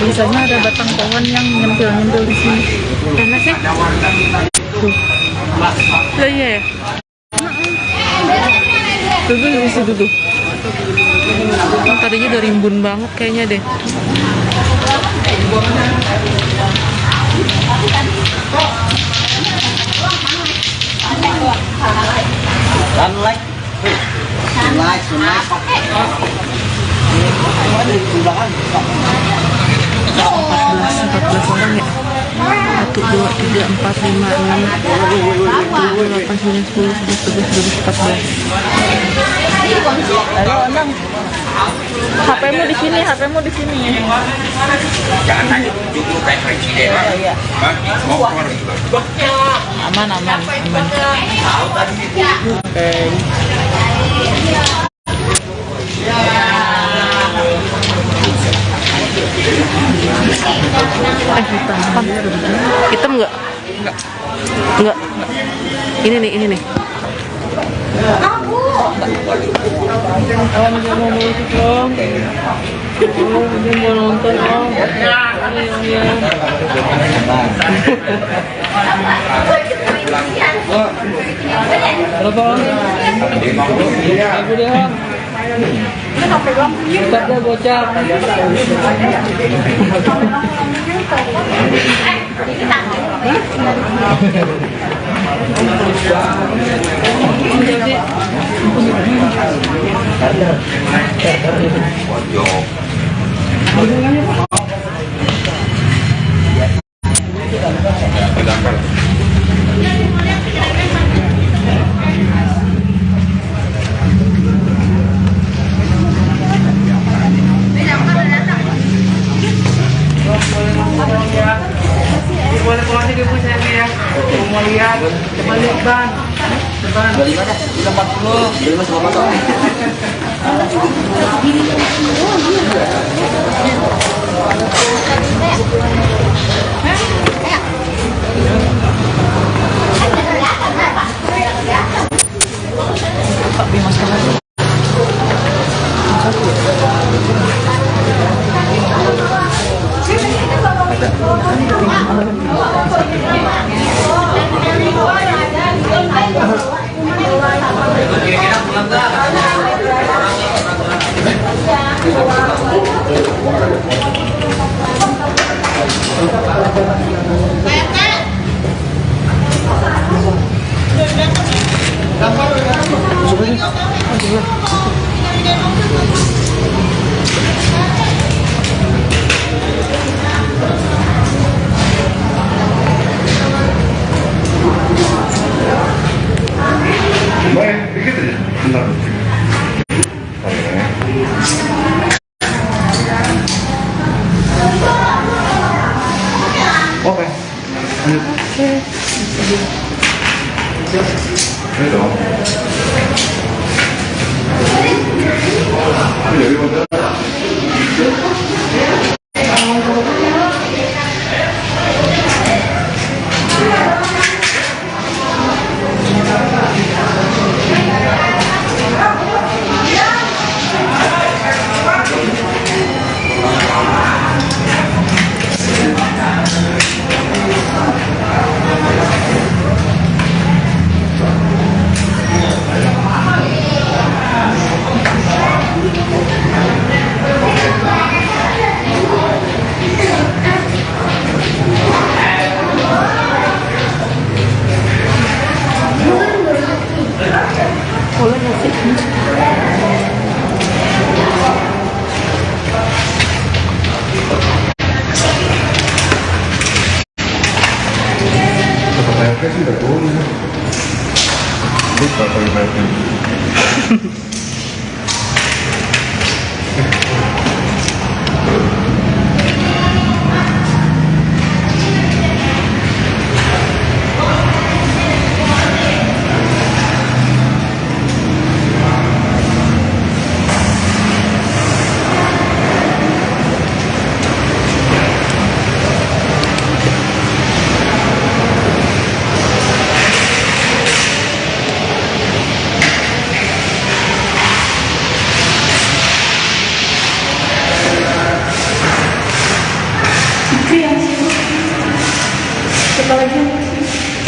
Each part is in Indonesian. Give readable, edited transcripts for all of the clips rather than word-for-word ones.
Biasanya ada batang pohon yang nyempil-nyempil di sini. Mana sih? Tuh. Lah iya ya. Tuh di situ tuh. Tadinya udah rimbun banget kayaknya deh. Sunlight. Sunlight. 14 orang ya. 1, 2, 3, 4, 5, 6, 7, 8, 9, 10, 11, 12, 13, 14. Halo, Onang. HP-mu di sini, HP-mu di sini ya. Jangan tanya dulu kayak presiden. Iya. Mau keluar juga. Aman. Oke. Hitam nggak? Nggak. Ini nih. Dia mau musik dong. Dia mau nonton dong. Berapa? Aku deh. Kita bocah. Boleh pulang sih ibu saya ya. Mau lihat, coba lihat bang. Bang. Beli mana? 40. Beli mas berapa tuh?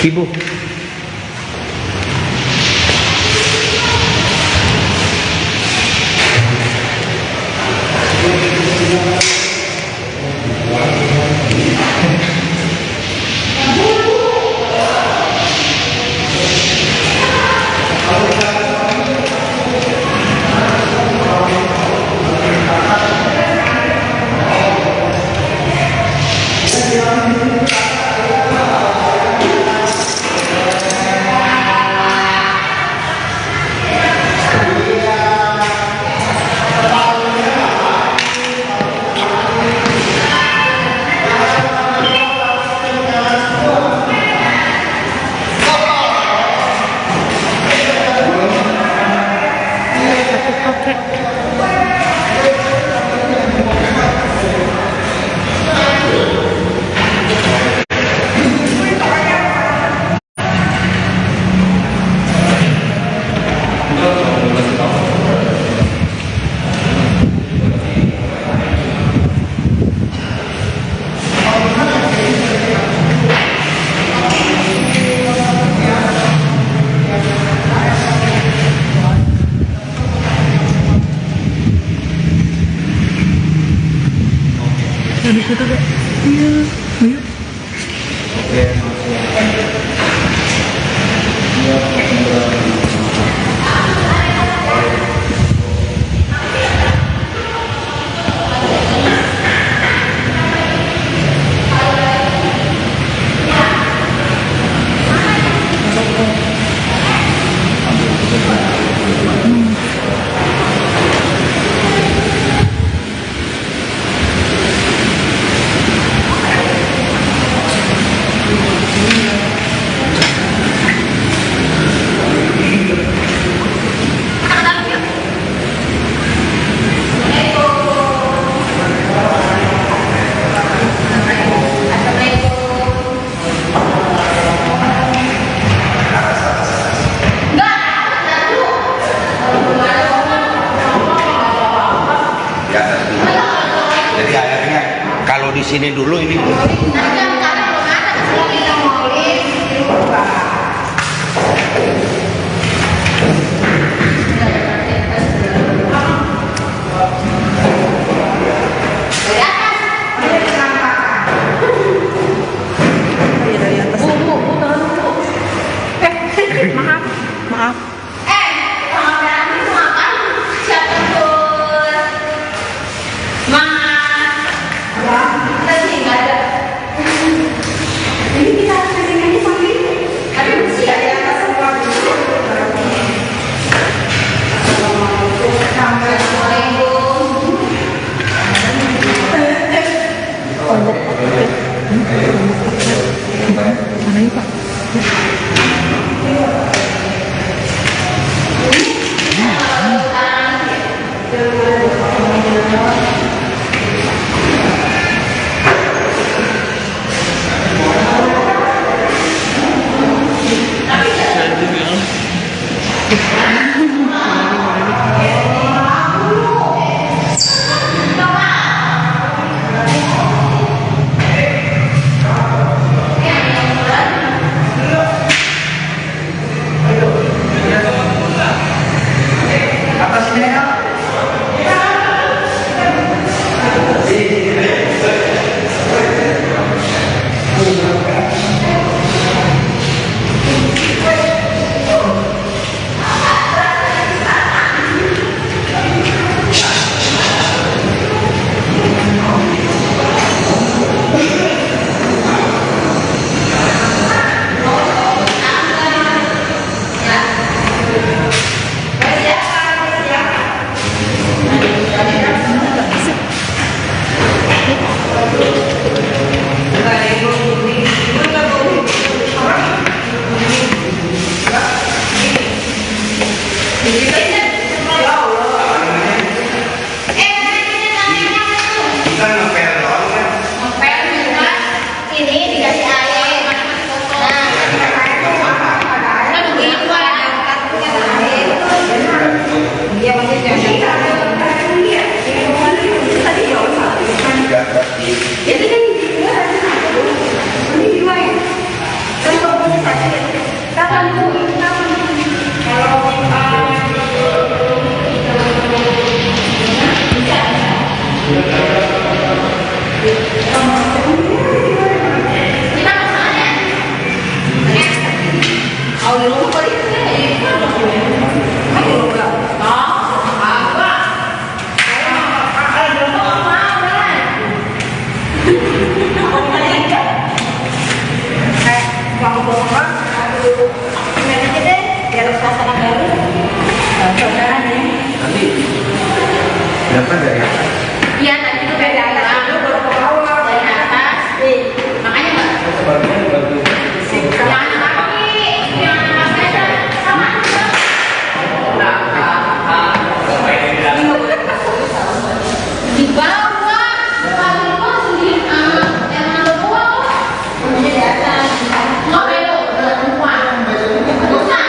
Ibu. Di situ deh. Iya, ayo. Jadi akhirnya kalau di sini dulu ini Maaf. Mana ini Pak? Dapat dari apa? Iya, tadi itu dari atas dulu baru ke bawah. Dari atas. Makanya nggak. Jangan kaki. Jangan sepeda. Sama. Di bawah. Paling bawah sendiri. Jangan ada bawah. Di atas. Nggak belok. Semua. Susah.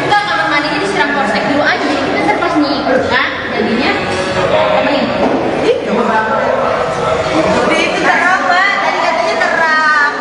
Enggak, kamar mandinya disiram Polsek dulu aja, jadi kita ntar pas ngikut kan, jadinya itu terang mbak, tadi katanya terang.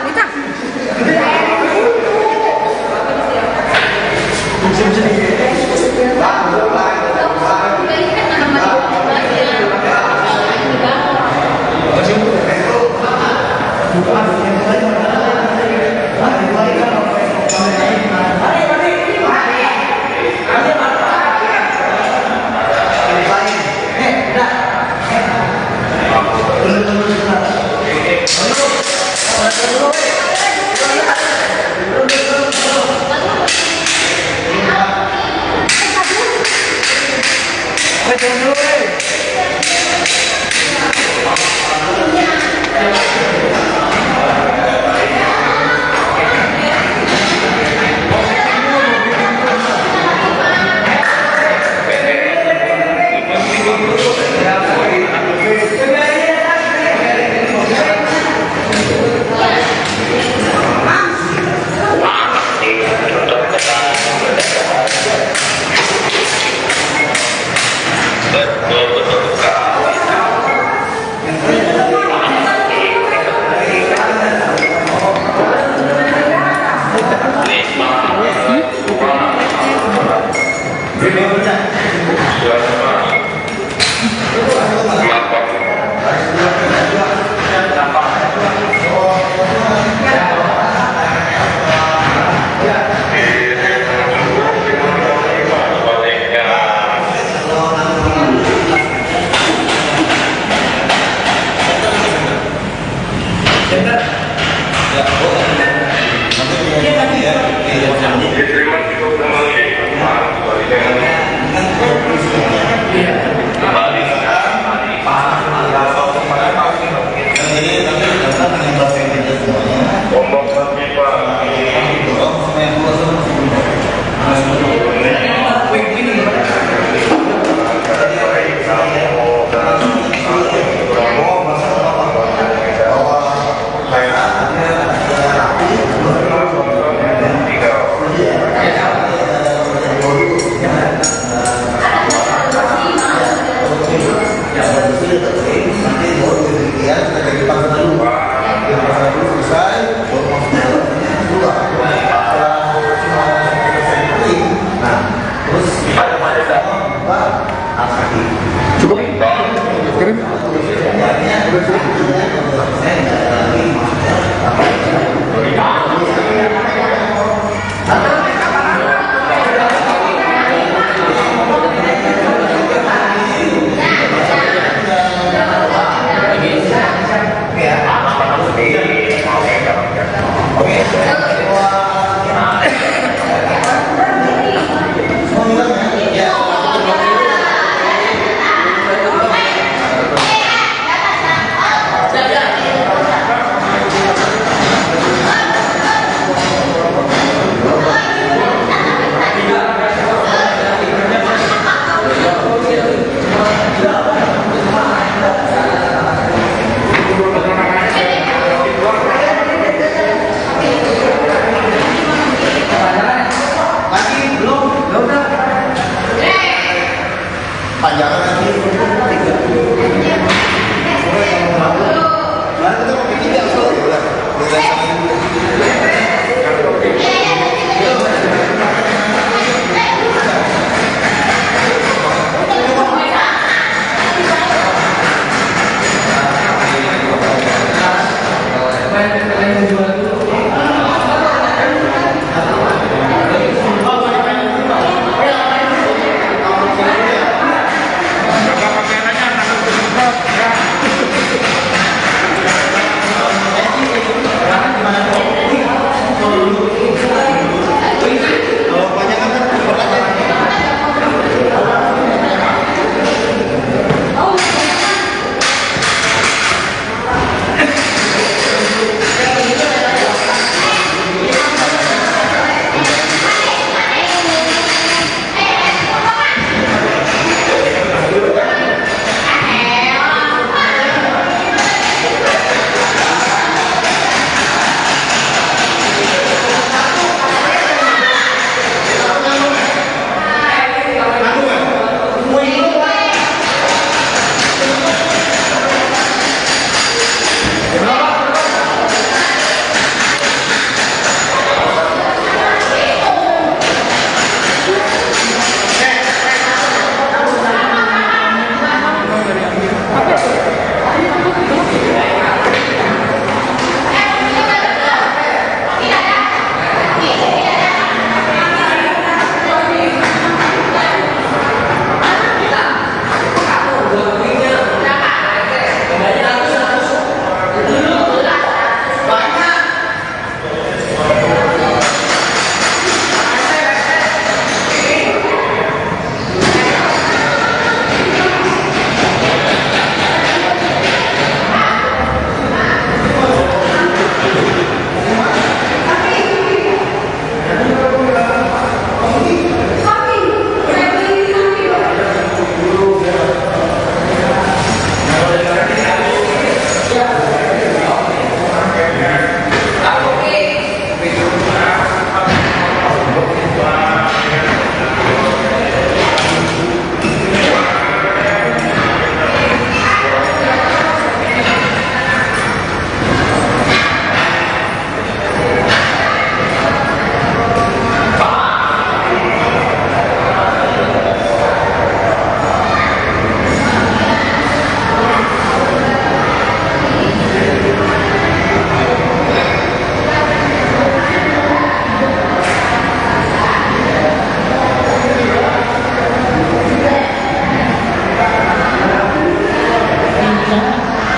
Panjangan lagi. Mana kita pakai tiga soalnya udah.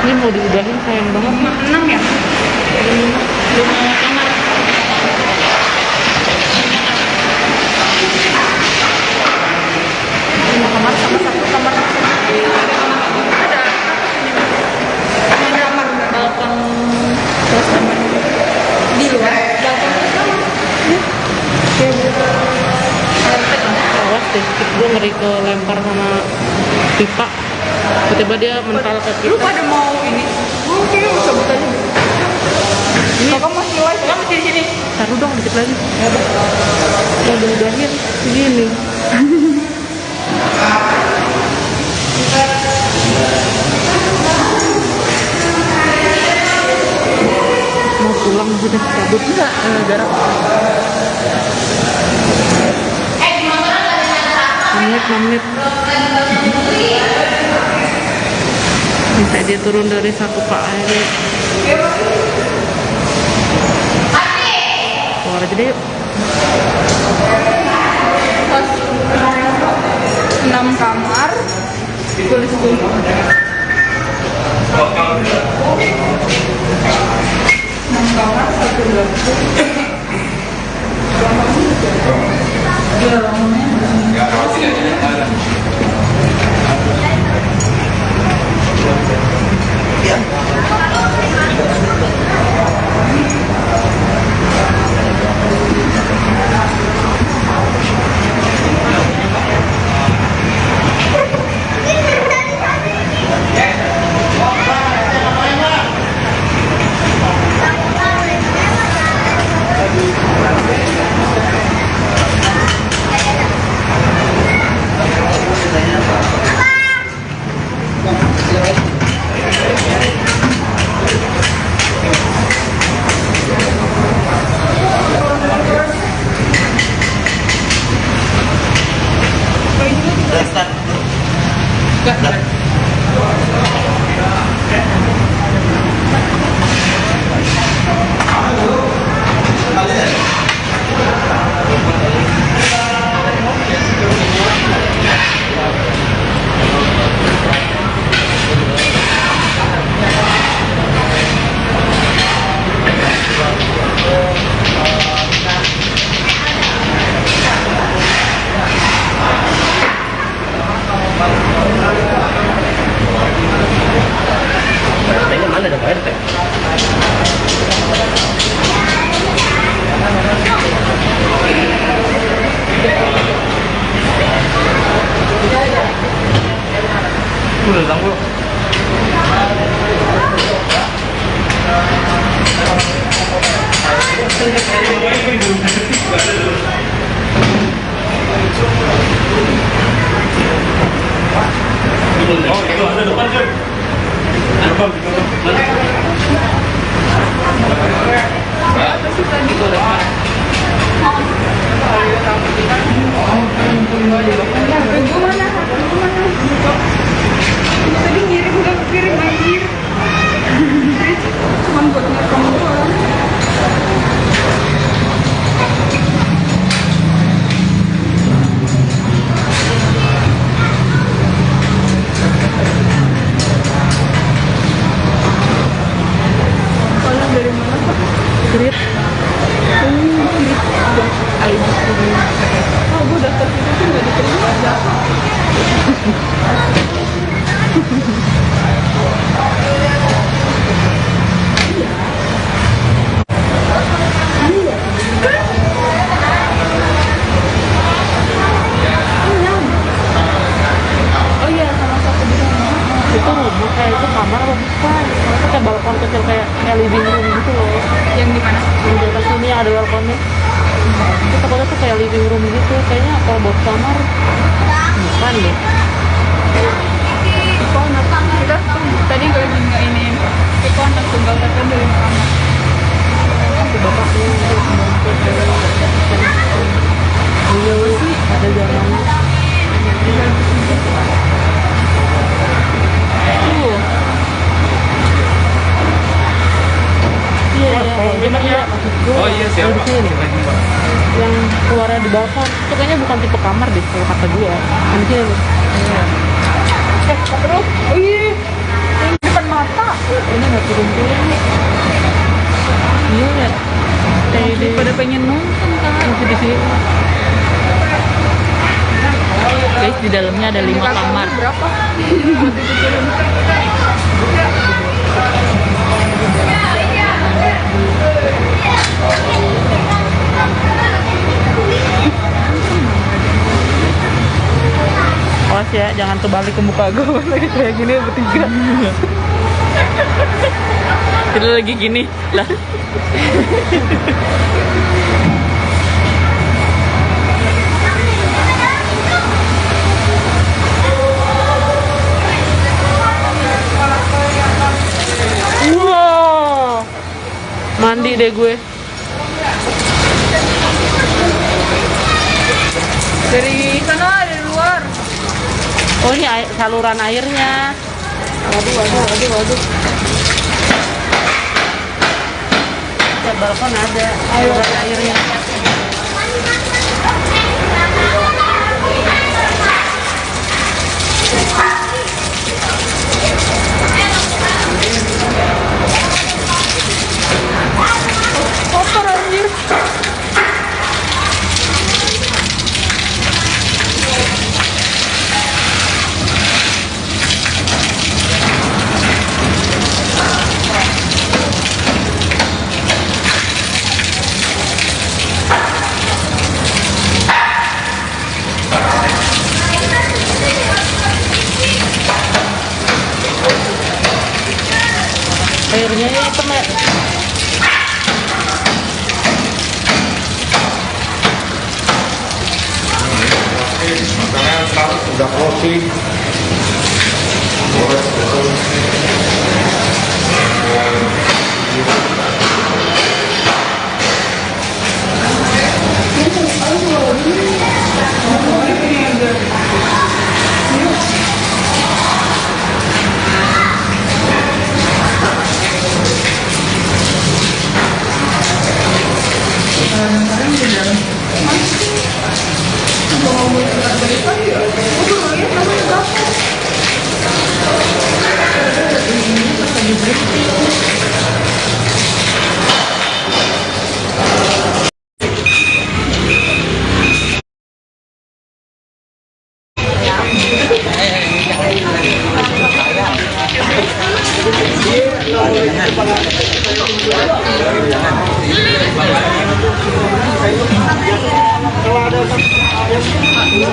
Ini mau diudahin sayang banget. 6 ya? 5 kamar. Lima kamar sama satu kamar. Ada kamar balkon terus sama di luar balkon terus sama. Awas deh, gue ngeri ke lempar sama pipa. Tiba-tiba dia mental ke Lu kita. pada mau ini? Oke, cabut aja. Ini kakak masih live, kakak masih di sini. Taruh dong dikit lagi. Mau diudahin segini. Mau pulang sudah cabut nggak? Jarak 6 menit. Bisa dia turun dari satu pak aja. Keluar aja deh yuk. 6 kamar. Tulis dulu. 6 kamar, 1 Ini mana ada RT? Udah tangguh. Oh, itu ada depan sih. Depan, Tadi ngirim udah kirim anjir. Cuman buat ngerekam doang. Kalian dari mana Pak? Grit. Oh, gue daftar situ tuh nggak diterima aja. Oh iya, sama satu di sana. Itu rumah kayak itu kamar apa bukan? Itu kayak balkon kecil kayak living room gitu loh. Yang di mana? Yang di atas sini ada balkonnya. Itu takutnya tuh kayak living room gitu. Kayaknya kalau buat kamar bukan deh. Kok anak kita tadi gue lagi nggak ini. Kok anak tunggal tapi dari kamar. Itu bapaknya itu membantu iya sih ada jalannya. Iya, cuma iya maksudku. Oh iya, siapa? Di sini. Yang keluarnya di balkon, itu kayaknya bukan tipe kamar deh kalau kata gue. Yang di sini nih. Terus, oh iya, yang di depan mata. Ini nggak turun-turun nih. Iya ya. Kayak di Pada pengen nonton kan? masih di sini. Guys, di dalamnya ada 5 kamar. Berapa? Waktu itu turun. Awas ya, jangan kebalik ke muka gue lagi kayak gini bertiga. Kita lagi gini lah. Wow, mandi deh gue. Dari sana, dari luar. Oh ini saluran airnya. Waduh. Di balkon ada saluran airnya. Kotor anjir. Airnya ya hitam ya. Makanya sekarang udah closing.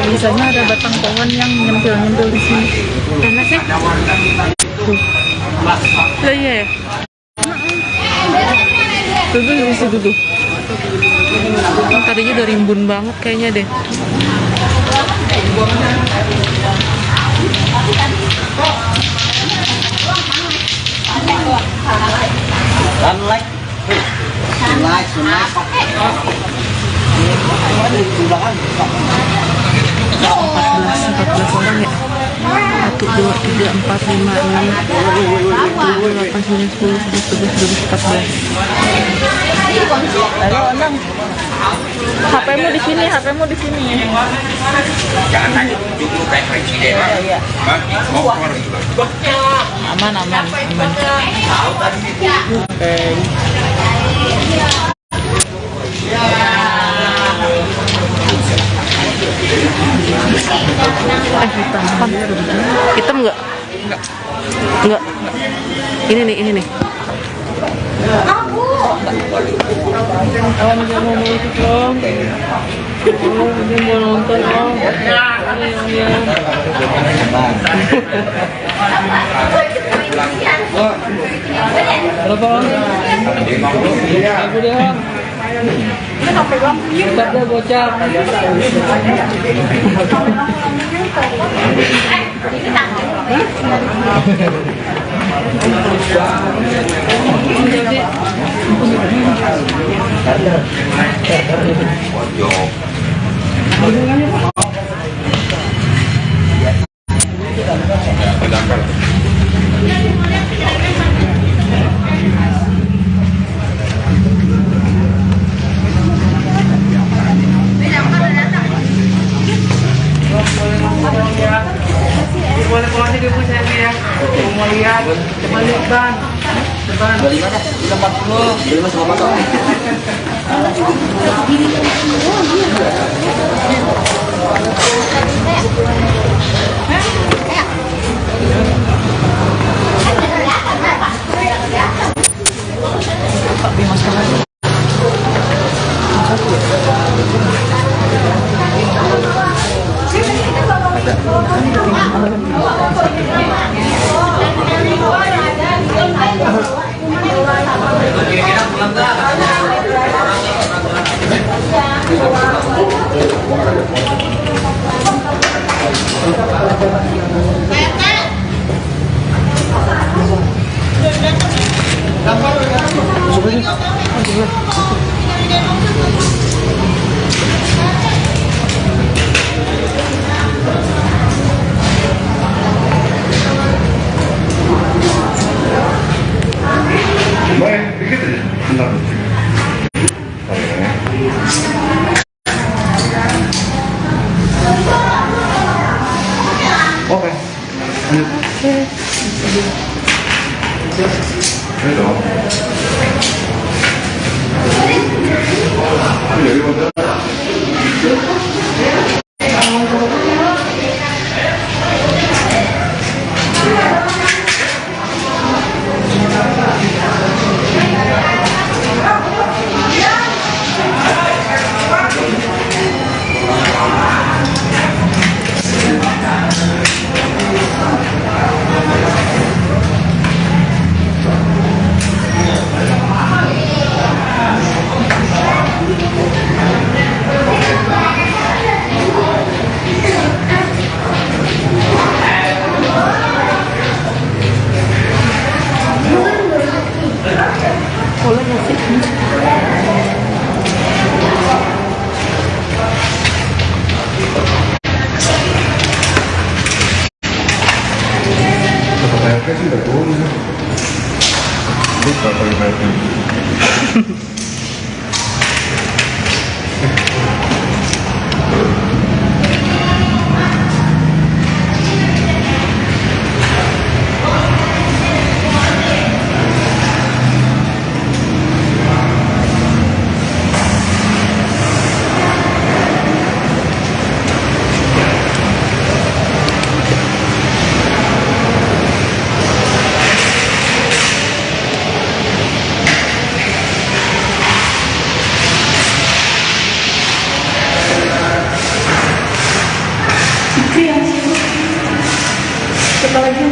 Biasanya ada batang pohon yang nyempil-nyempil di sini. Mana sih? Tuh. Lah iya ya. Tuh di situ tuh. Tadinya udah rimbun banget kayaknya deh. Sunlight. Sunlight, sunlight. 14 orang ya. 1, 2, 3, 4, 5, 6, 7, 8, 9, 10, 11, 12, 14. Ayo, Onang. HP-mu di sini, HP-mu di sini. Jangan nanya cukup kayak presiden. Iya. Hah? Mau keluar juga. Aman. Oke. Hitam nggak? Nggak. Ini nih. Awan dia mau ikut dong. Dia mau nonton dong. Berapa? Aku dia. Bocah dia bocah. Boleh pulang aja dulu saya ya. Mau lihat, coba lihat ban. Ban. 25 dah. 40. 25 sama motor. Coba lagi.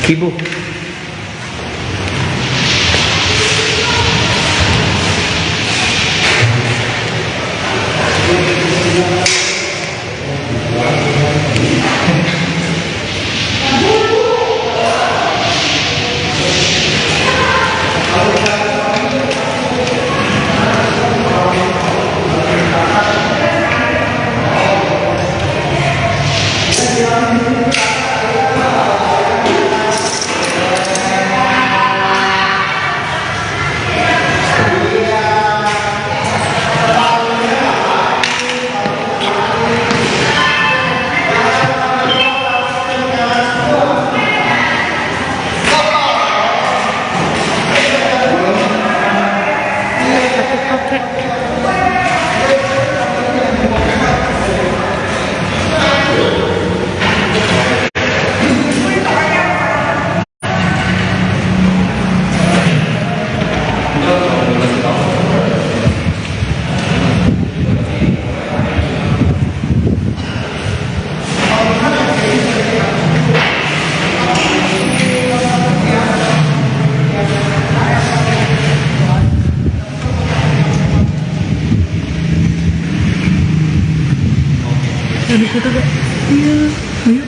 Kibu. Ada foto gak? Iya. Ayo.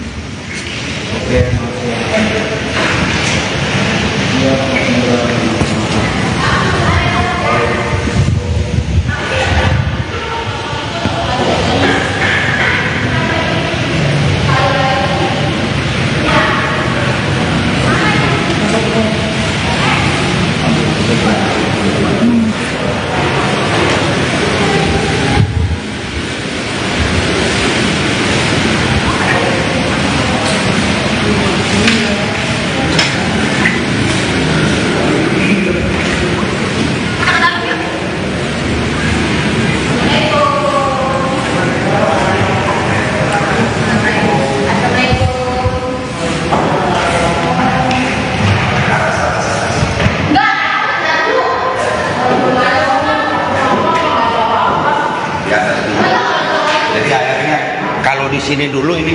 Jadi akhirnya kalau di sini dulu ini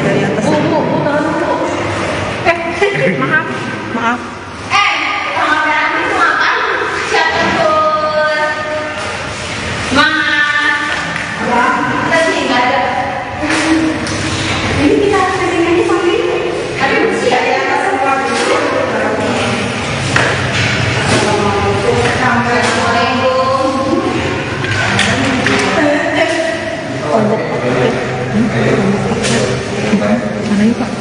dari atas. Maaf. Maaf. Mana yuk Pak?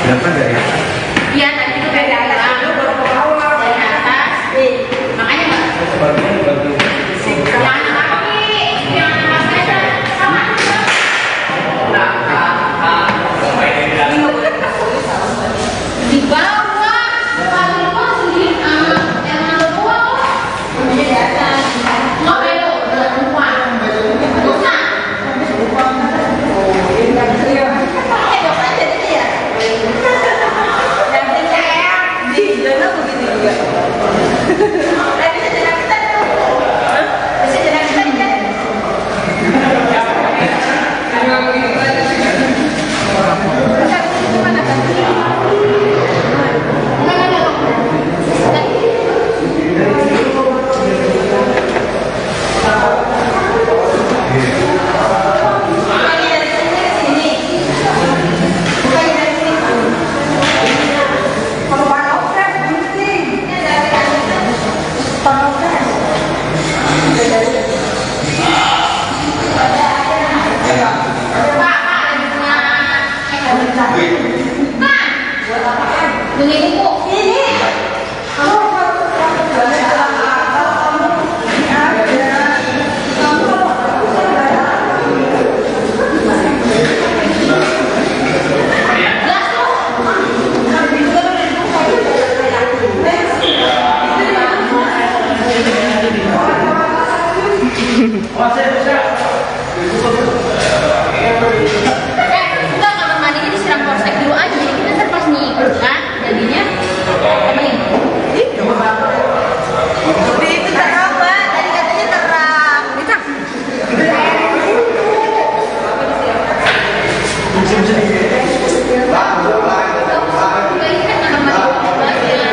Berapa dari atas? Iya, nanti itu dari atas dulu baru ke bawah. Dari atas. Makanya Mbak. Jangan kaki, jangan aja sama. Di bawah, kalau di bawah sendiri, jangan di bawah. Di atas. Nggak belok, belok lupa. Susah. Enggak, kamar mandinya disiram polsek dulu aja, jadi kita ntar pas nih kan jadinya apa nih? Tapi itu terang Mbak, tadi katanya terang. Bisa? Ini kan kamar mandi aja.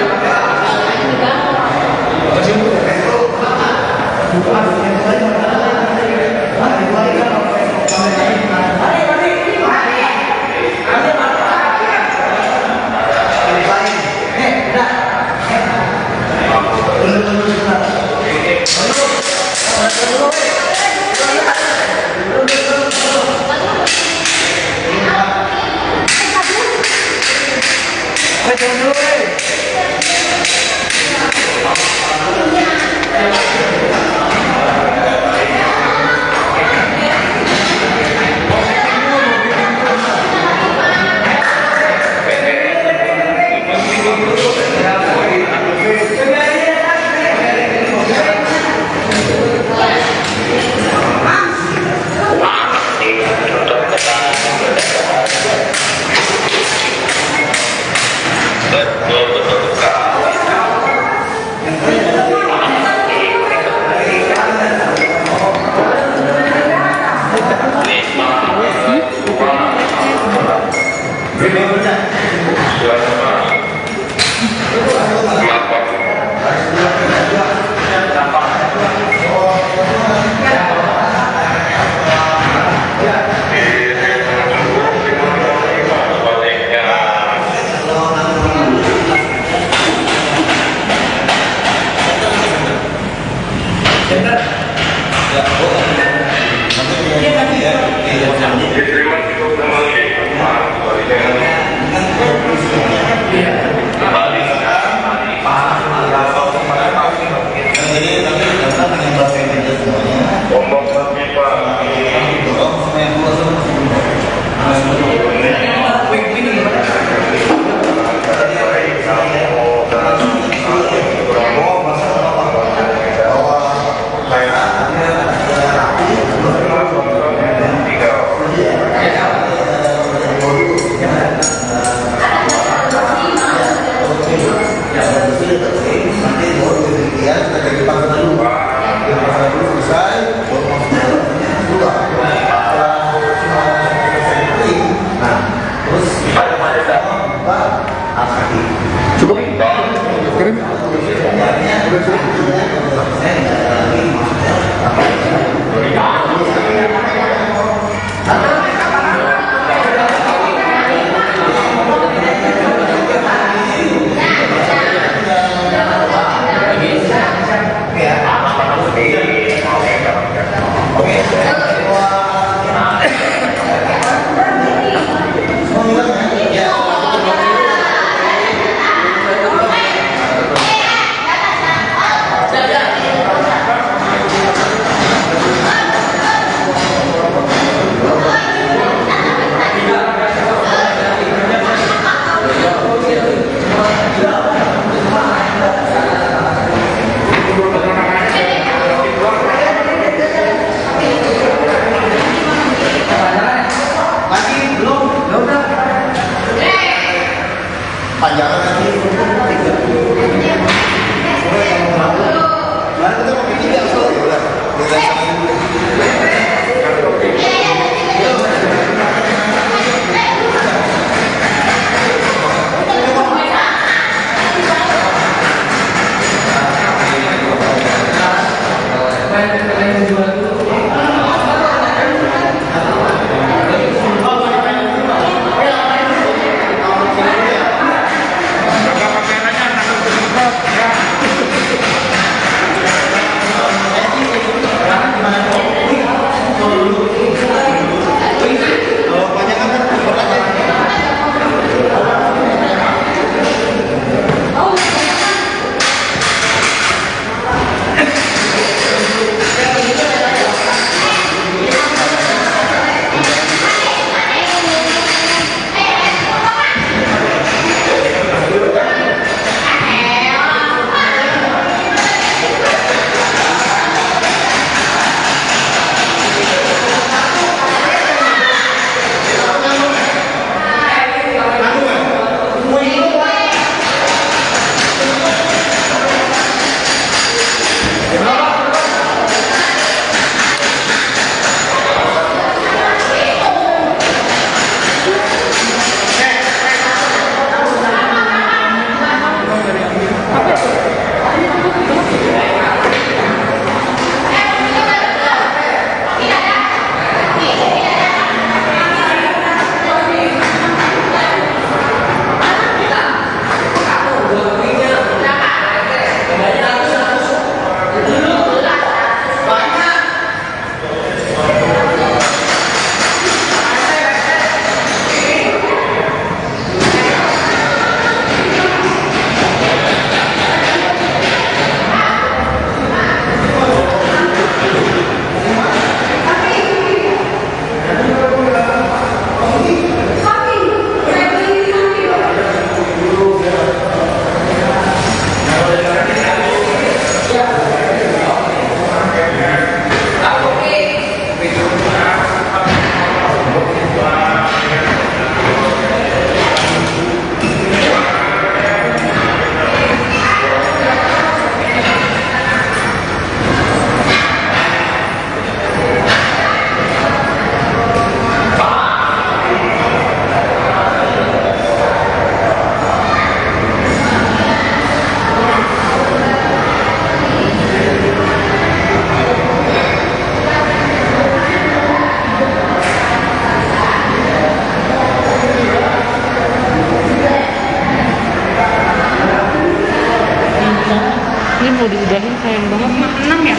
mau diudahin sayang banget. 6 ya? 5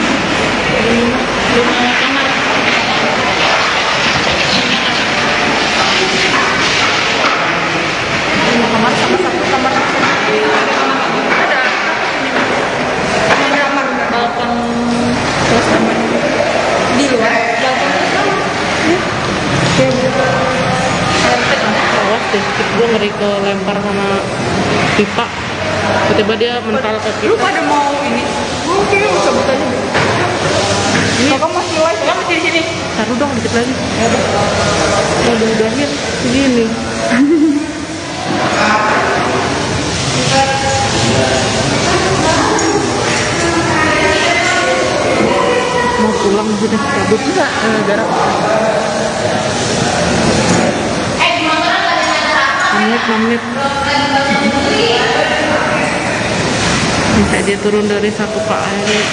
kamar. Kamar sama satu kamar. Ada kamar balkon terus kamar di luar balkon awas deh, gue ngeri ke lempar sama pipa, tiba-tiba dia mental ke lu kita. pada mau ini oke cabut aja ini kakak masih live ya masih di sini Taruh dong dikit lagi. Mau diudahin segini. Mau pulang sudah cabut enggak? Jarak 6 menit. Bisa dia turun dari satu KM.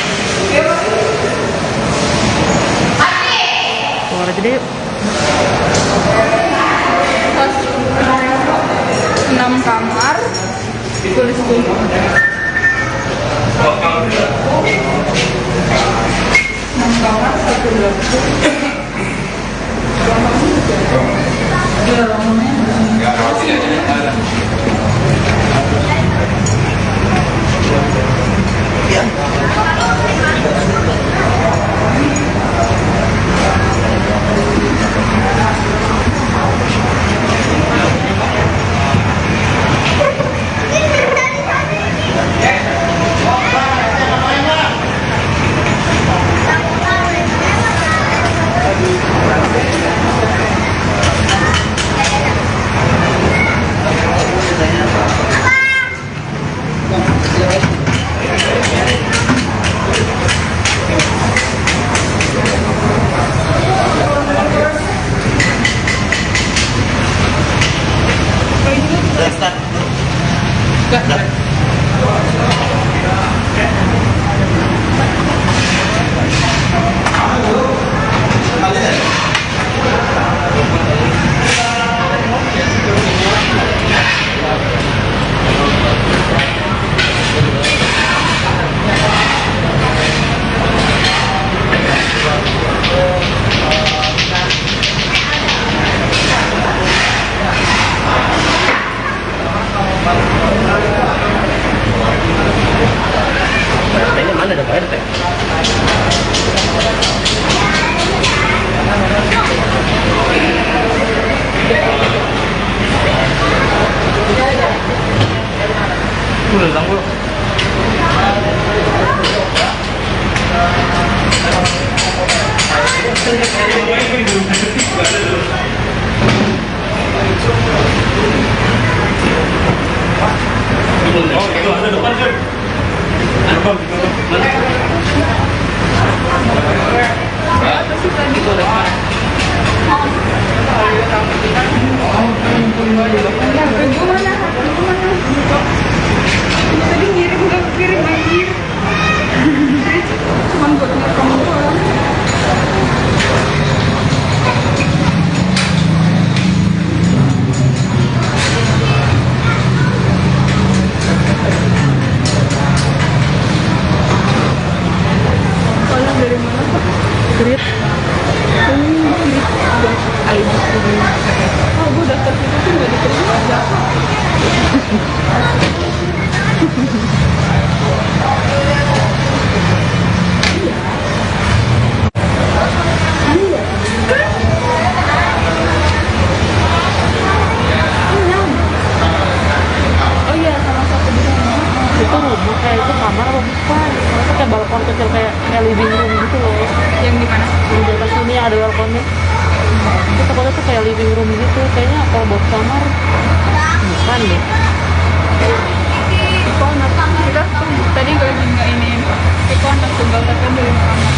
Keluar aja deh yuk. 6 kamar tulis tuh Oh, itu ada depan sih. Ada bang, Tadi ngirim gak kirim anjir. Cuman buat ngerekam doang. Kalian dari mana Pak? Grit. Oh, gue daftar situ tuh gak diterima aja. Oh iya, sama satu di sana. Itu rumah kayak itu kamar apa bukan? Masa kayak balkon kecil kayak living room gitu loh. Yang di mana? Yang di atas sini ada balkonnya. Itu takutnya tuh kayak living room gitu. Kayaknya kalau buat kamar bukan deh. Iko anak kita tadi gue lagi nggak ini. Iko anak tunggal tapi dari kamar.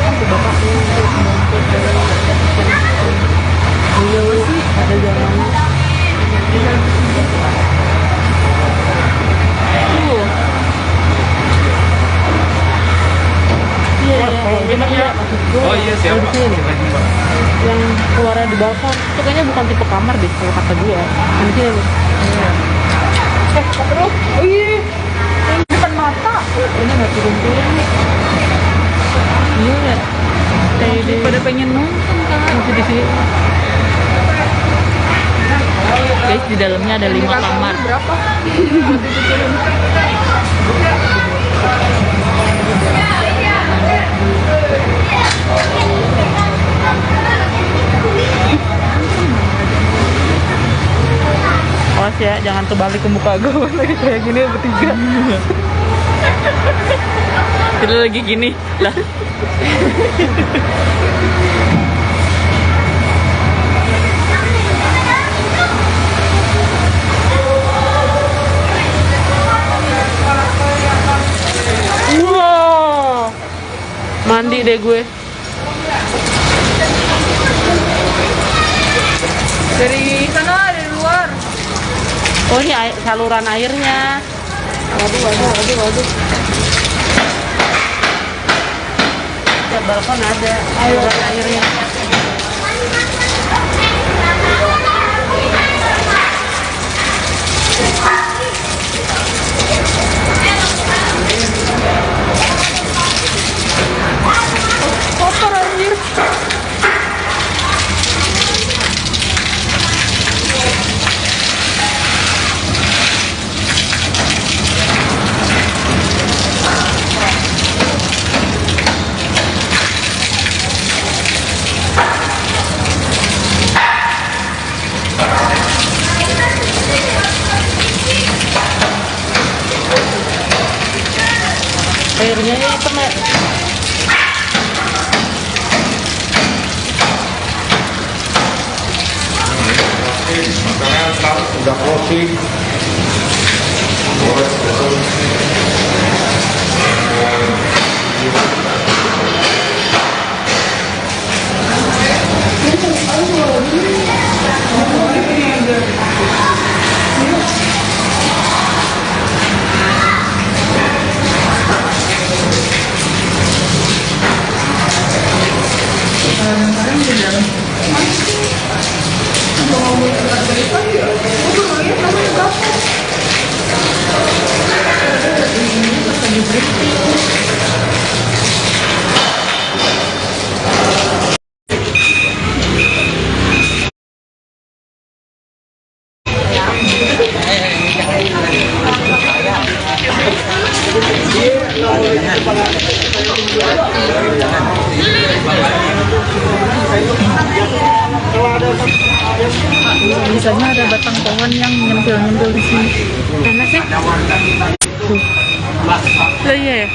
Itu bapaknya itu ngumpul dari iya sih ada jalannya. Tuh. Iya, iya, maksud gue. Oh iya, siapa? Di sini. Yang keluarnya di balkon itu kayaknya bukan tipe kamar deh kalau kata gue. Yang di sini nih. Terus, oh iya, yang depan mata. Ini nggak turun-turun nih. Iya ya. Kayak di Pada pengen nonton kan? masih di sini. Guys, di dalamnya ada 5 kamar. Berapa? Awas ya, jangan kebalik ke muka gue lagi kayak gini bertiga. Kita lagi gini lah. Wow, mandi deh gue. Dari sana, dari luar. Oh ini saluran airnya. Waduh. Ya, balkon ada saluran airnya. Kotor anjir. Airnya ya hitam ya. Makanan sekarang udah closing. Biasanya ada batang pohon yang nyempil-nyempil di sini. Enak sih. Tuh. Lah iya ya.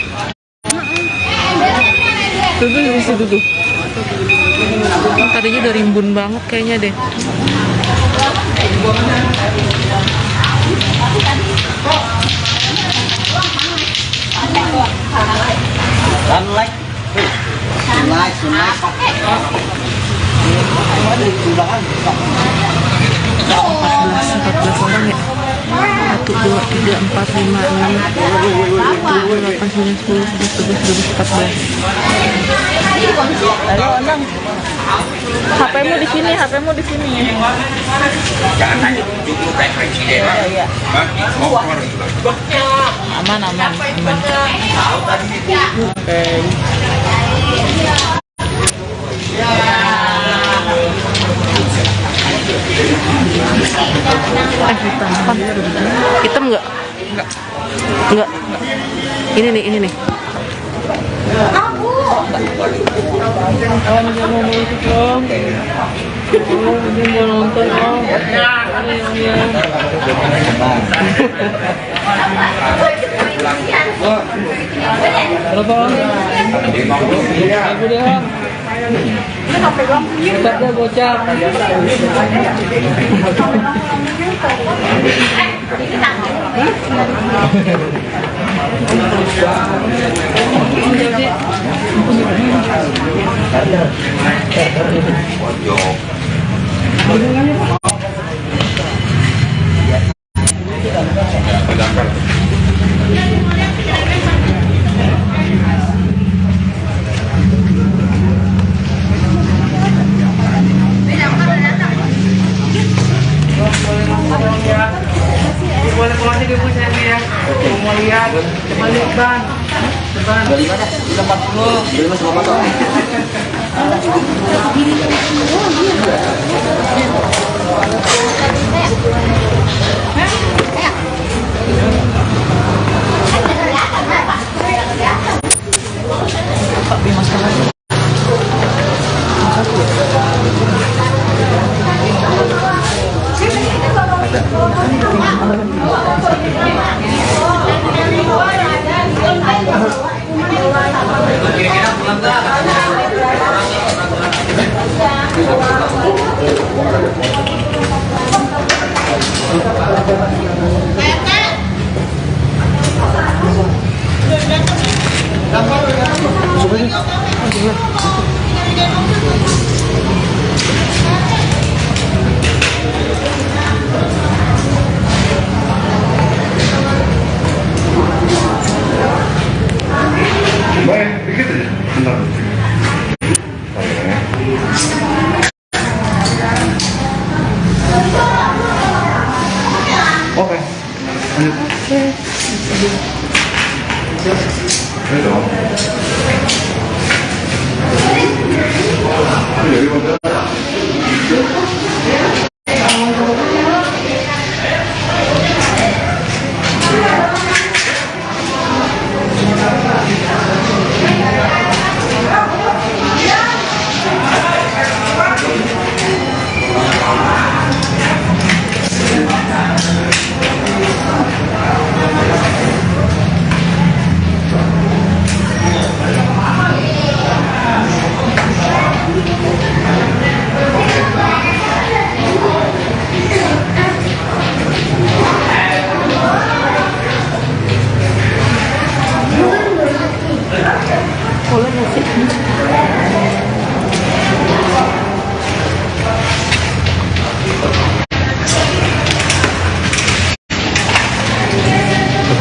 Tuh di situ tuh. Tadinya udah rimbun banget kayaknya deh. Sunlight. Sunlight, sunlight. Undangan. 14 orang ya. 1, 2, 3, 4, 5, 6, 7, 8, 9, 10, 11, 12, 13, 14. Halo, Onang. HP-mu di sini, HP-mu di sini ya. Jangan tanya itu kayak presiden. Iya. Aman, aman, aman. Oke. Hitam apa? Hitam nggak? Nggak. Ini nih. Boleh pulang aja bu saya ya. Mau lihat, coba lihat ban. Ban. 25 dah. 40. 25 sama motor. Baik, dikit aja. Bentar. Oke. Lanjut. Ayo dong. Jadi bentar.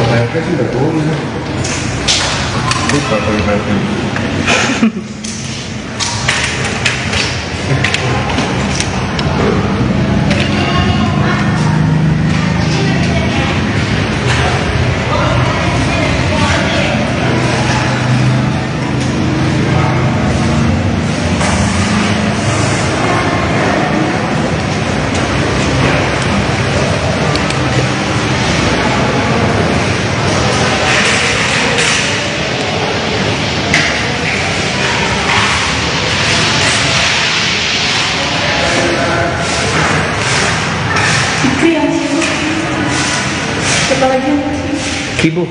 Kayaknya sih udah turun ya. Lupa kali-kali. Kibo.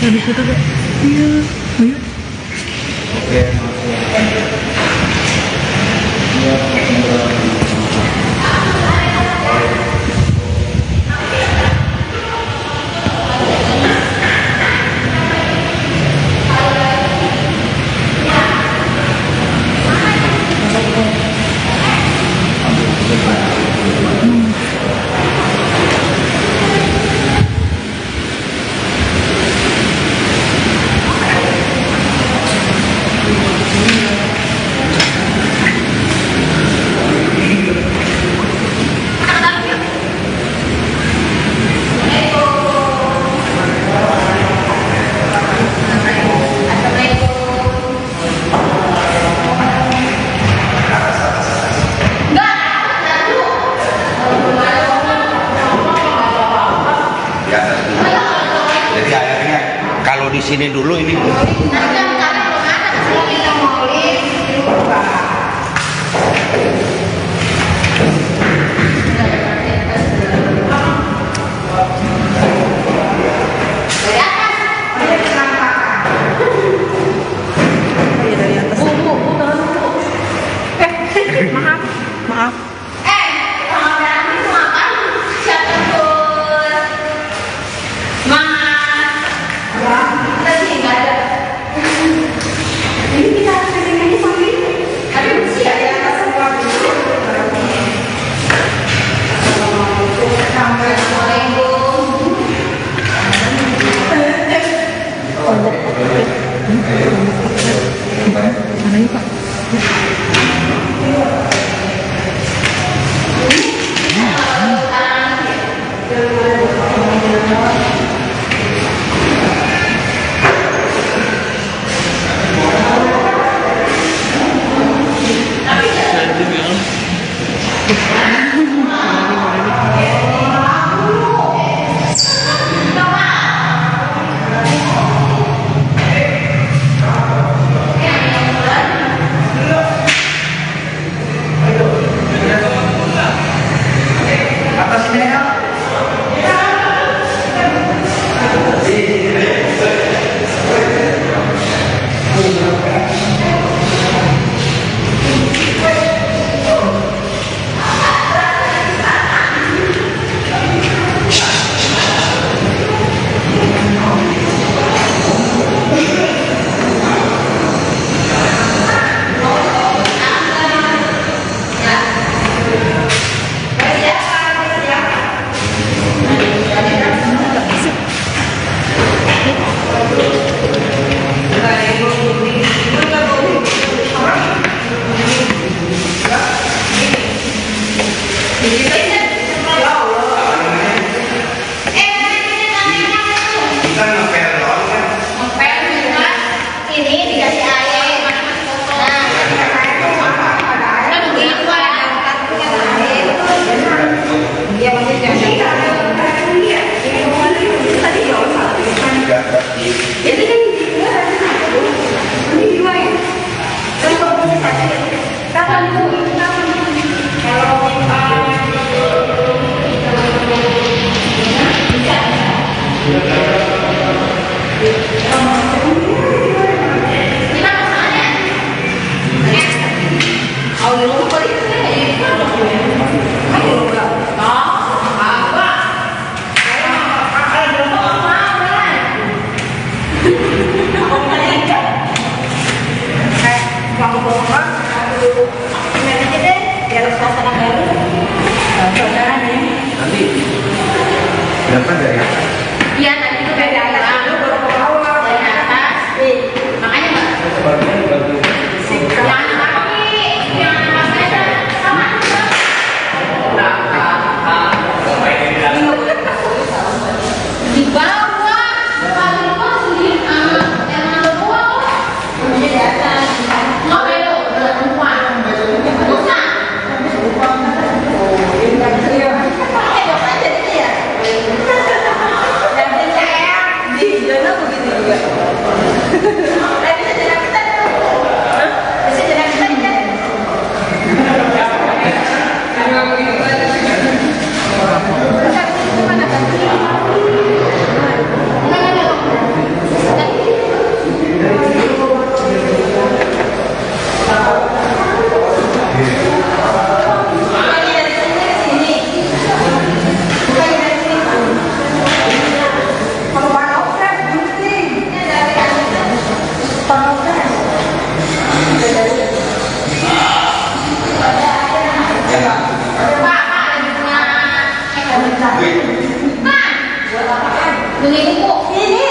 Di situ deh. Iya, ayo. Jadi akhirnya kalau di sini dulu ini Dari atas. Maaf, maaf. Mana ya, Pak? berapa dari atas? Iya, tadi itu dari atas dulu baru ke bawah. Dari atas. Makanya jangan kaki, jangan aja sama. Di bawah, paling bawah sendiri yang ada bawah. Di atas. Nggak belok, perempuan. Bisa. Ayo aja dia. lagi punya Pak, beli buku ini.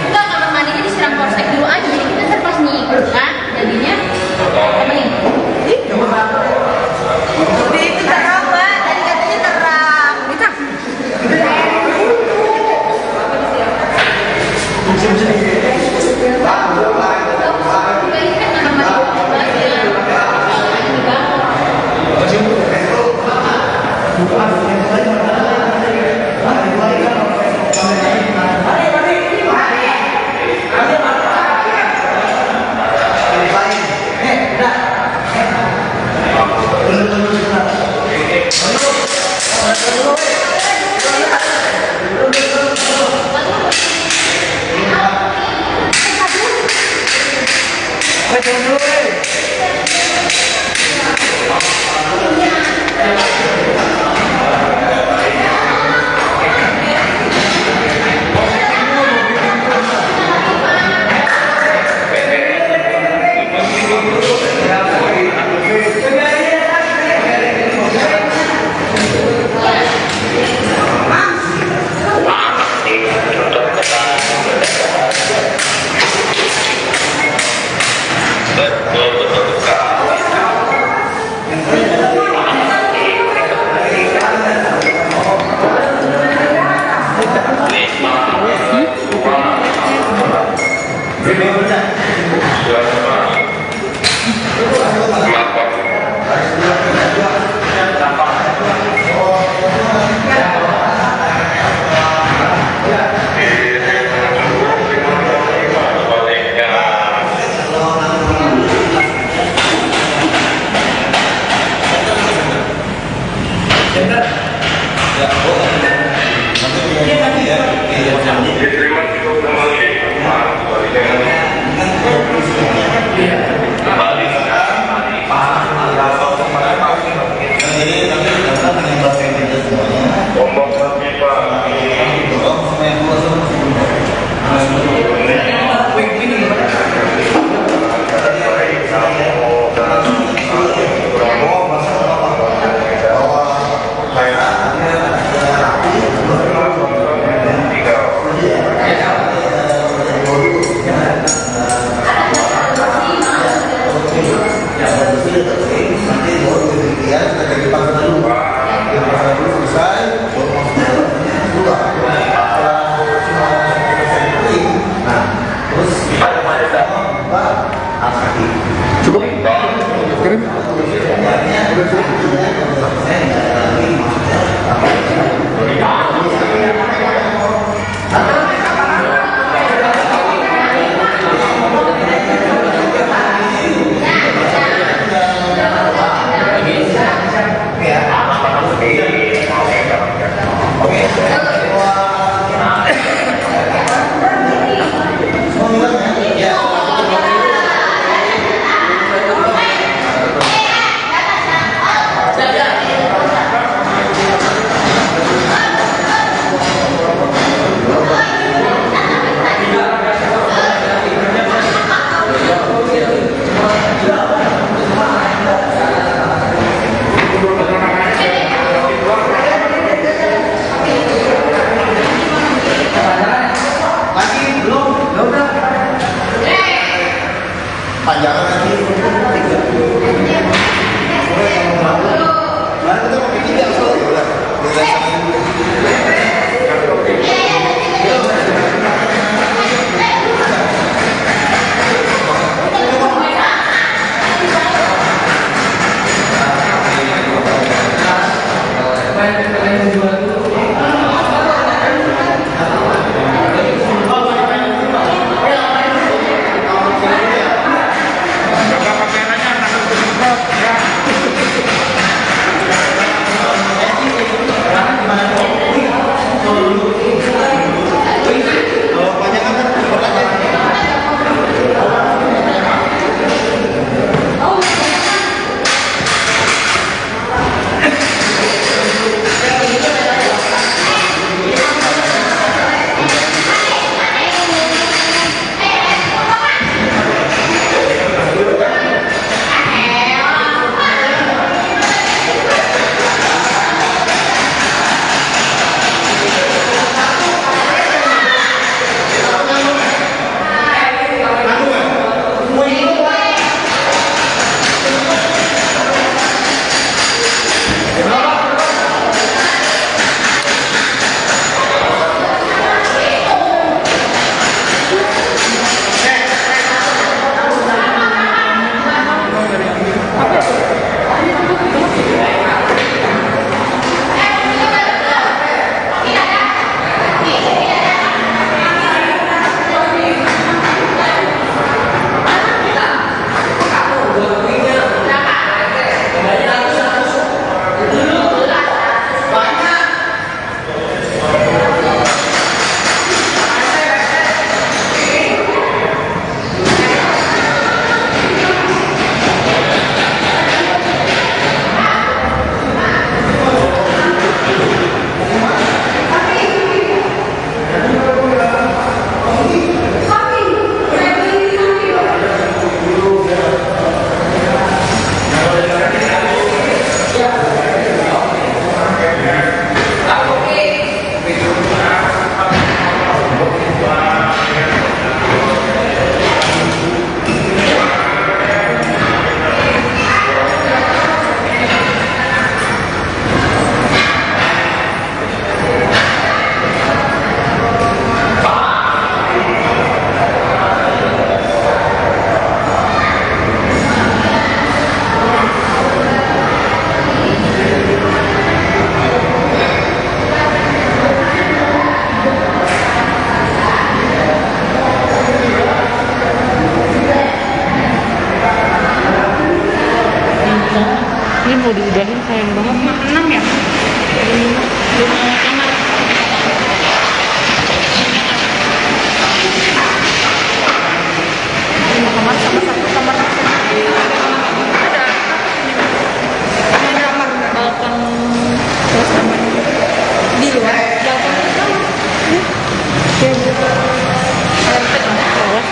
Enggak, kamar mandinya disiram polsek dulu aja, jadi kita ntar pas nih kan jadinya apa nih? Itu terang, Mbak. Tadi katanya terang.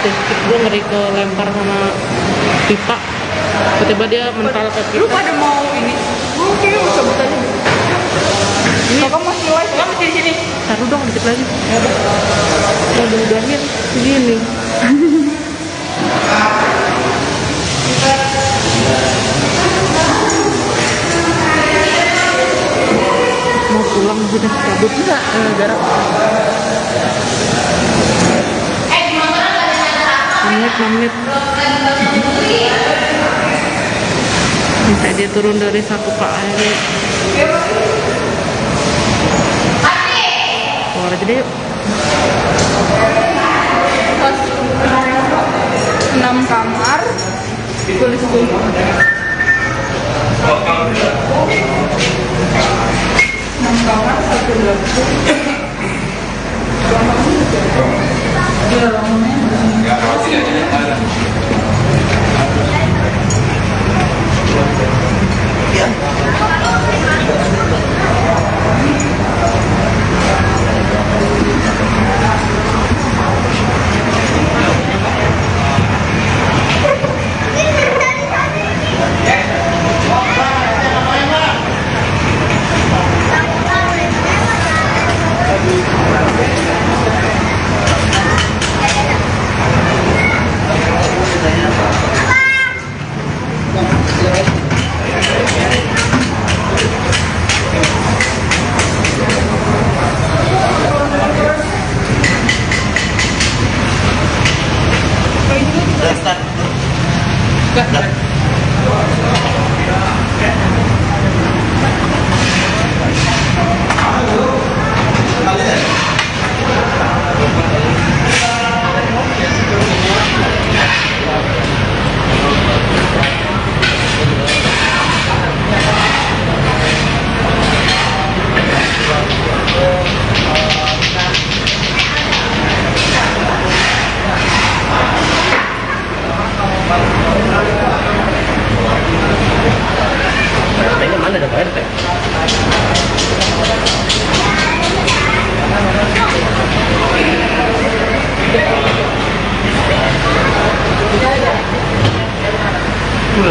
deh. Gue ngeri ke lempar sama pipa. Tiba-tiba dia mental ke Lu pipa. pada mau ini? Oke, mau cabut aja. Kakak masih live, kakak masih di sini. Taruh dong dikit lagi. Mau diudahin segini. Mau pulang sudah cabut enggak gara menit minta dia turun dari satu pak aja keluar aja deh yuk. 6 kamar. Tulis tuh. 6 kamar, 1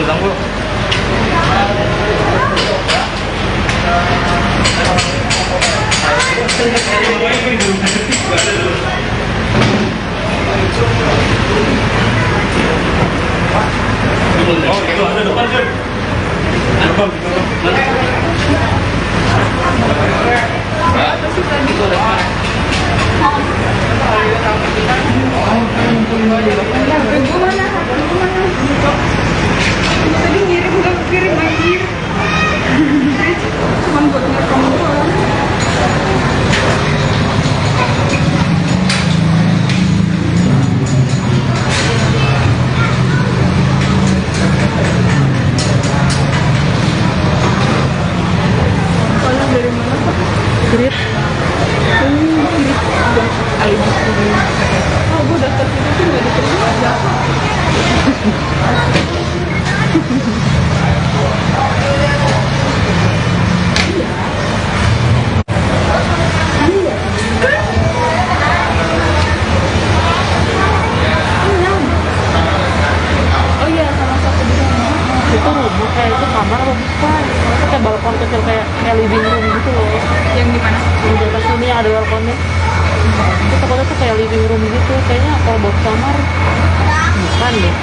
dapur. Oh, itu ada depan sih. Depan. Tadi ngirim gak kirim anjir. Cuman buat ngerekam doang. Kalian dari mana Pak? Grit Oh, gue daftar situ tuh gak diterima aja. Oh iya, sama satu di sana. itu rumah kayak itu kamar apa bukan? Itu kayak balkon kecil kayak living room gitu loh. Yang di mana? Di atas sini ada balkonnya. Itu takutnya tuh kayak living room gitu. Kayaknya kalau buat kamar bukan deh.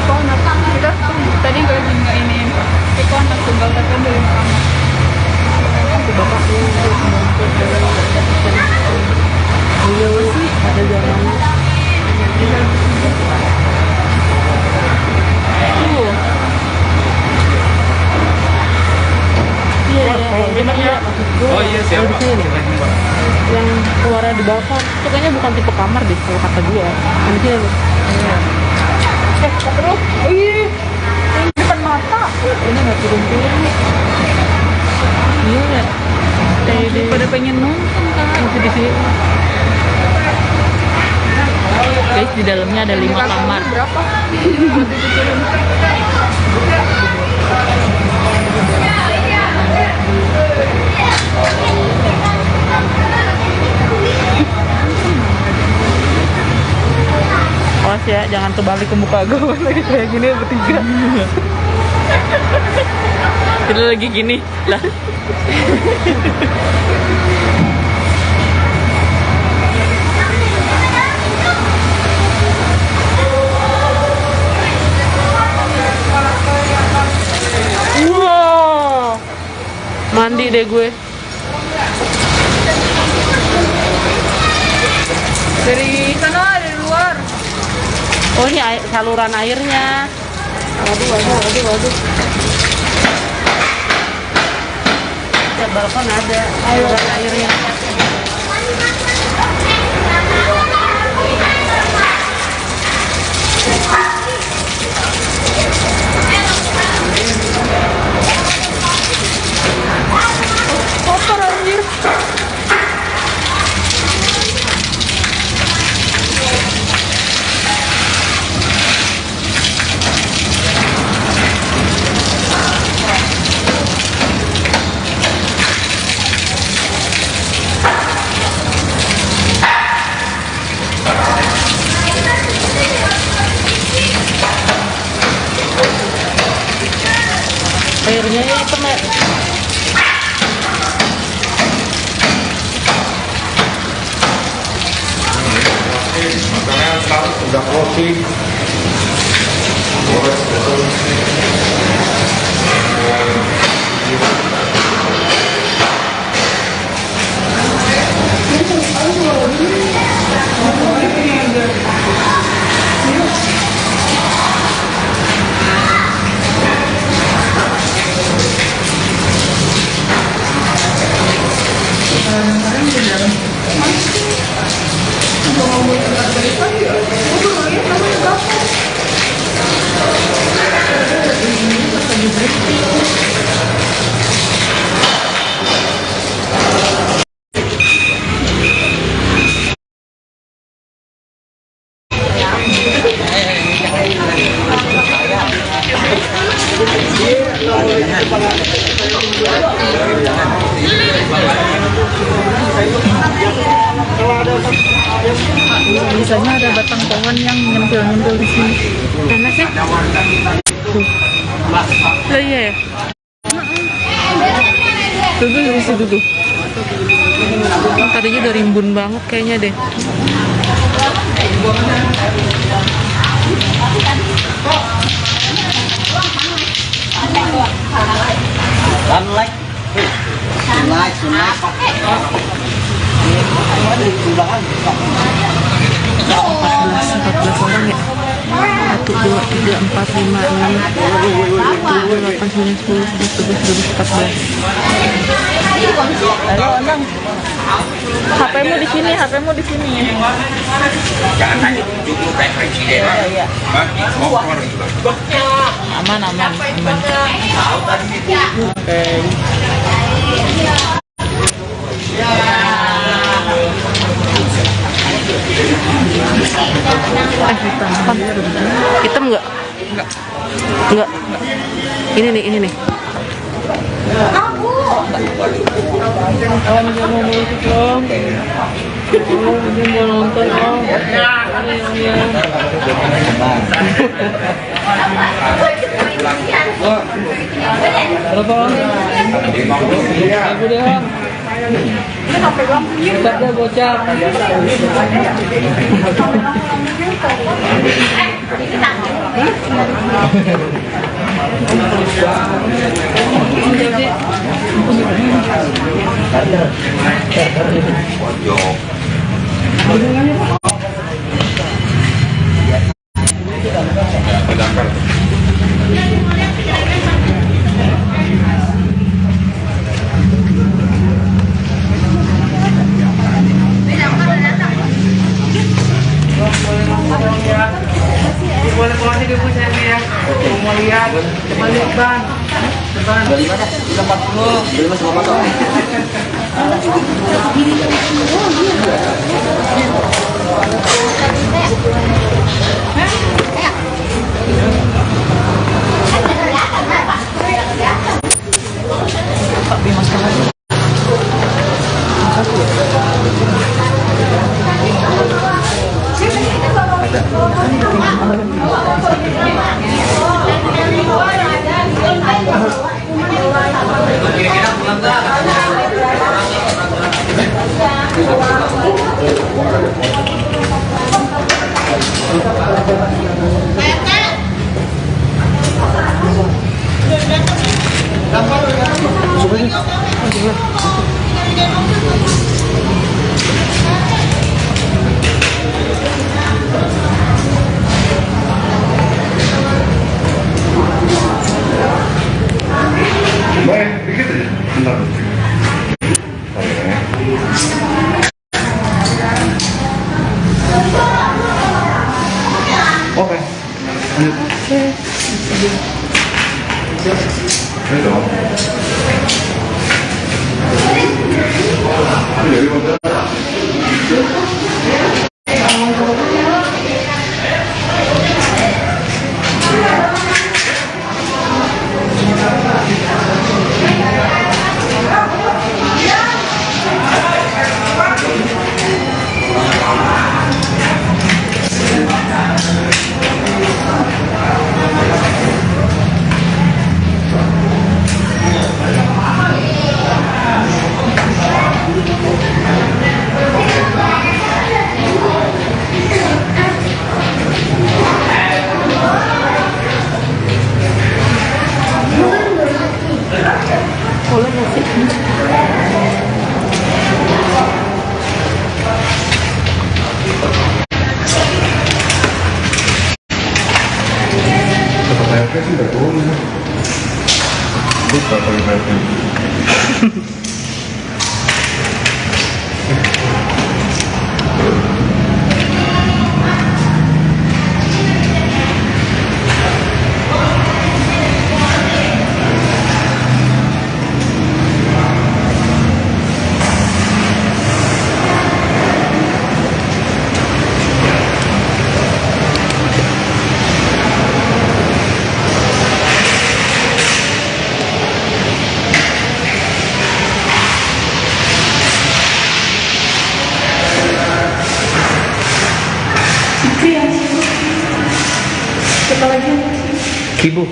Konak kita tadi gue ini konak tunggal telepon dari kamar. Itu bapaknya itu bangkit dari iya sih ada jalannya. Tuh. Iya ya, gimana ya? Oh iya, siapa? Di sini. Yang keluarnya di balkon itu kayaknya bukan tipe kamar deh kalau kata gue. Di sini nih. Terus, oh iya, yang depan mata. Ini nggak turun-turun nih. Iya ya. Kayak di Pada pengen nonton kan? masih di sini. Guys, di dalamnya ada 5 kamar. Berapa? Waktu itu turun. ya, jangan terbalik ke muka gue lagi kayak gini bertiga. Kita lagi gini lah. Wow, mandi deh gue. Dari sana, dari luar. Oh ini air, saluran airnya. Waduh. Ya, balkon ada saluran airnya. Kotor anjir. Airnya ya hitam ya. Makanya sekarang udah closing. Biasanya ada batang pohon yang nyempil-nyempil di sini. Enak sih. Tuh. Lah iya ya. Tuh di situ tuh. Tadinya udah rimbun banget kayaknya deh. Sunlight. Sunlight. Ada di belakang. 14 orang ya. 1, 2, 3, 4, 5, 6, 7, 8, 9, 10, 11, 12, 13, 14. Halo, Onang. HP-mu di sini, HP-mu di sini ya. Jangan tanya dulu kayak presiden. Iya. Mau keluar juga. Aman. Oke. Hitam nggak? Nggak. Ini nih. Mau nonton bocah. Boleh pulang sih dulu saya ya. Mau lihat, coba lihat bang. Dari mana? Udah 40. Dari mana sama Pak? Ada. Baik, dikit aja. Bentar. Oke. Lanjut. Ini dong. Ini dari mana? Boleh nggak sih? Pertanyaannya sih udah turun. Lupa kalau berarti. Siapa lagi? Kibu.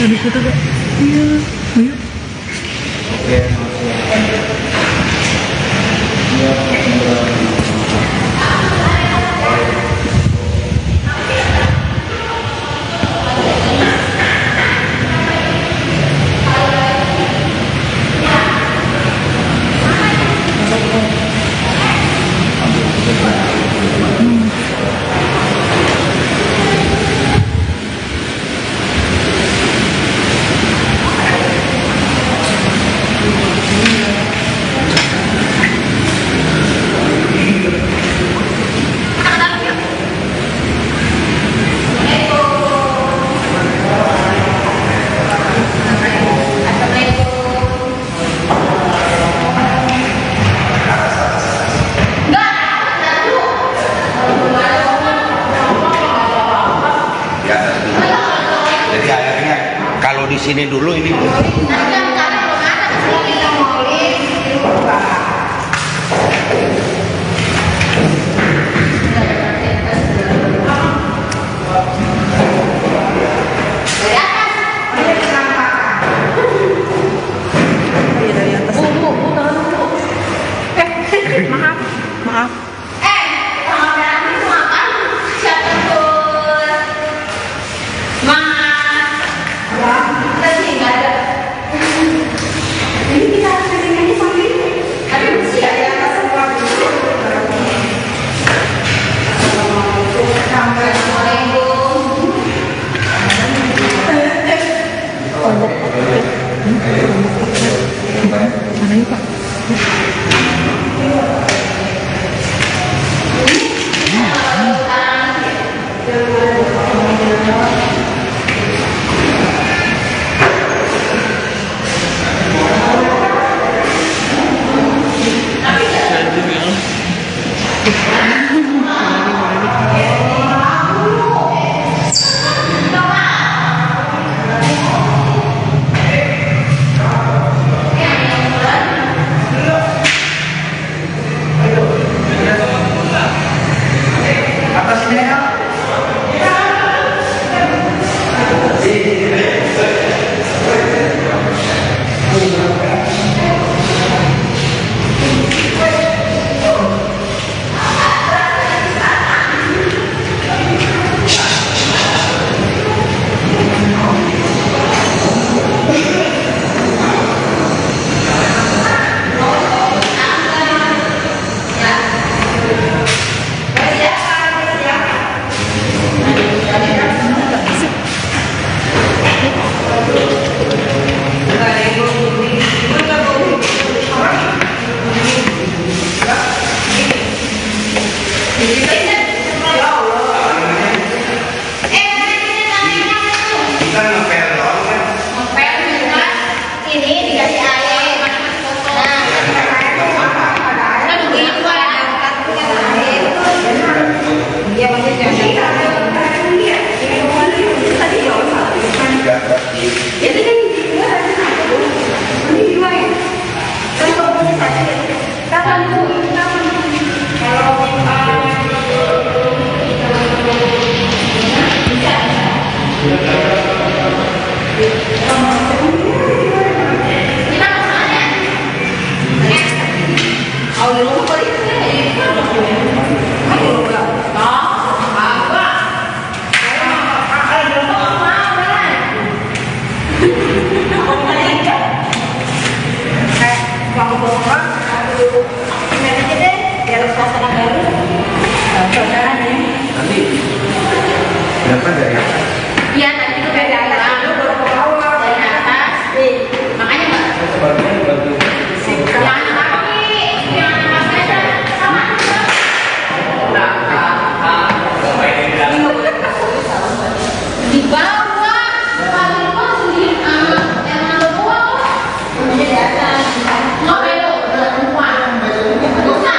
Yang di situ tuh. Iya. Ayo. Jadi akhirnya kalau di sini dulu ini Mana yuk Pak? Berapa dari atas? Iya, tadi itu dari atas. Dari atas. Makanya Mbak. Jangan kaki. Jangan kaki. Sama. Di bawah. Paling bawah sendiri. Yang ada bawah. Kemudian di atas. Nggak belok. Perempuan. Bukan.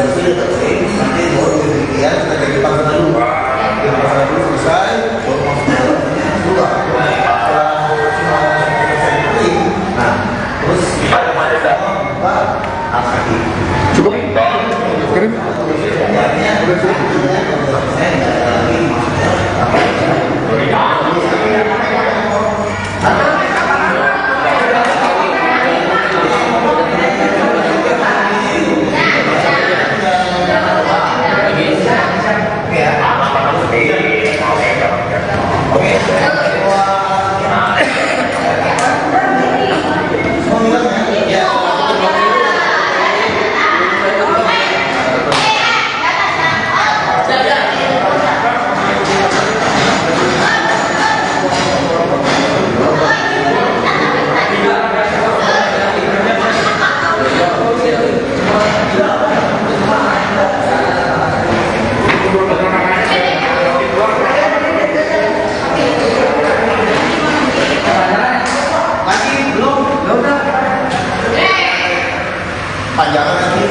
bersih nanti baru demikian kita jadi panggilan dulu. Panggilan dulu selesai, baru masuk dulu. Nah, terus Cukup? Kirim? panjangan nanti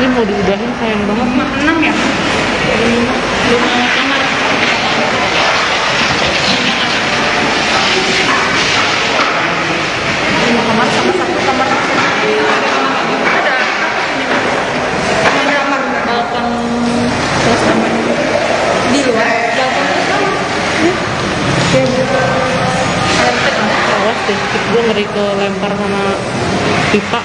ini mau diudahin sayang banget. 6 ya? 5 kamar. Kamar sama satu kamar ada balkon terus kamar di luar balkon Awas deh, gue ngeri ke lempar sama pipa.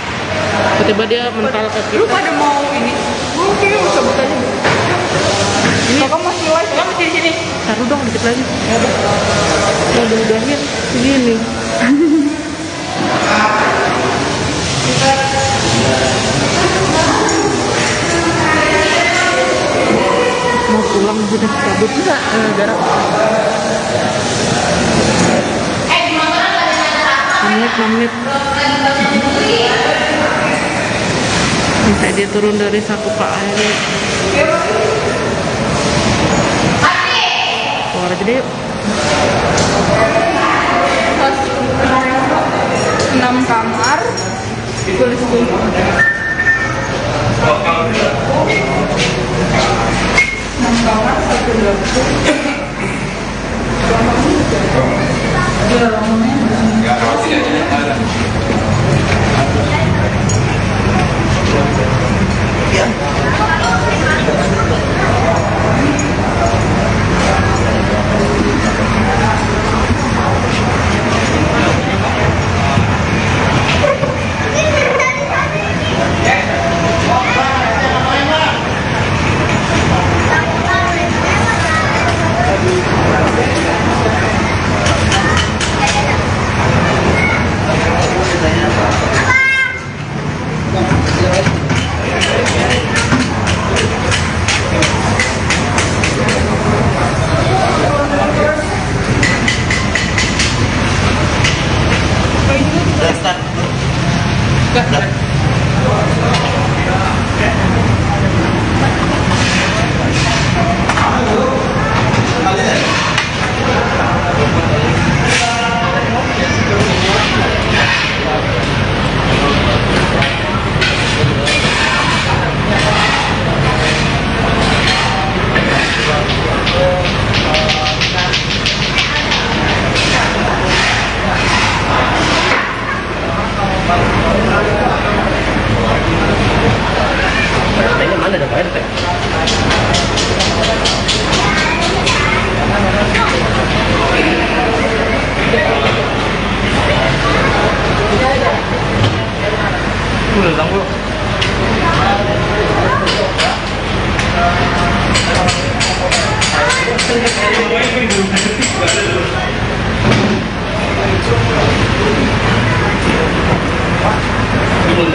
Tiba-tiba dia mental ke Lu kita. pada mau ini? Oke, mau cabut aja. Ini Kakak masih live, kakak masih di sini. taruh dong dikit lagi. Mau diudahin segini. Mau pulang sudah cabut enggak garap. Menit. Sampai dia turun dari satu Pak air. Keluar aja deh yuk. 6 kamar. Tulis dulu.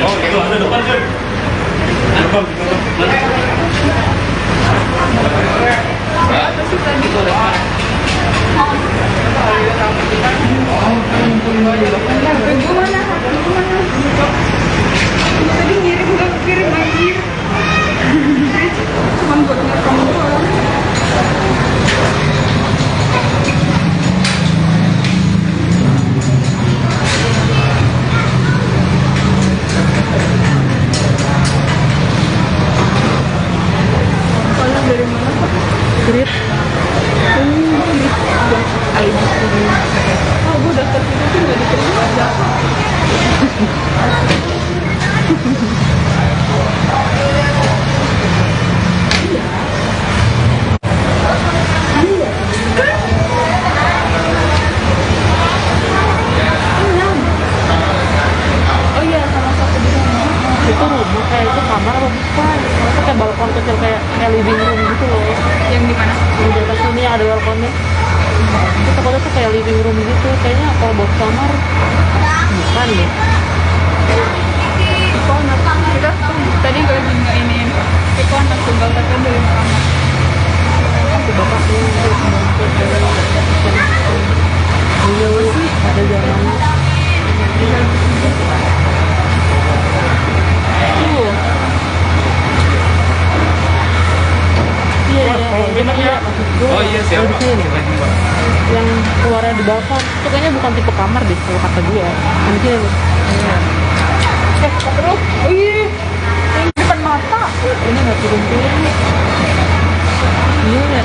Oh, itu ada depan sih. Depan. Tadi ngirim udah kirim anjir. Cuman buat ngerekam doang. Kalian dari mana Pak? Grit. Oh, gue daftar situ tuh nggak diterima aja. Oh iya, sama satu di sana. Itu rumah kayak itu kamar apa bukan? Itu kayak balkon kecil kayak living room gitu loh. Yang di mana? Di atas sini ada balkonnya. Itu takutnya tuh kayak living room gitu. Kayaknya kalau buat kamar bukan deh. Kok anak kita tadi gue lagi ngeinin. Kok anak tunggal tapi dari kamar. Itu bapaknya untuk membangkit dari iya sih ada jalannya. Tuh. Iya, iya. Oh iya, siapa? Di sini. Yang keluarnya di balkon itu kayaknya bukan tipe kamar deh kalau kata gue. Yang di sini nih. Terus, oh iya, yang di depan mata. Ini nggak turun-turun nih. Iya ya.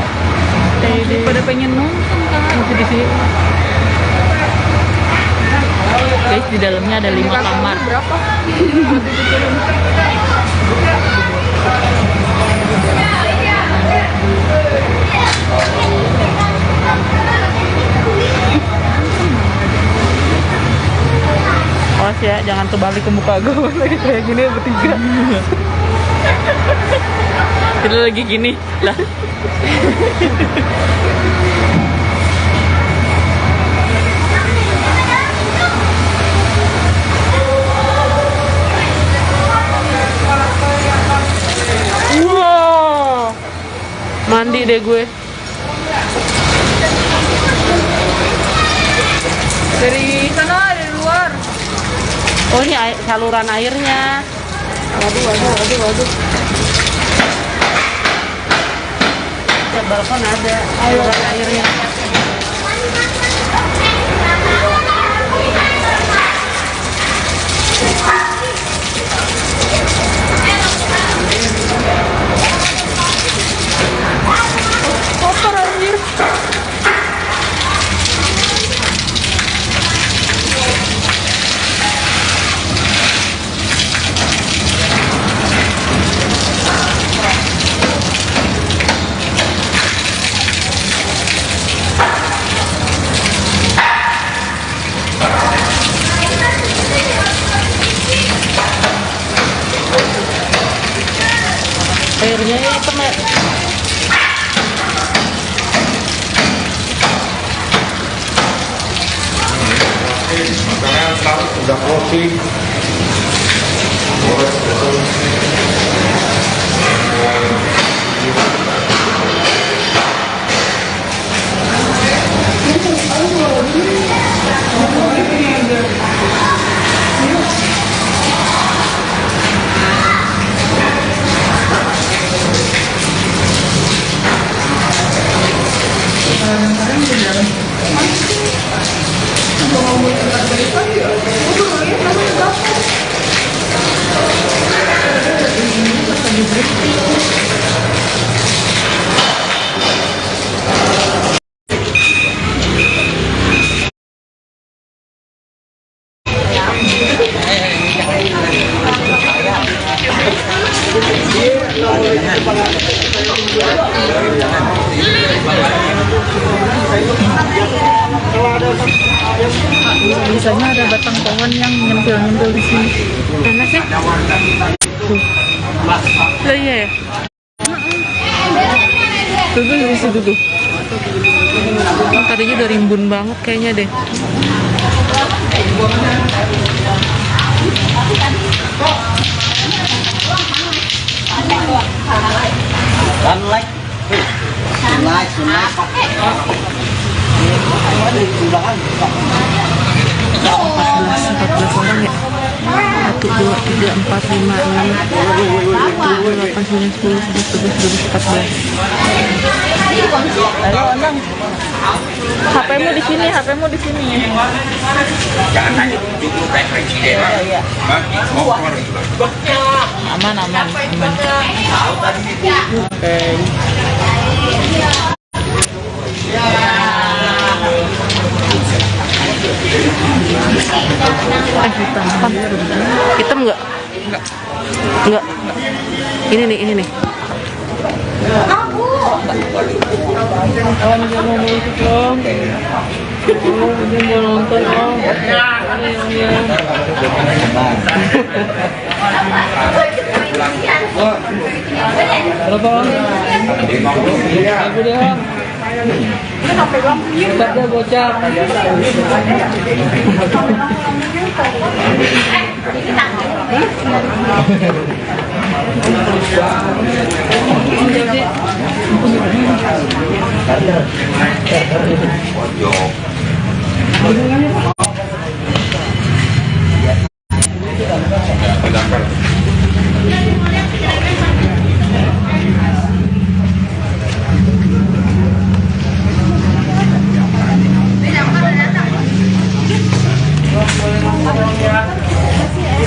Kayak di Pada pengen nonton kan? masih di sini. Guys, di dalamnya ada 5 kamar. Berapa? Waktu itu turun. Awas ya, jangan terbalik ke muka gue lagi kayak gini bertiga. Kita lagi gini lah. mandi deh gue. Dari sana, dari luar. Oh ini saluran airnya. Waduh. Di balkon ada saluran airnya. Kotor anjir. Airnya hitam ya. Makanan sekarang sudah closing. Biasanya ada batang pohon yang nyempil-nyempil di sini. Mana sih? Tuh. Lah iya ya. Tuh di situ tuh. Tadinya udah rimbun banget kayaknya deh. Sunlight. Empat belas orang ya. 1, 2, 3, 4, 5, 6, 7, 8, 9, 10, 11, 12, 14. Ayo, Onang. HP-mu di sini, HP-mu di sini ya. Jangan tanya dulu kayak presiden. Mau keluar juga. Aman. Oke. Hitam nggak? Nggak. Ini nih. Om jangan mau ikut om. Dia mau nonton om. Berapa om? Aku deh om. Tetap dia bocah.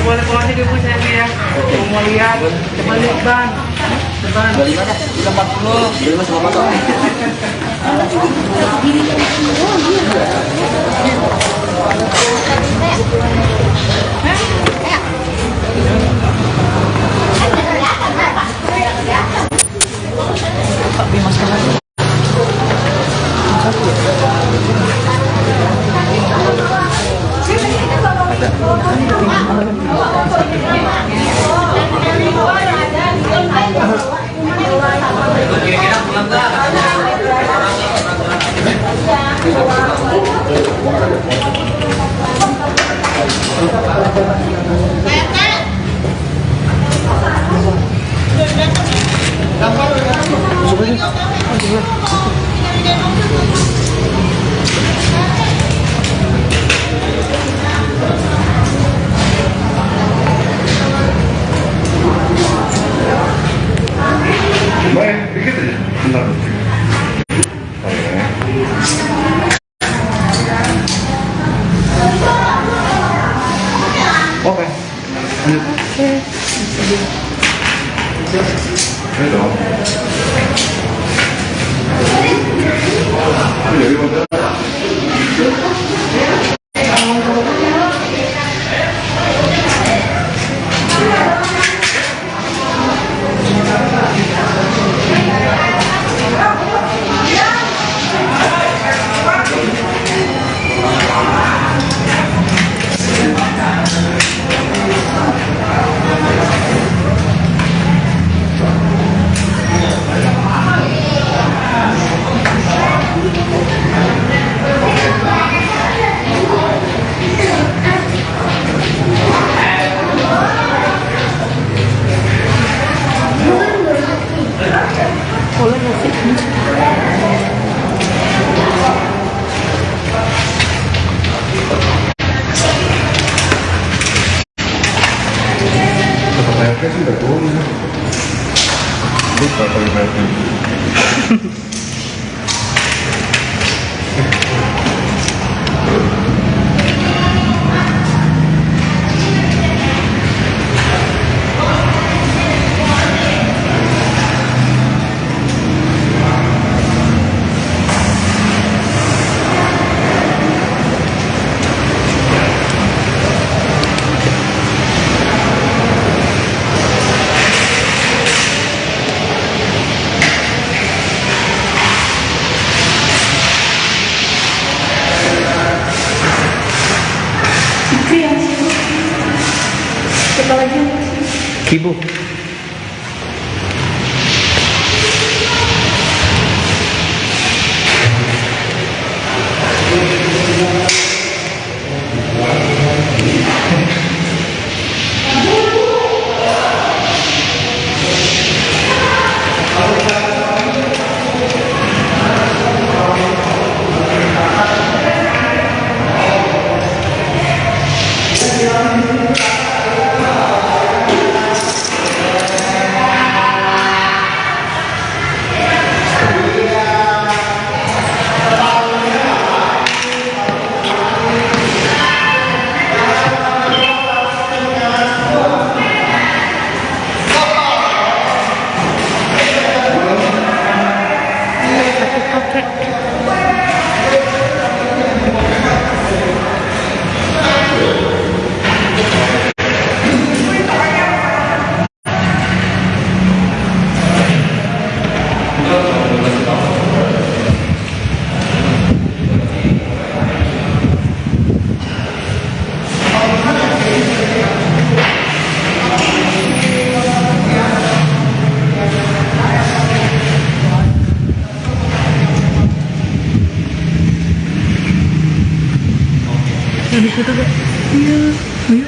Boleh pulang sih ibu saya ya. Mau lihat, coba lihat bang. Bang. 25 dah, udah 40. 25 sama motor. Baik, dikit aja. Bentar. Oke. Lanjut. Ayo dong. Jadi model. Kayaknya sih udah turun. Lupa kali mainnya. Kibo. Di situ deh. Iya, iya.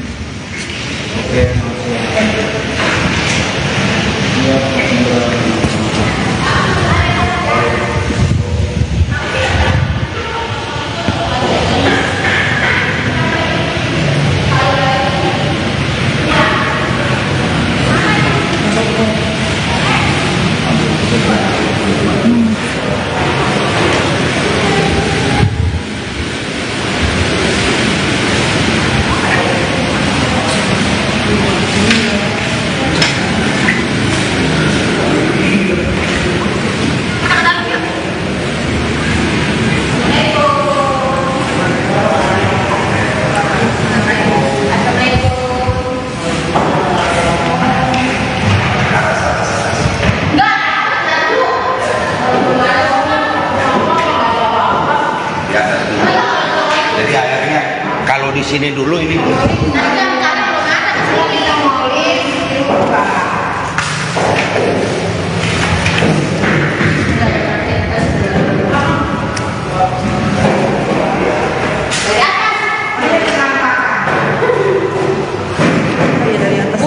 Jadi akhirnya kalau di sini dulu ini dari atas.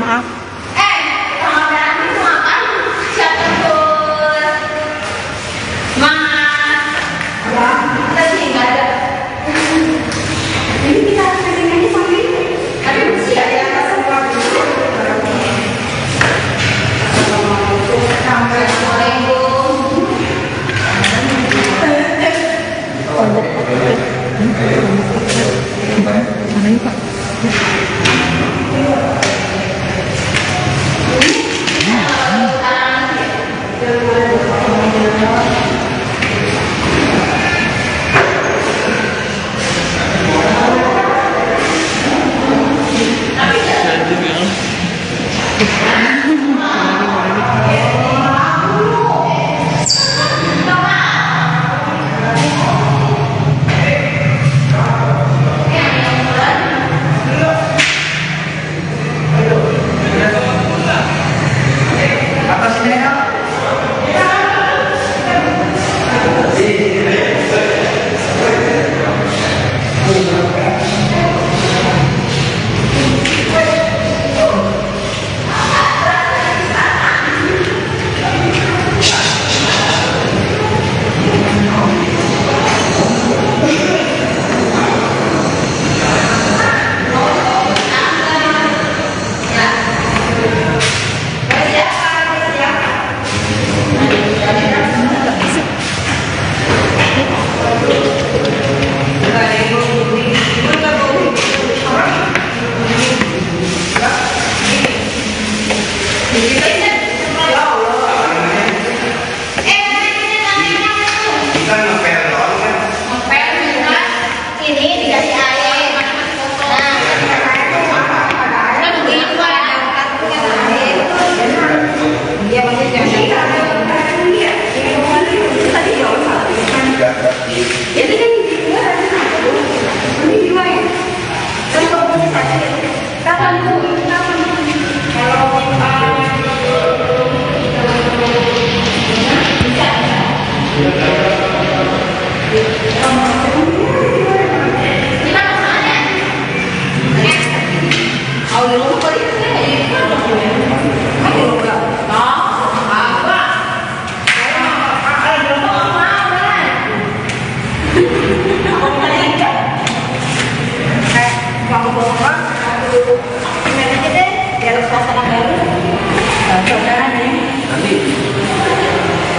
Maaf. kalau ada itu apa?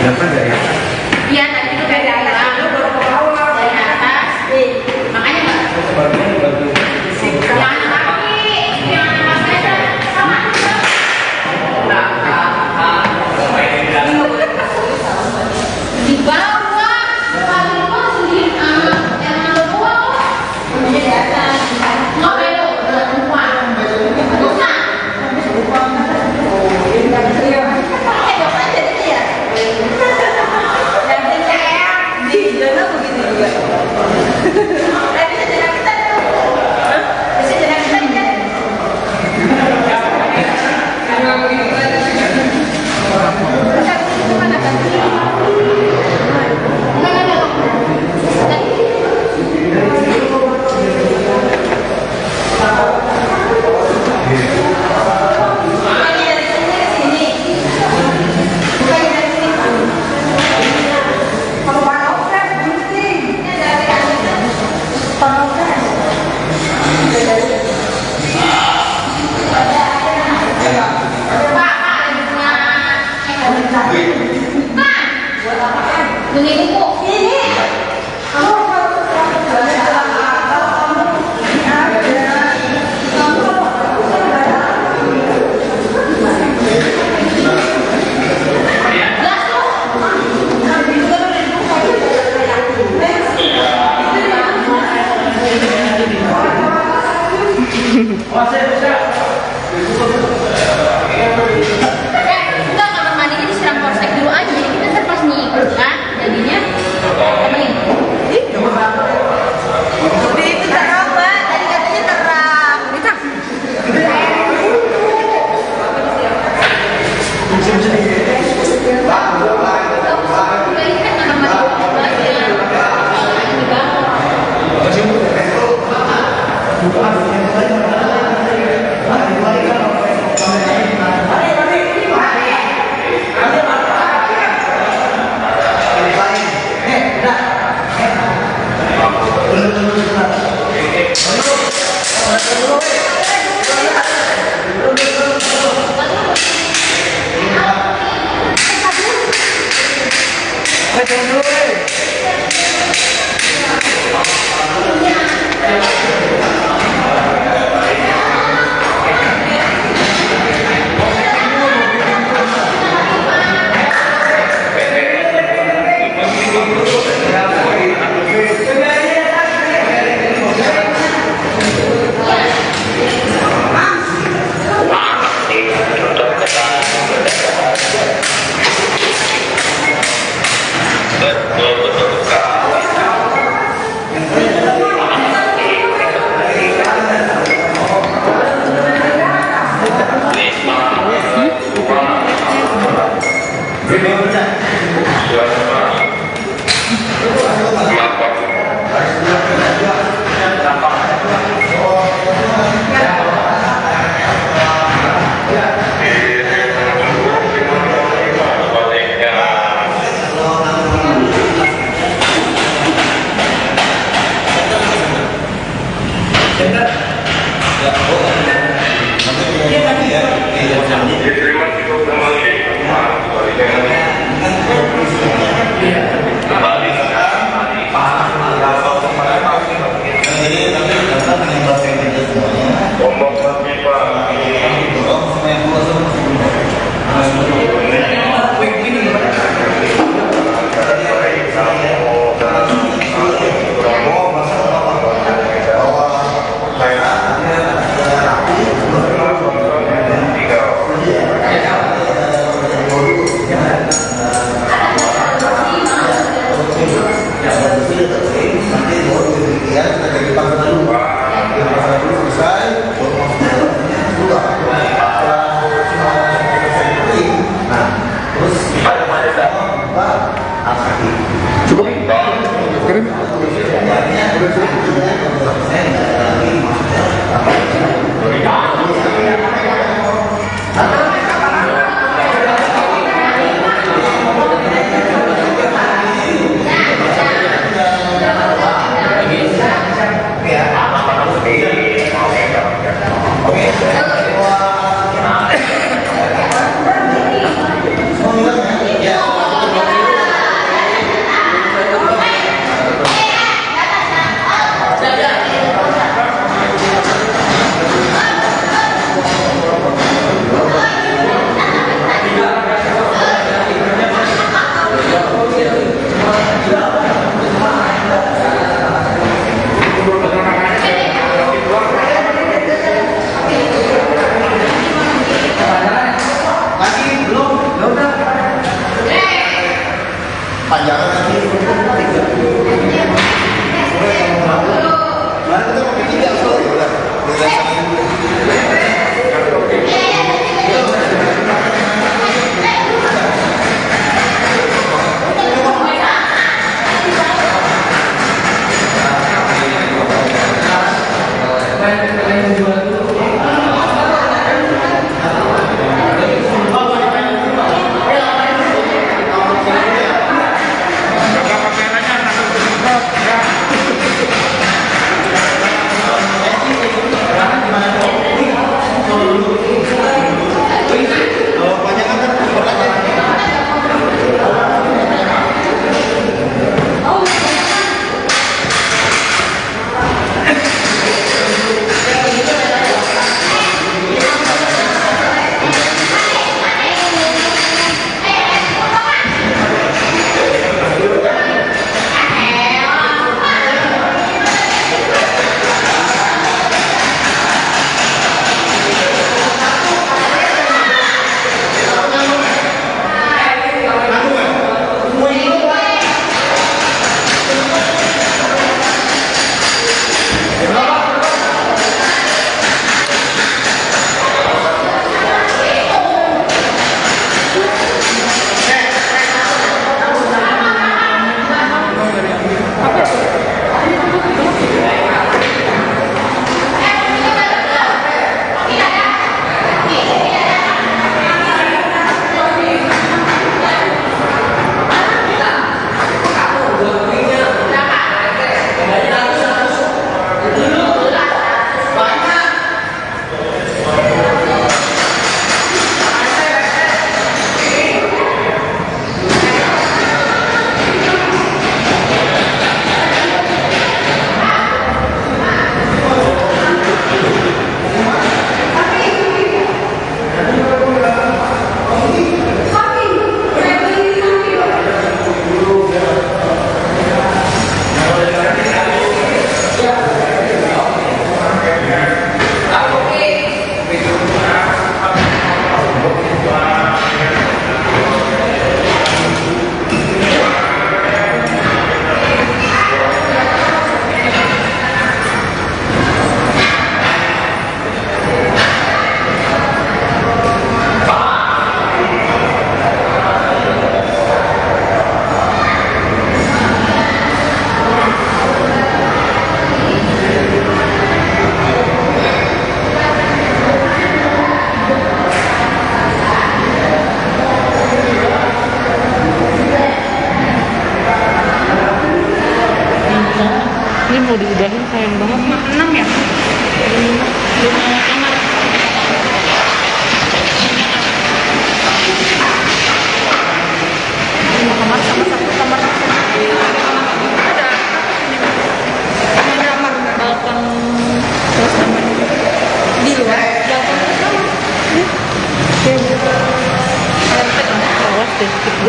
Berapa dari atas? Iya, tadi itu dari atas. Dari atas. Makanya nggak. Jangan lagi. Jangan lagi. Sama. Di bawah. Paling bawah sendiri. Yang bawah. Namanya di atas. Nggak belok. Bukan. Bukan. Terima kasih kembali. Ombak lagi Pak.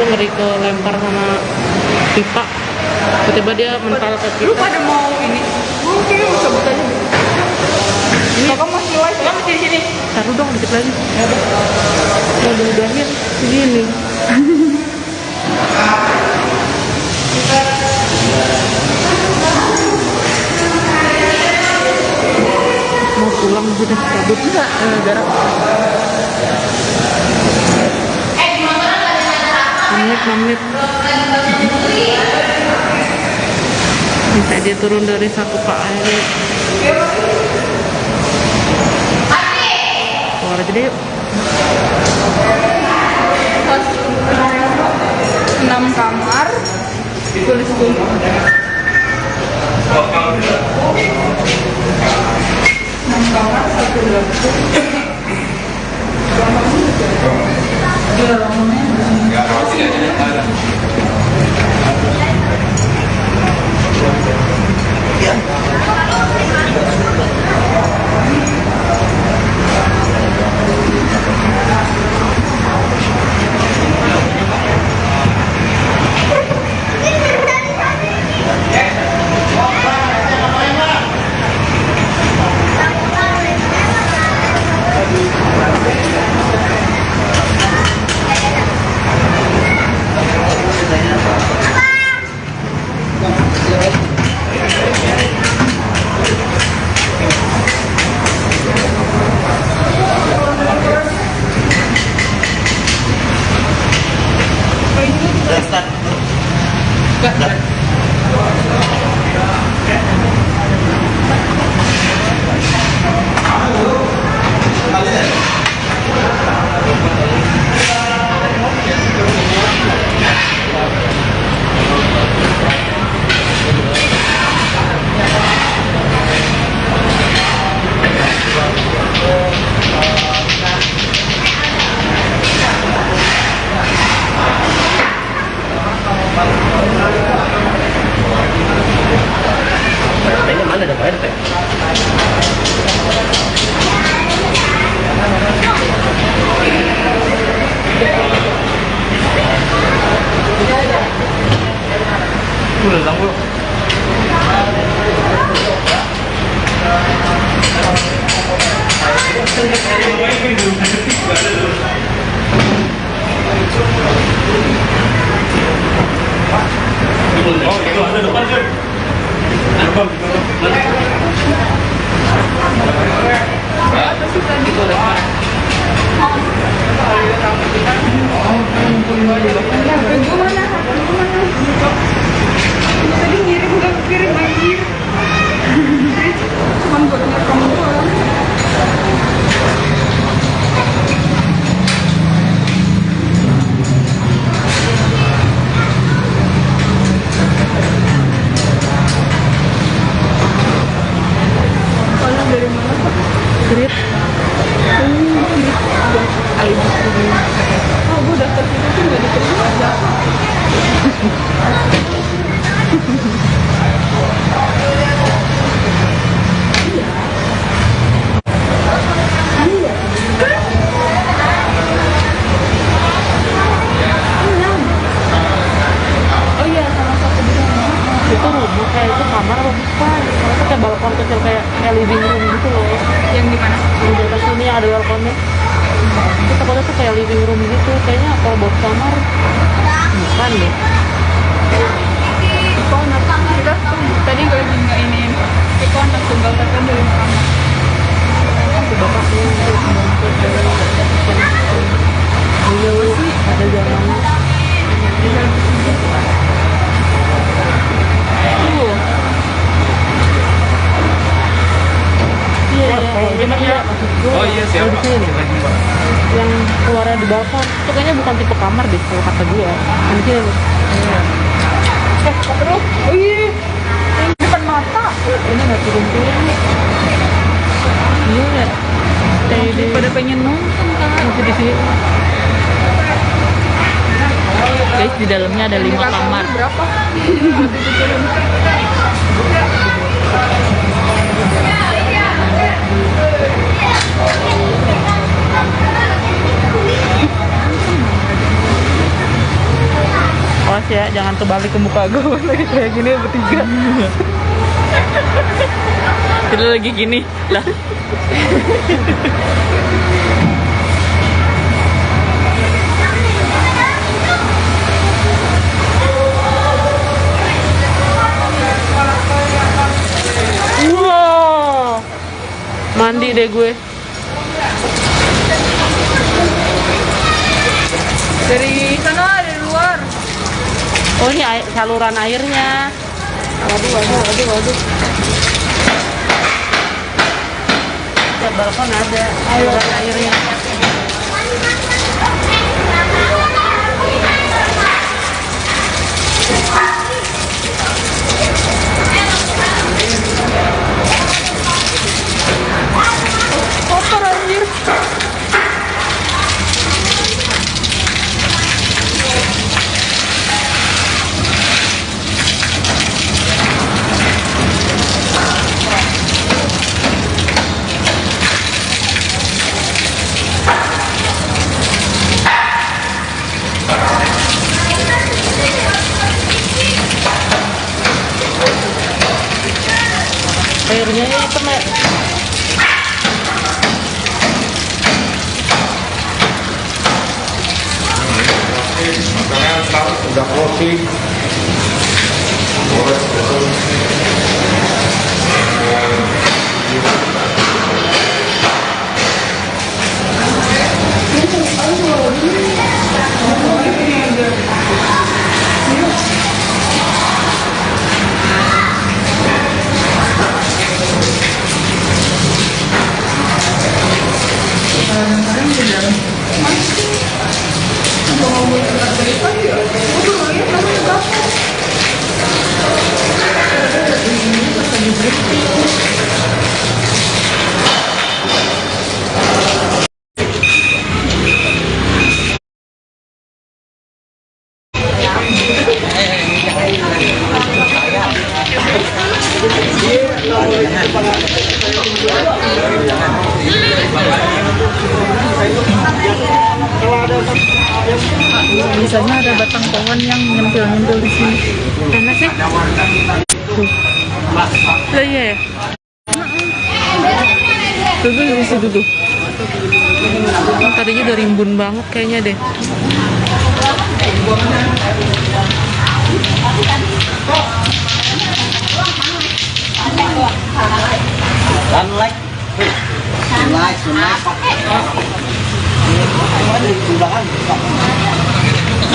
ngeri ke lempar sama pipa. Tiba-tiba dia mental ke Lu kita. pada mau ini? Oke, cabut aja. Kakak masih live ya? Masih di sini. Taruh dong dikit lagi. Mau diudahin segini. Mau pulang sudah cabut nggak? Garap. Menit. Bisa dia turun dari satu KL. Keluar aja deh yuk. 6 kamar. Tulis tuh. 6 kamar, 1 dapur. Oh, itu ada depan sih. Depan. Tadi ngirim gak kirim anjir. Cuman buat ngerekam doang. Kalian dari mana Pak? Grit. Oh, gue daftar situ tuh gak diterima aja. Oh iya, sama satu di sana. Itu rumah kayak itu kamar apa bukan? Itu kayak balkon kecil kayak living room gitu loh. Yang di mana? Yang di atas sini ada balkonnya. Itu takutnya tuh kayak living room gitu. Kayaknya kalau buat kamar bukan deh. Kok anak kita tadi gue lagi nggak ini. Kok anak tunggal tapi dari kamar. Itu bapak sih iya sih ada jalannya. Iya, Oh iya, siapa? Yang keluarnya di balkon itu kayaknya bukan tipe kamar deh kalau kata gue. Yang di sini. Terus, oh iya, yang depan mata. Ini nggak turun-turun nih. Iya ya. Pada pengen nonton kan? Masih di sini. Guys, di dalamnya ada 5 kamar. Berapa? Waktu itu turun. awas ya, jangan kebalik ke muka gue lagi kayak gini bertiga. Kita lagi gini lah. Wow, mandi deh gue. Dari sana, dari luar. Oh ini saluran airnya. Waduh. Di balkon ada saluran airnya. Kotor anjir. Airnya ini hitam ya. Makanan udah closing. Biasanya ada batang pohon yang nyempil di sini. Enak sih. Tuh. Lah iya ya. Tuh di situ tuh. Tadinya udah rimbun banget kayaknya deh. Sunlight. Sunlight.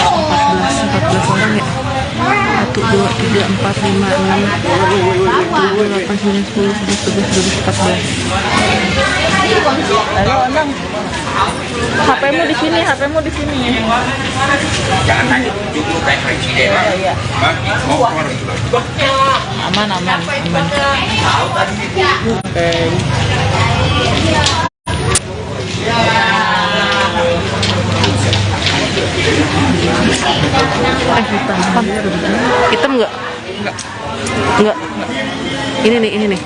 14 orang ya. 1, 2, 3, 4, 5, 6, 7, 8, 9, 10, 11, 12, 13, 14. Ayo, Anang. HP-mu di sini, HP-mu di sini. Jangan tanya cukup kayak presiden. Mau keluar juga. Aman. Oke. Hitam nggak? Nggak. Ini nih.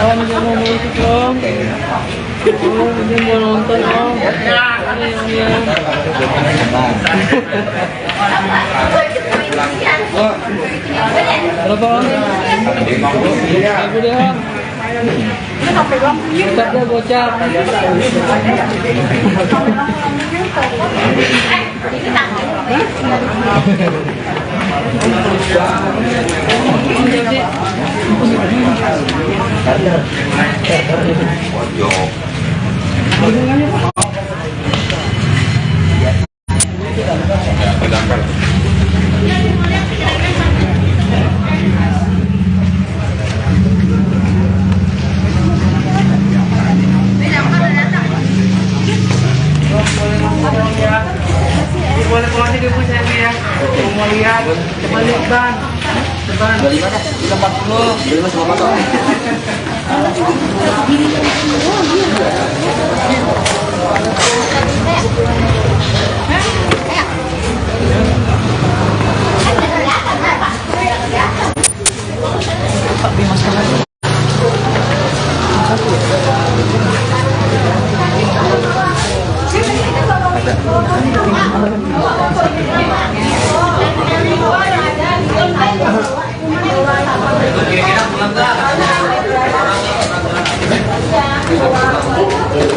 Om dia mau musik om. Dia mau nonton om. Berapa om? Aku deh om. Bocap deh bocap. Boleh pulang aja dulu saya ya. Mau lihat, coba lihat ban. Ban. 25 dah, 40. 25 sama motor. Ada. Baik,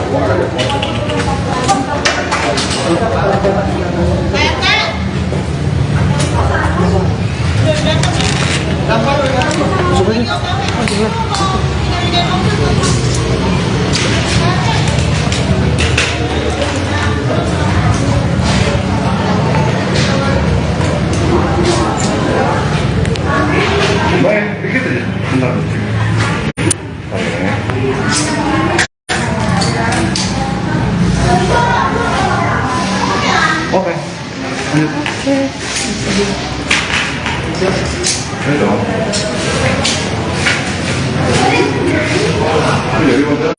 dikit aja. Bentar. Oke. Lanjut. Ayo dong. Jadi bentar.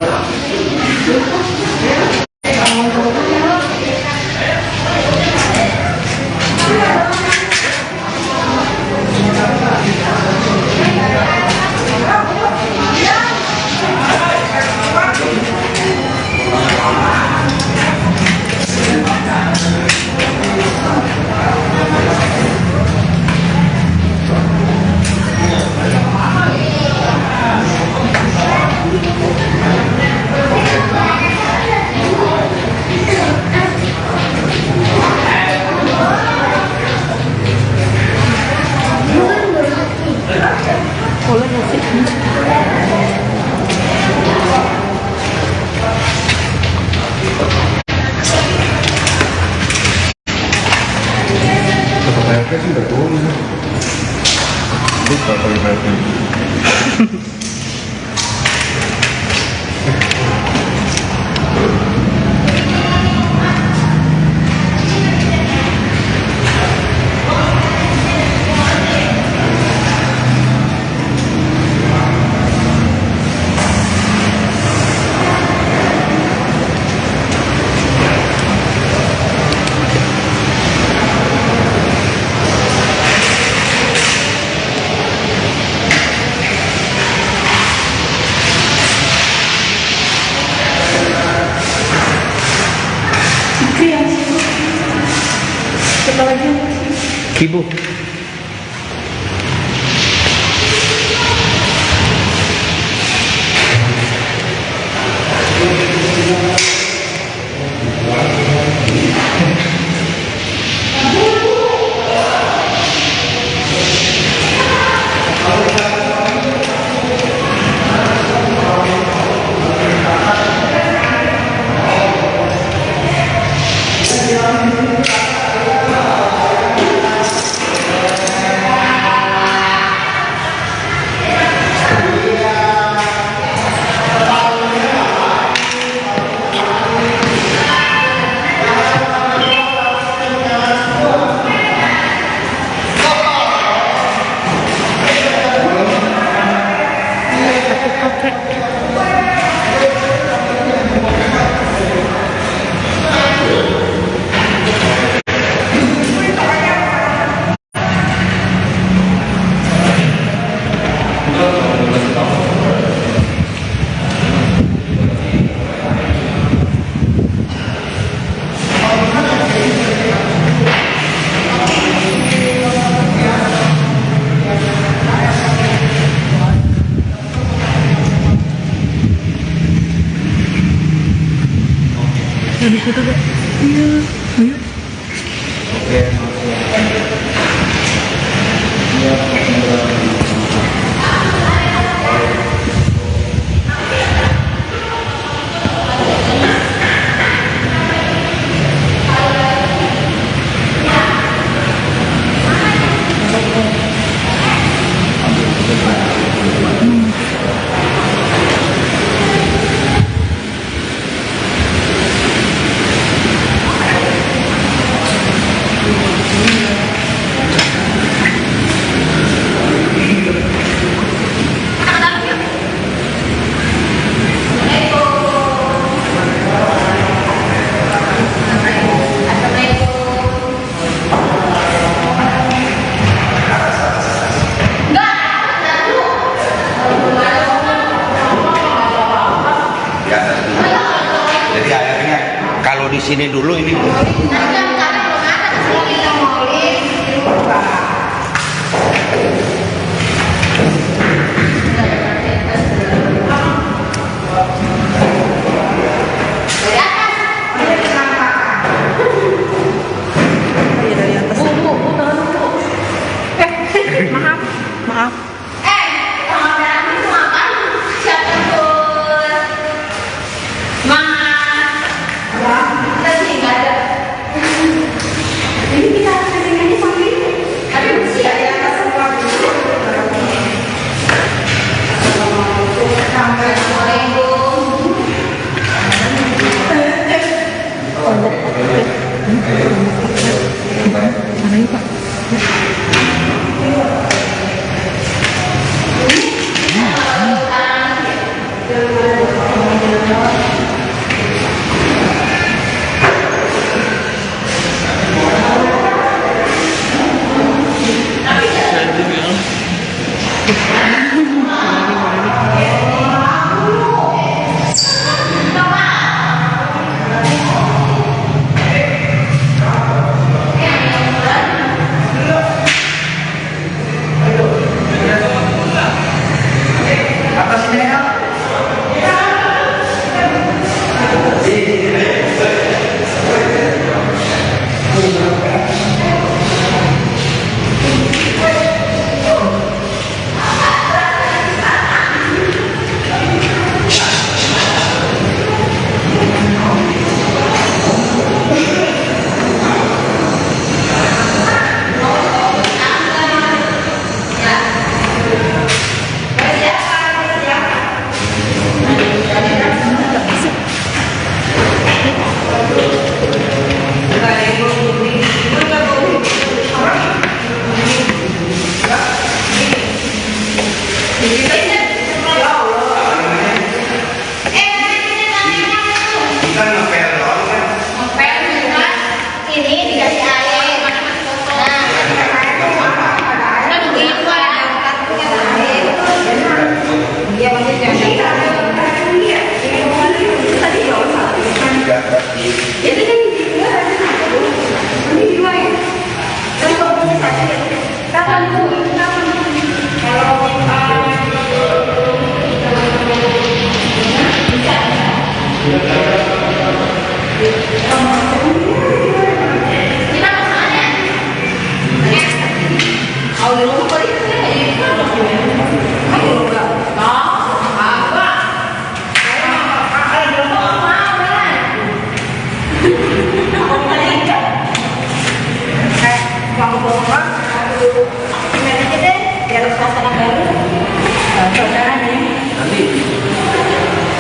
Oke sih udah turun. Lupa kalau Ibu. Di situ deh. Iya, ayo. Di sini dulu ini.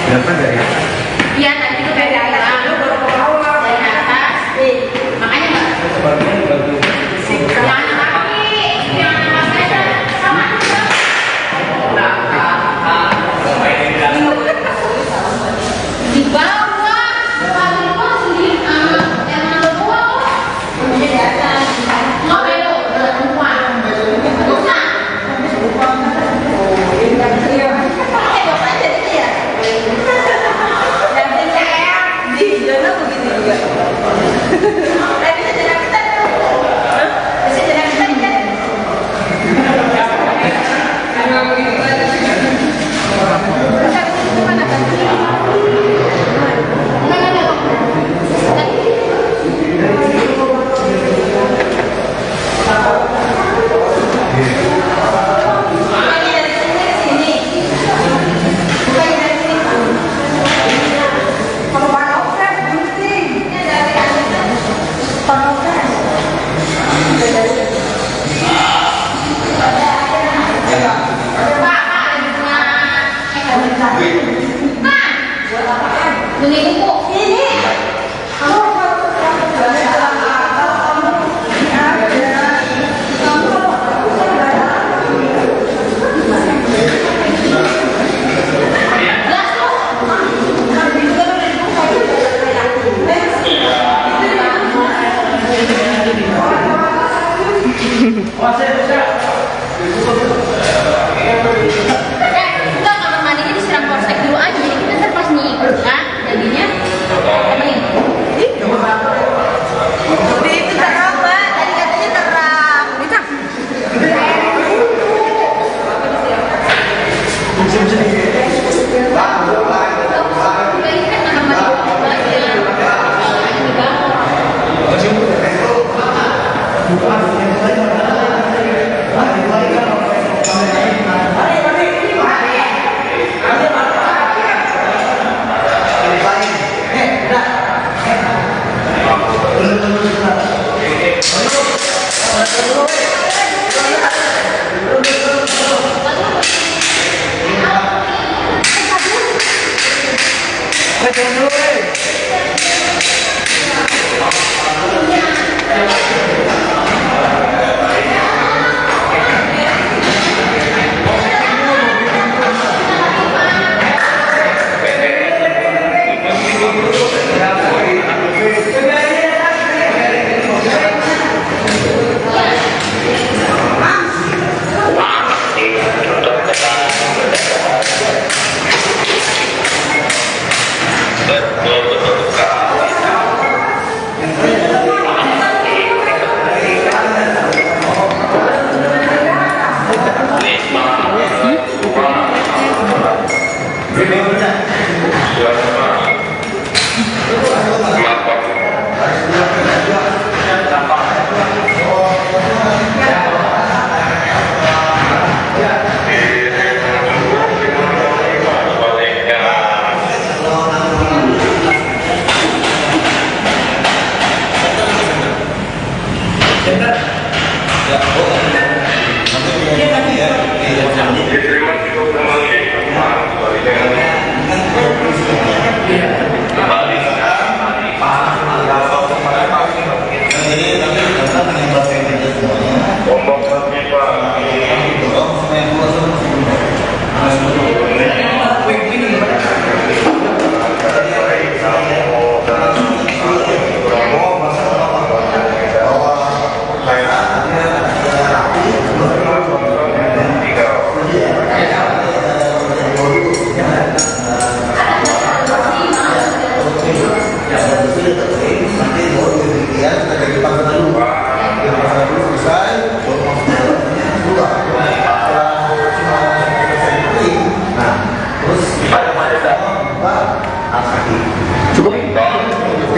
Berapa dari atas? Iya, nanti itu dari atas dulu baru ke bawah. Dari atas. Makanya enggak. Jangan kaki. Jangan aja. Sama aja. Di bawah. Paling bawah sendiri. Yang mana bawah? Di atas. Nggak belok. Bukan. Bukan.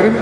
Terima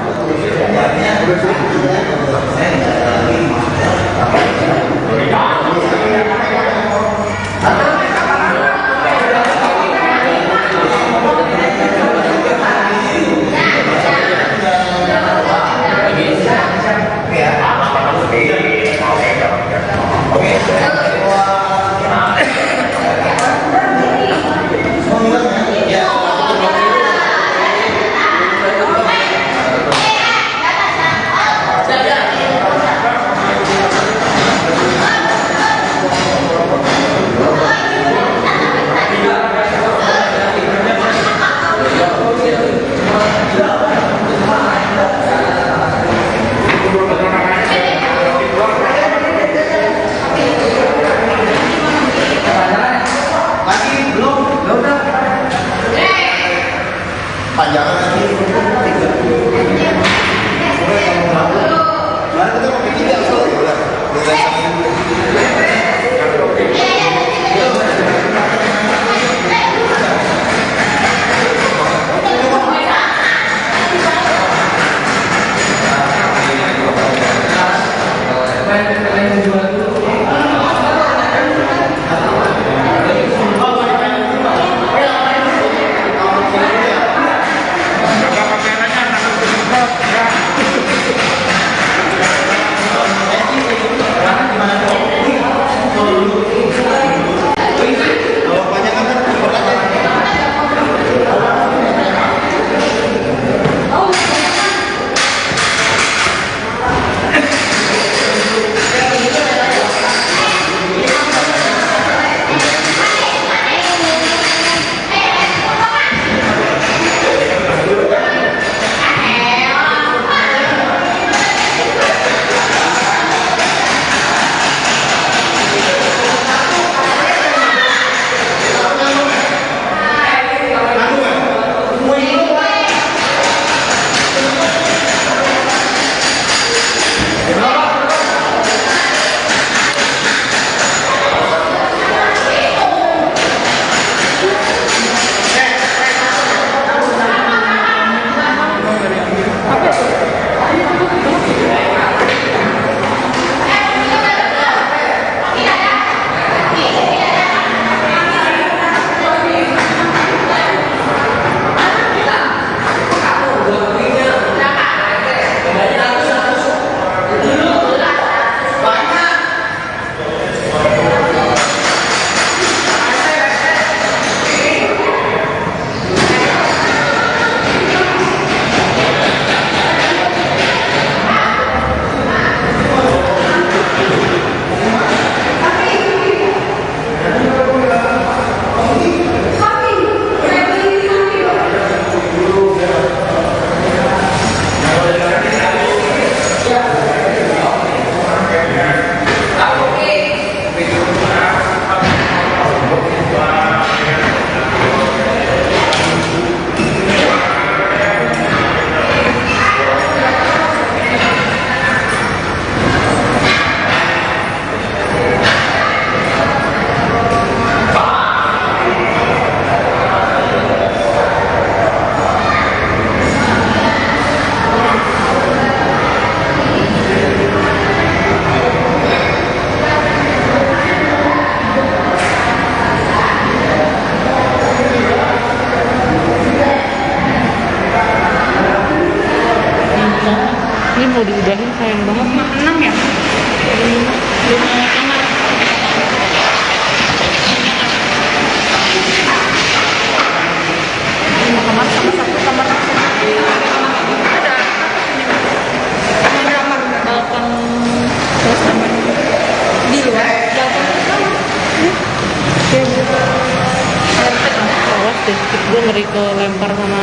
stick gue ngeri ke lempar sama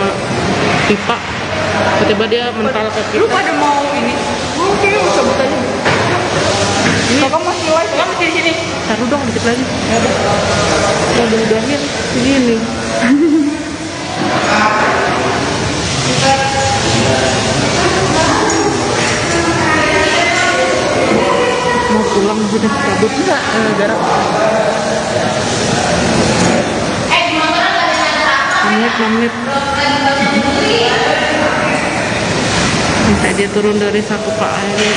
pipa. Tiba-tiba dia mental ke Lu kita. pada mau ini? Oke, cabut aja. Kakak masih live, kakak masih di sini. Taruh dong dikit lagi. Mau diudahin segini. Mau pulang sudah cabut enggak? Jarak 6 menit. Bisa dia turun dari saku Pak Airi.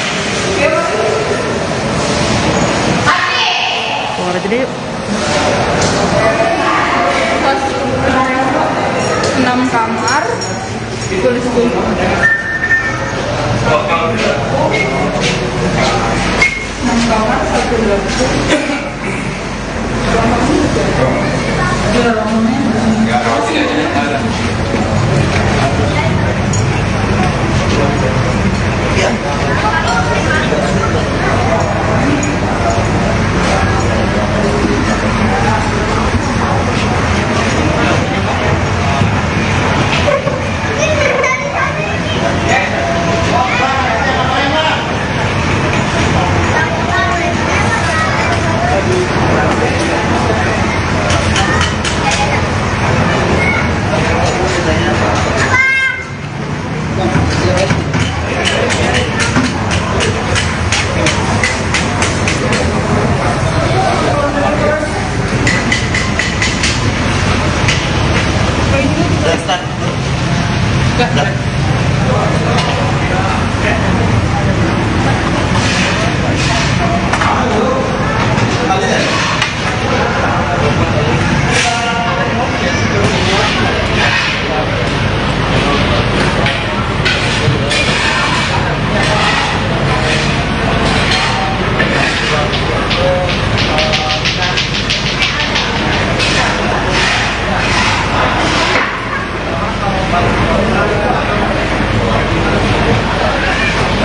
Keluar aja deh yuk. 6 kamar. Tulis dulu. 6 kamar, 1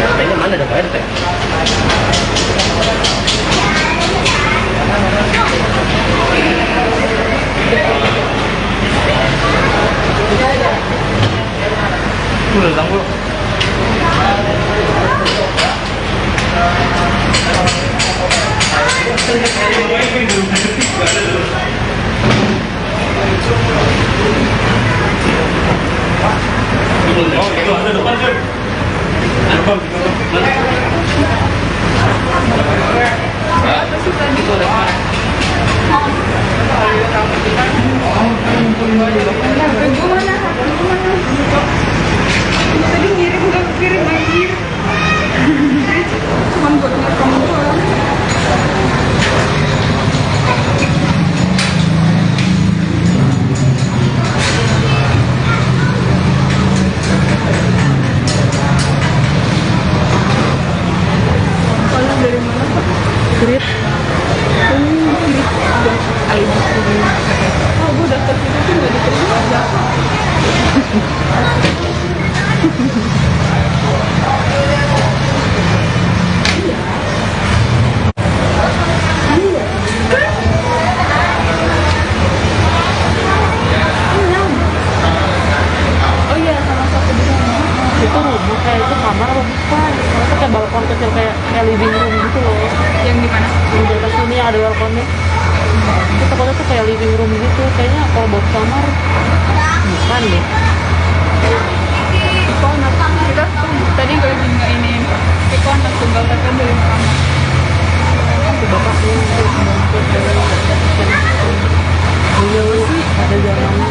RT-nya mana ada Pak RT? Udah datang bro. Oh itu ada depan sih. Depan. Tadi ngirim gak kirim anjir. Cuman buat ngerekam doang. Kalian dari mana Pak? Grit. Oh, gue daftar situ tuh gak diterima. Oh iya, sama satu di sana. Itu rumah kayak itu kamar apa bukan? Itu kayak balkon kecil kayak living room gitu loh. Yang di mana? Yang di atas sini ada balkonnya. Itu takutnya tuh kayak living room gitu. Kayaknya kalau buat kamar bukan deh. Kok anak kita tadi gue lagi nggak ini. Kok anak tunggal tapi dari kamar. Itu bapaknya itu bangkit dari beliau sih ada zamannya.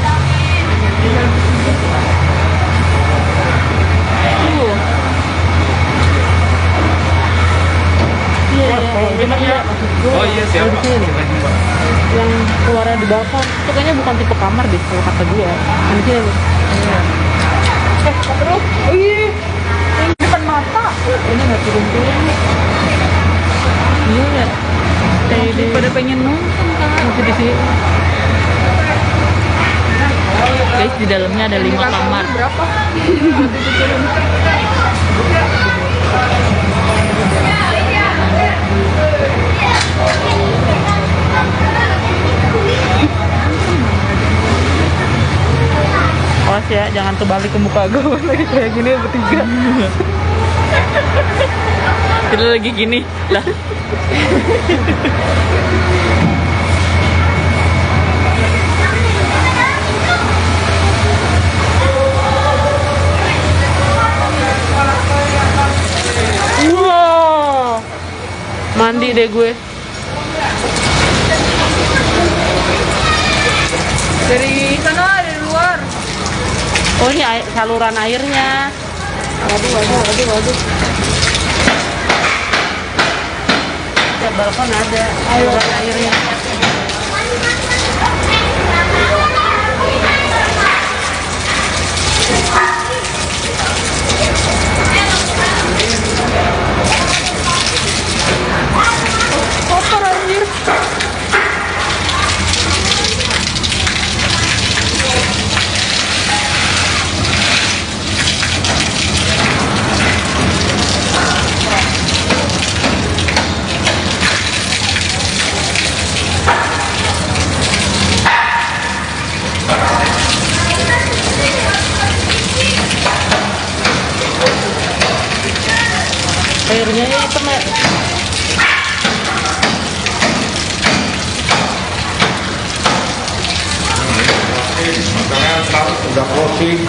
Tuh. Iya, iya. Oh iya siapa? Yang keluarnya di balkon itu kayaknya bukan tipe kamar deh kalau kata gue. Yang di sini nih. Terus, oh iya, yang depan mata. Ini nggak turun-turun nih. Iya ya. Kayak di Pada pengen nonton kan? masih di sini. Guys, di dalamnya ada 5 kamar. Berapa? awas ya, jangan kebalik ke muka gue lagi kayak gini bertiga. Kita lagi gini lah. Wow, mandi deh gue. Dari sana, dari luar. Oh ini saluran airnya. Waduh. Ya, balkon ada saluran airnya. Kotor anjir. Airnya ya hitam ya. Makanan udah closing.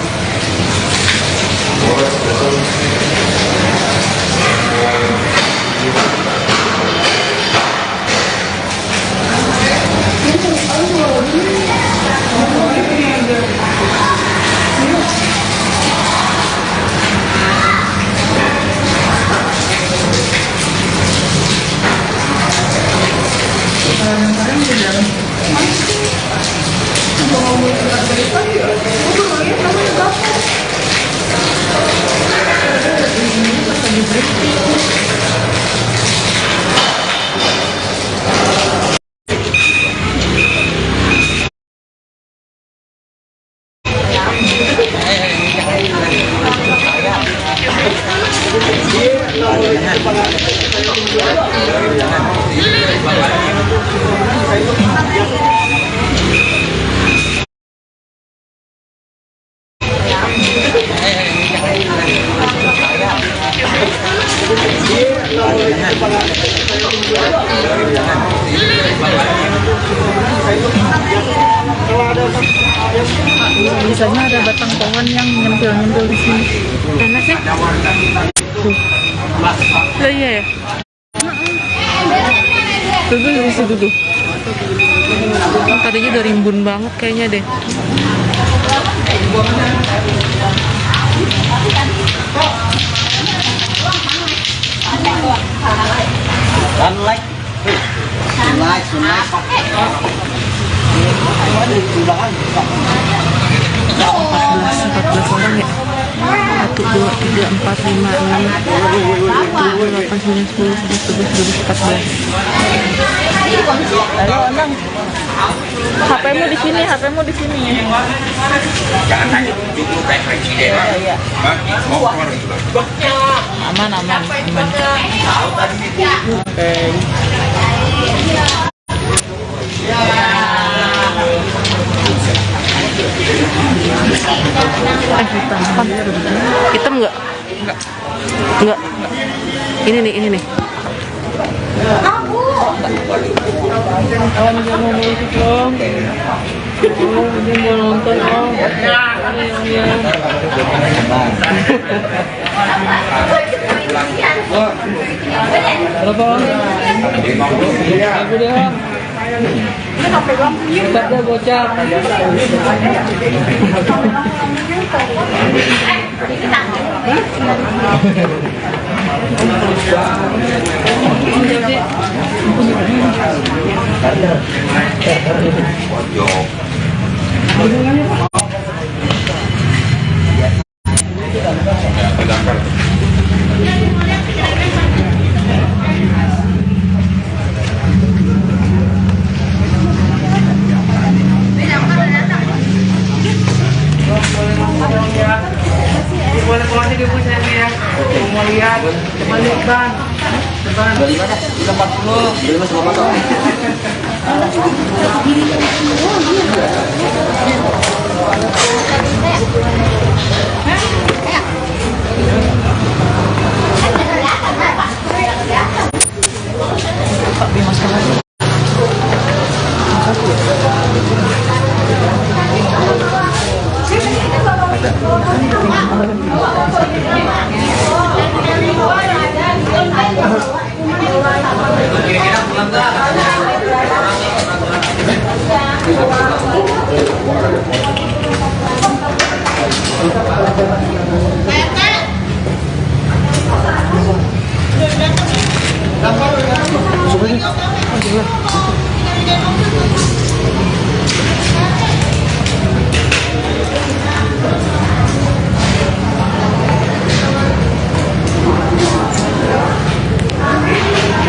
Biasanya ada batang pohon yang nyempil-nyempil di sini. Enak sih. Tuh. Lah iya ya. Tuh di situ tuh. Tadinya udah rimbun banget kayaknya deh. Sunlight. Sunlight. 14 orang ya. 1, 2, 3, 4, 5, 6, 7, 8, 9, 10, 11, 12, 13, 14. Halo, Onang. HP-mu di sini, HP-mu di sini ya. Jangan tanya dulu kayak presiden. Hah? Mau keluar juga. Aman. Oke. Hitam nggak? Nggak. Ini nih. Awan jangan mau ikut dong. Dia mau nonton om. Berapa om? Aku deh om. Tetap deh bocah. Boleh pulang aja ibu saya ya. Mau lihat, coba lihat bang. Bang. 25 dah, udah 40. 25 sama motor.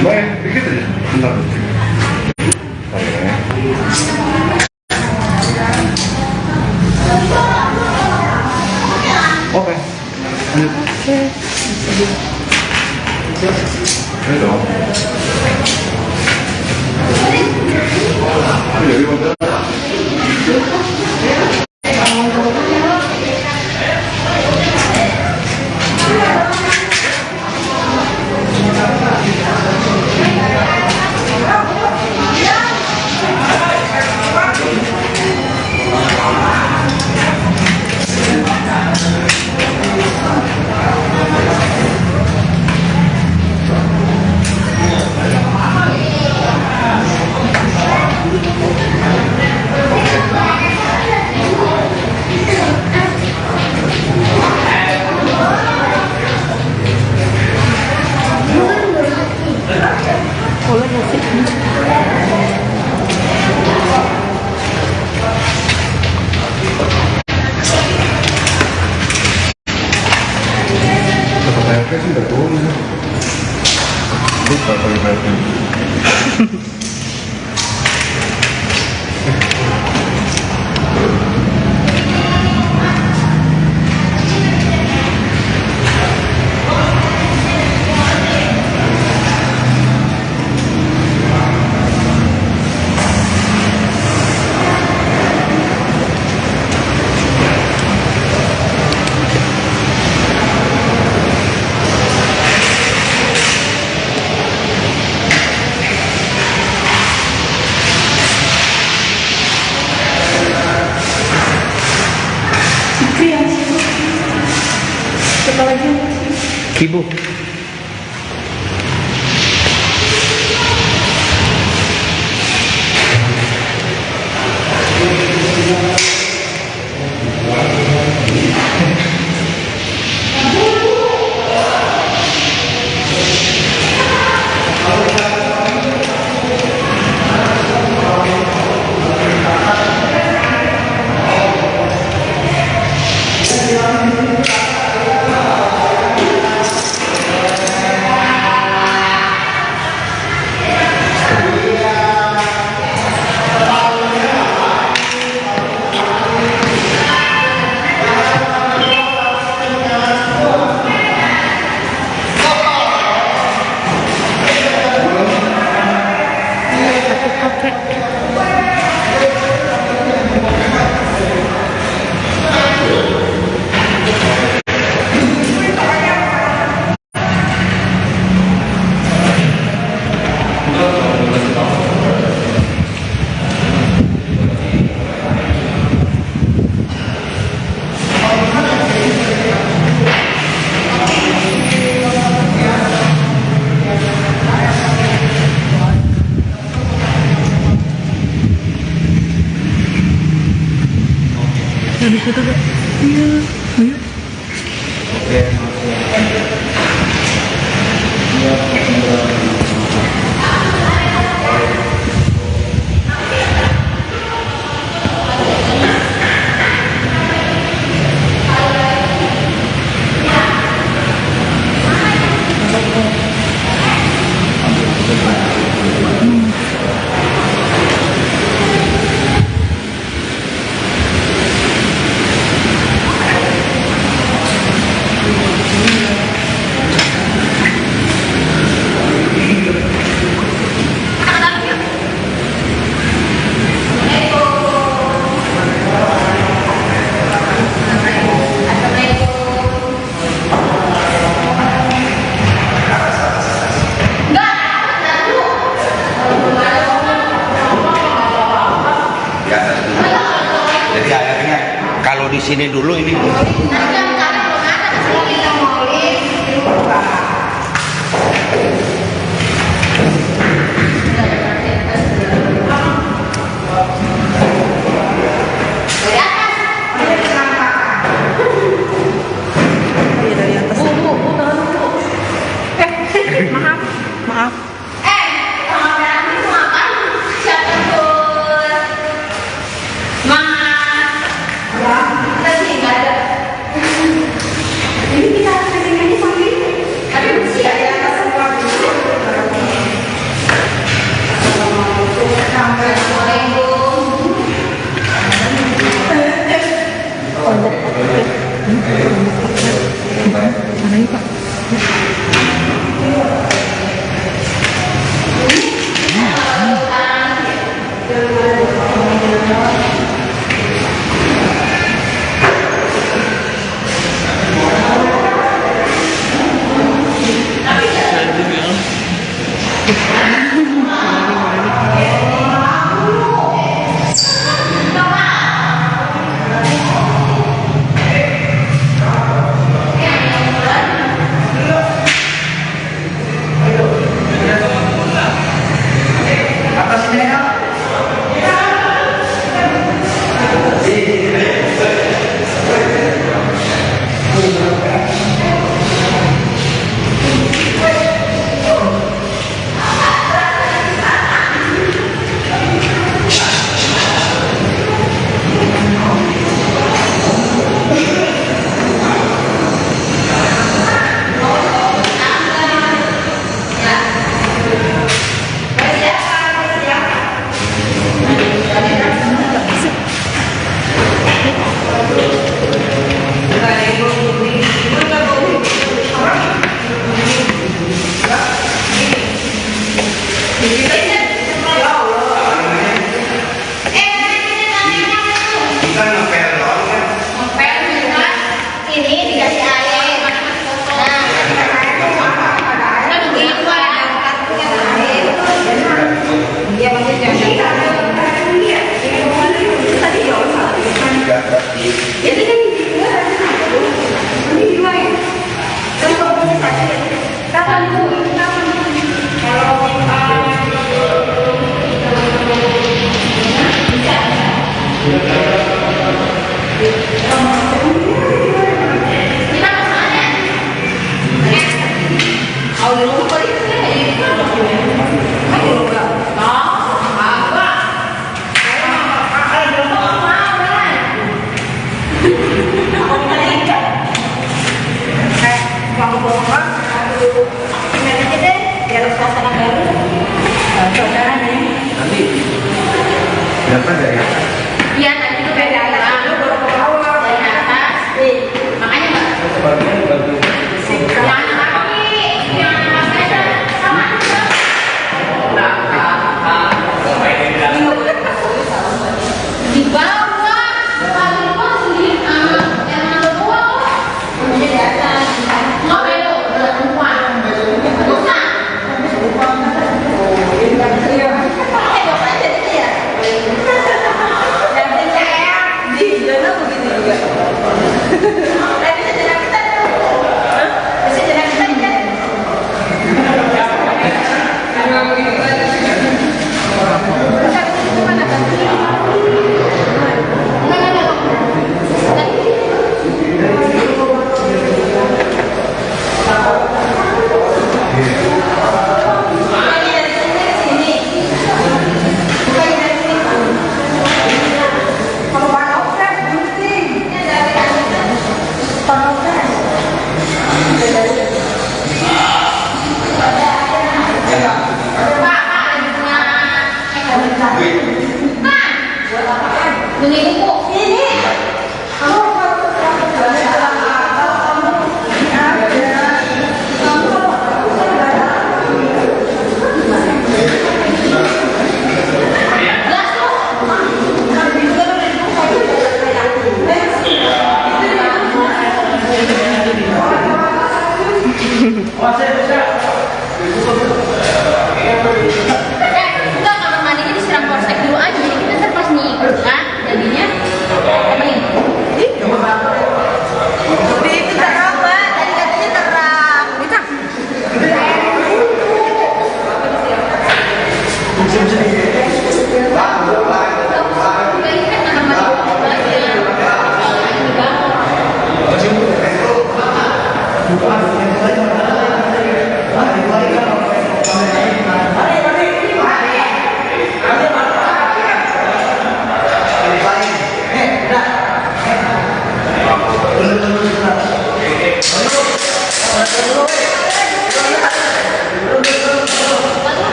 Baik, dikit aja. Bentar. Oke. Lanjut. Ayo dong. Jadi bentar. Saya sih udah turun. Lupa kali-kali. Ibu. Di situ tuh. Iya, ayo. Jadi akhirnya kalau di sini dulu ini maaf. Tanggal merah itu ngapain? Siapa tuh? Mas. Ya. Kita sih nggak ada. Ini kita kesini sambil. Tapi bersih ya di atas semua. Mana ini Pak?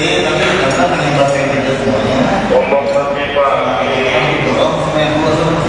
nanti datang dengan bahasa Indonesia semuanya. Dorong supaya keluar semua.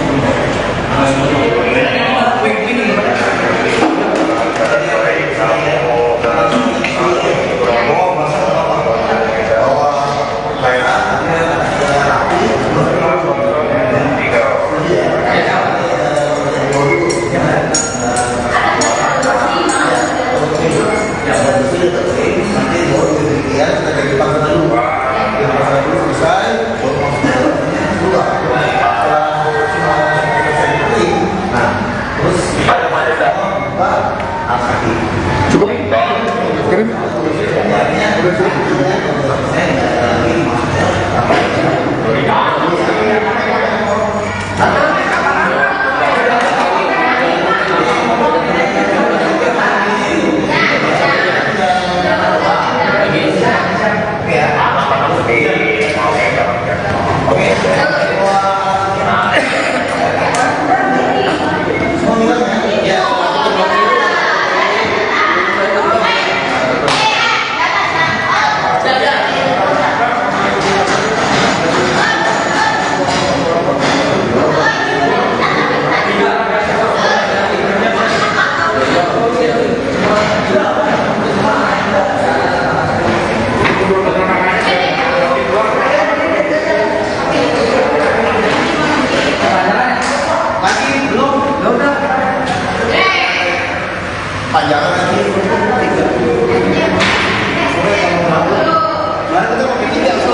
Cukup? Kirim? Panjangan lagi. Mana kita pakai tiga so,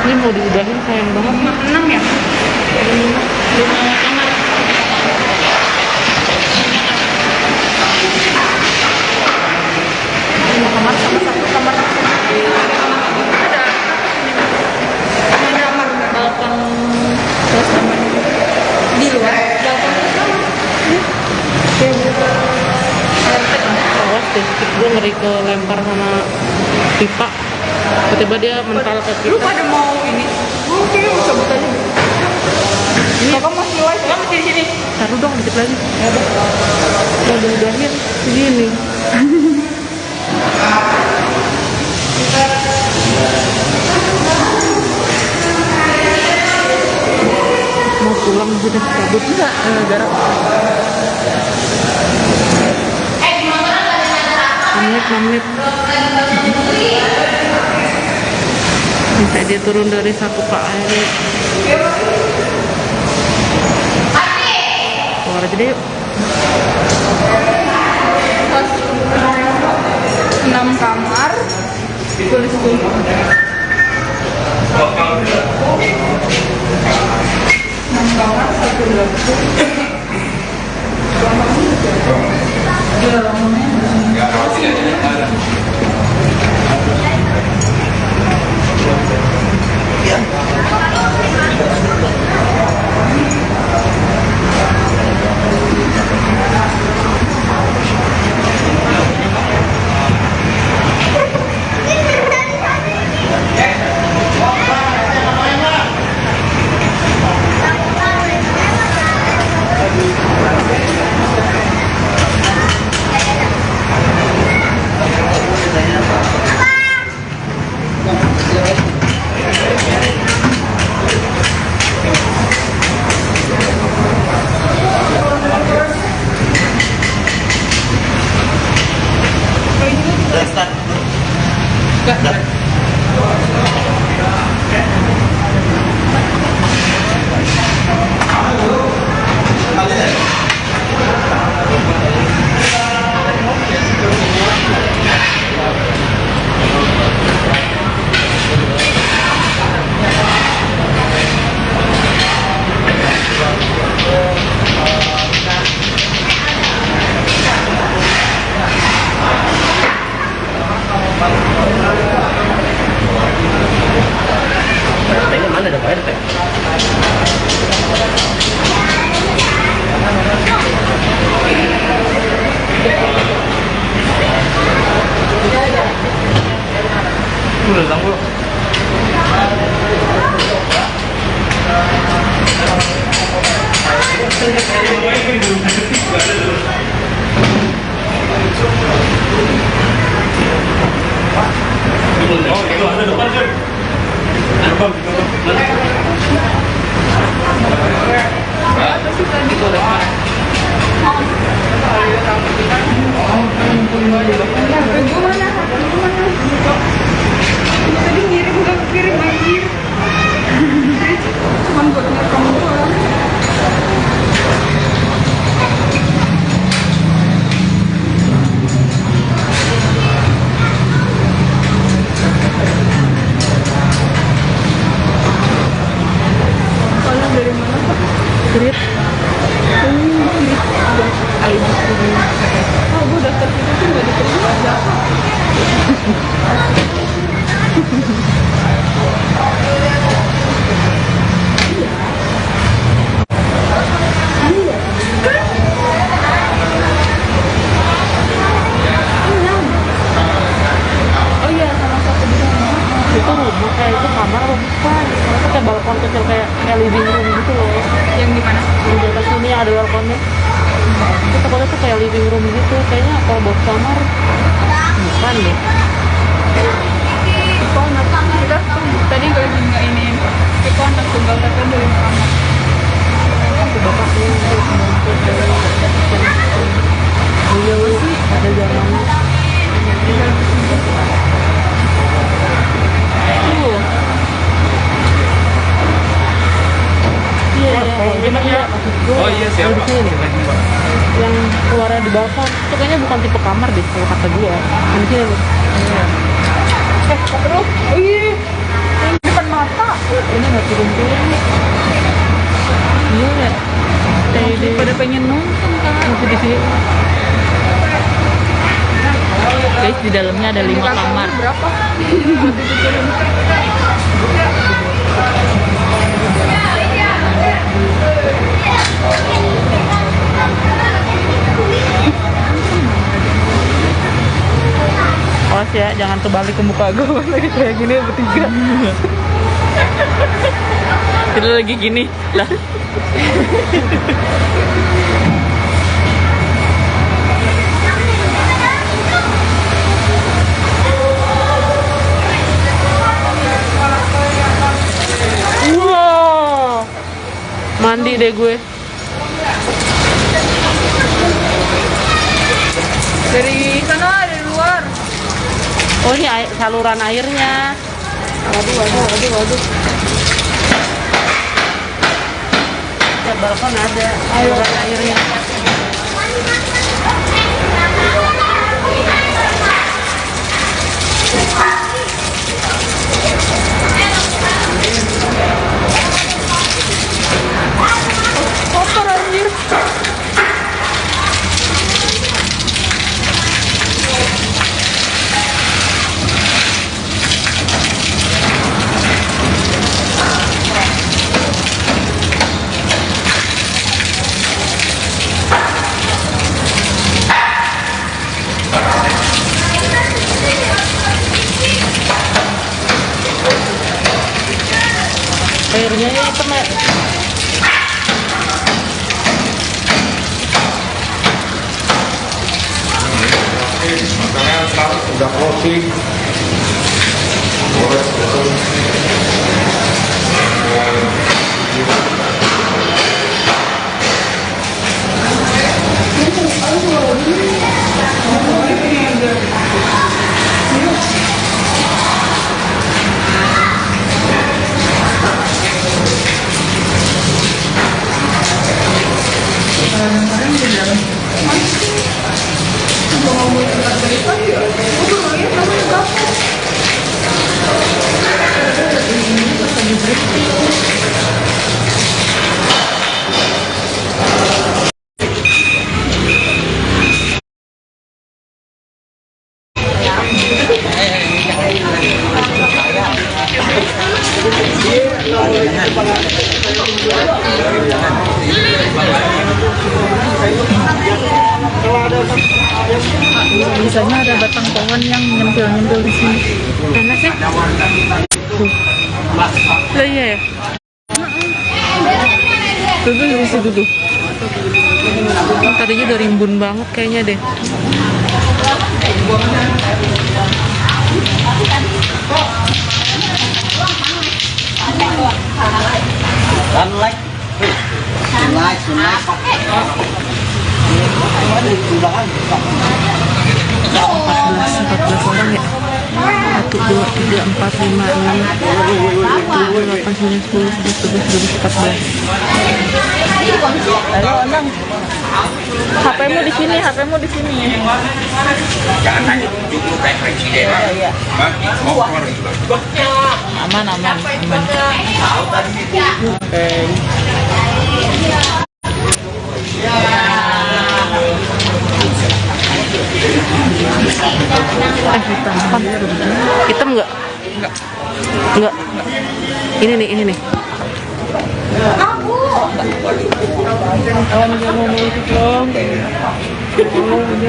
ya mau diudahin sayang banget. 6 ya? 5 kamar. Lima kamar sama satu kamar. Ada kamar. pipa. Tiba-tiba dia mental ke Lu kita. pada mau ini? Oke, cabut aja. Kakak masih live? Kakak masih di sini? Taruh dong dikit lagi. Udah segini. Mau pulang sudah cabut enggak? Jarak 6 menit. Bisa dia turun dari satu KM. Keluar aja deh yuk. 6 kamar. Tulis tuh. 6 kamar, 1 Oh, itu ada depan sih. Depan, Tadi ngirim gak kirim anjir. Cuman buat ngerekam doang. Kalian dari mana Pak? Grit. Oh, gue daftar situ tuh gak diterima aja. Oh iya, sama satu di sana. Itu rumah itu kamar apa bukan? Itu kayak balkon kecil kayak living room gitu loh. Yang di mana? Di atas sini ada balkonnya. Itu takutnya tuh kayak living room gitu. Kayaknya kalau buat kamar bukan deh. Kok anak kita tadi gue lagi nggak ini. Kok anak tunggal tapi dari kamar. Itu bapak ini iya sih ada zamannya. Tuh. Iya, iya. Oh iya, siapa? Di sini. Yang keluarnya di balkon itu kayaknya bukan tipe kamar deh kalau kata gue. Yang di sini nih. Terus, oh iya, yang di depan mata. Ini nggak turun-turun nih. Iya ya. Pada pengen nonton kan? Masih di sini. Guys, di dalamnya ada 5 kamar. Berapa? Buat dituturin. Awas ya, jangan kebalik ke muka gue lagi kayak gini bertiga. Kita lagi gini lah. Wow, mandi deh gue. Dari sana, dari luar. Oh ini saluran airnya. Waduh. Di balkon ada saluran airnya. Kotor anjir. Airnya ya hitam ya. Udah closing. Biasanya ada batang pohon yang nyempil di sini. Enak sih. Tuh. Lah iya ya. Tuh di situ tuh. Tadinya udah rimbun banget kayaknya deh. Sunlight. Empat belas orang ya. 1, 2, 3, 4, 5, 6, 7, 8, 9, 10, 11, 12, 13, 14. Halo, Onang. HP-mu di sini, HP-mu di sini. Jangan tanya cukup kayak presiden. Mau keluar juga. Aman. Oke. Hitam nggak? Nggak. Ini nih.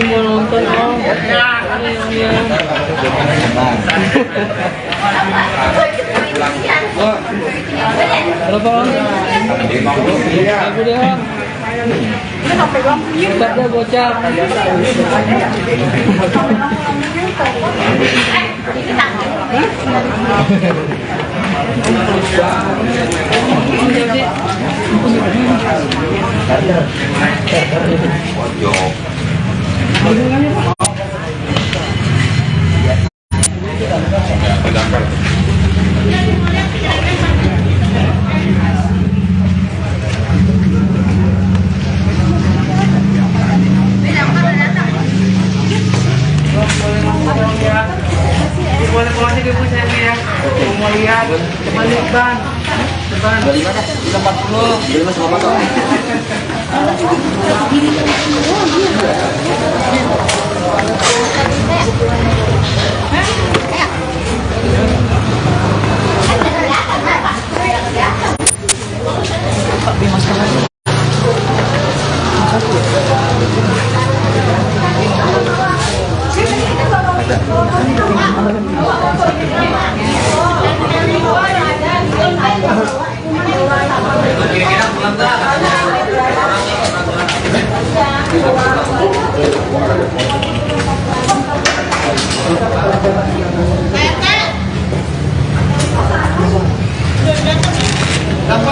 Mau nonton Berapa? Aku deh, Bang. Tetap deh bocah. Boleh pulang sih ibu saya ya. Mau lihat, coba lihat bang. Dari mana? 40. Dari mana sama motor? Ada. Baik,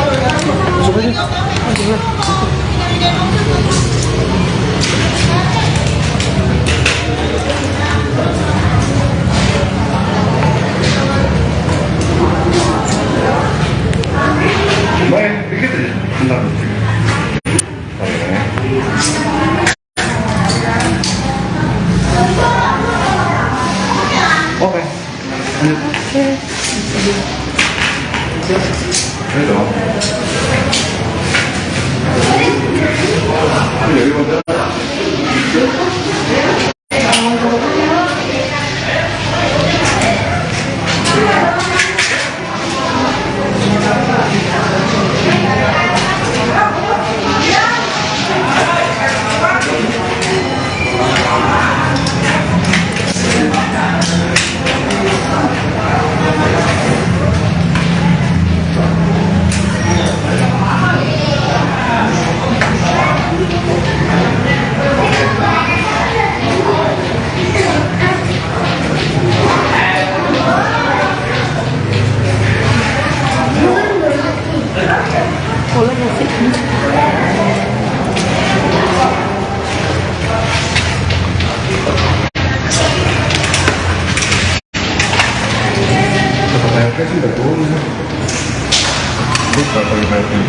dikit aja. Bentar. Oke. Ini dong. Saya sih udah turun. Lupa pakai baju.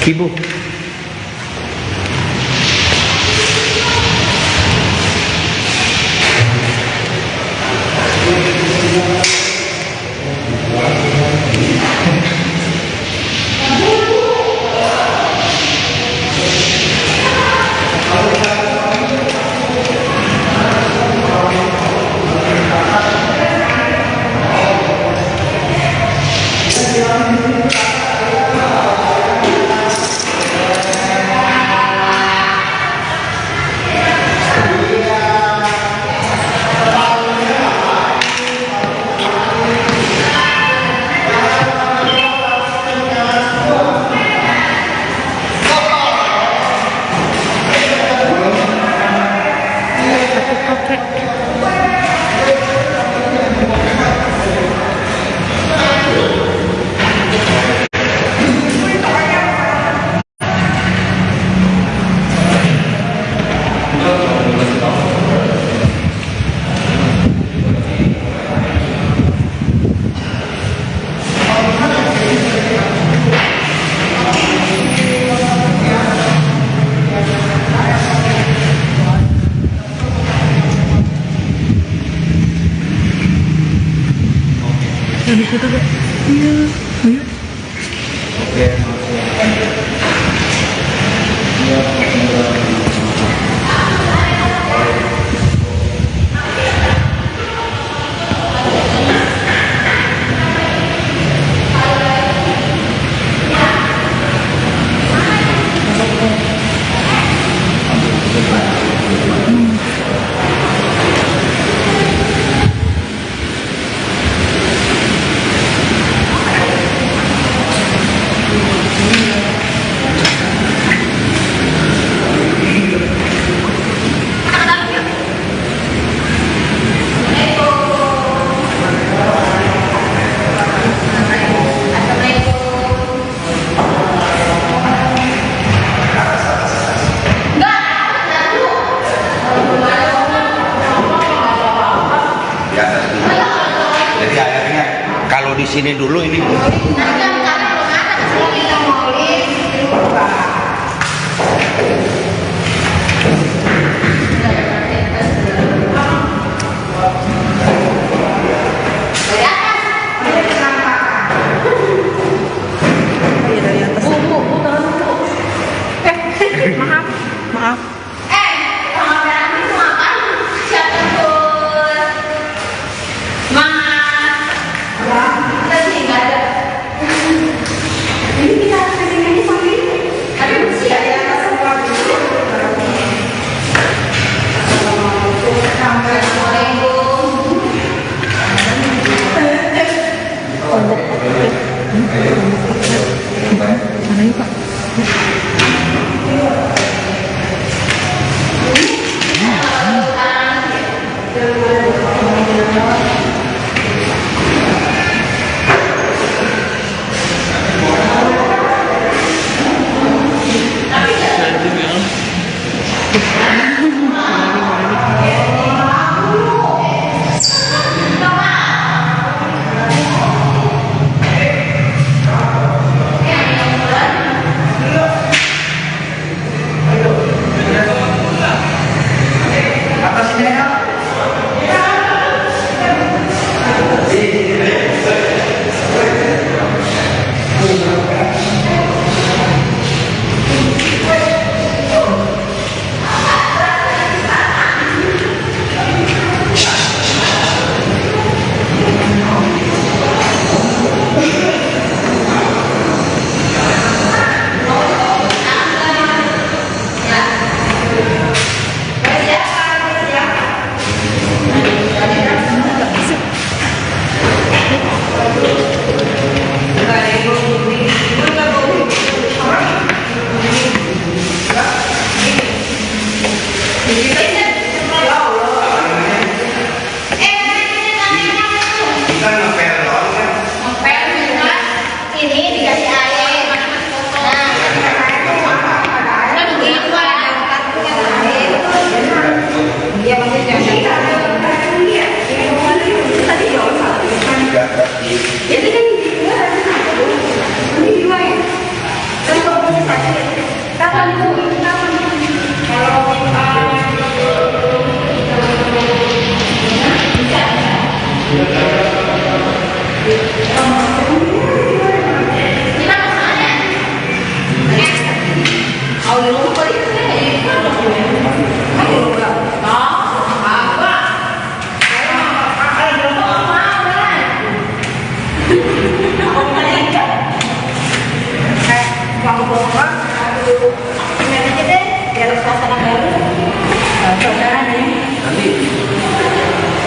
Kibo. Yang di situ, Kak. Iya, ayo. Jadi akhirnya kalau di sini dulu ini Maaf, maaf. Kamar merah itu ngapain? Siapa tuh? Mas. Kita sih nggak ada. Ini kita harus kesini aja sampai ini. Tapi bersih ya. Mana yuk Pak?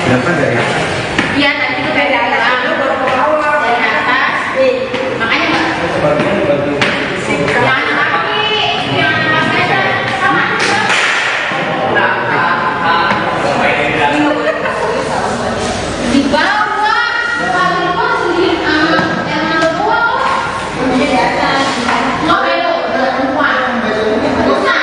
Berapa dari atas? Iya, tadi itu dari atas dulu baru ke bawah. Dari atas. Makanya Mbak. Jangan kaki. Jangan kaki. Sama. Di bawah. Paling bawah sendiri. Yang ada bawah. Di atas. Nggak belok. Bukan. Bukan.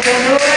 Tiga.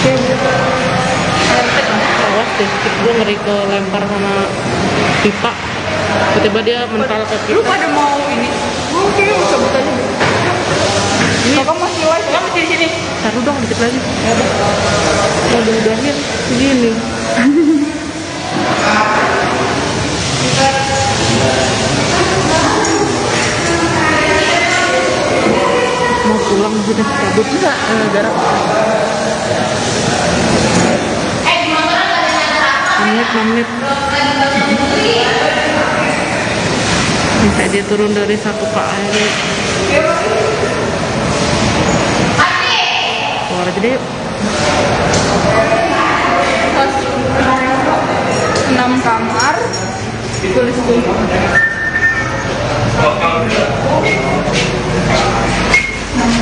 Awas deh, gue ngeri ke lempar sama pipa. Tiba-tiba dia mental ke Lu kita. pada mau ini? Oke, cabut aja. Kakak masih live, kakak masih di sini. Taruh dong dikit lagi. Mau udahin segini. Mau pulang sudah cabut nggak jarak? Menit. Bisa dia turun dari 1 KM. Keluar aja deh yuk. 6 kamar. Tulis tuh. 6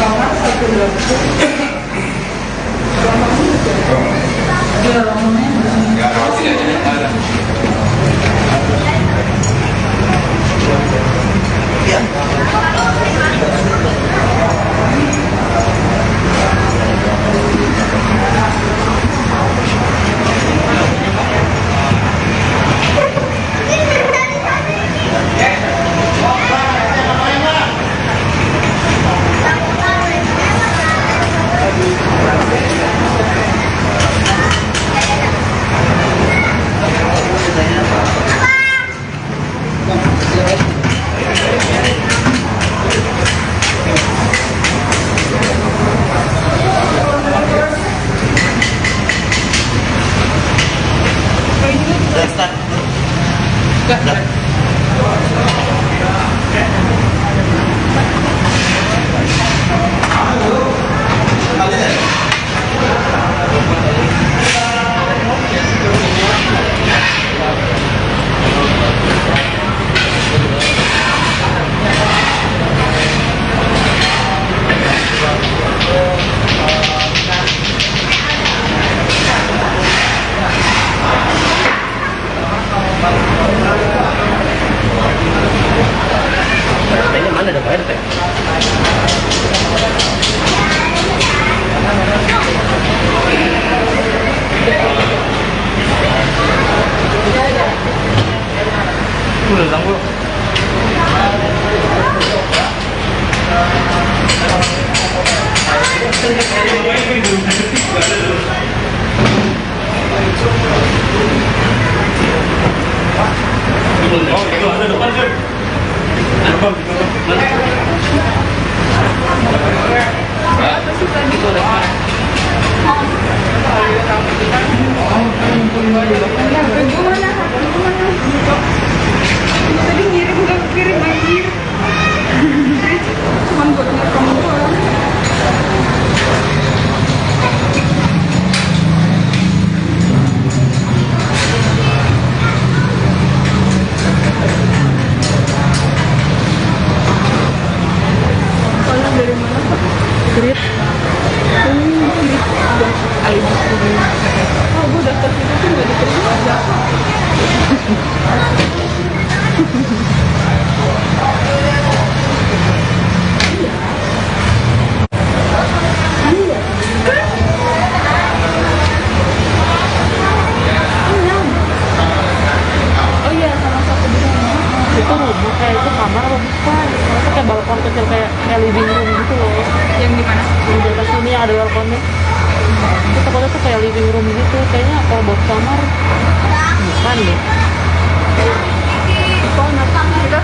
kamar, 1 dapur. Oh, itu ada depan sih. Depan. Tadi ngirim gak kirim anjir. Cuman buat ngerekam doang. Kalian dari mana Pak? Grit. Oh, gue daftar situ tuh gak diterima aja. Oh iya, sama satu di sana. Itu rumah kayak itu kamar apa bukan? Itu kayak balkon kecil kayak living room gitu loh. Yang di mana? Yang di atas sini ada balkonnya. Itu takutnya tuh kayak living room gitu. Kayaknya kalau buat kamar bukan deh. Kok anak kita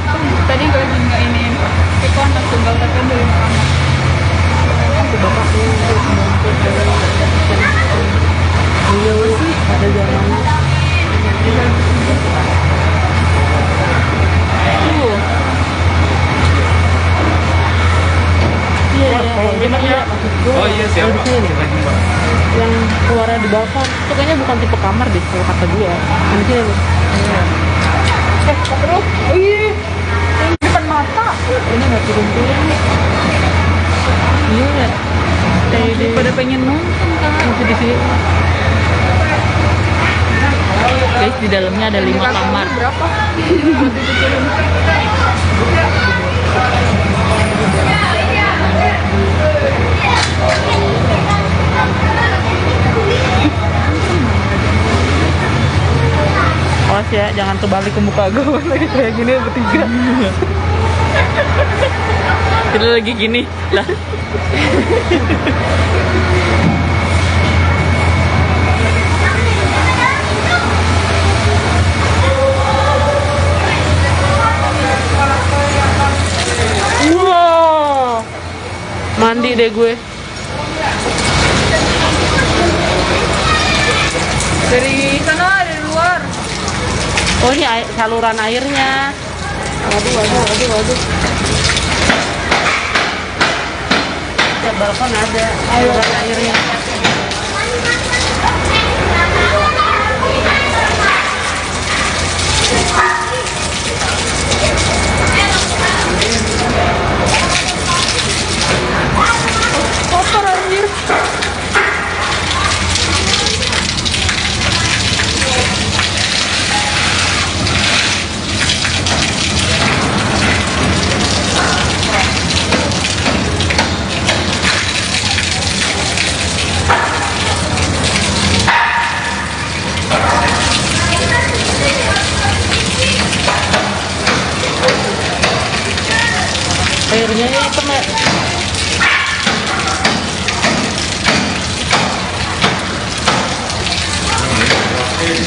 tadi gue lagi nggak ini. Kok anak tunggal tapi dari mana? Itu bapak ini iya sih ada jalannya. Tuh. Iya, cuma iya maksud gue. Oh iya, siapa? Di sini. Yang keluarnya di balkon itu kayaknya bukan tipe kamar deh kalau kata dia. Yang di sini nih. Terus, oh iya, yang di depan mata. Ini nggak turun-turun nih. Iya ya. Kayak Pada pengen nonton kan? masih di sini. Guys, di dalamnya ada 5 kamar. Berapa? Waktu itu turun. awas ya, jangan kebalik ke muka gue lagi kayak gini bertiga. Kita lagi gini lah. Wow, mandi deh gue. Dari sana, dari luar. Oh ini saluran airnya. Waduh. Di balkon ada saluran airnya. Kotor anjir. Airnya ini hitam ya.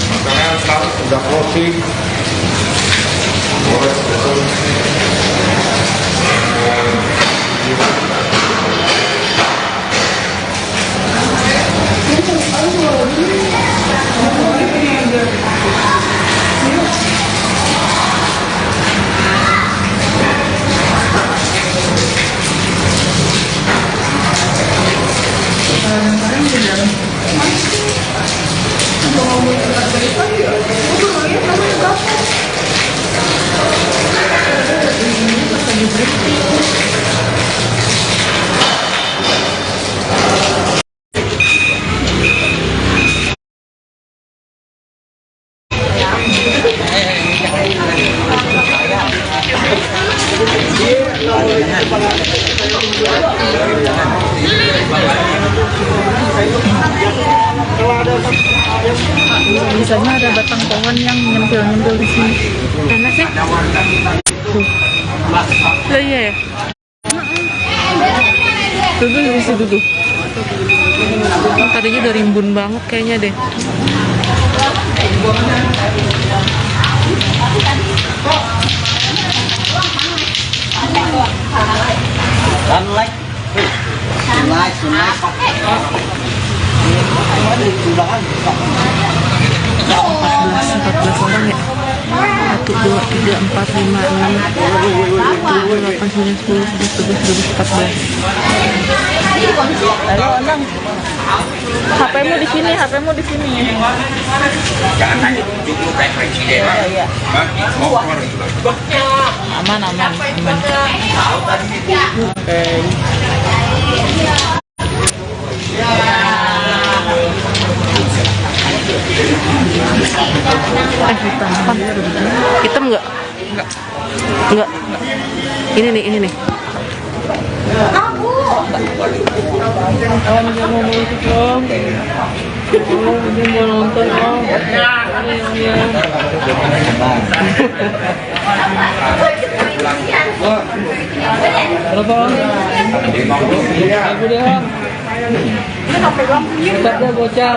Makanan udah closing. Biasanya ada batang pohon yang nyempil di sini. Mana sih? Tuh. Lah iya ya. Tuh di situ tuh. Tadinya udah rimbun banget kayaknya deh. Sunlight. Empat belas orang ya. 1, 2, 3, 4, 5, 6, 7, 8, 9, 10, 11, 12, 13, 14. Halo, Anang. HP-mu di sini. Jangan tanya, cukup kayak presiden. Motor itu. Aman. Oke. Hitam nggak? Enggak. Ini nih. Kawan dia mau ikut dong. Dia mau nonton dong. Berapa? Aku dia. Tetapnya bocah.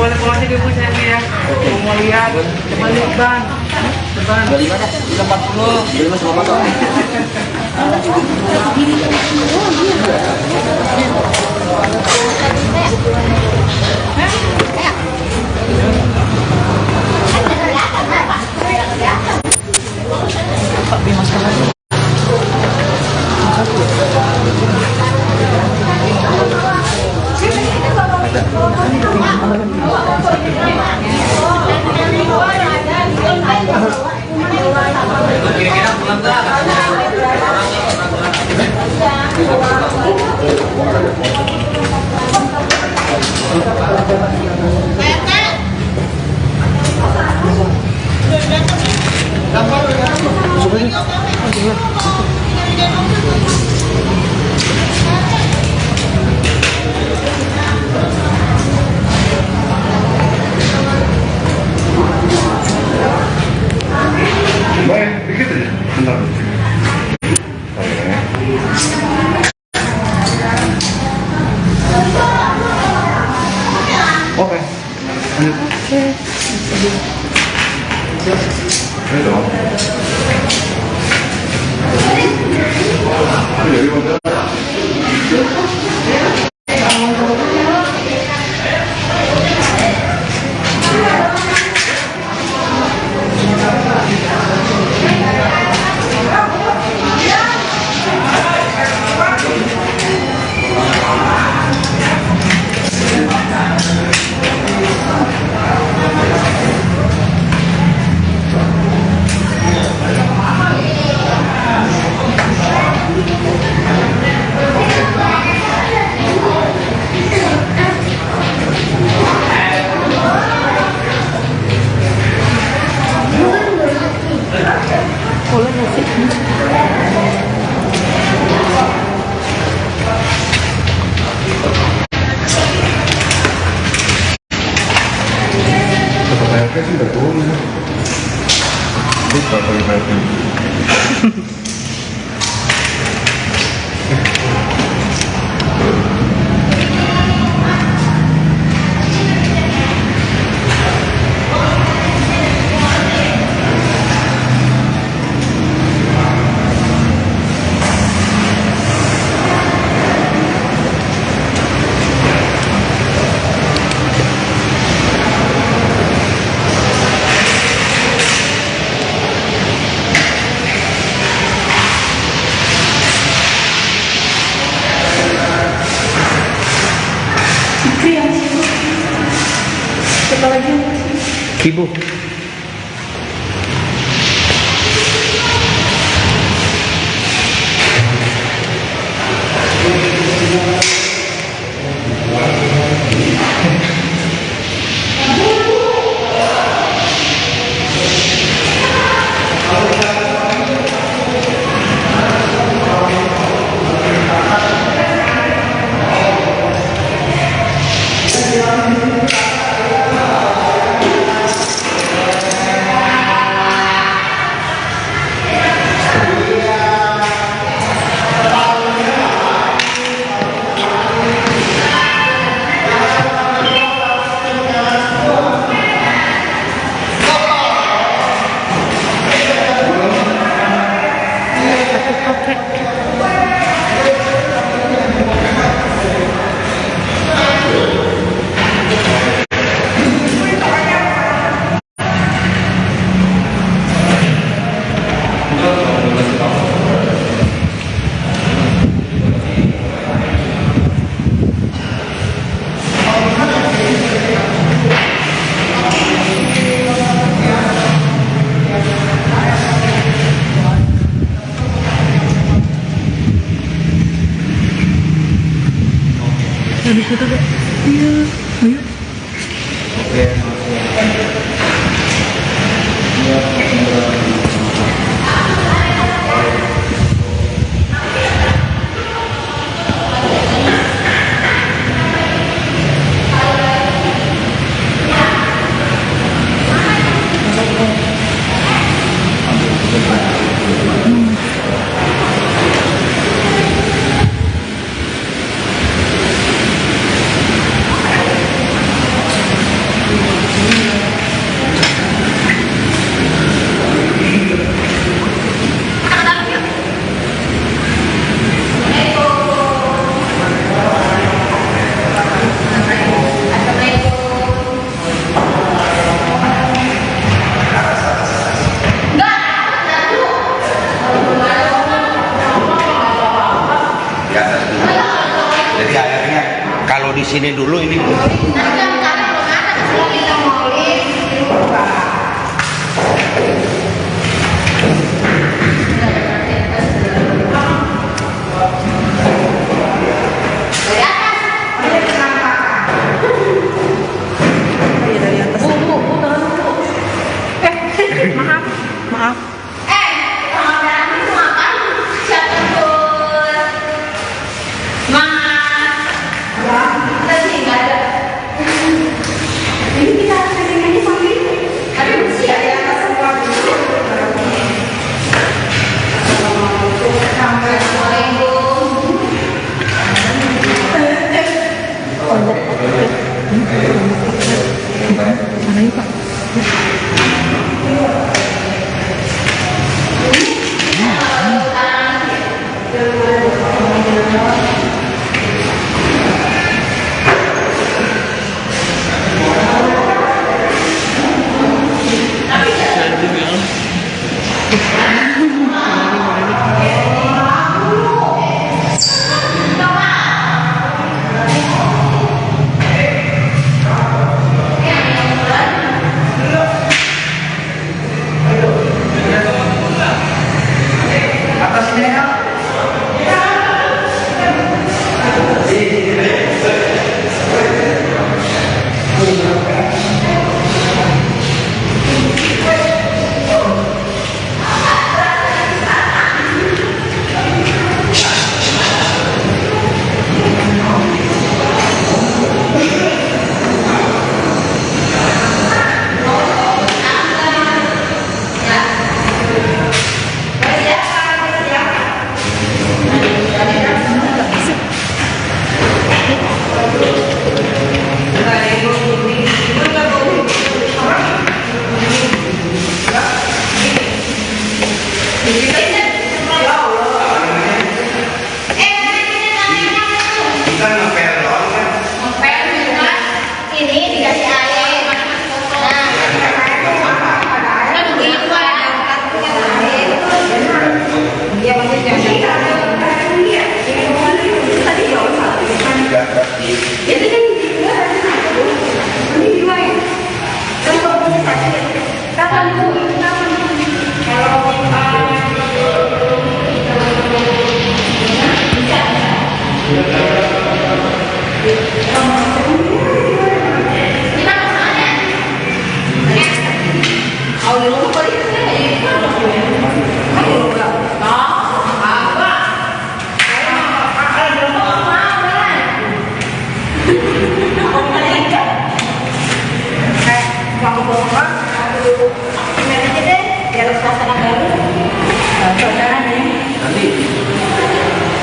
Boleh pulang aja Bu saya ya. Mau lihat, coba lihat Bang. 25 dah, 40. 25 sama motor. Ada. Kira-kira pulang Baik, begitu ya. Bentar. Oke. Lanjut. Ini dong. Ini dari Kayaknya sih udah turun ya. Lupa pakai. Kibu. Habis itu deh. Iya, ayo. Jadi airnya kalau di sini dulu ini Maaf. Mana ya Pak?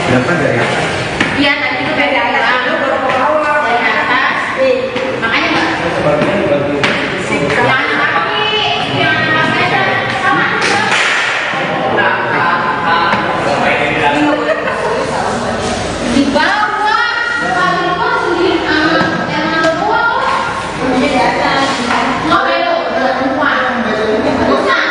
Berapa dari atas? Iya, tadi itu dari atas. Dari atas. Makanya Mbak. Jangan kaki. Jangan kaki. Sama. Di bawah. Kalau bawah sendiri. Yang ada bawah. Di atas. Nggak belok. Bukan. Bukan.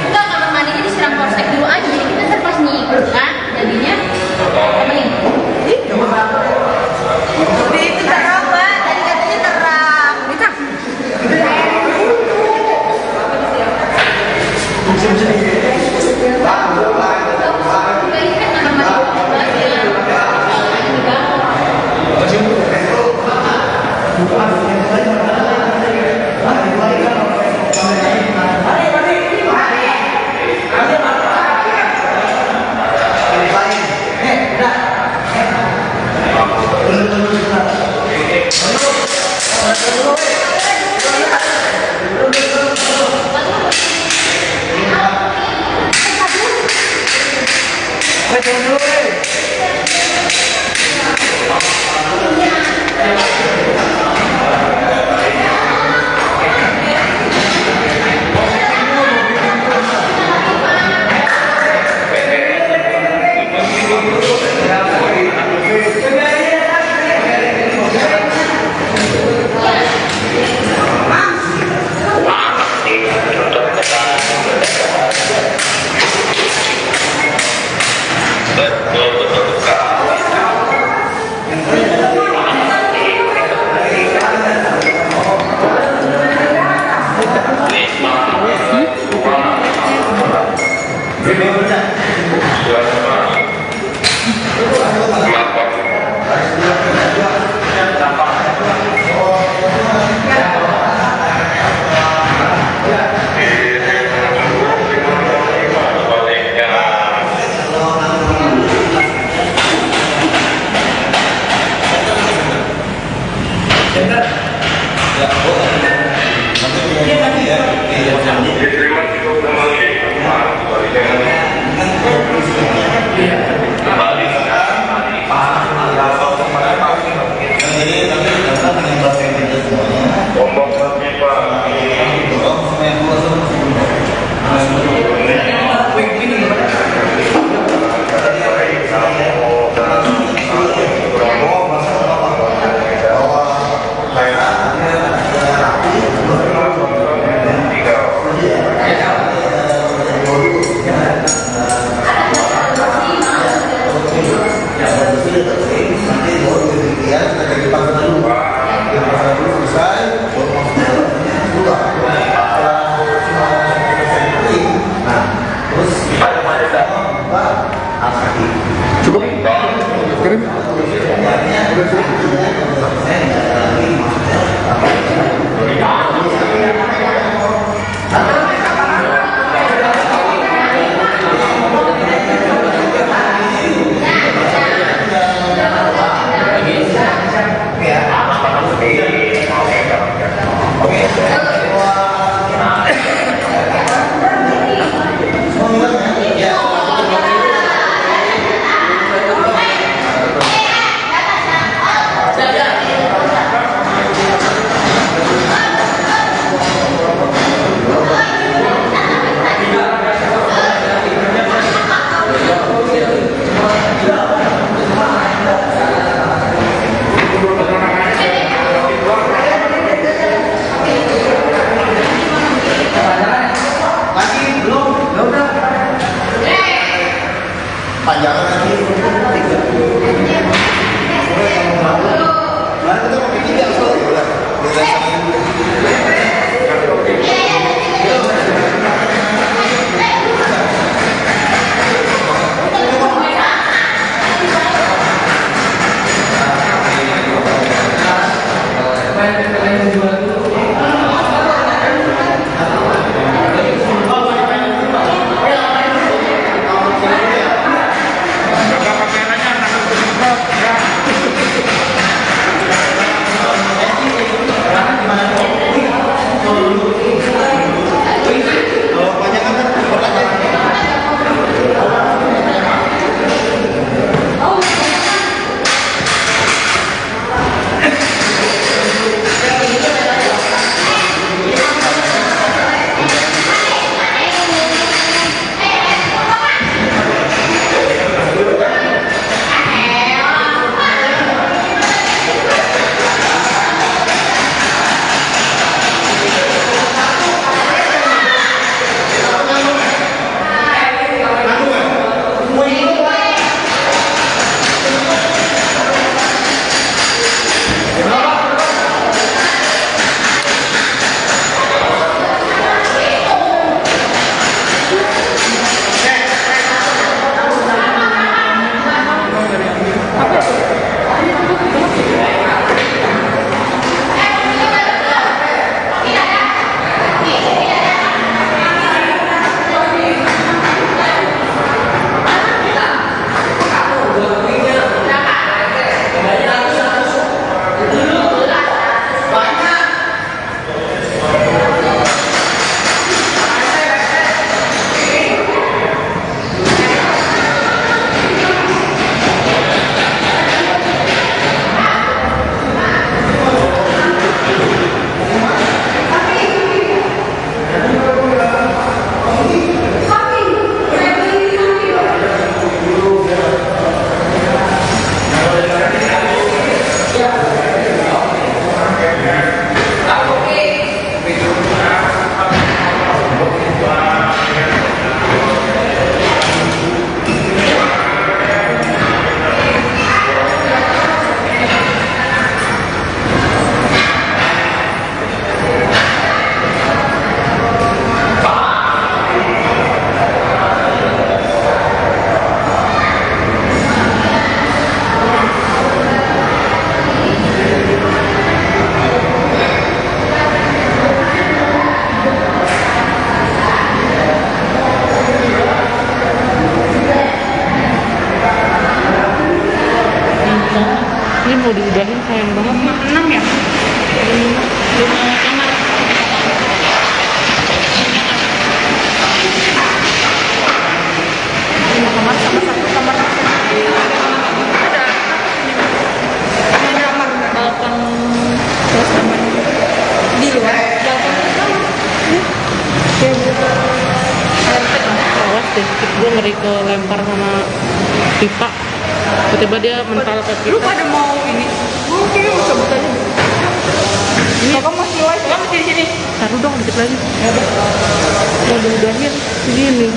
Enggak, kamar mandinya disiram polsek dulu aja, jadi kita ntar pas nih kan jadinya betul-betul sekali. Ini mau diudahin sayang banget. 6 ya? 5 kamar. Lima kamar sama 1 kamar. Ada. Ada kamar Balkon terus kamar di luar. Balkon kayak gitu. Awas deh, gue ngeri kelempar sama pipa. Tiba-tiba dia mental ke Lu kita. pada mau ini? Oke, cabut aja. Ini kamu masih live, kamu masih di sini. Taruh dong dikit lagi. Mau diudahin segini.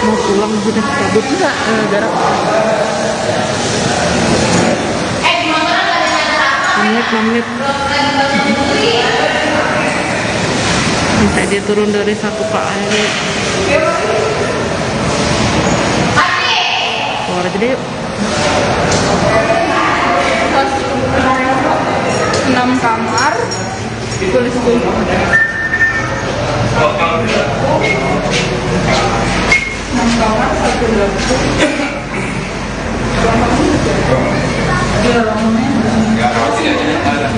Mau pulang sudah cabut enggak jarak 6 menit. Bisa dia turun dari 1 Pak ini. Keluar aja deh yuk. 6 kamar. Tulis dulu. 6 kamar, 1 dapur. Ya, kalau tidak ada.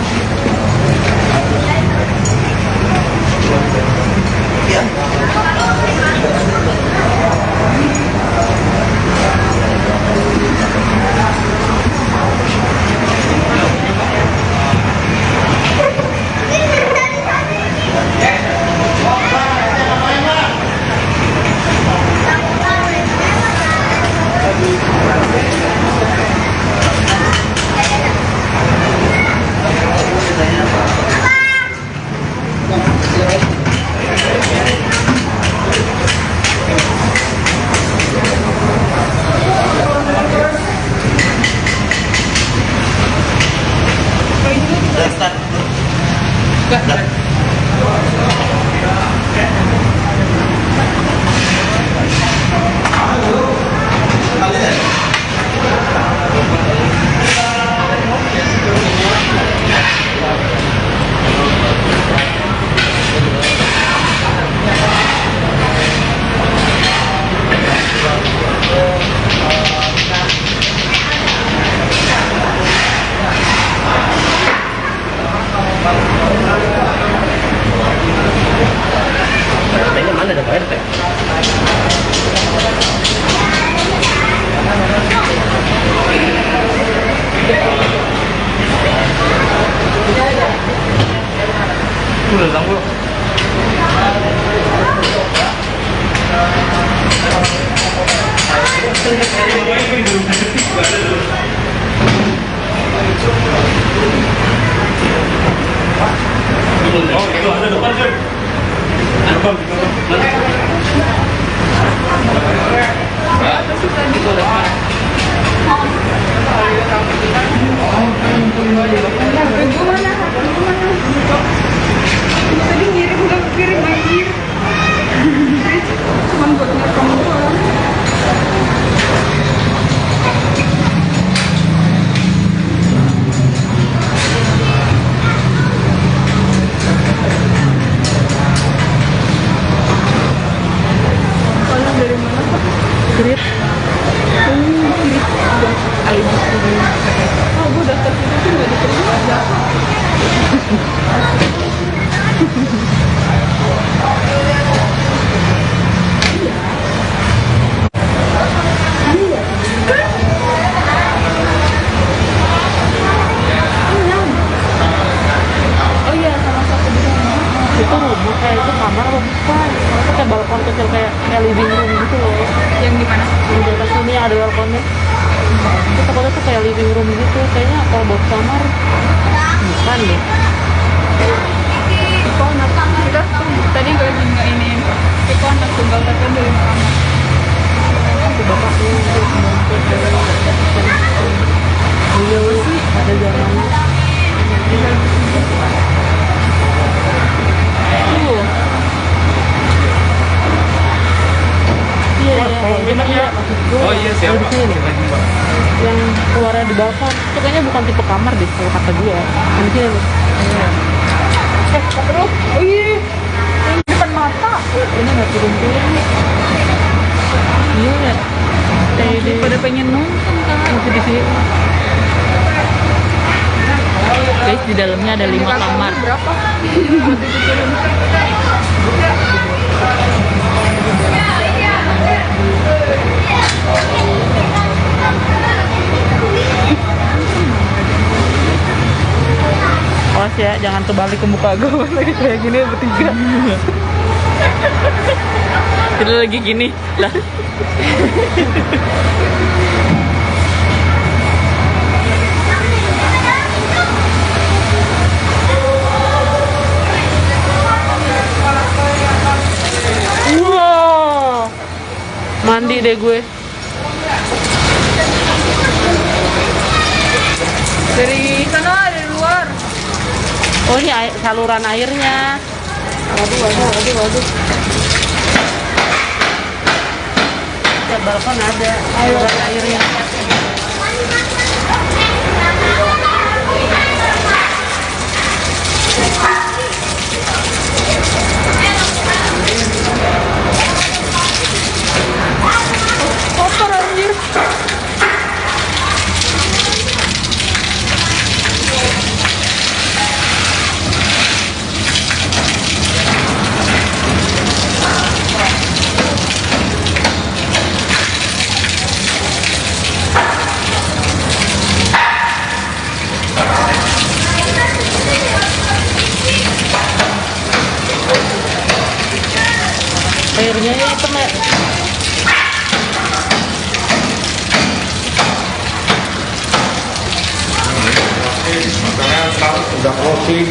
Oh, itu ada depan sih. Depan. Tadi ngirim udah kirim banjir. Cuman buat ngerekam doang. Kalian dari mana Pak? Grit. Grit. Oh, gue daftar itu tuh nggak diterima. Oh iya, sama satu di sana. Itu rumah kayak itu kamar apa bukan? Itu kayak balkon kecil kayak living room gitu loh. Yang di mana? Yang di atas sini ada balkonnya. Itu takutnya tuh kayak living room gitu. Kayaknya kalau buat kamar bukan deh. Kok anak kita tadi gue juga ini. Kok anak tunggal tapi dari kamar. Itu bapaknya itu membongkar dari iya sih ada zamannya. Tuh. Iya, iya. Oh iya, siapa? Di sini. Yang keluarnya di balkon itu kayaknya bukan tipe kamar deh kalau kata gue. Yang di sini nih. Terus, oh iya, yang depan mata. Ini nggak turun-turun nih. Iya ya. Pada pengen nonton kan. Masih di sini. Guys, di dalamnya ada 5 kamar. Berapa? Awas ya, jangan terbalik ke muka gue lagi kayak gini bertiga. Kita lagi gini lah. Wow, mandi deh gue. Dari sana, dari luar. Oh, ini saluran airnya. Waduh. Ya, balkon ada saluran airnya. Kotor anjir. Airnya hitam ya. Makanan sekarang udah closing.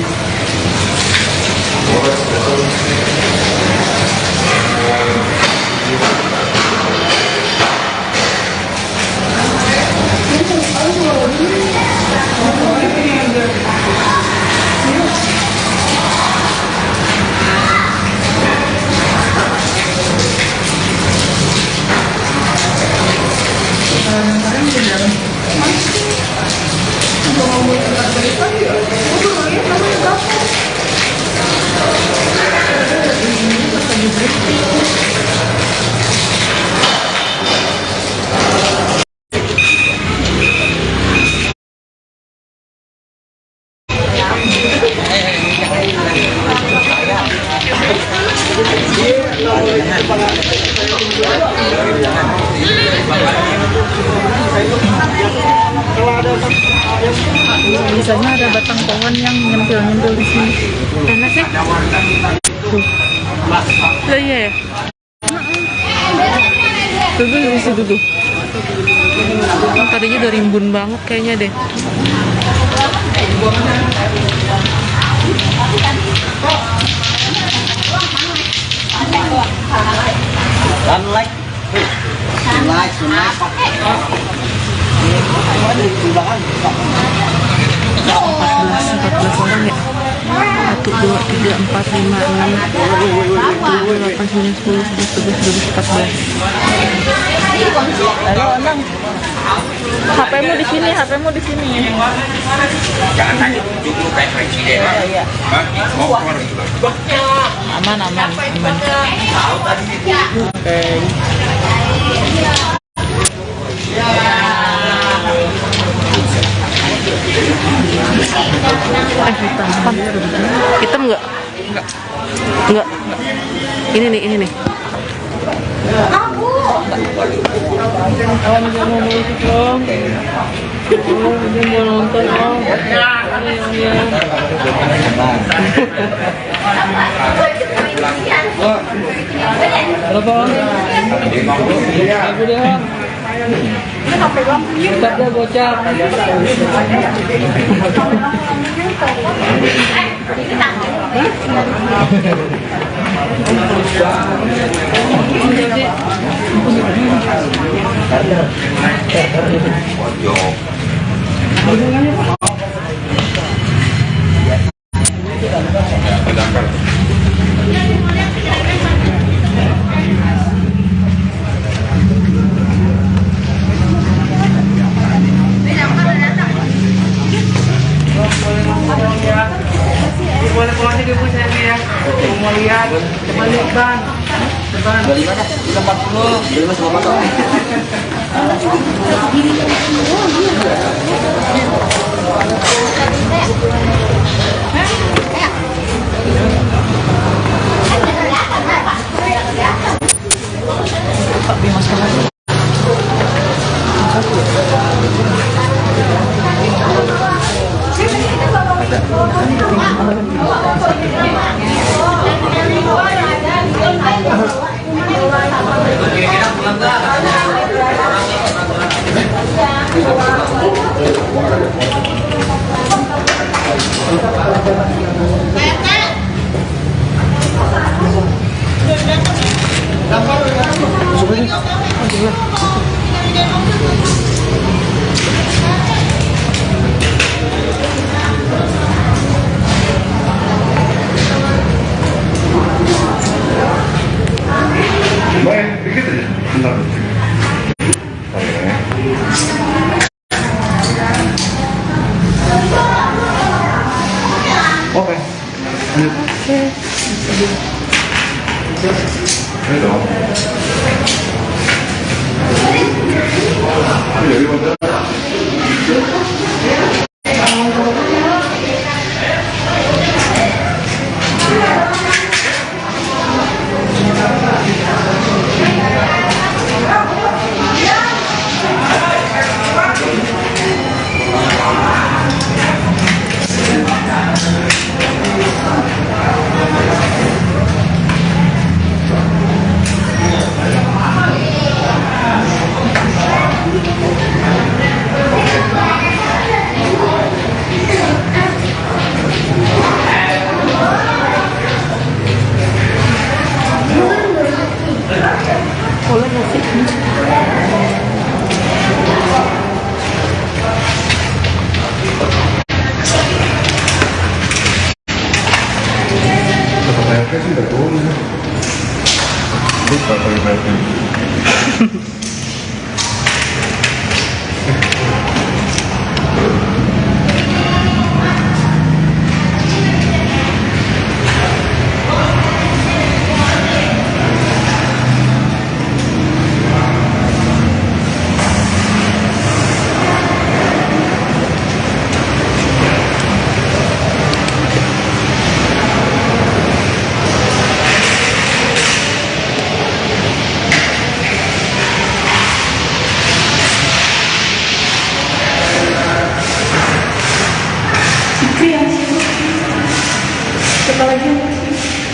Biasanya ada batang pohon yang nyempil-nyempil di sini. Enak sih. Tuh. Lah iya ya. Tuh di situ tuh. Tadinya udah rimbun banget kayaknya deh. Sunlight. Sunlight. 14 orang ya. 1, 2, 3, 4, 5, 6, 7, 8, 9, 10, 11, 12, 13, 14. Halo, Anang. HP-mu di sini, HP-mu di sini. Jangan tanya, cukup kayak presiden. Motor juga. Aman. Oke. Hitam nggak? Enggak. Ini nih. Kawan dia mau musik dong. Dia mau nonton dong. Berapa? Aku dia. Tetapnya bocah. Boleh pulang aja dulu saya ya. Mau lihat, coba lihat bang. Bang. 25 dah, udah 40. 25 sama potong. Baik, begitu ya. Bentar. Oke. Lanjut. Ini dong. Iya, gimana? Boleh nasi. Saya sih nggak tahu nih. Lupa pakai.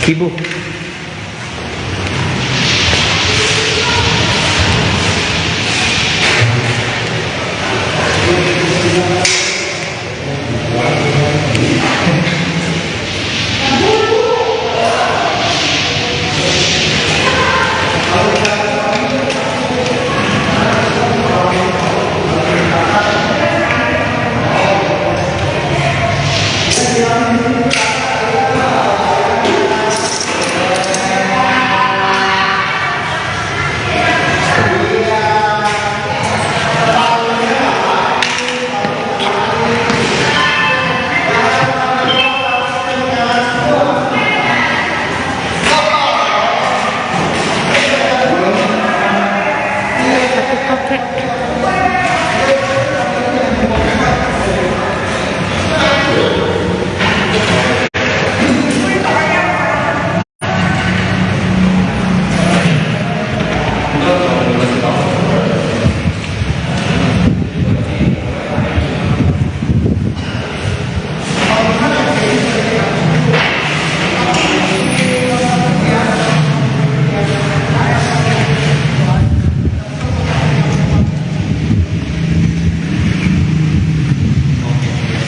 Kibu.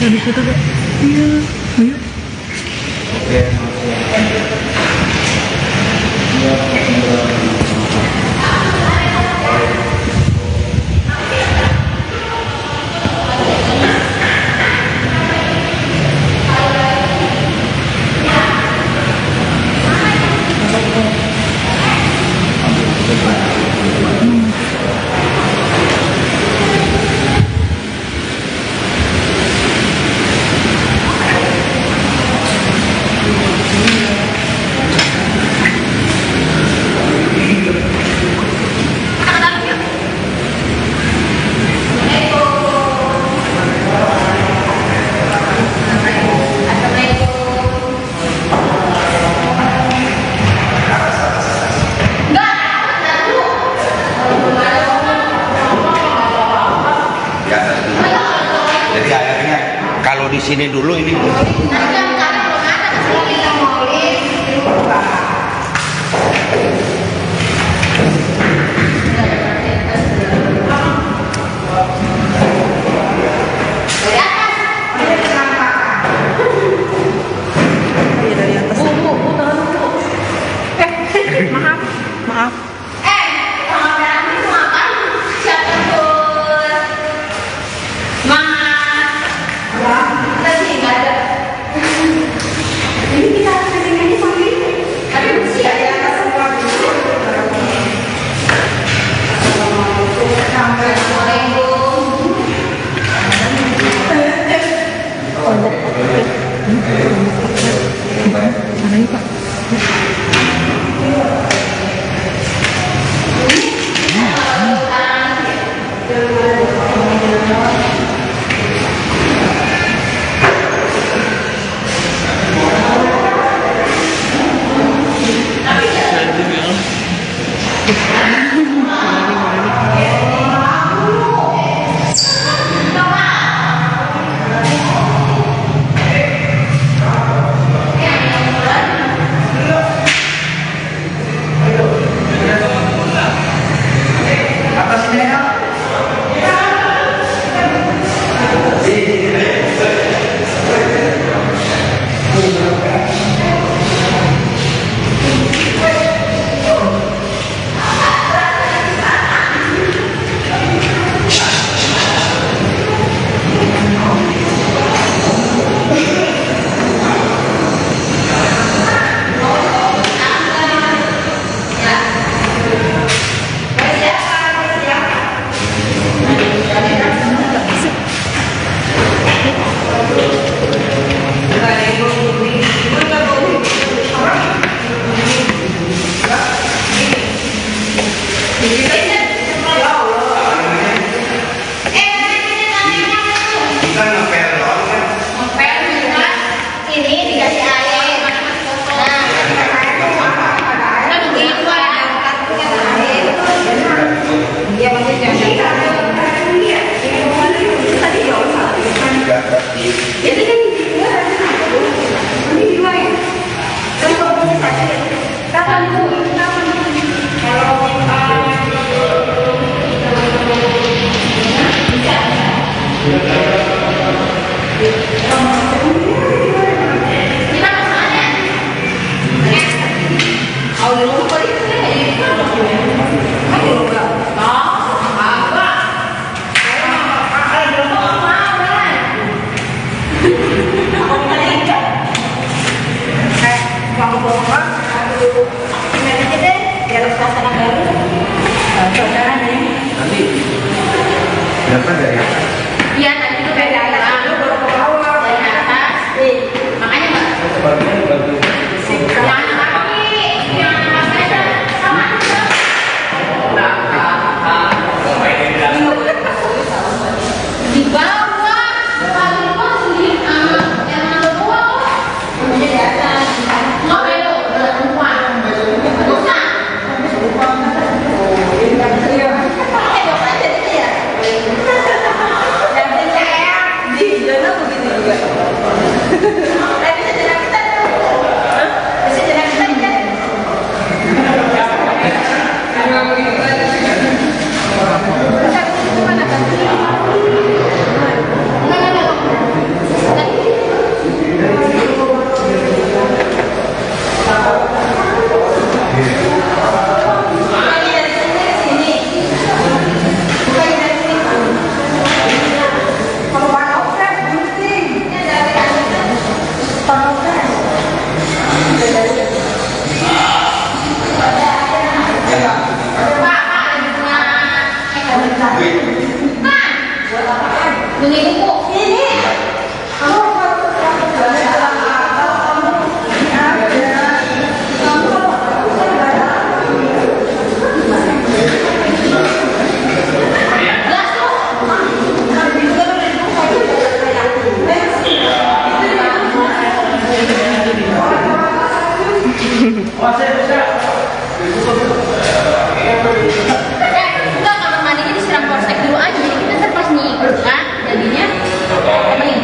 Di situ deh. Iya, ayo. sini dulu ini. Nanti kan sekarang belum ada kesini kita molin lupa. Dari atas. Maaf, maaf. Sama merah ini mau apa? Siapa tuh? Mas. Tadi nggak ada. Ini kita setting aja sama ini. Tapi bersih aja atas semua. Mana ini Pak? Iya, tadi itu dari atas. Dari atas. Makanya Mbak. Jangan kaki. Jangan kaki. Sama. Di bawah. Paling bawah sendiri. Yang ada bawah. Di atas. Nggak belok. Perempuan. Bukan. Enggak, kamar mandinya disiram polsek dulu aja. Jadi kita ntar pas nih kan jadinya apa nih?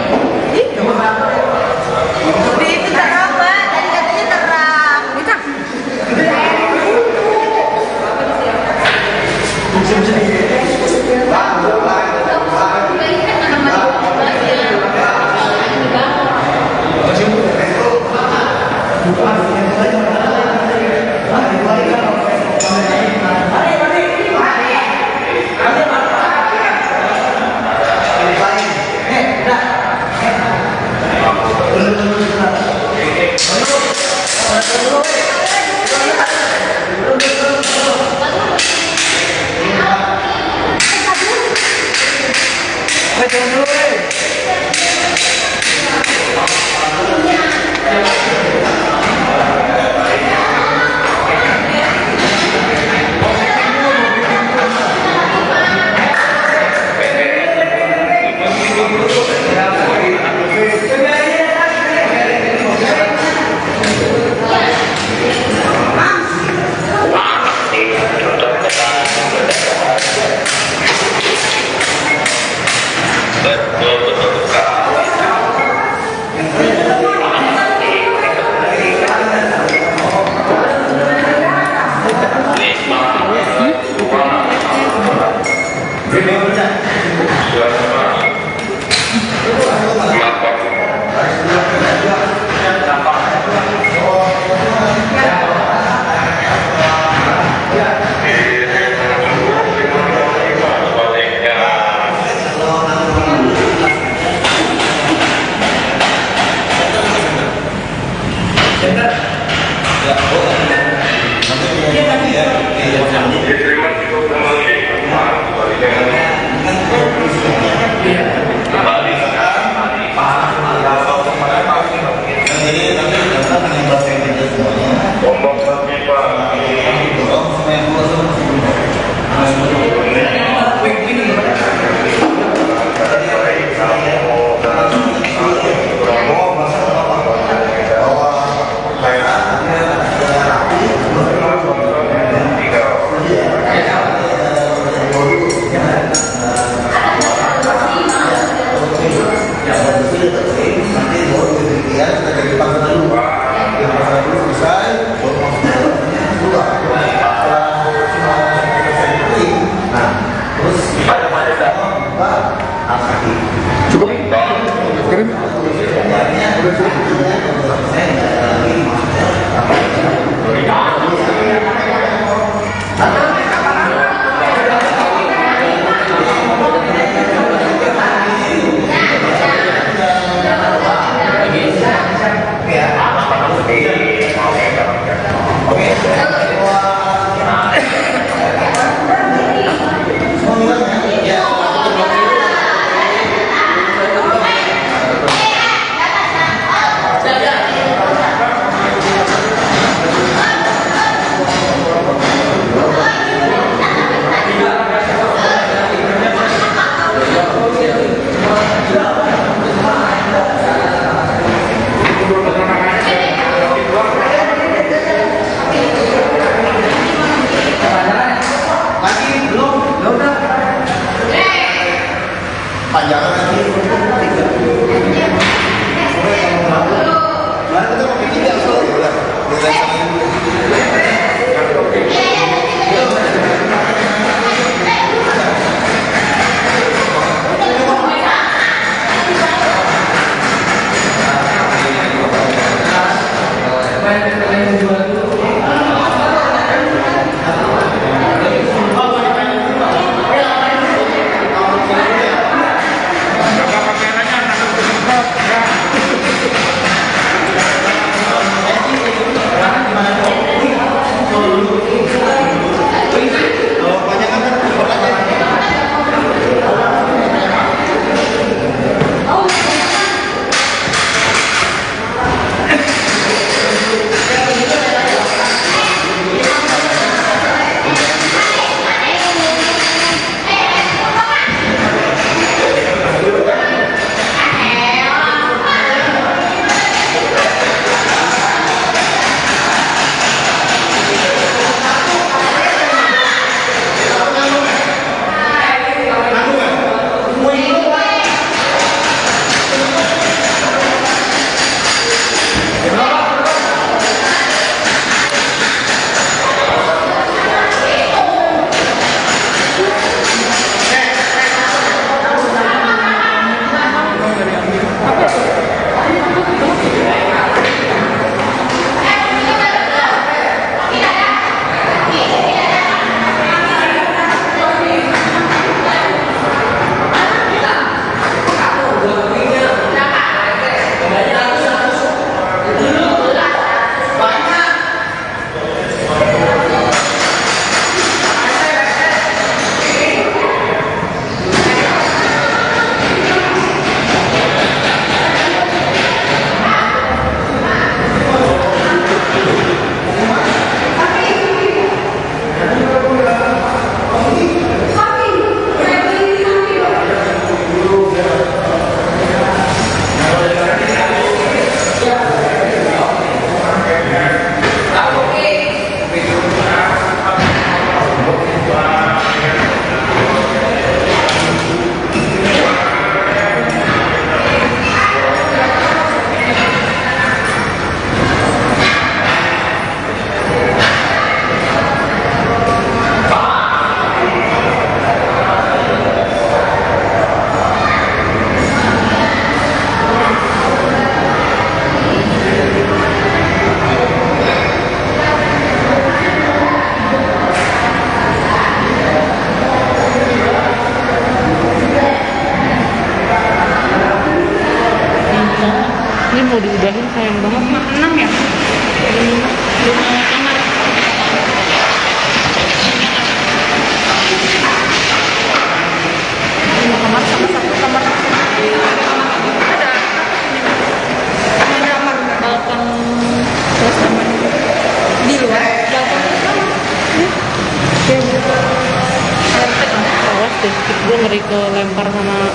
lari ke lempar sama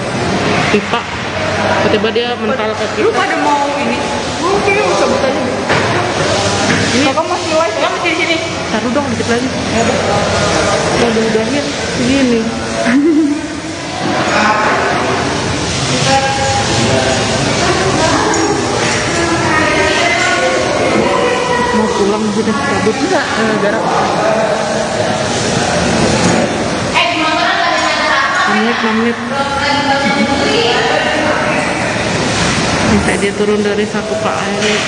pipa. Tiba-tiba dia mental ke Lu kita. pada mau ini? Oke, cabut aja. Kakak masih live? Kakak masih di sini? Taruh dong dikit lagi. Udah-udahin segini. Mau pulang sudah cabut enggak? Jarak 6 menit. Sampai dia turun dari satu Pak air.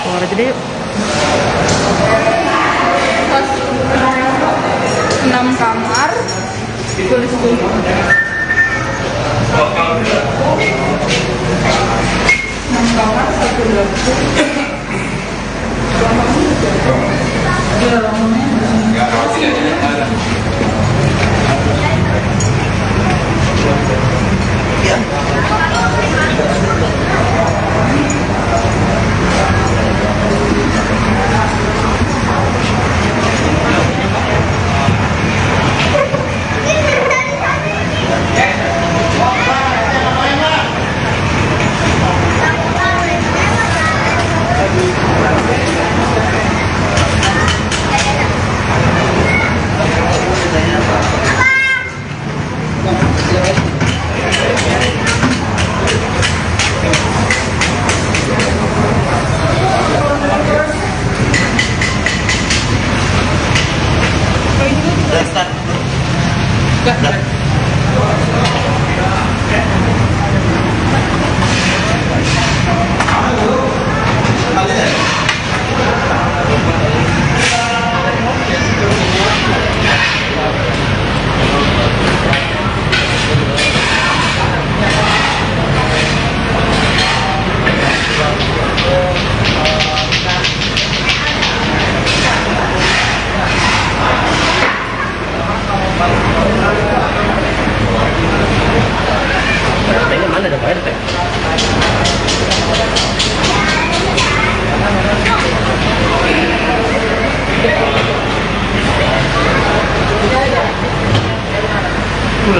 Keluar aja deh yuk. 6 kamar. Tulis tuh. 6 kamar, 1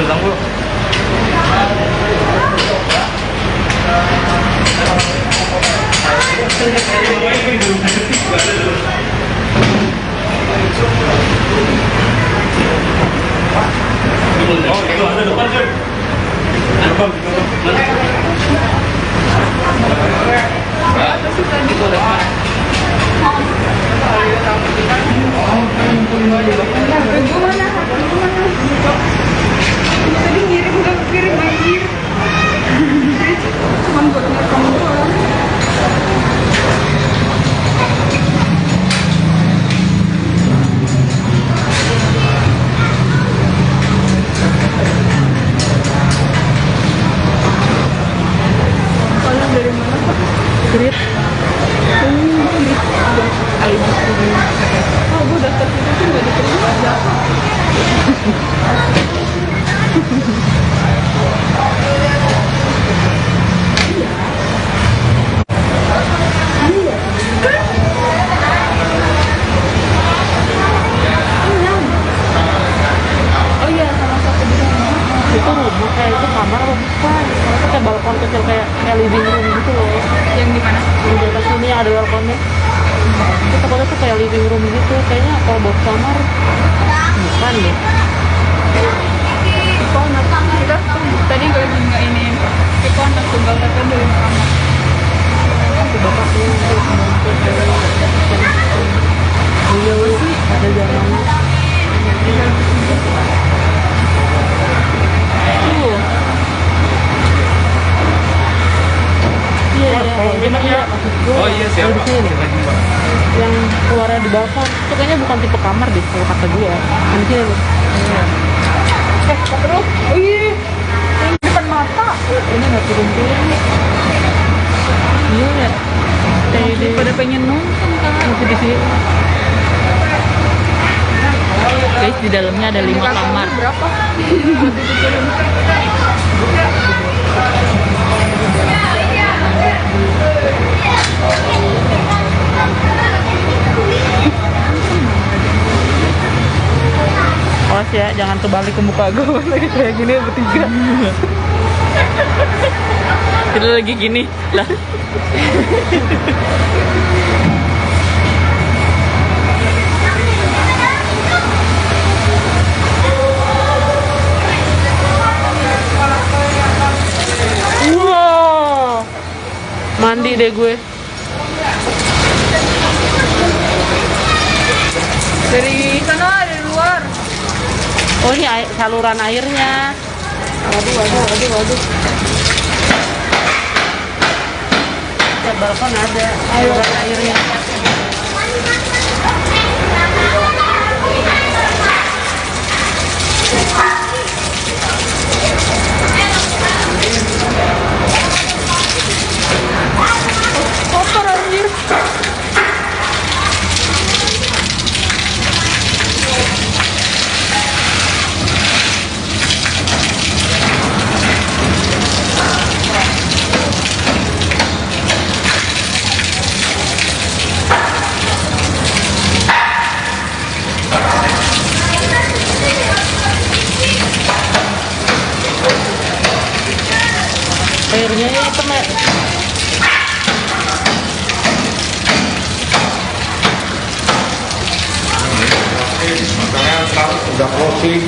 dapur. Oh, itu ada depan sih. Depan. Tadi ngirim udah kirim banjir. Cuman buat ngerekam doang. Kalian dari mana Pak? Grit. Oh, gue daftar itu tuh nggak diterima siapa? Oh iya, sama satu di sana. Itu rumah itu kamar apa bukan? Itu kayak balkon kecil kayak living room gitu loh. Yang di mana? Yang di atas sini yang ada balkonnya. Itu takutnya tuh kayak living room gitu. Kayaknya kalau buat kamar bukan deh. Konak kita tadi gue juga ini ke konak tunggal tapi dari kamar. Itu bapak tuh iya sih ada zamannya. Tuh. Iya, iya. Oh iya siapa? Yang keluarnya di balkon itu kayaknya bukan tipe kamar deh kalau kata gue. Yang di sini nih. Terus, wih, yang depan mata. Ini nggak turun-turun nih. Iya ya. Pada pengen nonton kan? Masih di sini. Guys, di dalamnya ada 5 kamar. Berapa? ya, jangan terbalik ke muka gue lagi kayak gini bertiga. Kita lagi gini lah. Wow, mandi deh gue. Dari sana, dari luar. Oh ini saluran airnya. Waduh. Ya, balkon ada saluran airnya. Kotor anjir. Airnya hitam ya. Makanya sekarang udah closing.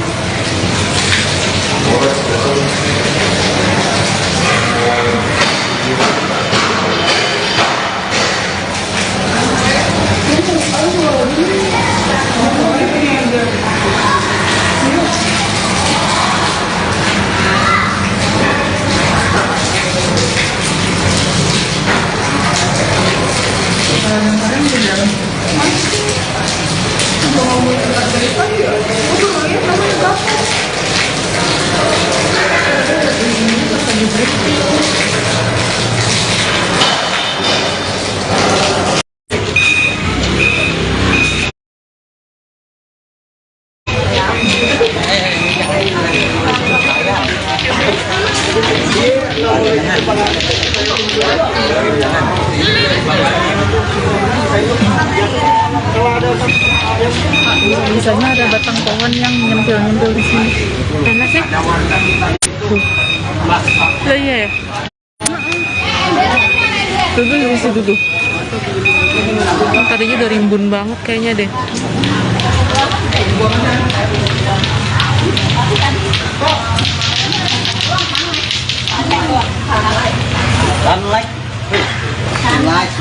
Biasanya ada batang pohon yang nyempil di sini. Enak sih. Tuh. Lah iya ya. Tuh di situ tuh. Tadinya udah rimbun banget kayaknya deh. Sunlight. Sunlight.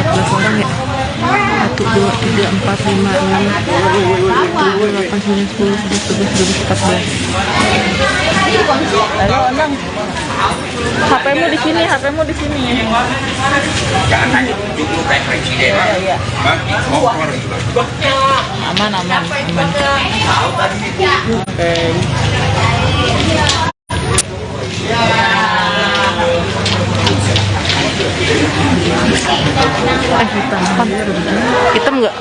14 orang ya. 1, 2, 3, 4, 5, 6, 7, 8, 9, 10, 11, 12, 13, 14. Halo, Anang. HP-mu di sini, HP-mu di sini. Jangan tanya tunjuk lu kayak presiden. Motor juga. Aman. Oke. Hitam nggak?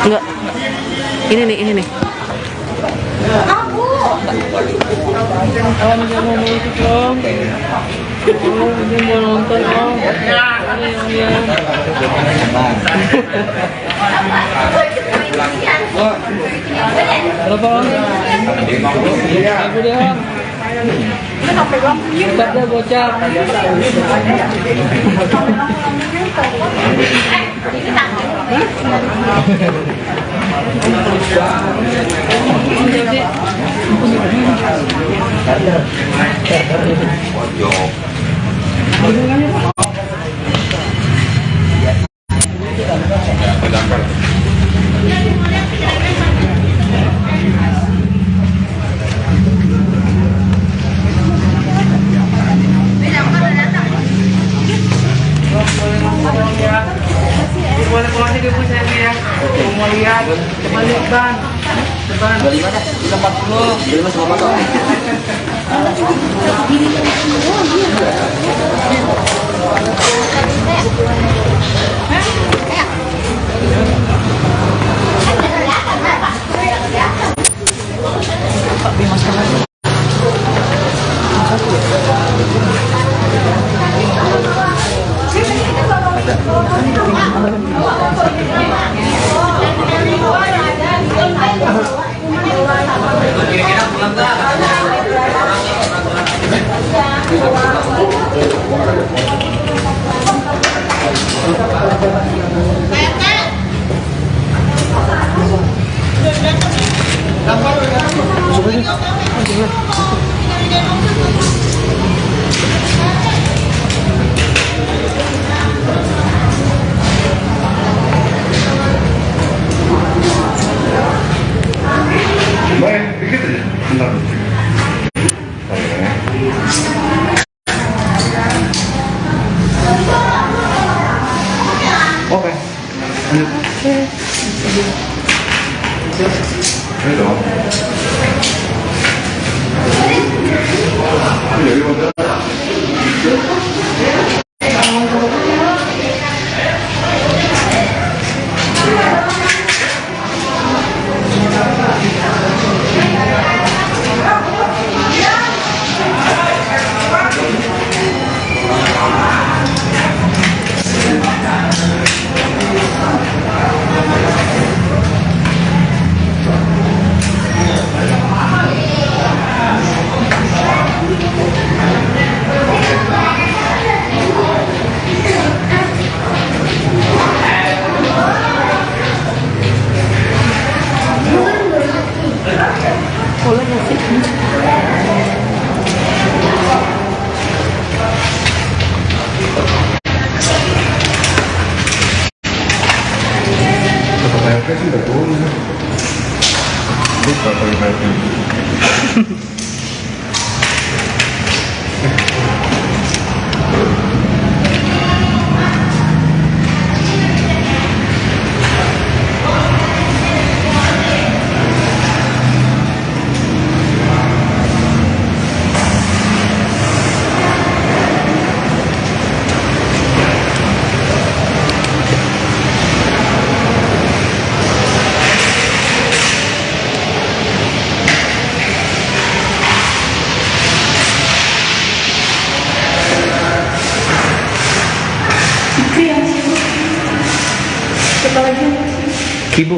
Enggak. Ini nih. Kawan dia mau musik dong. Dia mau nonton dong. Berapa? Aku dia. Kita bocah. Boleh pulang aja Bu saya ya. Mau lihat, coba lihat Bang. 25 dah, 40. 25 sama Pak. Ada. Baik, begitu ya. Bentar. Oke. Lanjut. Ini dong. Jadi udah. Boleh nggak sih? PRP sih udah turun ya. Lupa kalau PRP. Kibu.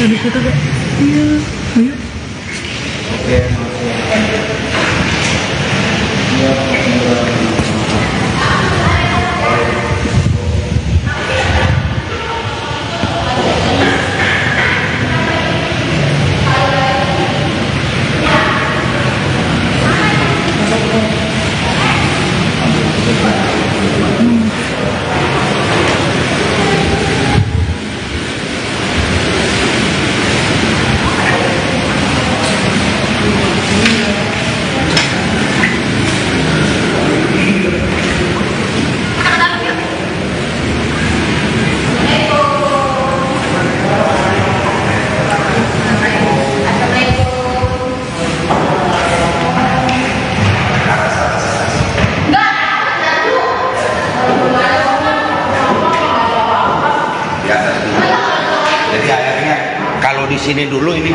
Ada foto gak? Iya. Ayo. Jadi airnya kalau di sini dulu ini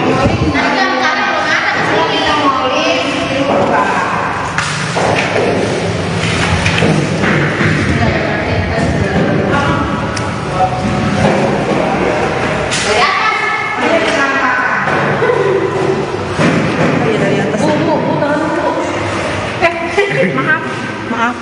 dari atas. Maaf. maaf.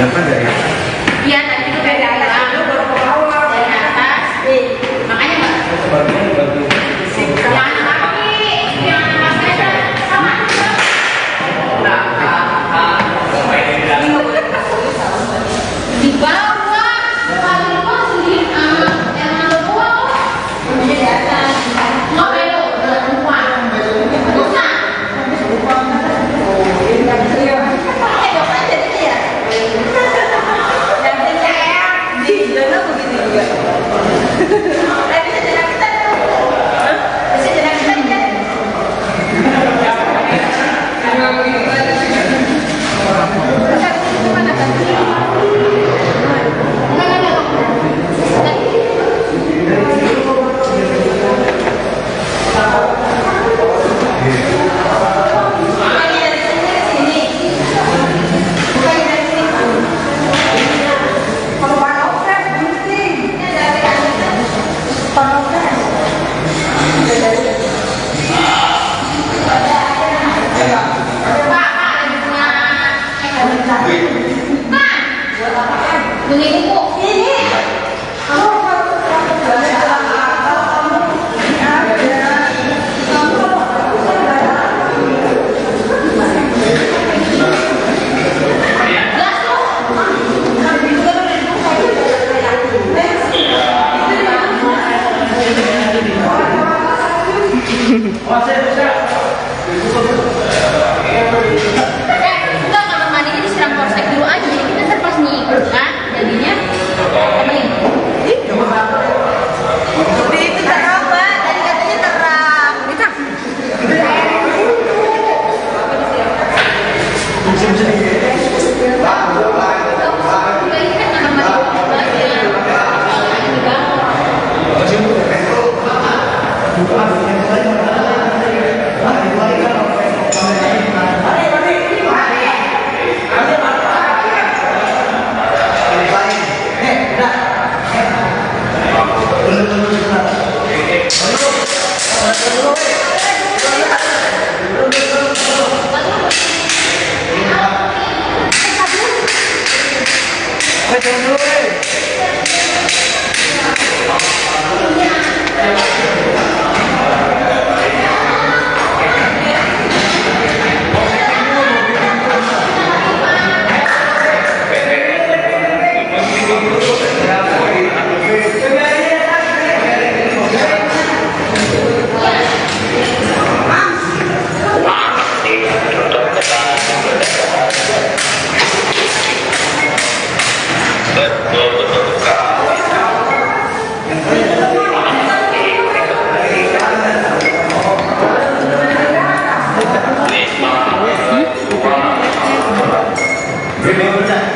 Kenapa dari Iya, tadi itu dari atas baru ke bawah. Dari atas. Makanya Mbak. Jangan kaki. Jangan kaki aja. Sama aja. Di bawah. Paling bawah sendiri. Yang ada bawah. Di atas. Nggak belok. Bukan. Bukan. Enggak, kamar mandinya disiram polsek dulu aja. Jadi kita ntar pas nih kan jadinya temenin. Tapi itu terang, Mbak. Tadi katanya terang. Bisa. Ini kan kamar mandi Terima kasih.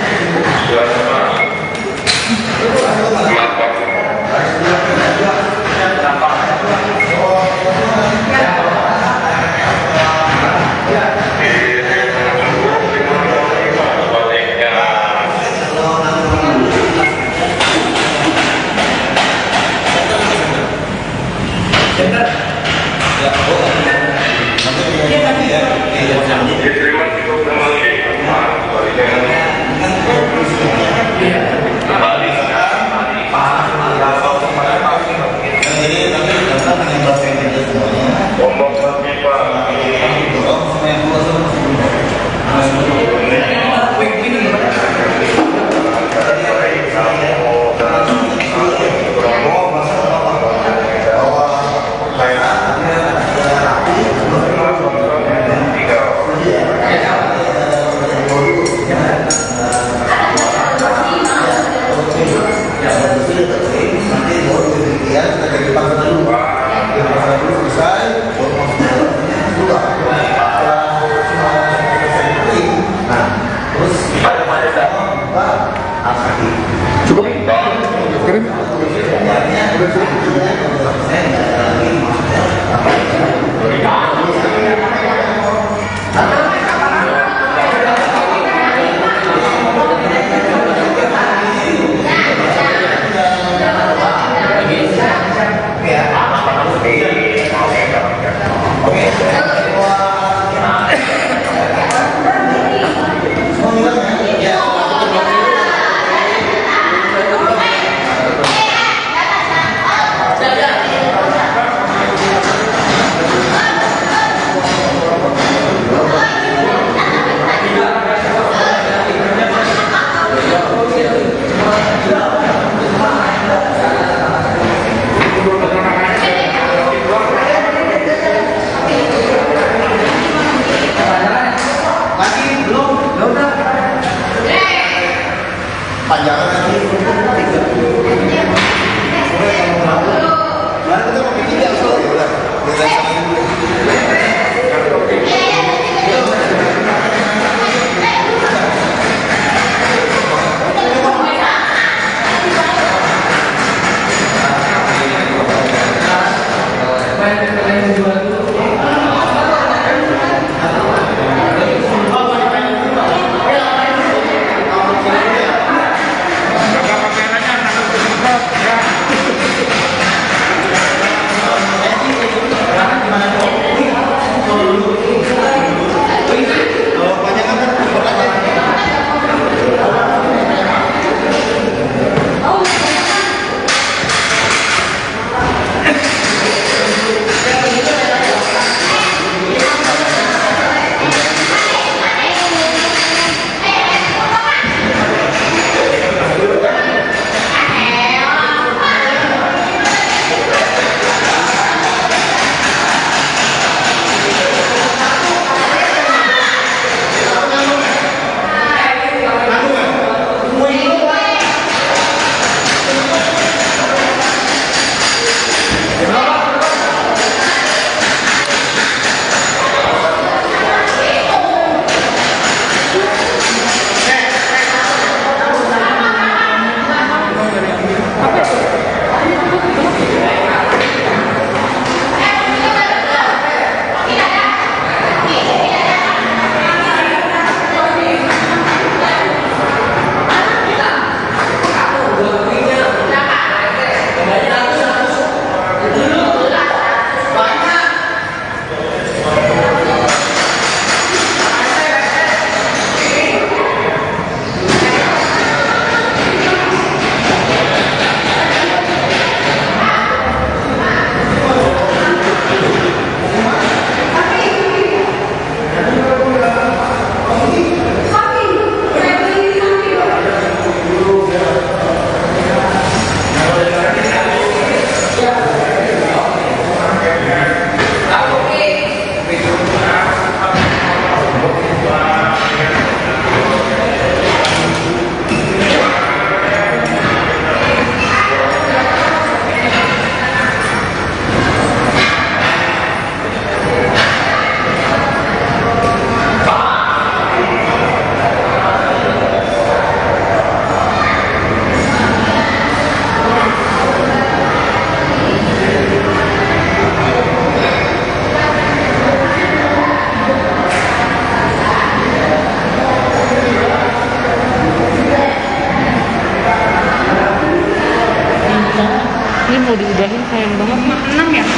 mau diudahin sayang banget. 6 ya? 5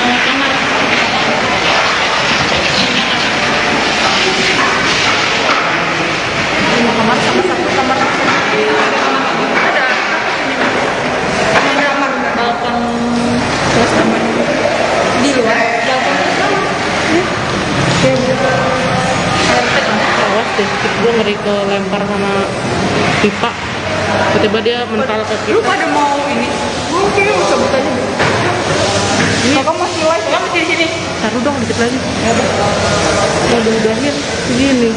kamar. Kamar sama satu kamar ada kamar balkon plus kamar di luar balkon Awas deh, gue ngeri ke lempar sama pipa. Tiba-tiba dia mental ke lu kita. pada mau ini oke cabut aja ini kakak masih live ya masih di sini Taruh dong dikit lagi. Mau diudahin segini.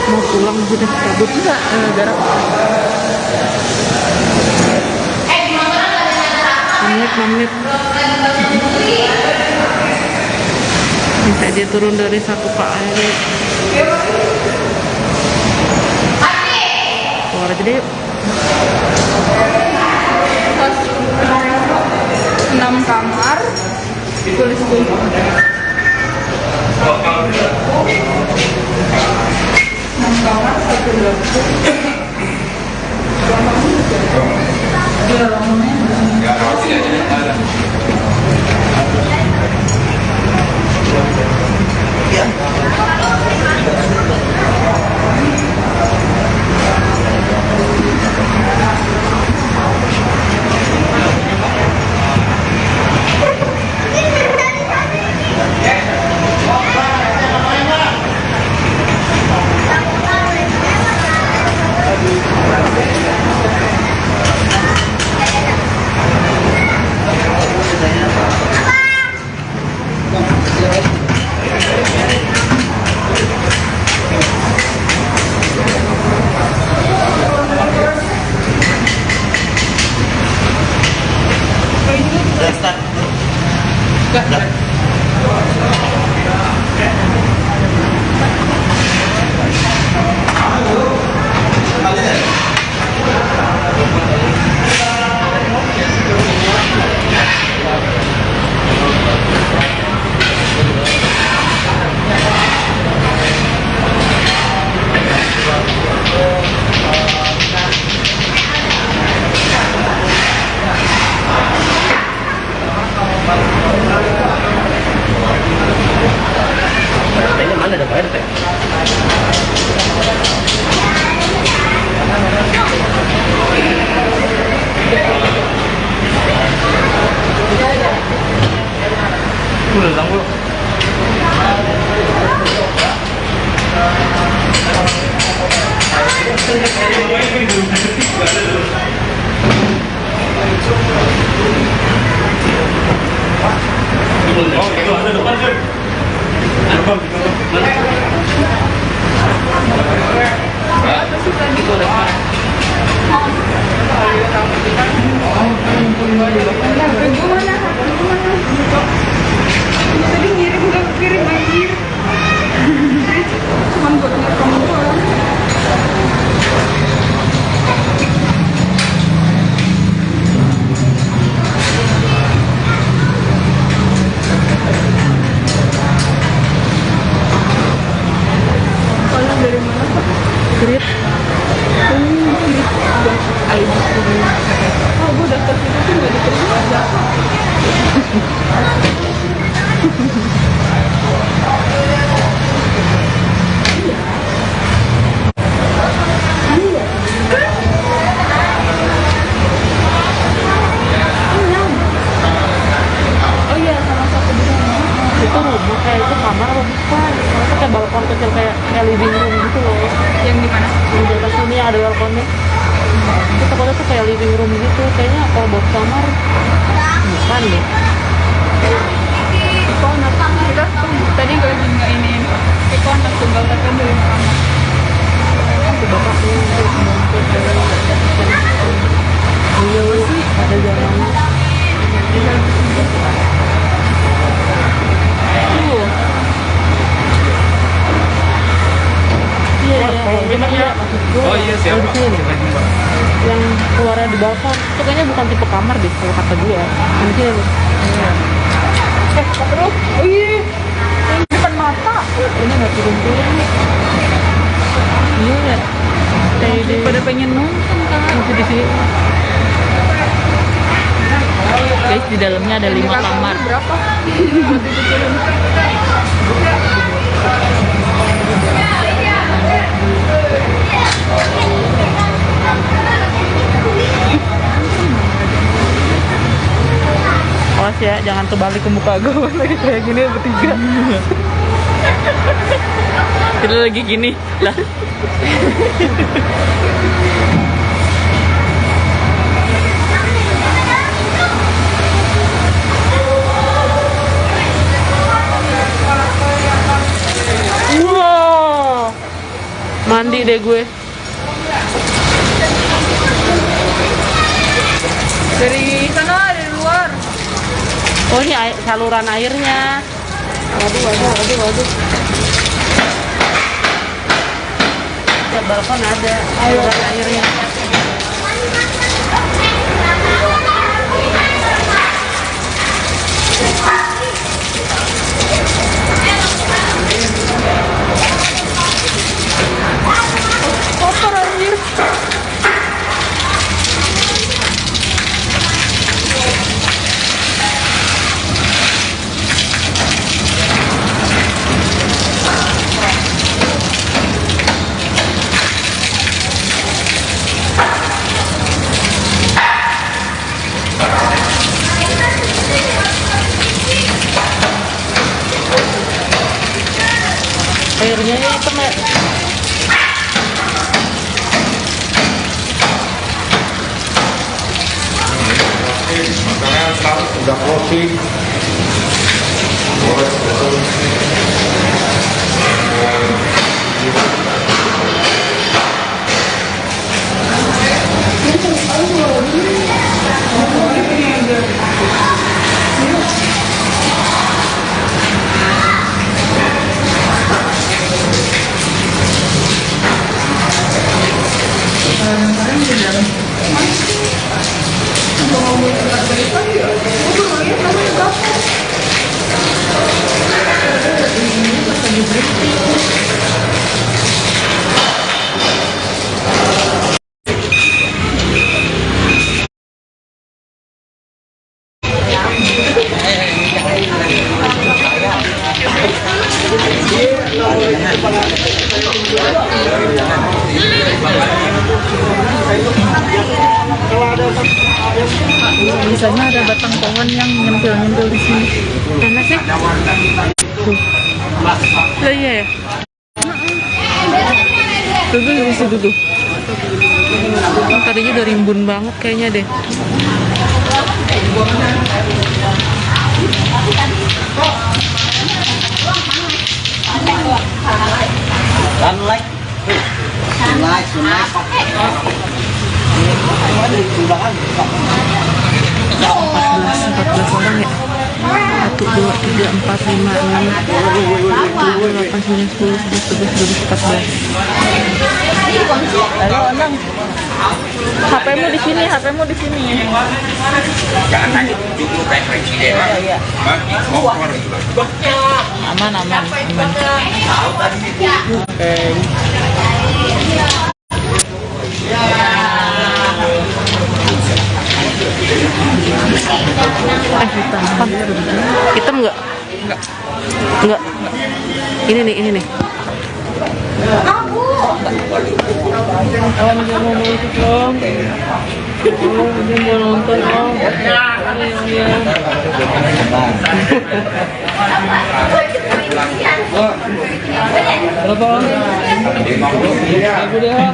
Mau pulang sudah cabut enggak jarak 6 menit. Bisa dia turun dari satu pak aja. Keluar aja deh yuk. 6 kamar tulis dulu 6 kamar 1 Ya, kalau tidak ada. Oh, itu ada depan sih. Depan. tadi ngirim gak kirim anjir cuman buat ngerekam doang kalian dari mana Pak? Grit. Grit ID oh gue daftar itu tuh gak diterima oh iya sama satu di sana Itu rumah kayak itu kamar apa bukan? Itu kayak balkon kecil kayak living room gitu loh. yang di mana Yang di atas sini yang ada balkonnya. Itu takutnya tuh kayak living room gitu. Kayaknya kalau buat kamar bukan deh. konak kita tadi gue juga ini ke konak tunggal tekan dari kamar Itu bapaknya itu membongkar iya sih ada jalannya. Tuh. Iya, iya. Oh iya siapa? Yang keluarnya di balkon itu kayaknya bukan tipe kamar deh kalau kata gue. Mungkin nih. terus oh iya yang depan depan mata. Ini nggak turun-turun nih. Iya ya. Pada pengen nonton kan masih di sini. Guys, di dalamnya ada 5 kamar. Berapa? Awas ya, jangan terbalik ke muka gue lagi kayak gini bertiga. Kita lagi gini lah. Wow, mandi deh gue. Dari sana, dari luar. Oh, ini saluran airnya. Waduh. Ya, balkon ada saluran airnya. Kotor anjir. Airnya hitam ya. Makanan sekarang udah closing. Biasanya ada batang pohon yang nyempil di sini. Mana sih? Tuh. Lah iya ya. Tuh di situ tuh. Tadinya udah rimbun banget kayaknya deh. Sunlight. Sunlight. 14 orang ya. 1, 2, 3, 4, 5, 6, 7, 8, 9, 10, 11, 12, 13, 14. Halo, Anang. HP-mu di sini, HP-mu di sini. Jangan nanya, cukup kayak presiden. Motor juga. Aman. Oke. Hitam nggak? Enggak. Ini nih. Kawan dia mau ikut dong. Dia mau nonton dong. Berapa? 5.000 dia.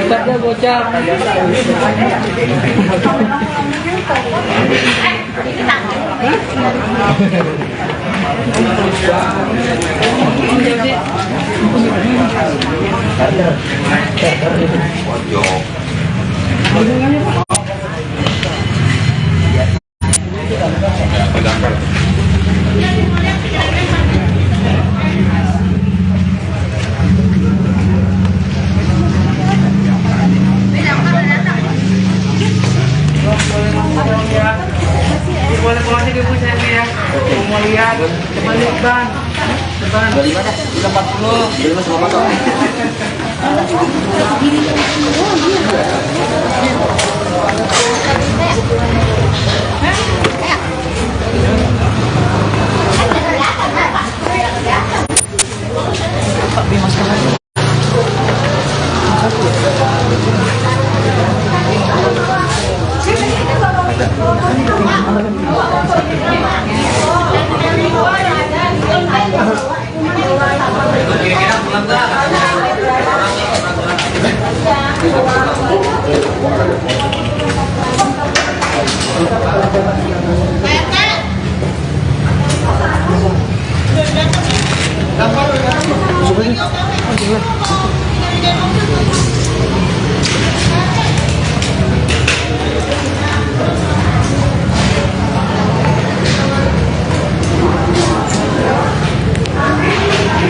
Tetapnya bocah. boleh pulang aja dulu saya ya. Mau lihat, coba lihat ban. Ban. 25 dah, udah 40. 25 sama pasang.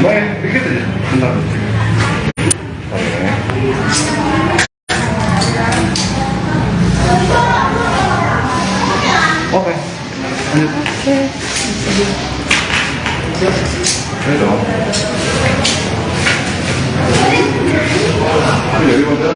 Baik, dikit aja. Bentar. Oke. Lanjut. Ayo dong. Jadi bentar.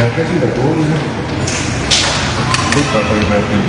Kayaknya sih udah turun ya. Lupa kali-kali.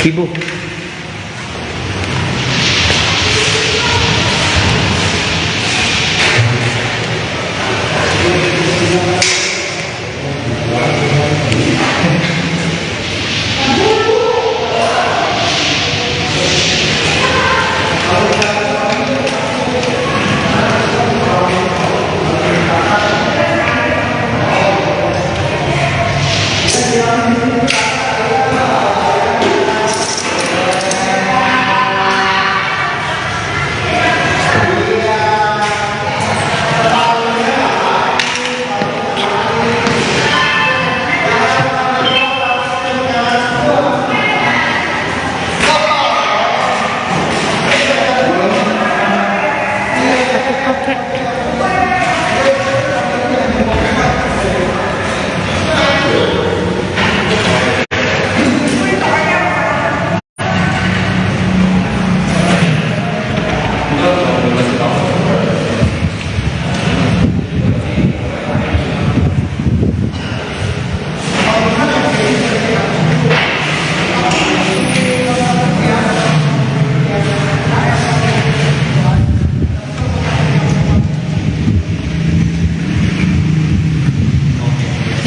Kibu.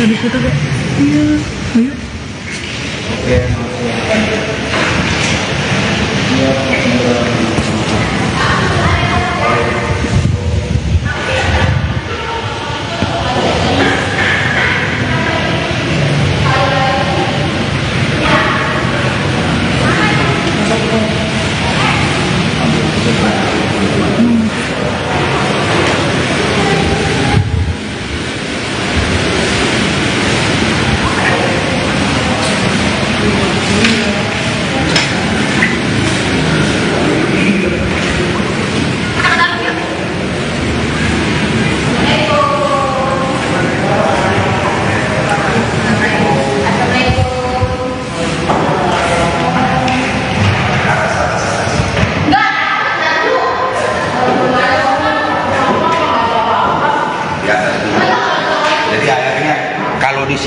Ada foto gak? Iya, ayo.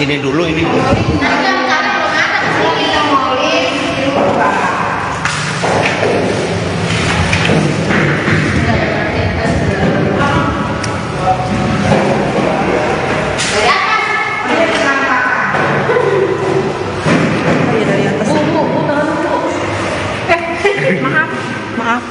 ini dulu, ini dulu. Nanti kan karena belum ada kesini kita mau Maaf, maaf.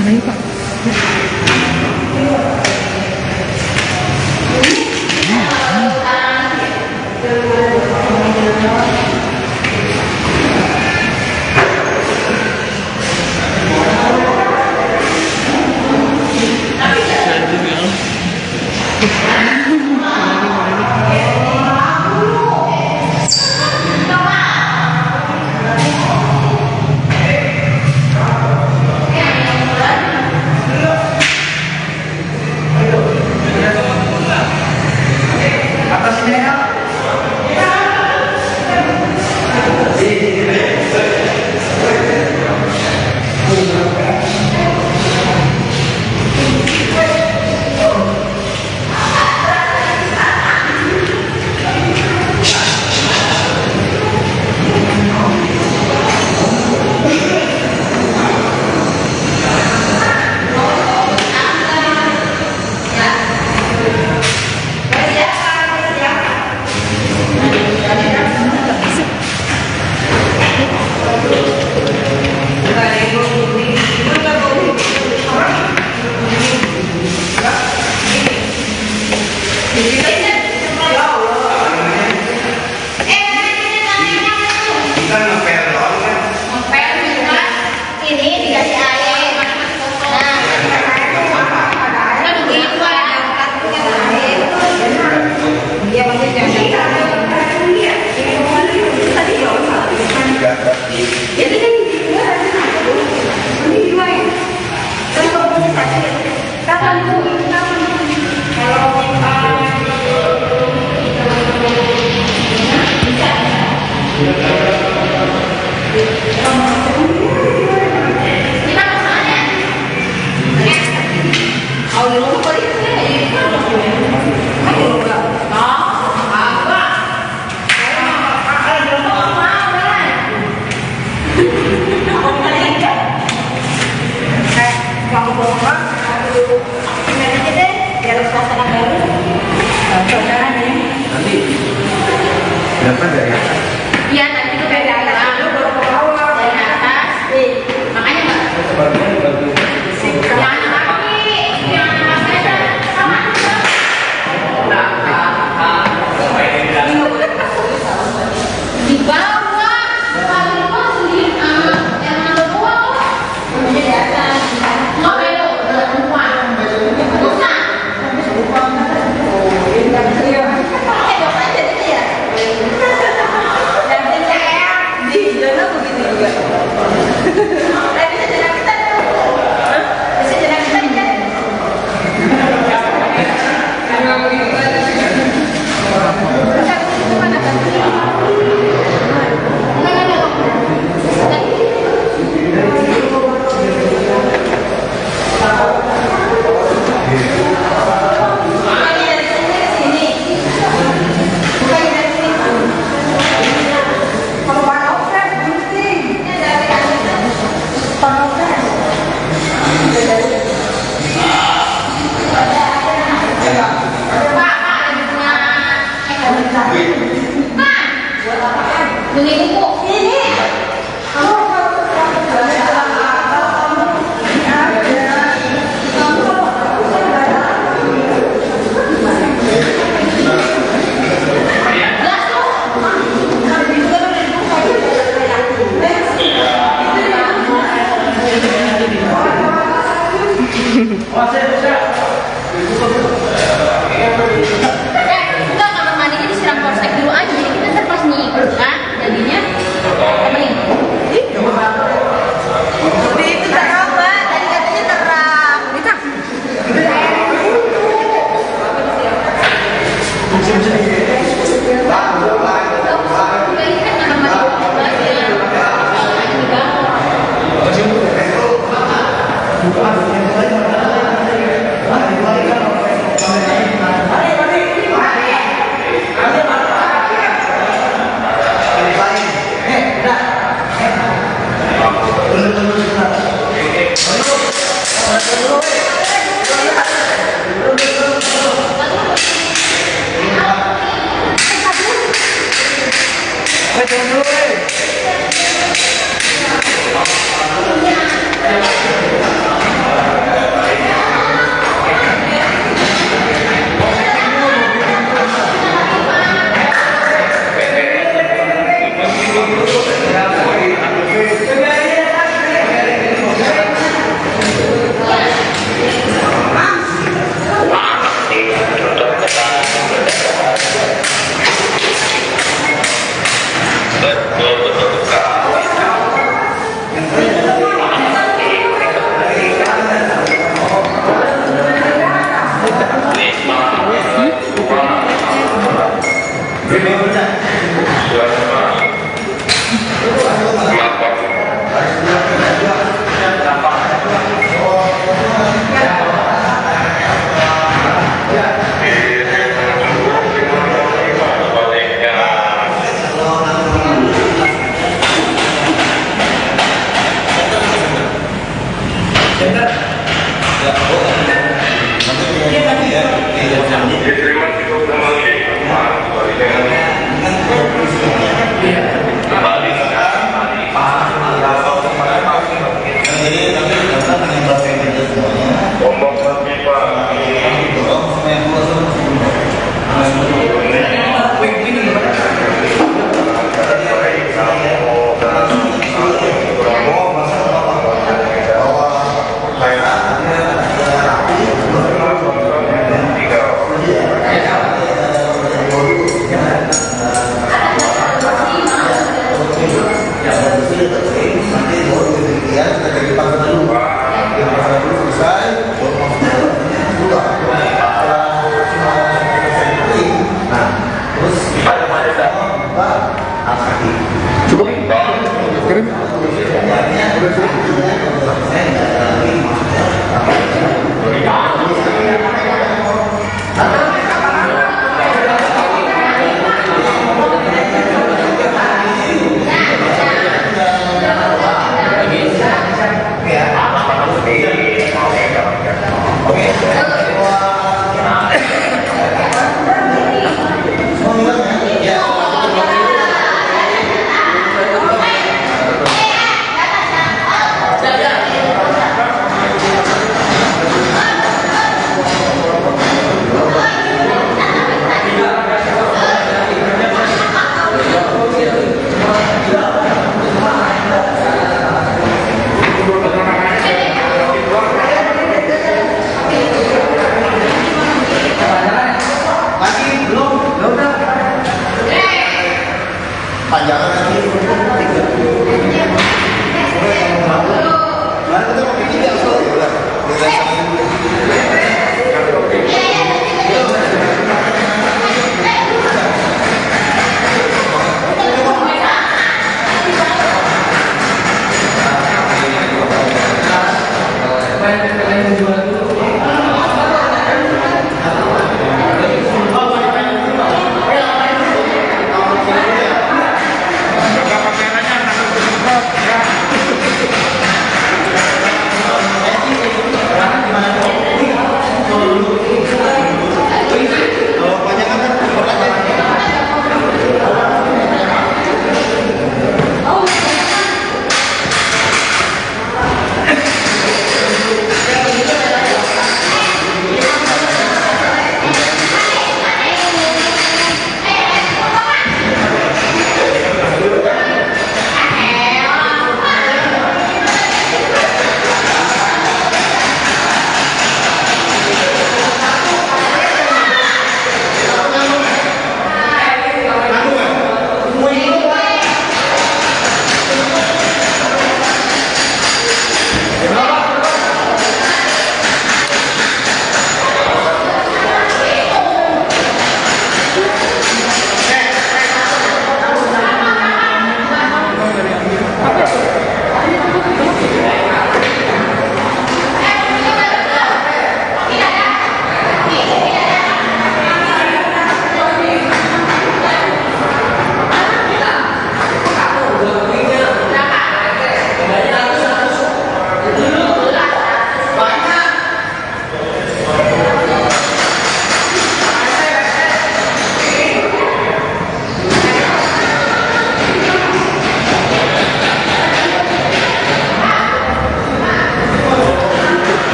Mana ya, Pak? Dapat dari atas. Iya, nanti itu dari atas. Dari atas. Makanya nggak. Jangan kaki. Jangan sama. Di bawah. Kalau di bawah sendiri. Yang ada bawah. Di atas. Nggak belok. Bukan. Bukan.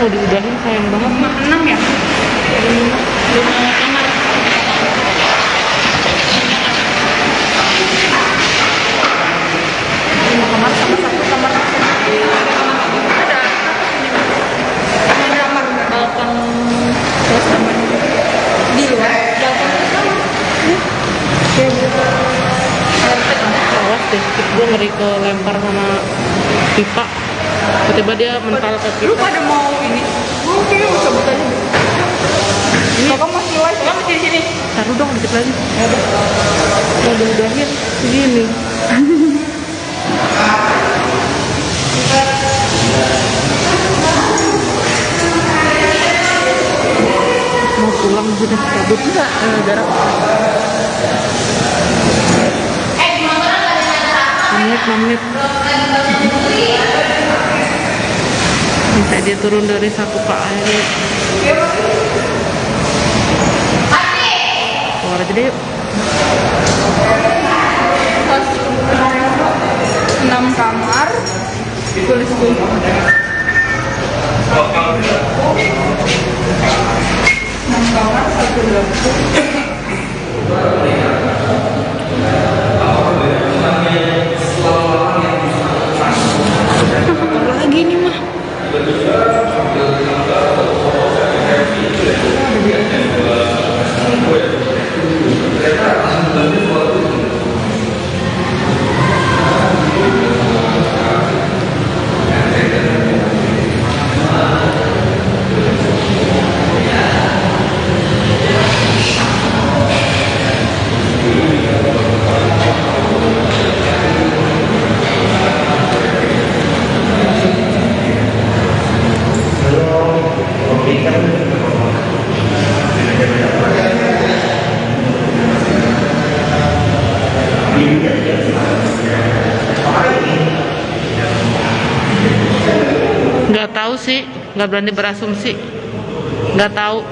mau diudahin sayang banget. 6 ya? 5 kamar. Kamar sama satu kamar ada kamar balkon terus kamar di luar balkon awas deh, gue ngeri ke lempar sama pipa, tiba-tiba dia mental ke lu pipa. pada mau ini oke cabut aja ini kakak masih live kakak masih di sini Taruh dong dikit lagi. Mau diudahin segini. Mau pulang sudah cabut enggak jarak 6 menit. Bisa dia turun dari satu ke air. Keluar aja deh yuk. 6 kamar tulis tuh 6 kamar 1 dapur. Apa lagi nih mah? Nggak tahu sih, nggak berani berasumsi, nggak tahu.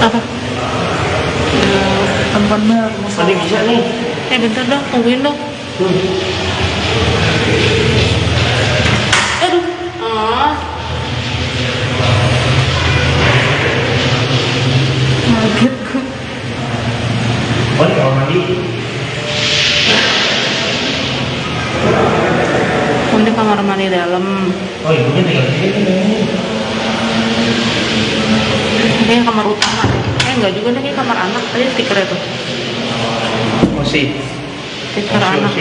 Apa? Tempat bel. Tadi bisa nih. Bentar dong, tungguin dong. Aduh. Kaget gue. Oh, ini kamar mandi. Ini kamar mandi dalam. Oh, ibunya tinggal di sini. Ini kamar utama deh. Enggak juga nih, ini kamar anak. Tadi stikernya tuh. Masih. Stiker anak.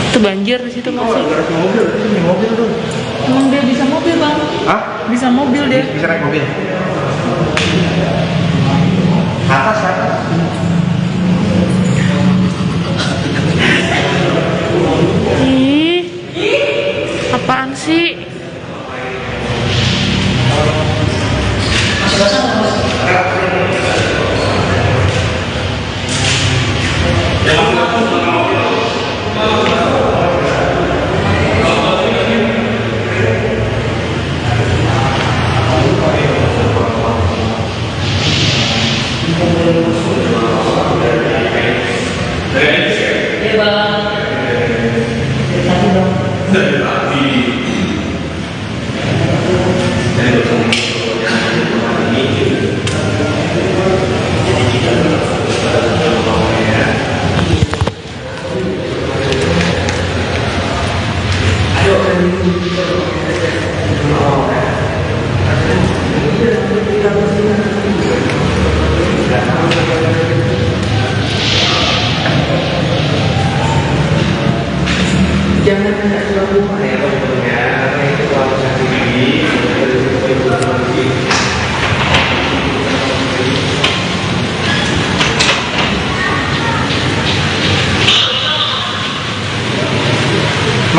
Itu banjir di situ masih. Mobil tuh. Emang dia bisa mobil, Bang? Hah? Bisa mobil dia. Bisa naik mobil. Atas. Ih, apaan sih?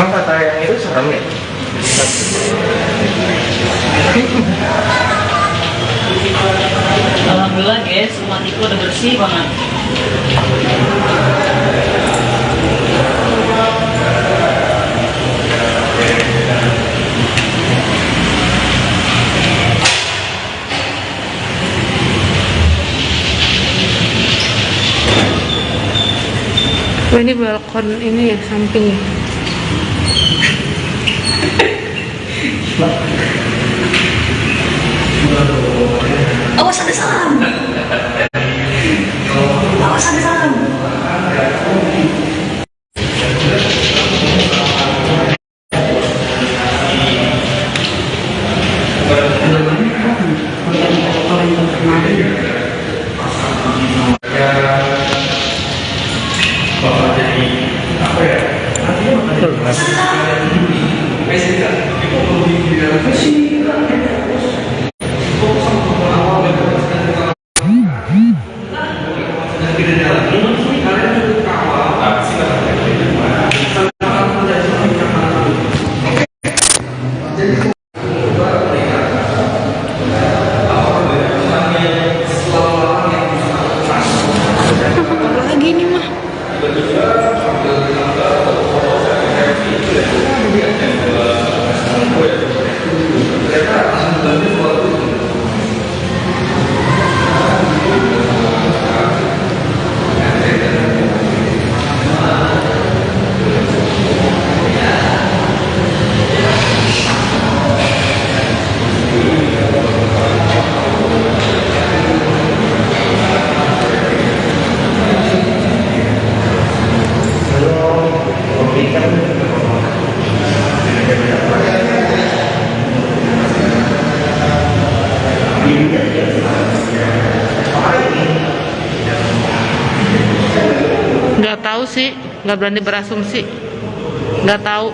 Emang kata yang itu serem ya? Alhamdulillah guys, rumah Tiko udah bersih banget. Oh, ini balkon ini ya, samping. Awas ada salam. Awas ada salam. Nggak tahu sih, nggak berani berasumsi, nggak tahu.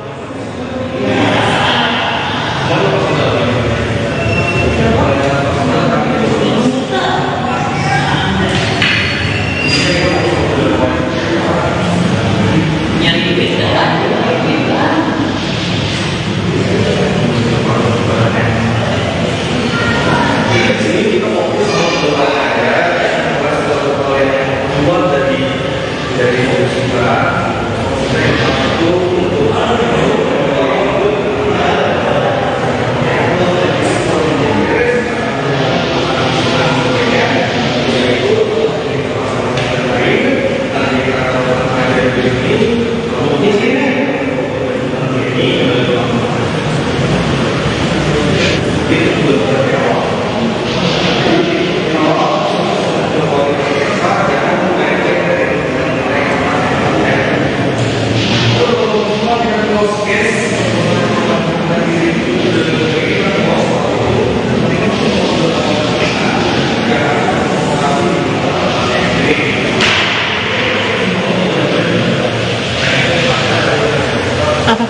Apa?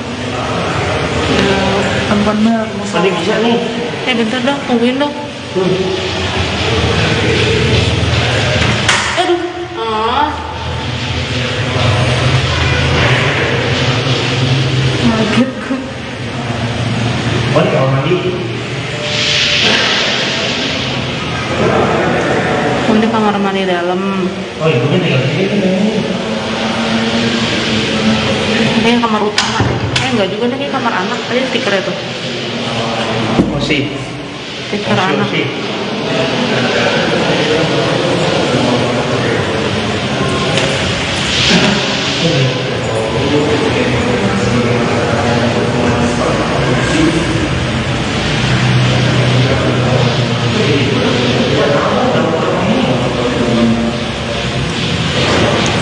Perempuan banget. Tadi bisa nih. Bentar dong, tungguin dong. Aduh. Ah. Kaget gue. Oh, ini kamar mandi. Ini kamar mandi dalam. Oh, ibunya tinggal di sini. Ini kamar utama. Enggak juga nih, kamar anak. Tadi stikernya tuh. Oh, sih. Stiker anak.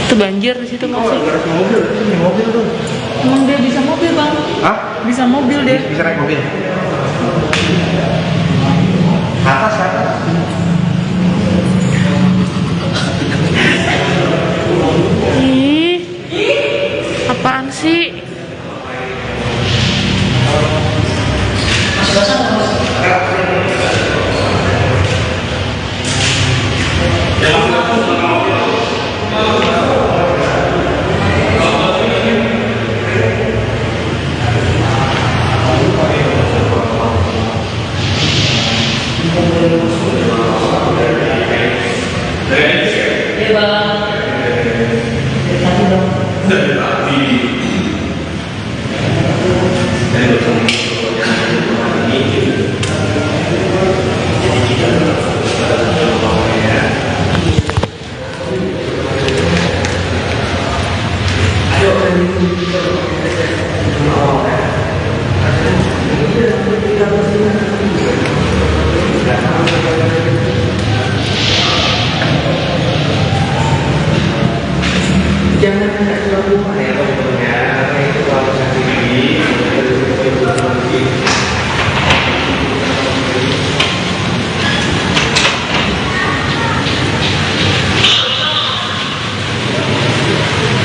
Itu banjir di situ masih. Mobil tuh. Emang dia bisa mobil, Bang? Hah? Bisa mobil dia. Bisa naik mobil. Atas. Ih, apaan sih?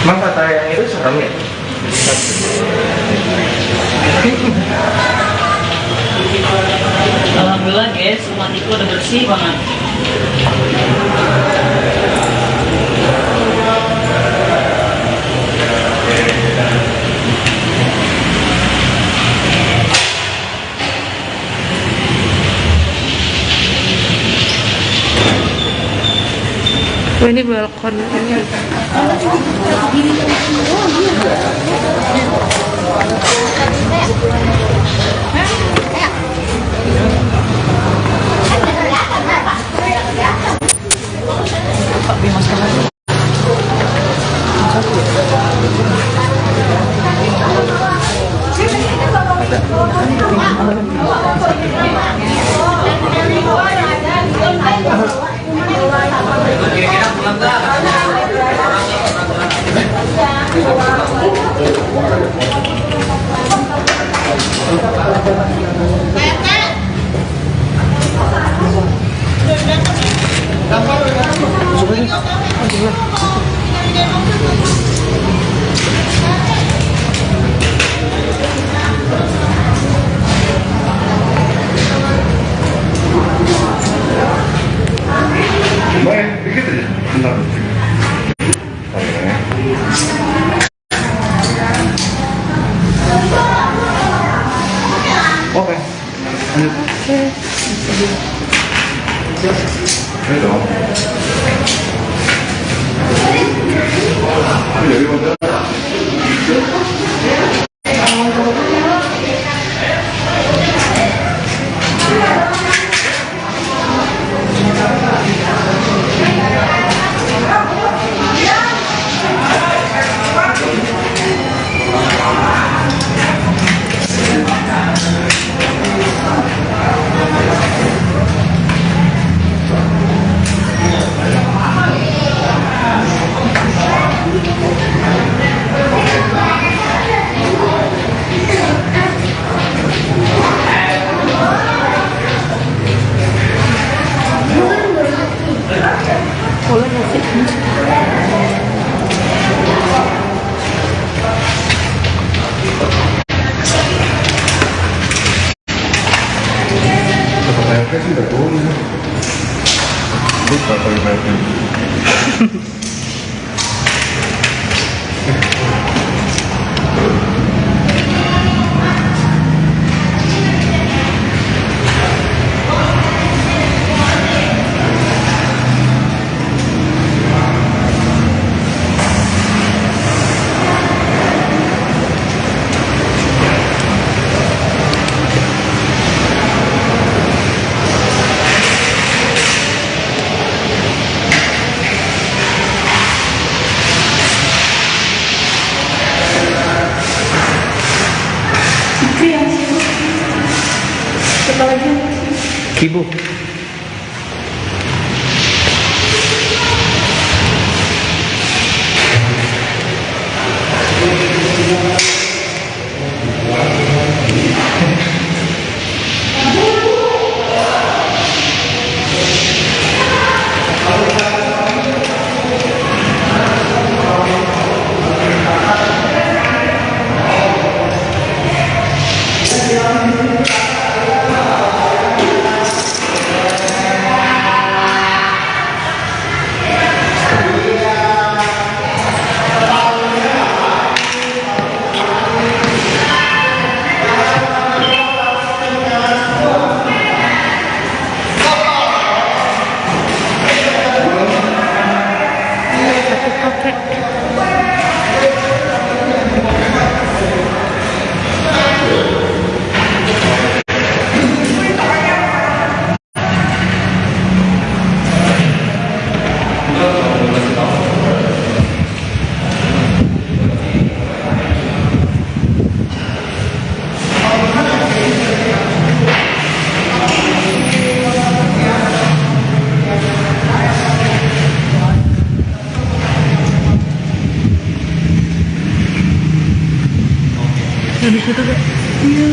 Emang kata yang itu serem ya? Alhamdulillah guys, rumah Tiko udah bersih banget. Oh, ini balkon. Kira-kira pulang Oke. Lanjut. Ayo. Jadi modal. Kayaknya sih udah turun ya. Lupa kayaknya. Kibu. Di situ deh. Iya,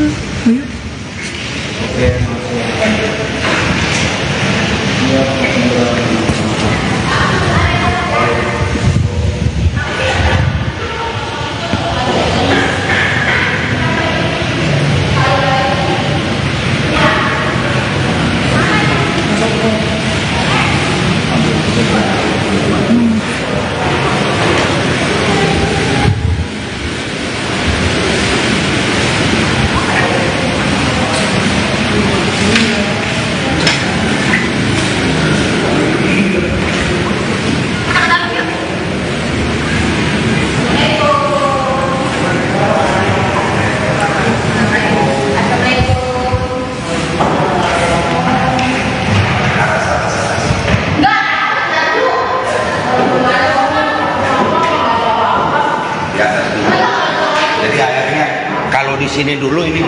ayo. Jadi airnya kalau di sini dulu ini.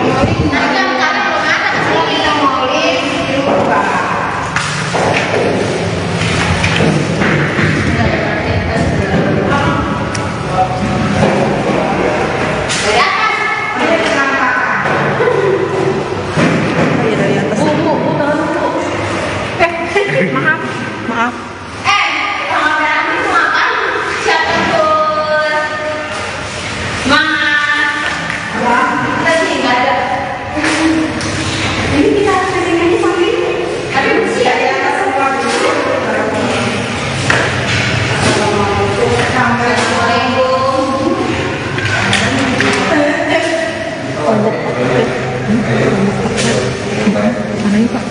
Maaf, maaf. Ini kita harus kesini sambil Mana yuk Pak?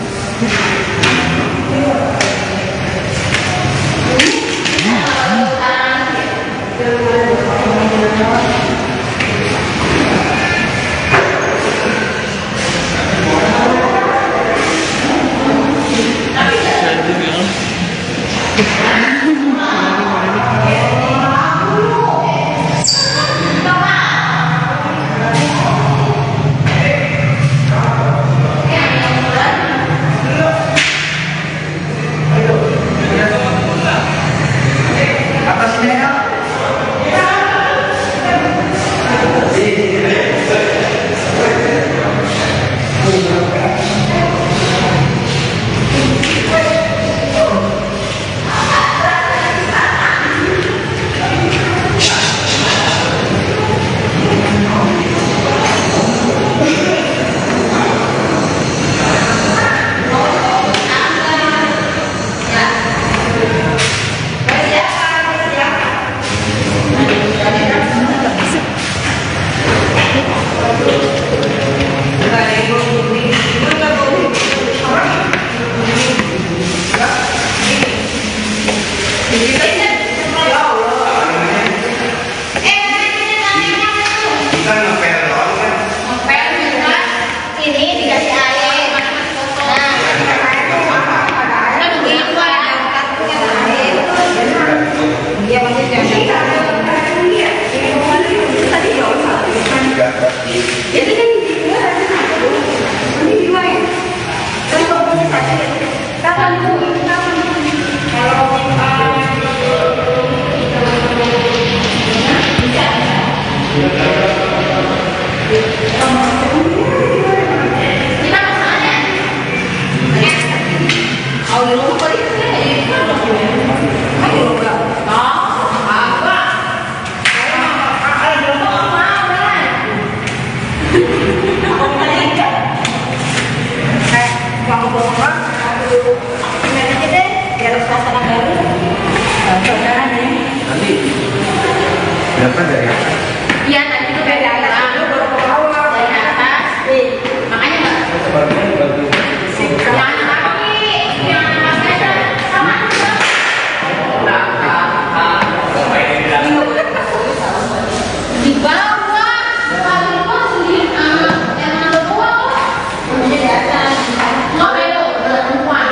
Berapa dari atas? Iya, nanti itu dari atas dulu baru ke bawah. Dari atas. Makanya nggak. Jangan kaki, jangan aja sama aja. Di bawah, kalau itu sendiri, yang ada bawah, namanya di atas. Nggak beda, lupa.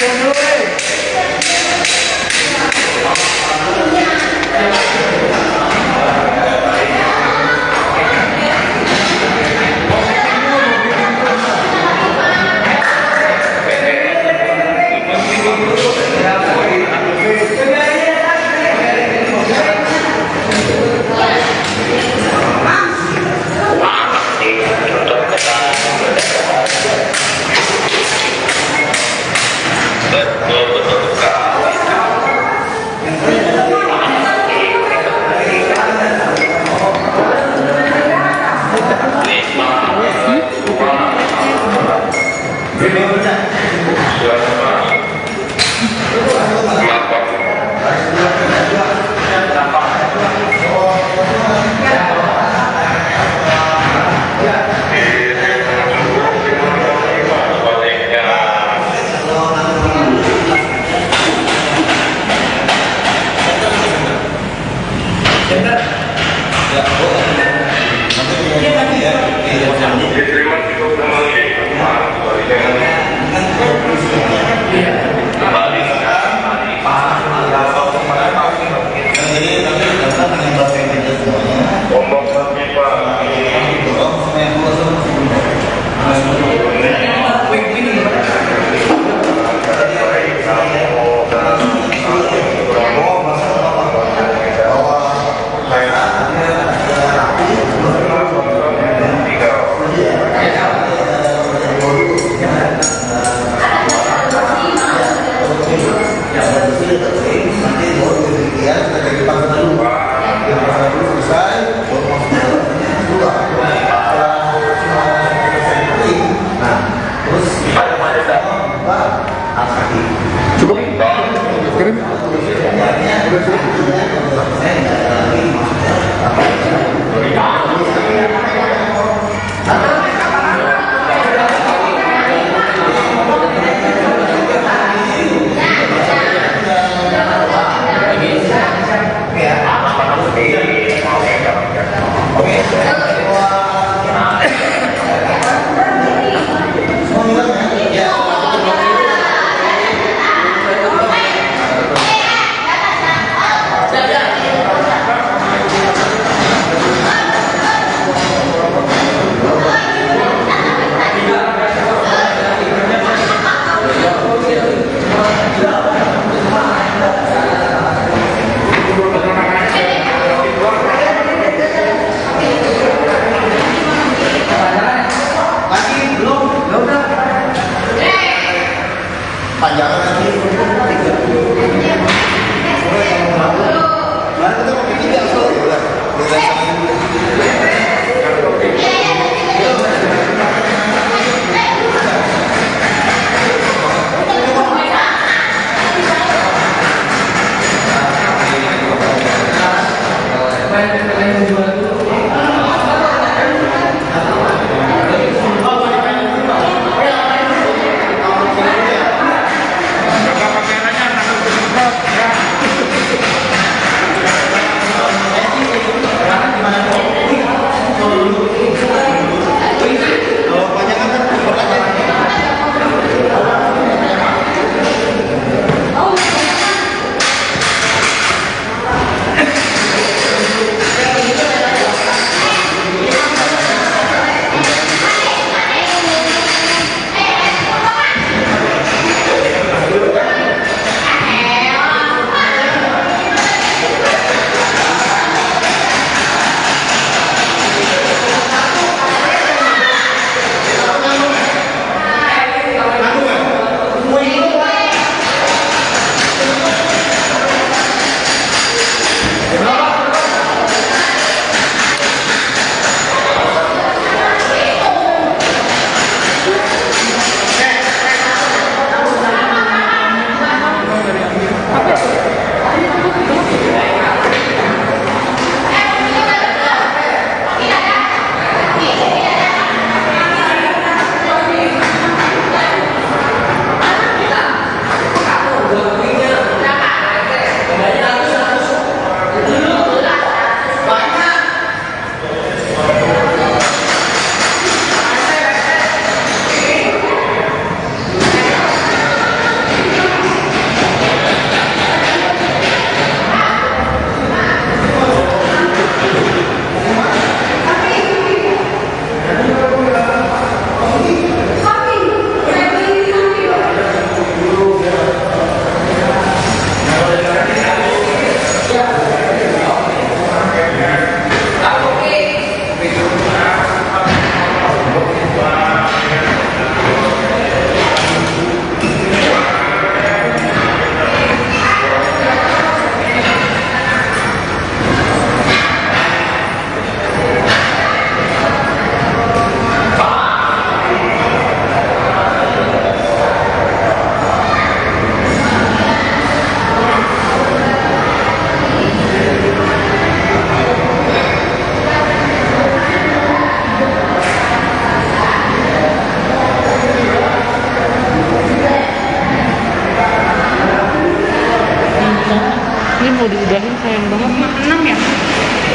Turun dulu, Diterima itu kembali. Ombak lagi Pak. Cukup? Kirim?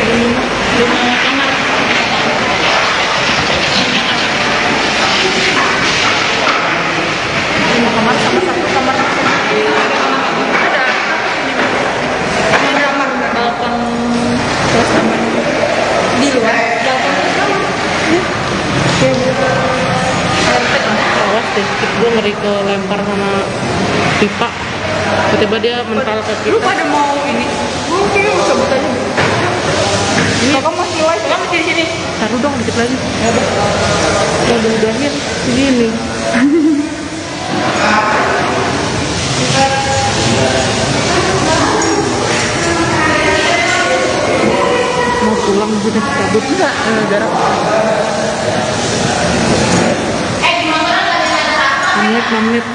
5 kamar. Lima kamar sama 1 kamar. Ada kamar Balkon plus kamar. di luar. Awas deh, gue ngeri ke lempar sama pipa. Tiba-tiba dia mental ke Lu kita. pada mau ini? Oke, cabut aja. Kakak masih live, kakak masih di sini. Taruh dong dikit lagi. Ya udah-udahin segini. Mau pulang sudah cabut enggak? Jarak 6 menit.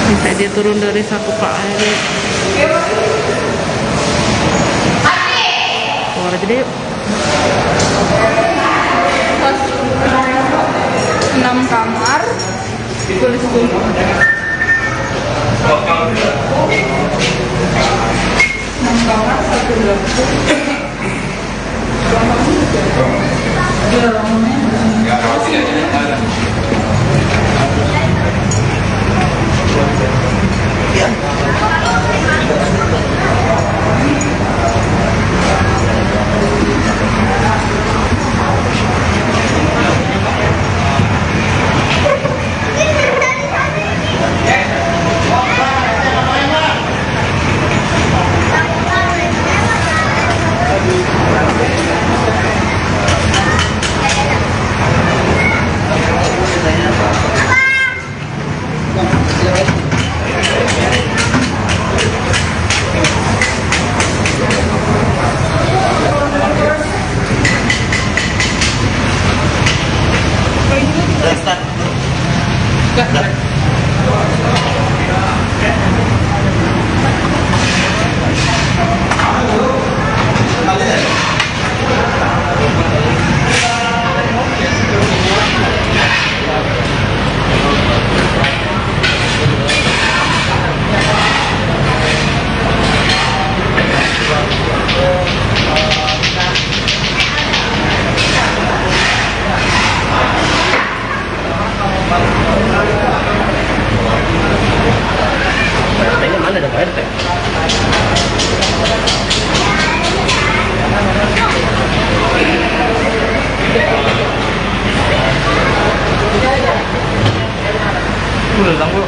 Bisa dia turun dari satu KR. Keluar aja deh yuk. 6 kamar. Tulis dulu. 6 kamar, 1 dapur.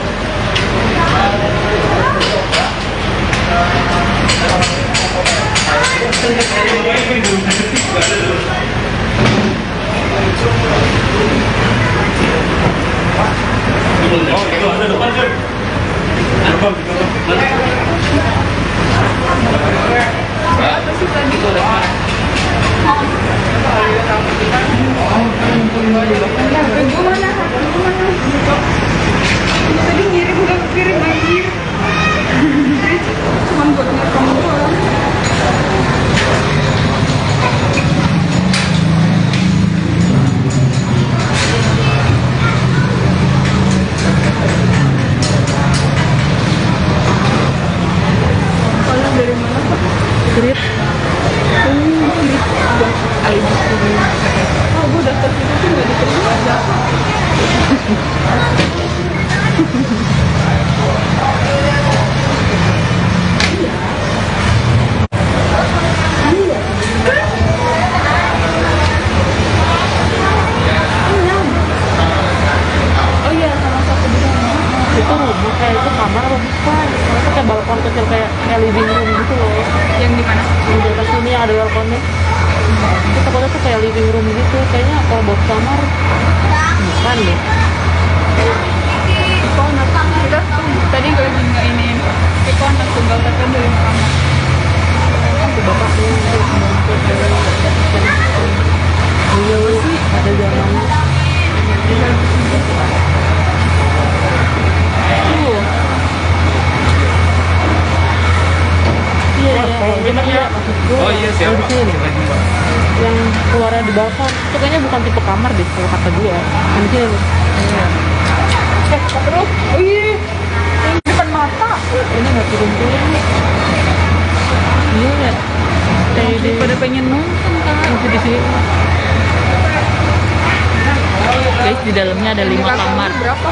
Oh iya siapa? Yang keluarnya di balkon itu kayaknya bukan tipe kamar deh kalau kata gue. Yang di sini. Terus, oh iya, ini depan mata. Ini nggak turun-turun nih. pada pengen nonton kan masih di sini. Guys, di dalamnya ada 5 kamar. Berapa?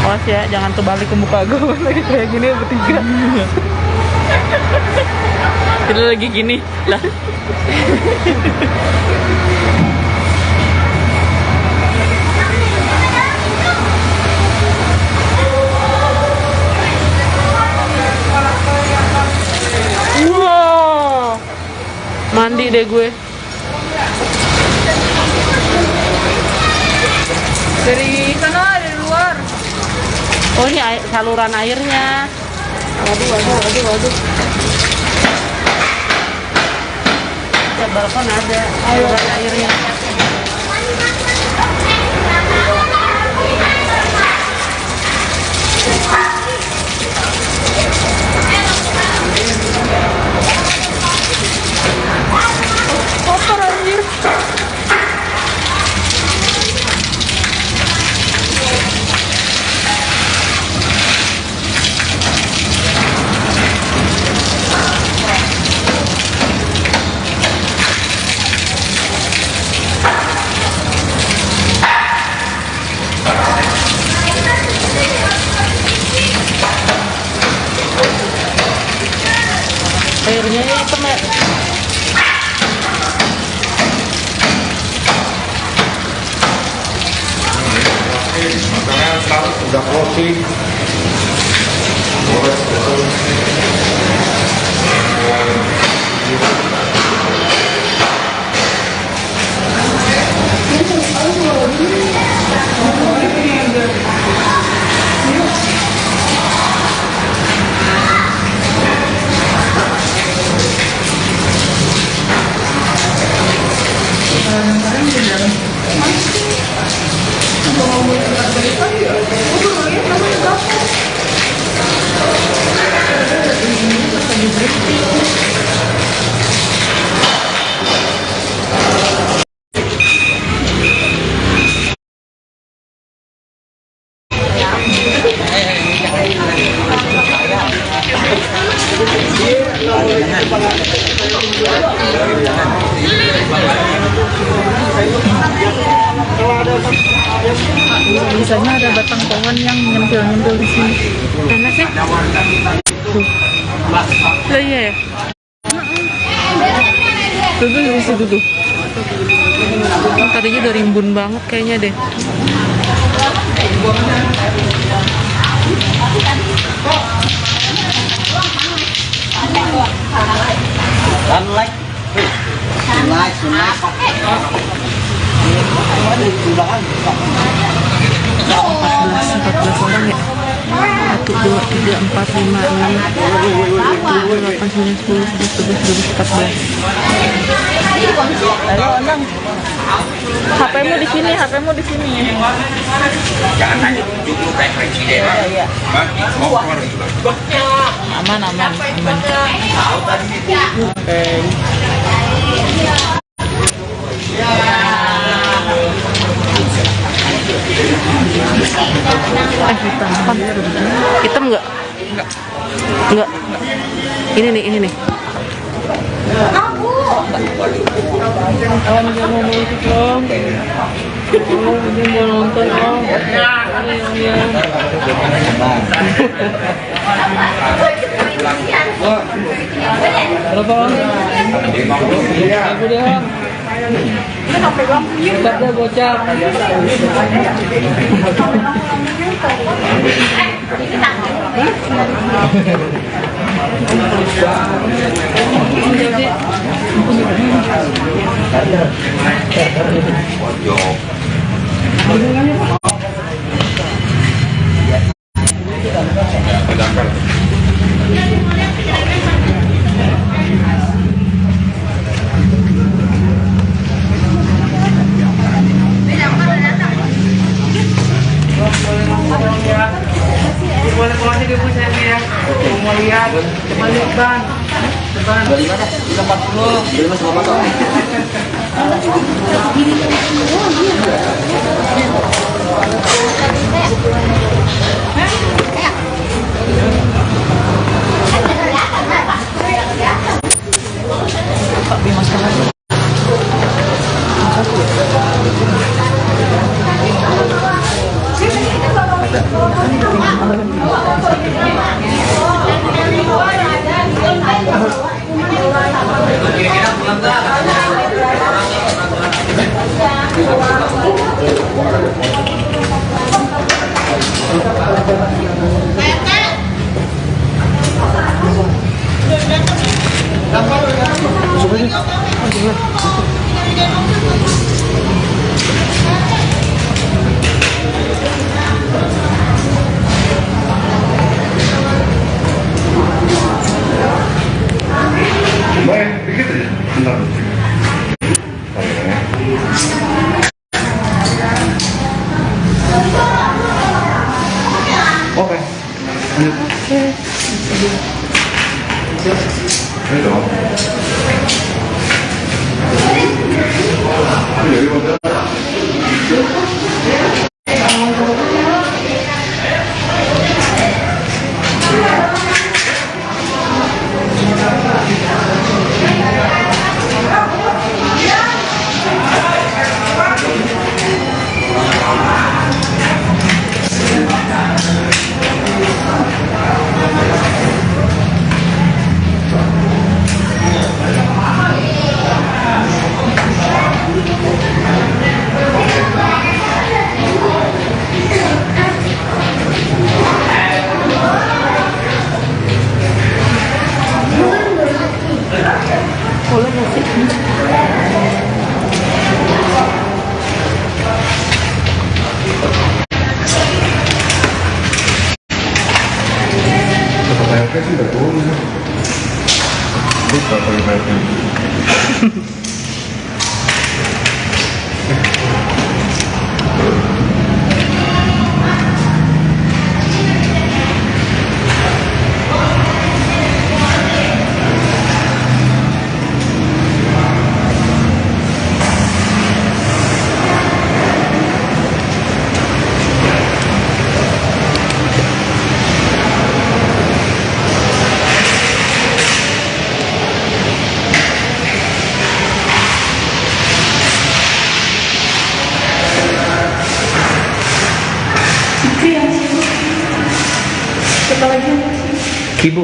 Awas ya, jangan terbalik ke muka gue lagi kayak gini bertiga. Kita lagi gini lah. Wow, mandi deh gue. Dari sana, dari luar. Oh, ini saluran airnya. Waduh. Di balkon ada saluran airnya. Kotor anjir. Airnya hitam ya. Makanan udah closing. Biasanya ada batang pohon yang nyempil di sini. Mana sih? Tuh. Lah iya ya. Tuh di situ tuh. Tadinya udah rimbun banget kayaknya deh. Sunlight. Sunlight. 14 orang ya. 1, 2, 3, 4, 5, 6, 7, 8, 9, 10, 11, 12, 13, 14. Ayo Anang, HP-mu di sini, HP-mu di sini. Jangan nanya, cukup kayak presiden. Motor juga. Aman. Oke. Hitam nggak? Enggak. Ini nih. Kawan dia mau musik dong. Dia mau nonton dong. Berapa? Aku dia. Tetap dia bocah. Boleh pulang aja Bu saya ya. Mau lihat, coba lihat Bang. 25 dah, 40. 25 sama Baik, begitu ya. Bentar. Oke. Lanjut. Ini dong. Ini udah. Saya sih udah turun ya. Lupa pakai. Kibu.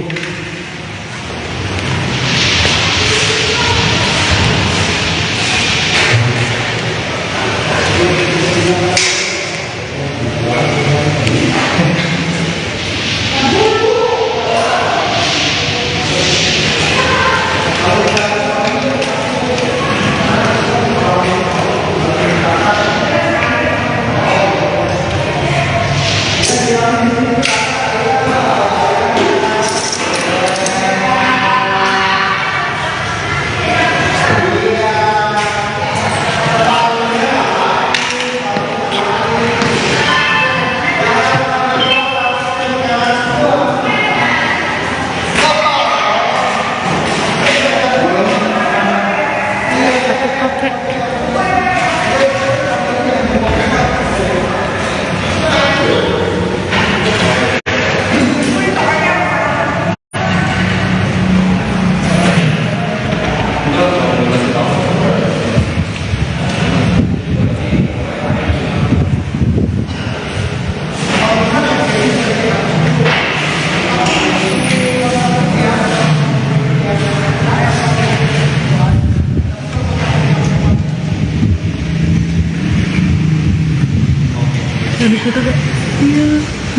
Di situ deh. Iya,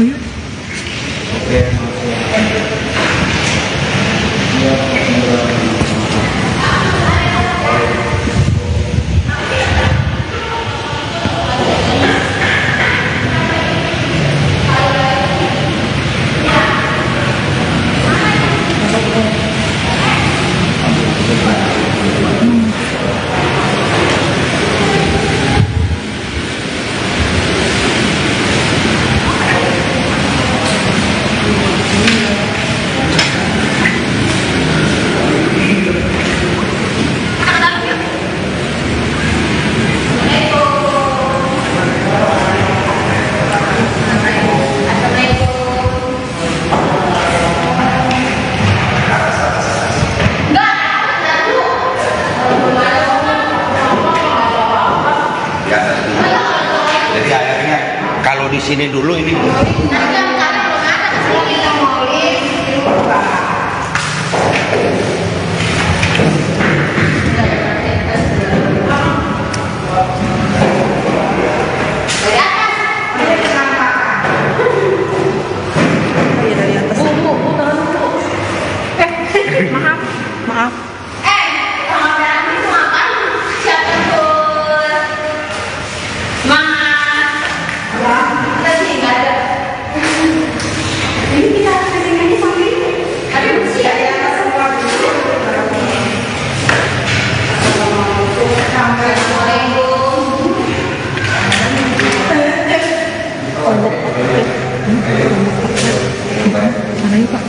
ayo. sini dulu ini. Nanti kan karena belum ada kesini kita mau Maaf. Kamar itu ngapain? Siapa tuh? Mas. Kita sih nggak ada. Ini kita setting aja sambil. Tapi bersih ya. Mana yuk Pak?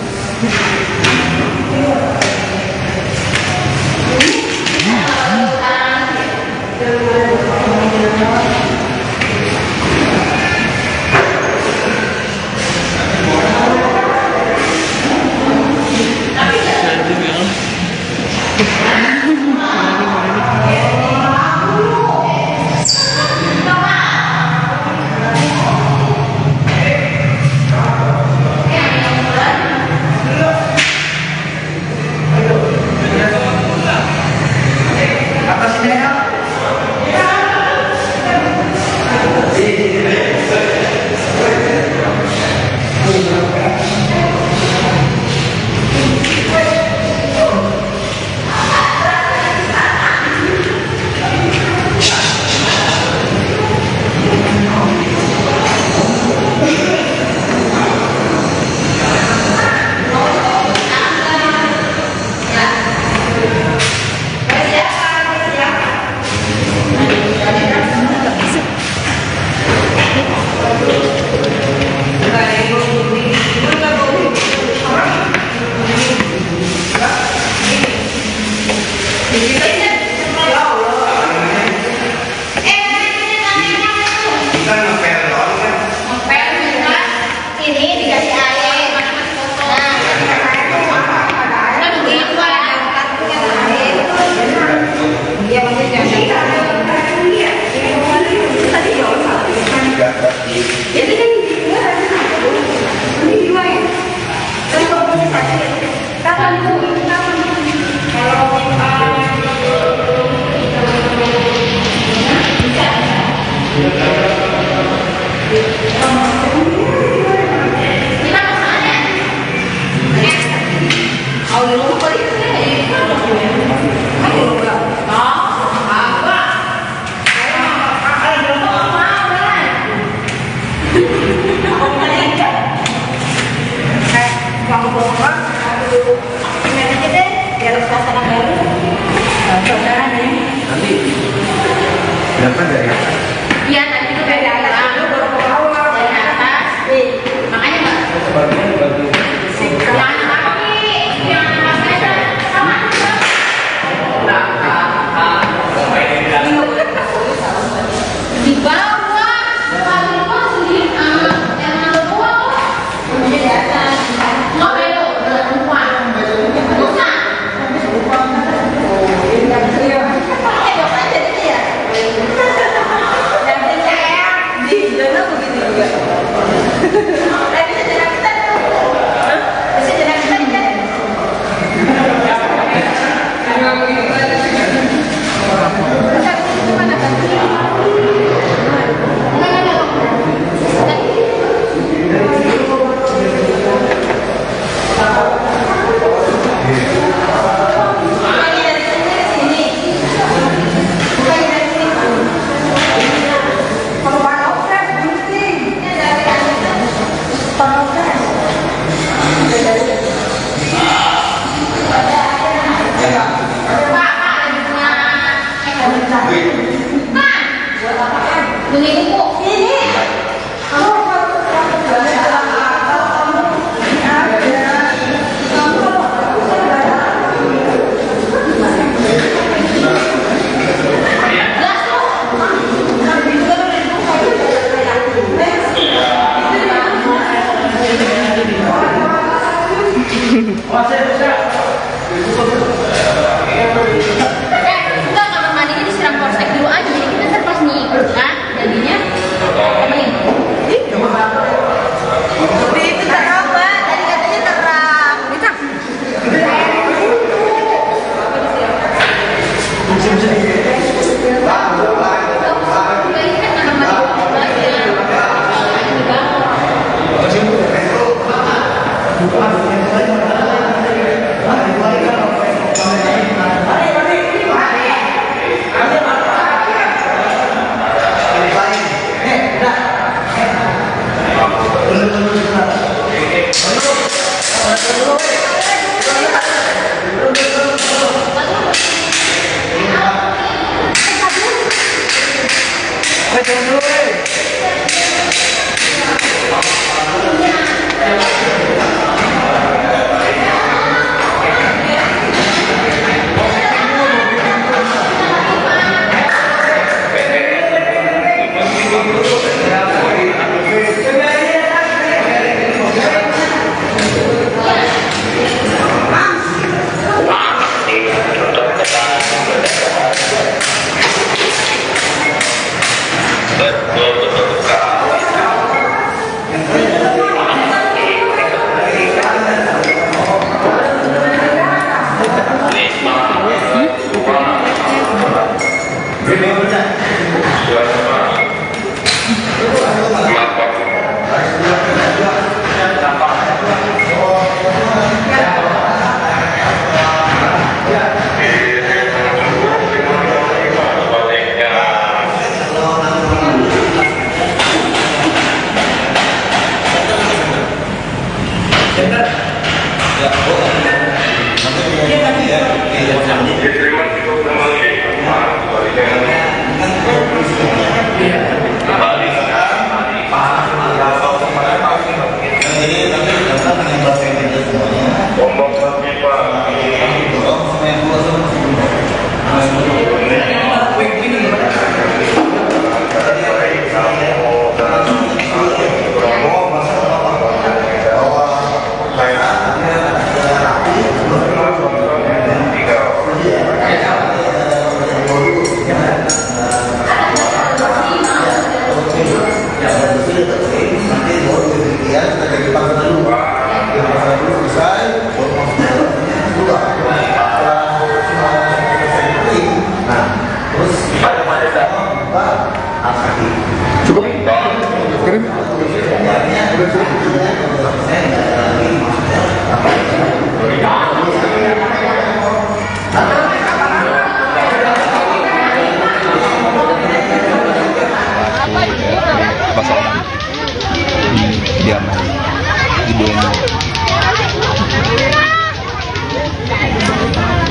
Berapa dari atas? Iya, tadi itu dari atas. Dari atas. Makanya Mbak. Jangan kaki. Jangan kaki. Sama. Di bawah. Kalau di bawah sendiri. Yang ada bawah. Di atas. Nggak belok. Bukan. Bukan. Enggak, kamar mandinya disiram polsek dulu aja. Jadi kita ntar pas nih, kan? Jadinya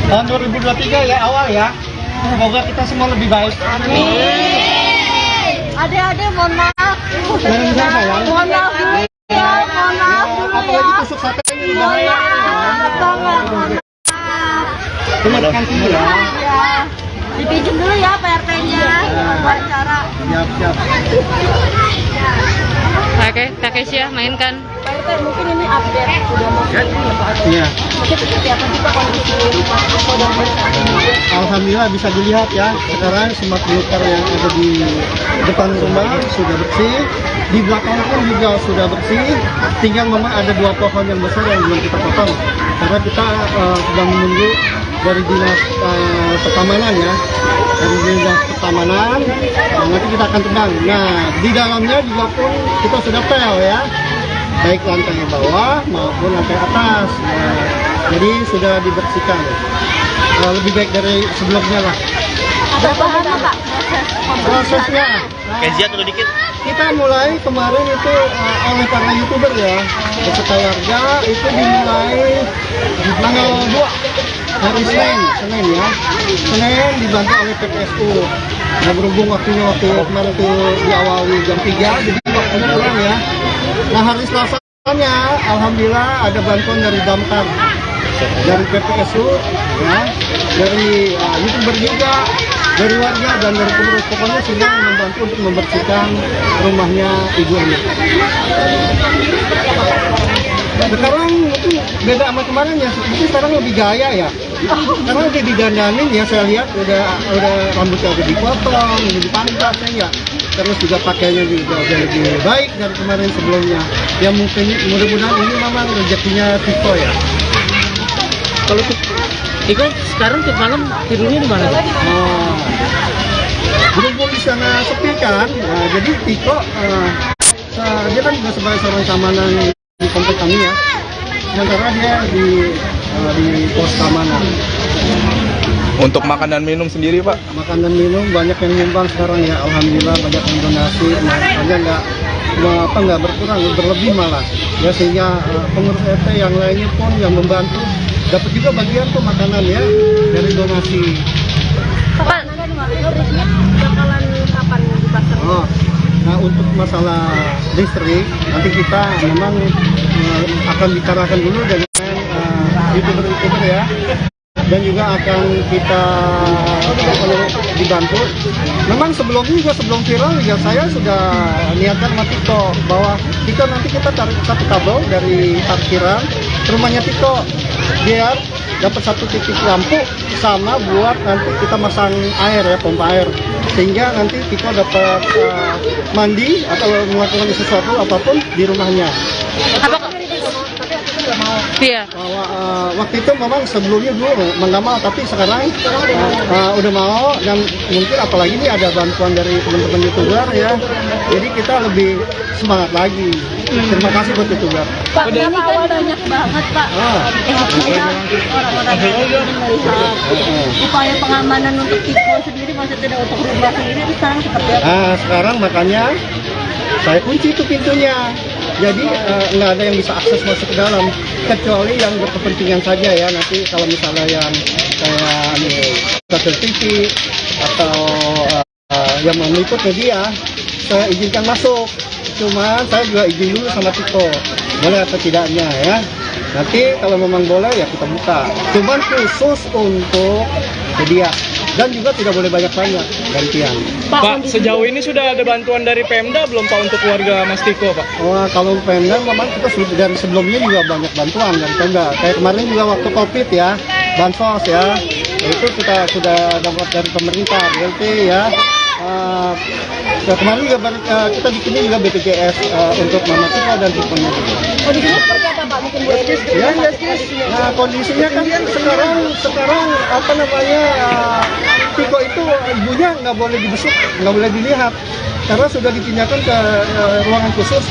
Tahun 2023 ya awal ya. Semoga kita semua lebih baik. Adik-adik mohon maaf. Jangan siapa ya? Mohon maaf dulu ya. Mohon maaf dulu ya. Apalagi tusuk sate ini Mohon bahaya. maaf banget. Mohon maaf. Cuma tekan sini ya. Ya. Dipinjam dulu ya PRT-nya. Buat cara. Siap. Oke, Kak Kesia mainkan. PRT mungkin ini update sudah mau ya Pak. Iya. Mungkin seperti apa kita kondisi rumah saudara saat ini? Alhamdulillah bisa dilihat ya. Sekarang smart meter yang ada di depan rumah sudah bersih. Di belakang pun juga sudah bersih. Tinggal memang ada 2 pohon yang besar yang belum kita potong. Karena kita sedang menunggu dari dinas pertamanan ya. Dari dinas pertamanan, nanti kita akan tebang. Nah, di dalamnya juga pun kita sudah pel ya. Baik lantai bawah maupun lantai atas. Nah, jadi sudah dibersihkan. Lebih baik dari sebelumnya lah. Ada bahan apa? Prosesnya. Kezia turun dikit. Kita mulai kemarin itu oleh para YouTuber ya, beserta warga itu dimulai di tanggal 2 hari Senin ya. Senin dibantu oleh PPSU. Nah, berhubung waktunya waktu kemarin itu diawali jam 3, jadi waktunya kurang ya. Nah, hari Selasanya alhamdulillah ada bantuan dari Damkar, dari PPSU ya, dari YouTuber juga, dari warga dan dari pengurus. Pokoknya sudah membantu untuk membersihkan rumahnya Ibu ini. Sekarang mungkin beda sama kemarin ya, mungkin sekarang lebih gaya ya. Karena udah didandanin ya, saya lihat udah rambutnya udah dipotong, udah dipangkas ya. Terus juga pakainya juga udah lebih baik dari kemarin sebelumnya. Ya mungkin mudah-mudahan ini memang rezekinya Tiko ya. Kalau ikut sekarang tiap malam tidurnya di mana? Berhubung di sana sepi kan, jadi Tiko dia kan juga sebagai seorang keamanan di komplek kami ya. Sementara dia di pos keamanan. Untuk makan dan minum sendiri, Pak? Makan dan minum banyak yang nyumbang sekarang ya, alhamdulillah banyak yang donasi, makanya nggak berkurang, berlebih malah. Ya sehingga pengurus RT yang lainnya pun yang membantu dapat juga bagian tuh makanan ya dari donasi. Pak, bakalan kapan dipasang? Nah untuk masalah listrik nanti kita memang akan bicarakan dulu dengan youtuber ya, dan juga akan kita dibantu. Memang sebelum viral juga saya sudah niatkan sama Tiko bahwa kita tarik satu kabel dari parkiran ke rumahnya Tiko biar dapat satu titik lampu sama buat nanti kita masang air ya, pompa air, sehingga nanti Tiko dapat mandi atau melakukan sesuatu apapun di rumahnya. Iya. Waktu itu memang sebelumnya dulu nggak mau, tapi sekarang udah mau, dan mungkin apalagi ini ada bantuan dari teman-teman YouTuber ya, jadi kita lebih semangat lagi. Terima kasih buat YouTuber. Pak, ini kan banyak banget Pak. Orang-orang yang melihat upaya pengamanan untuk Tiko sendiri, maksudnya tidak untuk rumah sendiri, itu sekarang seperti apa? Sekarang makanya saya kunci itu pintunya. Jadi nggak ada yang bisa akses masuk ke dalam kecuali yang berkepentingan saja ya. Nanti kalau misalnya yang kayak TV atau yang mau meliput media, saya izinkan masuk. Cuman saya juga izin dulu sama Tiko, boleh atau tidaknya ya. Nanti kalau memang boleh ya kita buka. Cuman khusus untuk media. Dan juga tidak boleh banyak-banyak gantian. Pak, sejauh ini sudah ada bantuan dari Pemda belum Pak untuk warga Mas Tiko, Pak? Kalau Pemda memang kita dari sebelumnya juga banyak bantuan dari Pemda. Kayak kemarin juga waktu COVID ya, bansos ya, itu kita sudah dapat dari pemerintah, BLT ya. Kemarin juga kita bikinnya juga BPJS untuk Mama Tiko dan Tikonya juga. Kondisinya seperti apa Pak? Mungkin boleh Ya, nah kondisinya kan sekarang apa namanya, Tiko itu ibunya nggak boleh dibesuk, nggak boleh dilihat karena sudah dipindahkan ke ruangan khusus.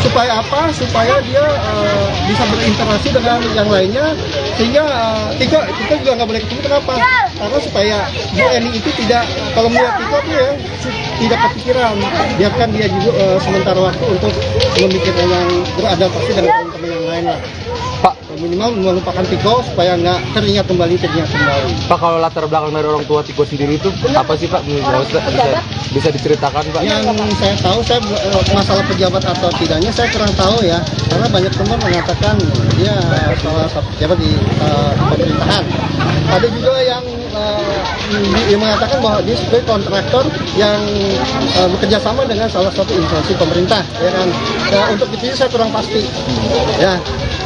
Supaya apa? Supaya dia bisa berinteraksi dengan yang lainnya, sehingga Tiko juga nggak boleh ketemu. Kenapa? Karena supaya Bu Eni itu tidak, kalau melihat Tiko tuh ya tidak kepikiran, biarkan dia juga sementara waktu untuk memikirkan yang beradaptasi dengan teman-teman yang lain lah. Pak, minimal melupakan Tiko supaya nggak teringat kembali. Pak, kalau latar belakang dari orang tua Tiko sendiri itu apa sih Pak? Bisa diceritakan Pak? Yang saya tahu, masalah pejabat atau tidaknya saya kurang tahu ya, karena banyak teman mengatakan dia salah satu pejabat di pemerintahan. Ada juga yang mengatakan bahwa dia sebagai kontraktor yang bekerja sama dengan salah satu instansi pemerintah, ya kan. Untuk itu saya kurang pasti. Ya.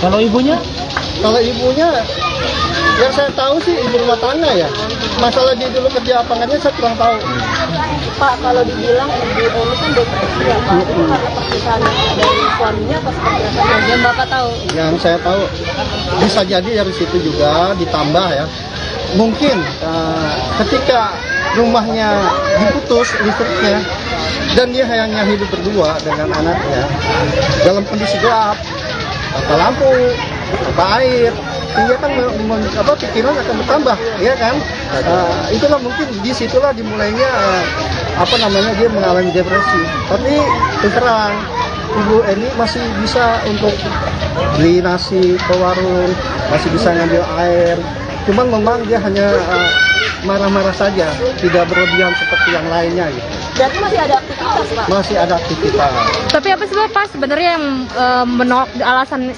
Kalau ibunya? Kalau ibunya, yang saya tahu sih ibu rumah tangga ya. Masalah dia dulu kerja apa enggaknya saya kurang tahu. Pak, kalau dibilang Ibu Eni kan depresi ya Pak, itu karena perpisahan dari suaminya atau seperti apa? Yang Bapak tahu? Yang saya tahu bisa jadi dari situ juga ditambah ya. Mungkin ketika rumahnya diputus listriknya dan dia hanya hidup berdua dengan anaknya dalam kondisi gelap, tanpa lampu, tanpa air, sehingga kan pikiran akan bertambah, ya kan? Itulah mungkin disitulah dimulainya dia mengalami depresi. Tapi terang Ibu Eni masih bisa untuk beli nasi ke warung, masih bisa ngambil air. Cuman memang dia hanya marah-marah saja, tidak berlebihan seperti yang lainnya gitu. Berarti masih ada aktivitas Pak? Masih ada aktivitas. Tapi apa sih Pak sebenarnya yang menolak, alasan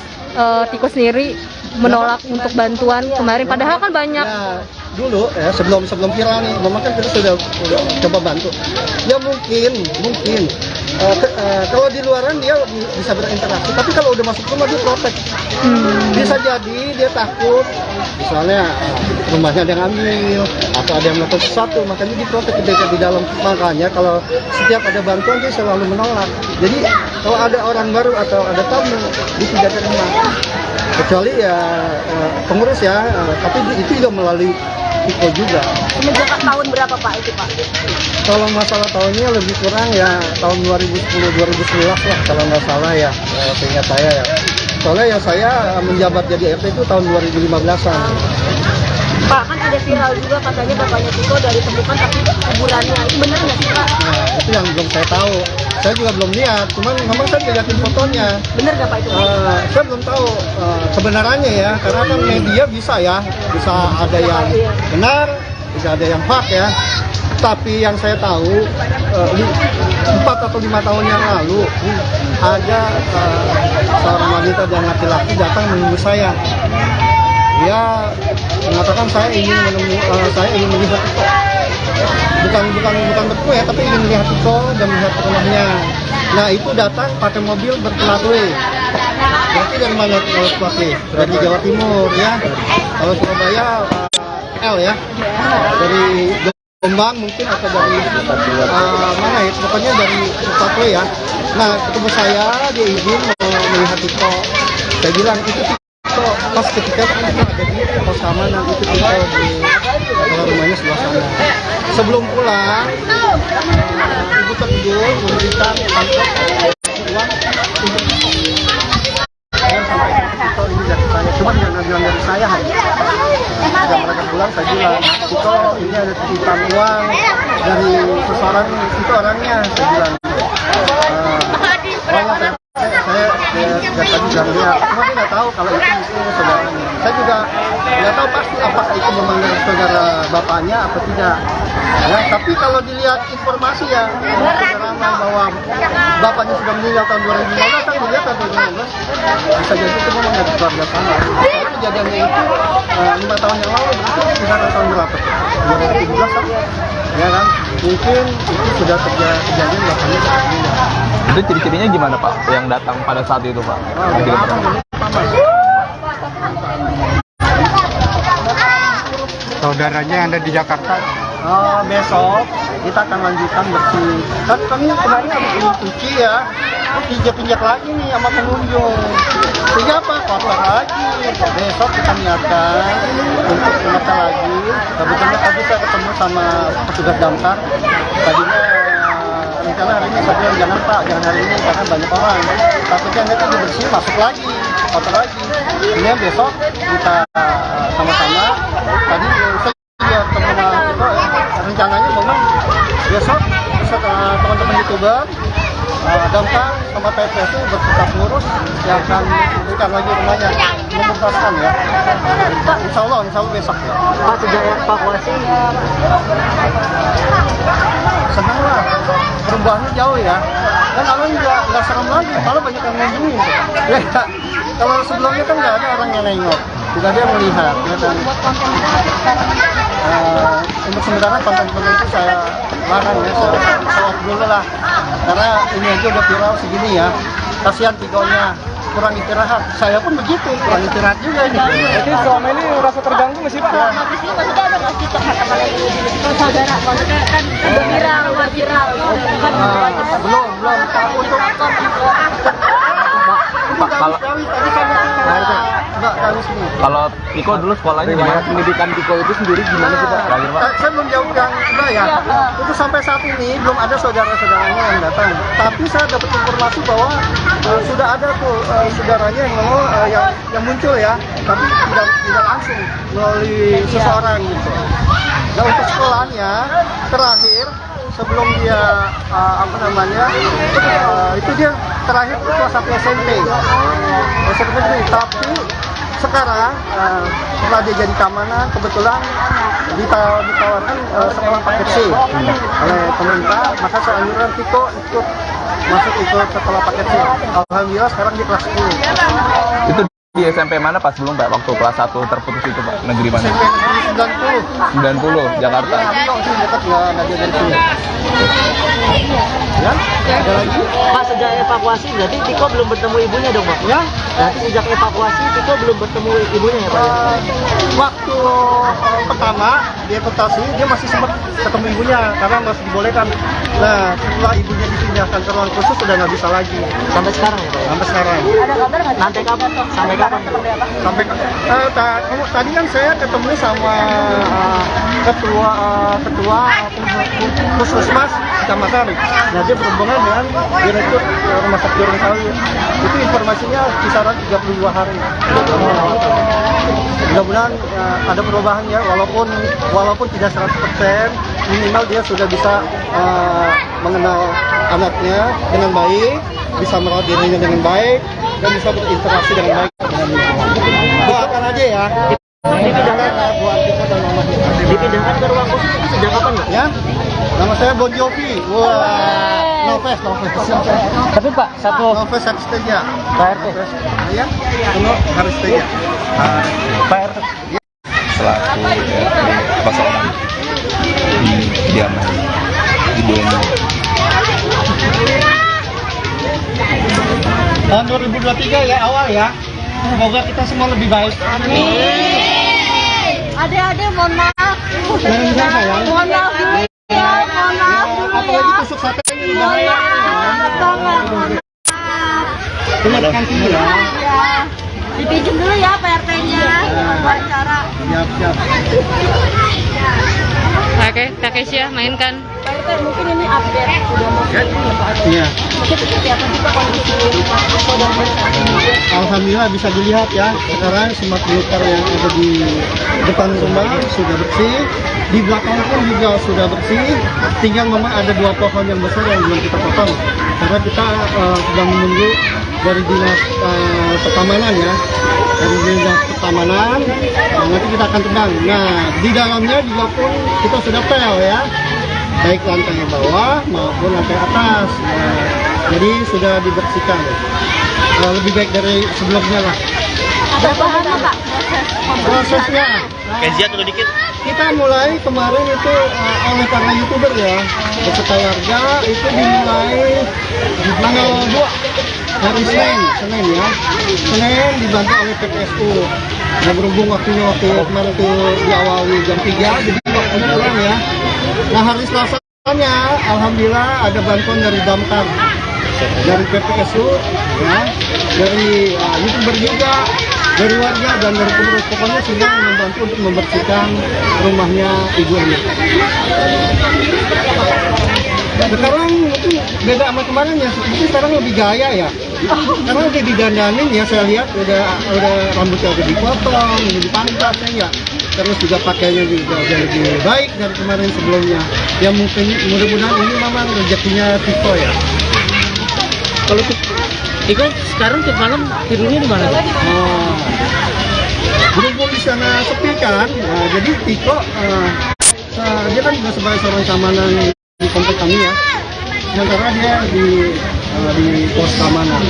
Tiko sendiri menolak untuk bantuan kemarin? Padahal kan banyak. Ya, dulu ya sebelum viral nih, memang kan kita sudah coba bantu. Ya mungkin kalau di luaran dia bisa berinteraksi, tapi kalau udah masuk rumah dia protek. Bisa jadi dia takut, misalnya rumahnya ada yang ambil atau ada yang melakukan sesuatu, makanya diprotek di dalam. Makanya kalau setiap ada bantuan dia selalu menolak. Jadi kalau ada orang baru atau ada tamu dia tidak terima. kecuali ya pengurus ya, tapi itu juga melalui Tiko juga. Semenjak tahun berapa Pak itu Pak? Kalau masalah tahunnya lebih kurang ya tahun 2010-2011 lah kalau nggak salah ya, seingat saya ya. Soalnya ya saya menjabat jadi RT itu tahun 2015-an. Pak, kan ada viral juga katanya bapaknya Tiko dari temukan tapi kuburannya. Itu benar nggak sih Pak? Nah, itu yang belum saya tahu. Saya juga belum lihat, cuman memang saya lihatin fotonya. Benar nggak Pak itu? Saya belum tahu kebenarannya ya, karena kan media bisa ya, bisa ada yang benar, bisa ada yang hoax ya. Tapi yang saya tahu 4 atau 5 tahun yang lalu ada seorang wanita dan laki-laki datang menemui saya. Dia mengatakan saya ingin melihat Tiko. Bukan betul ya, tapi ingin melihat Tiko dan melihat rumahnya. Nah itu datang pakai mobil berplat W. Berarti dari mana plat W? Dari Jawa Timur ya. Kalau Surabaya L ya. Dari Jombang mungkin atau dari mana ya? Pokoknya dari plat W ya. Nah ketemu saya, dia izin mau melihat Tiko. Saya bilang itu pas ketika ada di pos keamanan itu Tiko di rumahnya sebelah sana. Sebelum pulang, ibu tertidur memberikan amplop uang untuk dan sampai Tiko ini dari saya. Cuma jangan bilang dari saya hanya. Ketika mereka pulang saya bilang Tiko ini ada titipan uang dari seseorang itu orangnya. Saya bilang saya tadi bilang lihat, cuma dia nggak tahu kalau itu saudaranya. Saya juga nggak tahu pasti apakah itu memang dari saudara bapaknya atau tidak. Ya, tapi kalau dilihat informasi ya, ramai bahwa bapaknya sudah meninggal tahun 2015, kan dilihat tahun 2015, bisa jadi itu memang dari keluarga sana. Karena kejadiannya itu 5 tahun yang lalu, itu sekitar tahun berapa? 2017 kan? Ya kan? Mungkin itu sudah kejadian bapaknya sudah meninggal. Itu ciri-cirinya gimana Pak yang datang pada saat itu Pak? Saudaranya yang ada di Jakarta. Besok kita akan lanjutkan bersih. Kan kami kemarin habis cuci ya, pinjak lagi nih sama pengunjung. Sehingga apa? Kotor lagi. Besok kita niatkan untuk semata lagi. Kebetulan tadi saya ketemu sama petugas damkar. Tadinya rencana hari ini saya bilang jangan Pak, jangan hari ini karena banyak orang. Takutnya nanti dibersih masuk lagi, kotor lagi. Ini besok kita sama-sama. Tadi saya teman-teman Tiko rencananya memang besok teman-teman YouTuber, damkar sama PPSU bertugas ngurus yang akan memberikan lagi rumahnya, menuntaskan ya. Insya Allah besok ya. Pak sejak evakuasi senang lah, perubahannya jauh ya. Dan orang nggak serem lagi, malah banyak yang ngunjungin. Ya, kalau sebelumnya kan nggak ada orang yang nengok, tidak ada yang melihat. Ya, dan, untuk sementara konten-konten itu saya larang ya, saya off dulu lah. Karena ini aja udah viral segini ya, kasihan Tikonya kurang istirahat. Saya pun begitu, kurang istirahat juga ini. Jadi selama ini merasa terganggu nggak sih Pak? di sini maksudnya ada nggak sih curhat sama lagi saudara? Maksudnya kan udah viral. Belum. Untuk Pak, kalau Tiko dulu sekolahnya gimana? Pendidikan Tiko itu sendiri gimana sih Pak? Terakhir Pak? Saya belum jawab yang enggak ya. Itu sampai saat ini belum ada saudara-saudaranya yang datang. Tapi saya dapat informasi bahwa sudah ada tuh saudaranya yang mau yang muncul ya. Tapi tidak langsung melalui seseorang gitu. Nah untuk sekolahnya terakhir sebelum dia itu dia terakhir kelas 1 SMP. Tapi sekarang setelah dia jadi keamanan kebetulan ditawarkan sekolah paket C oleh pemerintah, maka saya anjuran Tiko ikut sekolah paket C. Alhamdulillah sekarang di kelas 10. Itu di SMP mana Pak sebelum Pak waktu kelas 1 terputus itu Pak? Negeri mana? SMP negeri 90 Jakarta. Dekat nggak ada dari sini. Ya? Ada lagi? Pak, sejak evakuasi berarti Tiko belum bertemu ibunya dong Pak? Ya? Berarti sejak evakuasi Tiko belum bertemu ibunya ya Pak? Waktu pertama dievakuasi dia masih sempat ketemu ibunya karena masih dibolehkan. Nah setelah ibunya dipindahkan ke ruang khusus sudah nggak bisa lagi. Sampai sekarang ya Pak? Sampai sekarang. Ada kabar nggak? Sampai kapan? Silakan seperti apa? Sampai tadi kan saya ketemu sama ketua Puskesmas Kecamatan. Nah, dia berhubungan dengan direktur Rumah Sakit Gorontalo. Itu informasinya kisaran 32 hari. Mudah-mudahan ada perubahan ya, walaupun tidak 100%, minimal dia sudah bisa mengenal anaknya dengan baik, bisa merawat dirinya dengan baik, dan bisa berinteraksi dengan baik dengan lingkungan. Doakan aja ya. Dipindahkan buat kita dan mamanya. Dipindahkan ke ruang khusus itu sejak kapan Pak? Ya, nama saya Bon Jovi. Wah, Noves. Tapi Pak, Noves Haristeja. Pak RT. Ya, Kuno Haristeja. Pak RT. Selaku pasangan di kediaman Ibu ini. Tahun 2023 ya, awal ya. Semoga kita semua lebih baik. Adik-adik mohon maaf. Jangan jangan ya. Mohon maaf dulu ya. Mohon maaf dulu ya. Apalagi tusuk sate ini Mohon bahaya. maaf banget. Cuma tekan sini ya. Ya. Dipinjam dulu ya PRT-nya. Buat cara. Siap. Oke, Kak Kesia mainkan. PRT mungkin ini update sudah mau ya Pak. Iya. Mungkin seperti apa sih Pak kondisi Mas dan Alhamdulillah bisa dilihat ya, sekarang semua belukar yang ada di depan rumah sudah bersih, di belakang pun juga sudah bersih. Tinggal memang ada 2 pohon yang besar yang belum kita potong, karena kita sedang menunggu dari dinas pertamanan ya, dari dinas pertamanan. Nanti kita akan tebang. Nah, di dalamnya juga pun kita sudah pel ya, baik lantai bawah maupun lantai atas. Nah, jadi sudah dibersihkan. Lebih baik dari sebelumnya lah. ada bahan Pak? Prosesnya. Kezia turun dikit. Kita mulai kemarin itu oleh para YouTuber ya, beserta warga itu dimulai di tanggal 2 hari Senin ya. Senin dibantu oleh PPSU. Nah, berhubung waktu kemarin itu diawali jam 3, jadi waktu pulang ya. Nah, hari Selasanya alhamdulillah ada bantuan dari Damkar, dari PPSU ya, dari YouTuber juga, dari warga dan dari pengurus. Pokoknya sudah membantu untuk membersihkan rumahnya ibu ini. Sekarang mungkin beda sama kemarin ya, mungkin sekarang lebih gaya ya, karena udah didandanin ya, saya lihat udah rambutnya udah dipotong, udah dipangkas ya, terus juga pakainya juga udah lebih baik dari kemarin sebelumnya. Ya mungkin mudah-mudahan ini memang rezekinya Tiko ya. Kalau Tiko sekarang tiap malam tidurnya di mana? Berhubung di sana sepi kan, jadi Tiko dia kan juga sebagai seorang keamanan di komplek kami ya. Sementara dia di pos keamanan.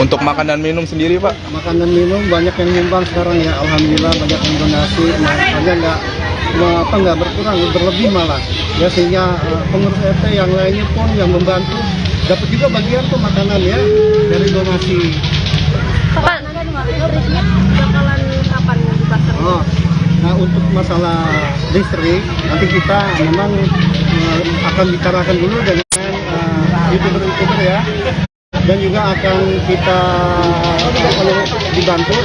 Untuk makan dan minum sendiri Pak? Makan dan minum banyak yang nyumbang sekarang ya, alhamdulillah banyak yang donasi, makanya nggak berkurang, berlebih malah. Ya sehingga pengurus RT yang lainnya pun yang membantu dapat juga bagian tuh makanan ya dari donasi. Pak, bakalan kapan dipasang? Nah, untuk masalah listrik nanti kita memang akan bicarakan dulu dengan YouTuber ya, dan juga akan kita dibantu.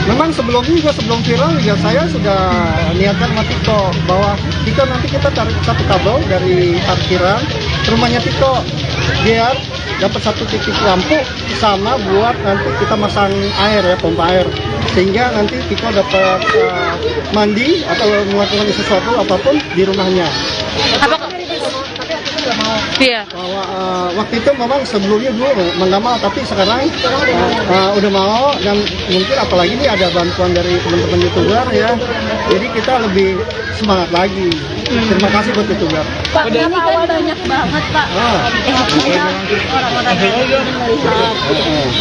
Memang sebelum viral juga saya sudah niatkan sama Tiko bahwa nanti kita tarik satu kabel dari parkiran ke rumahnya Tiko biar dapat satu titik lampu sama buat nanti kita masang air ya, pompa air, sehingga nanti Tiko dapat mandi atau melakukan sesuatu apapun di rumahnya. Iya. Waktu itu memang sebelumnya dulu nggak mau, tapi sekarang udah mau, dan mungkin apalagi ini ada bantuan dari teman-teman YouTuber ya, jadi kita lebih semangat lagi. Terima kasih buat YouTuber. Pak, ini kan banyak banget Pak. Orang-orang yang melihat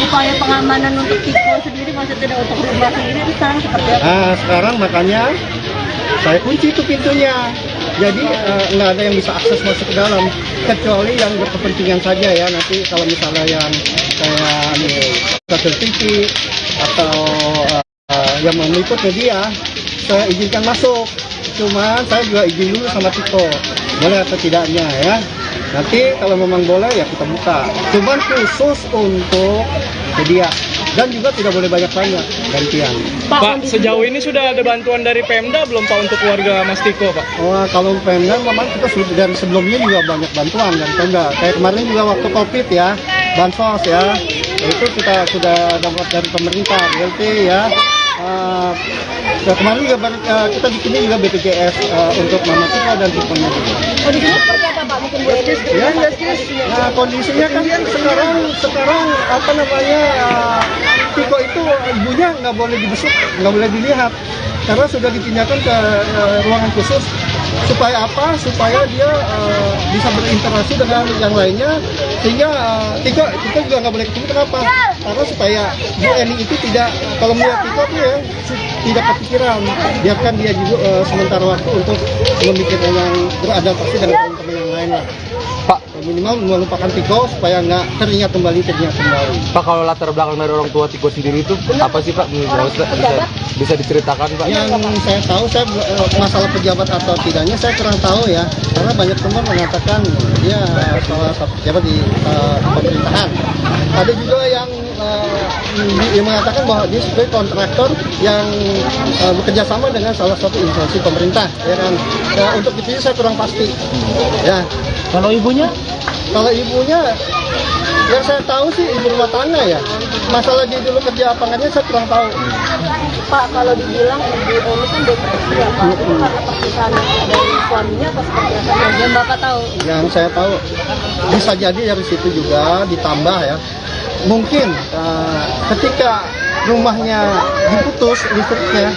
upaya pengamanan untuk Tiko sendiri, maksudnya tidak untuk rumah sendiri, itu sekarang seperti apa? Sekarang makanya saya kunci itu pintunya. Jadi nggak ada yang bisa akses masuk ke dalam, kecuali yang berkepentingan saja ya. Nanti kalau misalnya yang kayak TV atau yang meliput media, saya izinkan masuk. Cuman saya juga izin dulu sama Tiko, boleh atau tidaknya ya. Nanti kalau memang boleh ya kita buka. Cuman khusus untuk media. dan juga tidak boleh banyak gantian. Pak, sejauh ini sudah ada bantuan dari Pemda belum Pak untuk warga Mas Tiko, Pak? Oh, kalau Pemda memang kita sudah dari sebelumnya juga banyak bantuan dari Pemda. Kayak kemarin juga waktu COVID ya, bansos ya, itu kita sudah dapat dari pemerintah, BLT ya. Kemarin juga kita bikinnya juga BPJS untuk Mama Tiko dan Tikonya juga. Kondisinya seperti apa Pak? Mungkin boleh Ya, nah, kondisinya kan sekarang apa namanya, Tiko itu ibunya nggak boleh dibesuk, nggak boleh dilihat karena sudah dipindahkan ke ruangan khusus. Supaya apa? Supaya dia bisa berinteraksi dengan yang lainnya, sehingga Tiko juga nggak boleh ketemu. Kenapa? Karena supaya Bu Eni itu tidak, kalau melihat Tiko tuh ya tidak kepikiran, biarkan dia juga sementara waktu untuk memikirkan yang beradaptasi dengan teman-teman yang lain lah. Pak, Minimal melupakan Tiko supaya nggak teringat kembali. Pak, kalau latar belakang dari orang tua Tiko sendiri itu apa sih Pak? Bisa diceritakan Pak? Yang saya tahu, masalah pejabat atau tidaknya saya kurang tahu ya, karena banyak teman mengatakan dia salah satu pejabat di pemerintahan. Ada juga yang mengatakan bahwa dia sebagai kontraktor yang bekerja sama dengan salah satu instansi pemerintah, ya kan. Untuk itu saya kurang pasti. Ya. Kalau ibunya? Kalau ibunya, yang saya tahu sih ibu rumah tangga ya. Masalah dia dulu kerja apangannya saya kurang tahu. Pak, kalau dibilang Ibu Eni kan depresi ya Pak, itu karena perpisahan dari suaminya atau seperti apa? Yang Bapak tahu? Yang saya tahu bisa jadi dari situ juga ditambah ya. Mungkin ketika rumahnya diputus listriknya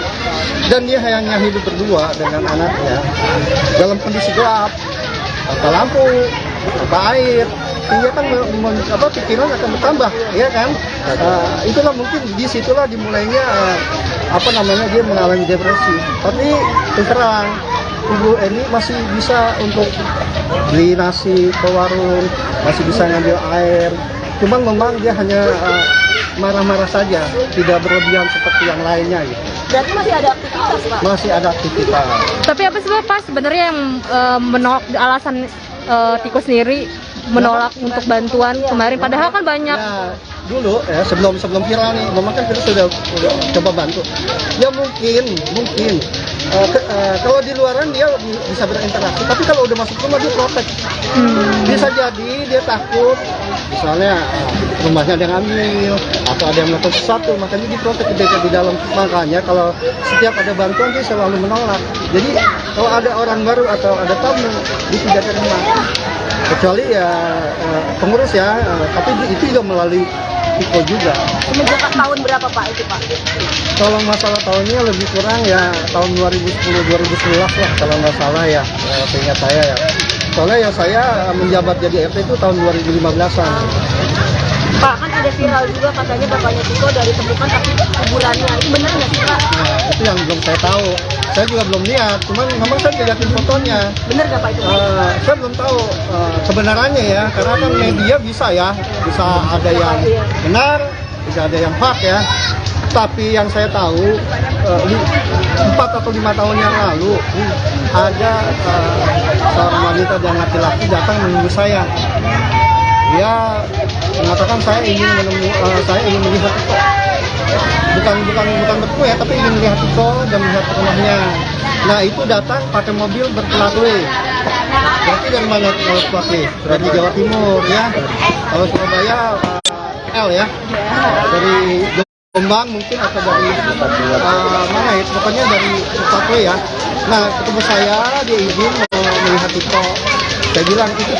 dan dia hanya hidup berdua dengan anaknya dalam kondisi gelap, tanpa lampu, tanpa air, sehingga kan pikiran akan bertambah, ya kan? Itulah mungkin disitulah dimulainya dia mengalami depresi. Tapi terang Ibu Eni masih bisa untuk beli nasi ke warung, masih bisa ngambil air. Cuman memang dia hanya marah-marah saja, tidak berlebihan seperti yang lainnya gitu. Berarti masih ada aktivitas Pak? Masih ada aktivitas. Tapi apa sih Pak sebenarnya yang menolak, alasan Tiko sendiri menolak untuk bantuan kemarin? Padahal kan banyak. Ya, dulu ya sebelum viral nih, memang kan kita sudah coba bantu. Ya mungkin kalau di luaran dia bisa berinteraksi, tapi kalau udah masuk rumah dia protek. Bisa jadi dia takut, misalnya rumahnya ada yang ambil atau ada yang melakukan sesuatu, makanya diprotek di dalam. Makanya kalau setiap ada bantuan dia selalu menolak. Jadi kalau ada orang baru atau ada tamu dia tidak terima, kecuali ya pengurus ya, tapi itu juga melalui Tiko juga. Semenjak tahun berapa Pak itu Pak? Kalau masalah tahunnya lebih kurang ya tahun 2010-2011 lah kalau nggak salah ya, seingat saya ya. Soalnya ya saya menjabat jadi RT itu tahun 2015-an. Pak, kan ada viral juga katanya bapaknya Tiko dari temukan tapi kuburannya, itu benar nggak sih Pak? Nah, itu yang belum saya tahu. Saya juga belum lihat, cuman memang saya lihatin fotonya. Benar nggak Pak itu? Saya belum tahu kebenarannya ya, karena kan media bisa ada yang benar, bisa ada yang hoax ya. Tapi yang saya tahu 4 atau 5 tahun yang lalu ada seorang wanita dan laki-laki datang menemui saya. Dia mengatakan saya ingin melihat Tiko. Bukan bertemu ya, tapi ingin melihat Tiko dan melihat rumahnya. Nah itu datang pakai mobil berplat W. Berarti dari mana plat W? Dari Jawa Timur ya. Kalau Surabaya L ya. Dari Jombang mungkin atau dari mana ya? Pokoknya dari plat W ya. Nah ketemu saya, dia izin mau melihat Tiko. Saya bilang itu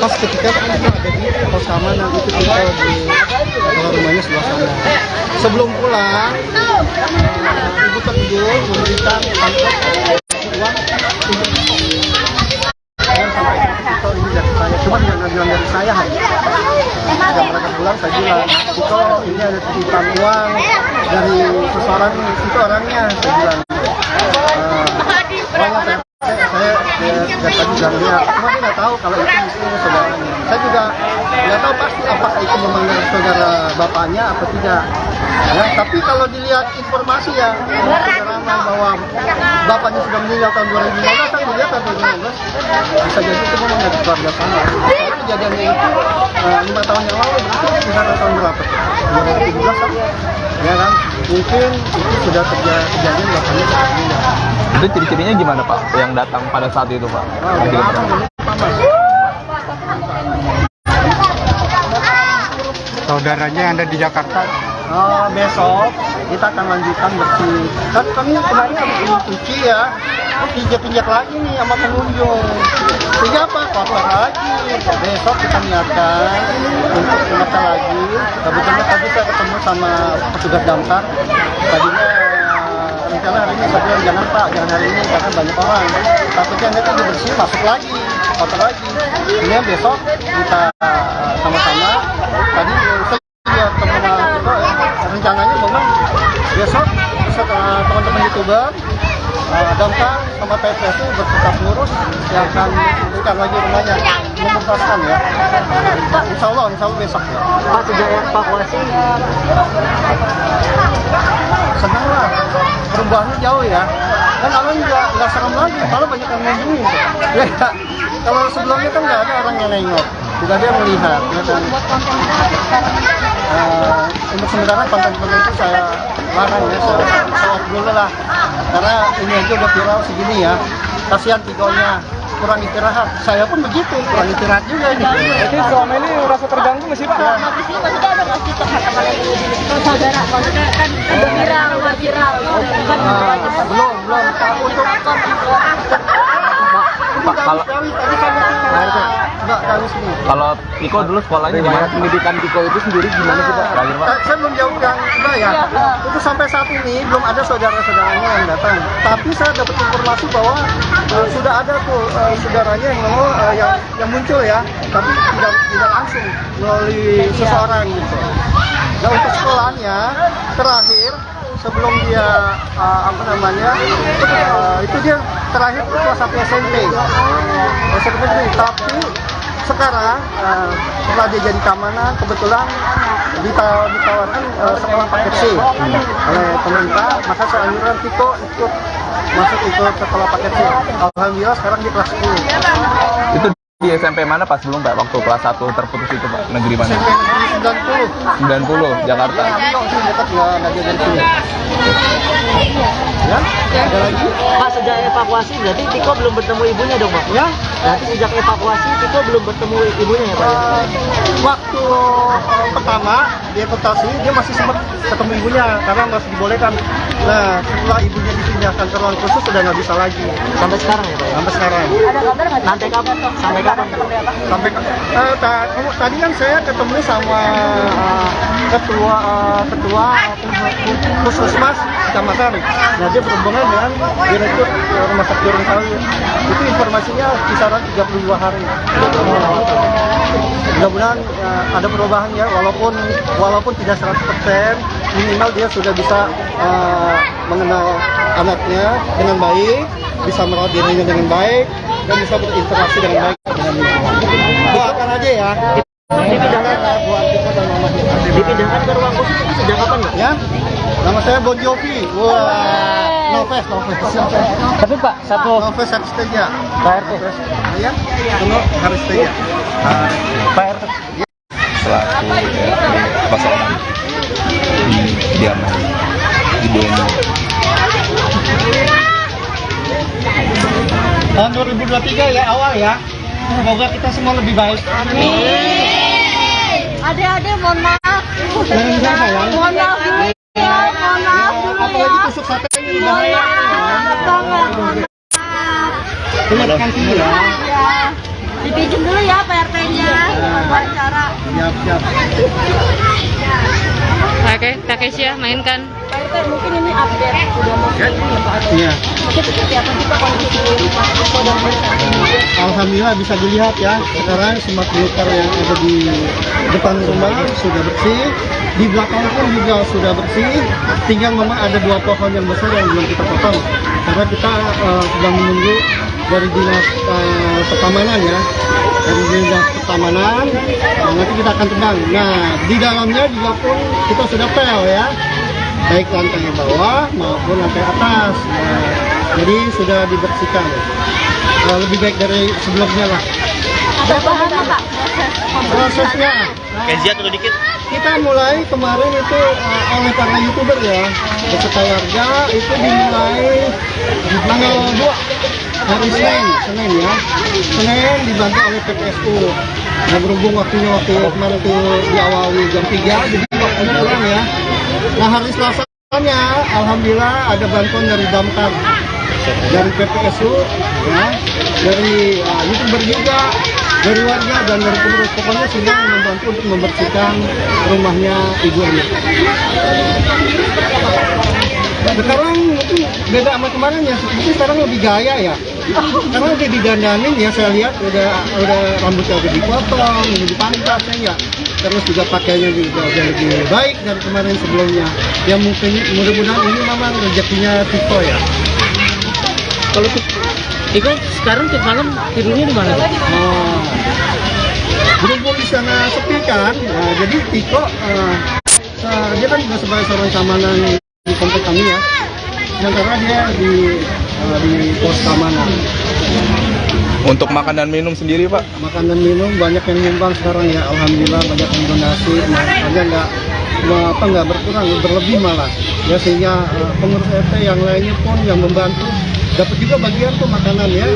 pas ketika kita ada di pos keamanan itu Tiko di rumahnya sebelah sana. Sebelum pulang, ibu tertidur memberikan amplop uang untuk dan sampai Tiko ini dari saya. Cuma nggak bilang dari saya hanya. Ketika mereka pulang saya bilang, Tiko ini ada titipan uang dari seseorang, itu orangnya. Saya bilang, saya tadi bilang dia, cuma dia nggak tahu kalau itu istrinya saudaranya. Saya juga nggak tahu pasti apakah itu memang dari saudara bapaknya atau tidak. Ya, tapi kalau dilihat informasi ya sudah ramai bahwa bapaknya sudah meninggal tahun 2015, kan dilihat tahun 2015 bisa jadi itu memang dari keluarga sana. Karena kejadiannya itu 5 tahun yang lalu, itu sekitar tahun berapa? 2017 kan? Ya kan? Mungkin itu sudah kejadian bapaknya sudah meninggal. Itu ciri-cirinya gimana Pak yang datang pada saat itu Pak? Saudaranya yang ada di Jakarta. Besok kita akan lanjutkan bersih. Kan kami kemarin habis cuci ya, pinjak-pinjak lagi nih sama pengunjung. Sehingga apa? Kotor lagi. Besok kita niatkan untuk semata lagi. Kebetulan tadi saya ketemu sama petugas damkar. Tadinya rencana hari ini saya bilang jangan Pak, jangan hari ini karena banyak orang. Takutnya nanti dibersih masuk lagi, kotor lagi. Ini besok kita sama-sama. Tadi saya teman-teman kita rencananya memang besok teman-teman YouTuber, damkar sama PSSI berserta pengurus yang akan bukan lagi rumahnya menuntaskan ya. Insya Allah besok ya. Pak, sejak evakuasi senang lah, perubahannya jauh ya. Dan orang nggak serem lagi, kalau banyak yang ngunjungin. Ya, kalau sebelumnya kan nggak ada orang yang nengok, tidak ada yang melihat. Ya kan? Untuk sementara konten-konten itu saya larang ya, saya off dulu lah. Karena ini aja udah viral segini ya, kasihan Tigonya kurang istirahat. Saya pun begitu, kurang istirahat juga ini. Jadi selama ini merasa terganggu nggak sih Pak? Ya. Di sini maksudnya ada nggak sih teman-teman yang dulu di saudara, maksudnya kan udah viral. Belum. Untuk Pak, kalau Tiko dulu sekolahnya di mana? Pendidikan Tiko itu sendiri gimana sih Pak? Terakhir Pak? Saya belum jauh yang enggak ya. Itu sampai saat ini belum ada saudara-saudaranya yang datang. Tapi saya dapat informasi bahwa sudah ada tuh saudaranya yang mau yang muncul ya. Tapi tidak langsung melalui seseorang gitu. Nah untuk sekolahnya terakhir sebelum dia itu dia terakhir kelas 1 SMP. Tapi sekarang setelah dia jadi keamanan kebetulan ditawarkan sekolah paket C oleh pemerintah, maka saya anjuran Tiko ikut sekolah paket C. Alhamdulillah sekarang di kelas 10. Itu di SMP mana Pak sebelum Pak waktu kelas 1 terputus itu Pak? Negeri mana? SMP negeri 90 Jakarta. Dekat nggak dari sini. Ya, ada lagi. Pak, sejak evakuasi berarti Tiko belum bertemu ibunya dong Pak? Ya, Berarti sejak evakuasi Tiko belum bertemu ibunya ya Pak? waktu pertama dievakuasi dia masih sempat ketemu ibunya karena masih dibolehkan. Nah, setelah ibunya dipindahkan ke ruang khusus sudah nggak bisa lagi. Sampai sekarang ya Pak? Sampai sekarang. Ada kabar nggak? Nanti kapan? Sampai kapan? Sampai tadi kan saya ketemu sama ketua Puskesmas Kecamatan. Nah, dia berhubungan dengan direktur Rumah Sakit Gorontalo. Itu informasinya kisaran 32 hari. Mudah-mudahan ada perubahan ya, walaupun tidak 100%, minimal dia sudah bisa mengenal anaknya dengan baik, bisa merawat dirinya dengan baik, dan bisa berinteraksi dengan baik dengan lingkungan. Doakan aja ya. Dipindahkan buat kita dan mamanya. Dipindahkan ke ruang khusus itu sejak kapan Pak? Ya, nama saya Bon Jovi. Wah, Noves. Tapi Pak, Noves Haristeja. Pak RT. Ya, Kuno Haristeja. Pak RT. Selaku pasangan di kediaman Ibu ini. Tahun 2023 ya, awal ya. Semoga kita semua lebih baik. Adik-adik mohon maaf. Jangan jangan ya. Mohon maaf dulu ya. Mohon maaf dulu ya. Apalagi tusuk sate ini Mohon bahaya. maaf banget. Ingatkan sini ya. Ya. Dipinjam dulu ya PRT-nya. Wawancara. Siap. Oke, Kak Kesia mainkan. Pak RT mungkin ini update sudah mau ini ya Pak RT. Iya. Mungkin seperti apa kita kondisi mahasiswa dan saat ini. Alhamdulillah bisa dilihat ya. Sekarang smart meter yang ada di depan rumah sudah bersih. Di belakang pun juga sudah bersih. Tinggal memang ada 2 pohon yang besar yang belum kita potong. Karena kita sedang menunggu dari dinas pertamanan ya, dari dinas pertamanan. Nanti kita akan terbang. Nah, di dalamnya juga pun kita sudah pel ya, baik lantai bawah maupun lantai atas. Nah, jadi sudah dibersihkan. Lebih baik dari sebelumnya lah. Berapa lama Pak Prosesnya? Kezia turun dikit. Kita mulai kemarin itu oleh para YouTuber ya, beserta warga itu dimulai di tanggal 2 hari Senin ya. Senin dibantu oleh PPSU. Nah, berhubung waktunya waktu kemarin itu diawali jam 3, jadi waktu pulang ya. Nah, hari Selasanya alhamdulillah ada bantuan dari Damkar, dari PPSU ya, dari YouTuber juga, dari warga dan dari pengurus. Pokoknya sudah membantu untuk membersihkan rumahnya Ibu ini. Sekarang mungkin beda sama kemarin ya, mungkin sekarang lebih gaya ya, karena udah didandanin ya, saya lihat udah rambutnya udah dipotong, udah dipangkas ya, terus juga pakainya juga udah lebih baik dari kemarin sebelumnya. Ya mungkin mudah-mudahan ini memang rezekinya Tiko ya. Kalau Iko sekarang tiap malam tidurnya di mana? Berhubung di sana sepi kan, jadi Tiko dia kan juga sebagai seorang keamanan di komplek kami ya. Sementara dia di pos keamanan. Untuk makan dan minum sendiri Pak? Makan dan minum banyak yang nyumbang sekarang ya, alhamdulillah banyak yang donasi, makanya nggak berkurang, berlebih malah. Ya sehingga pengurus RT yang lainnya pun yang membantu dapat juga bagian tuh makanan ya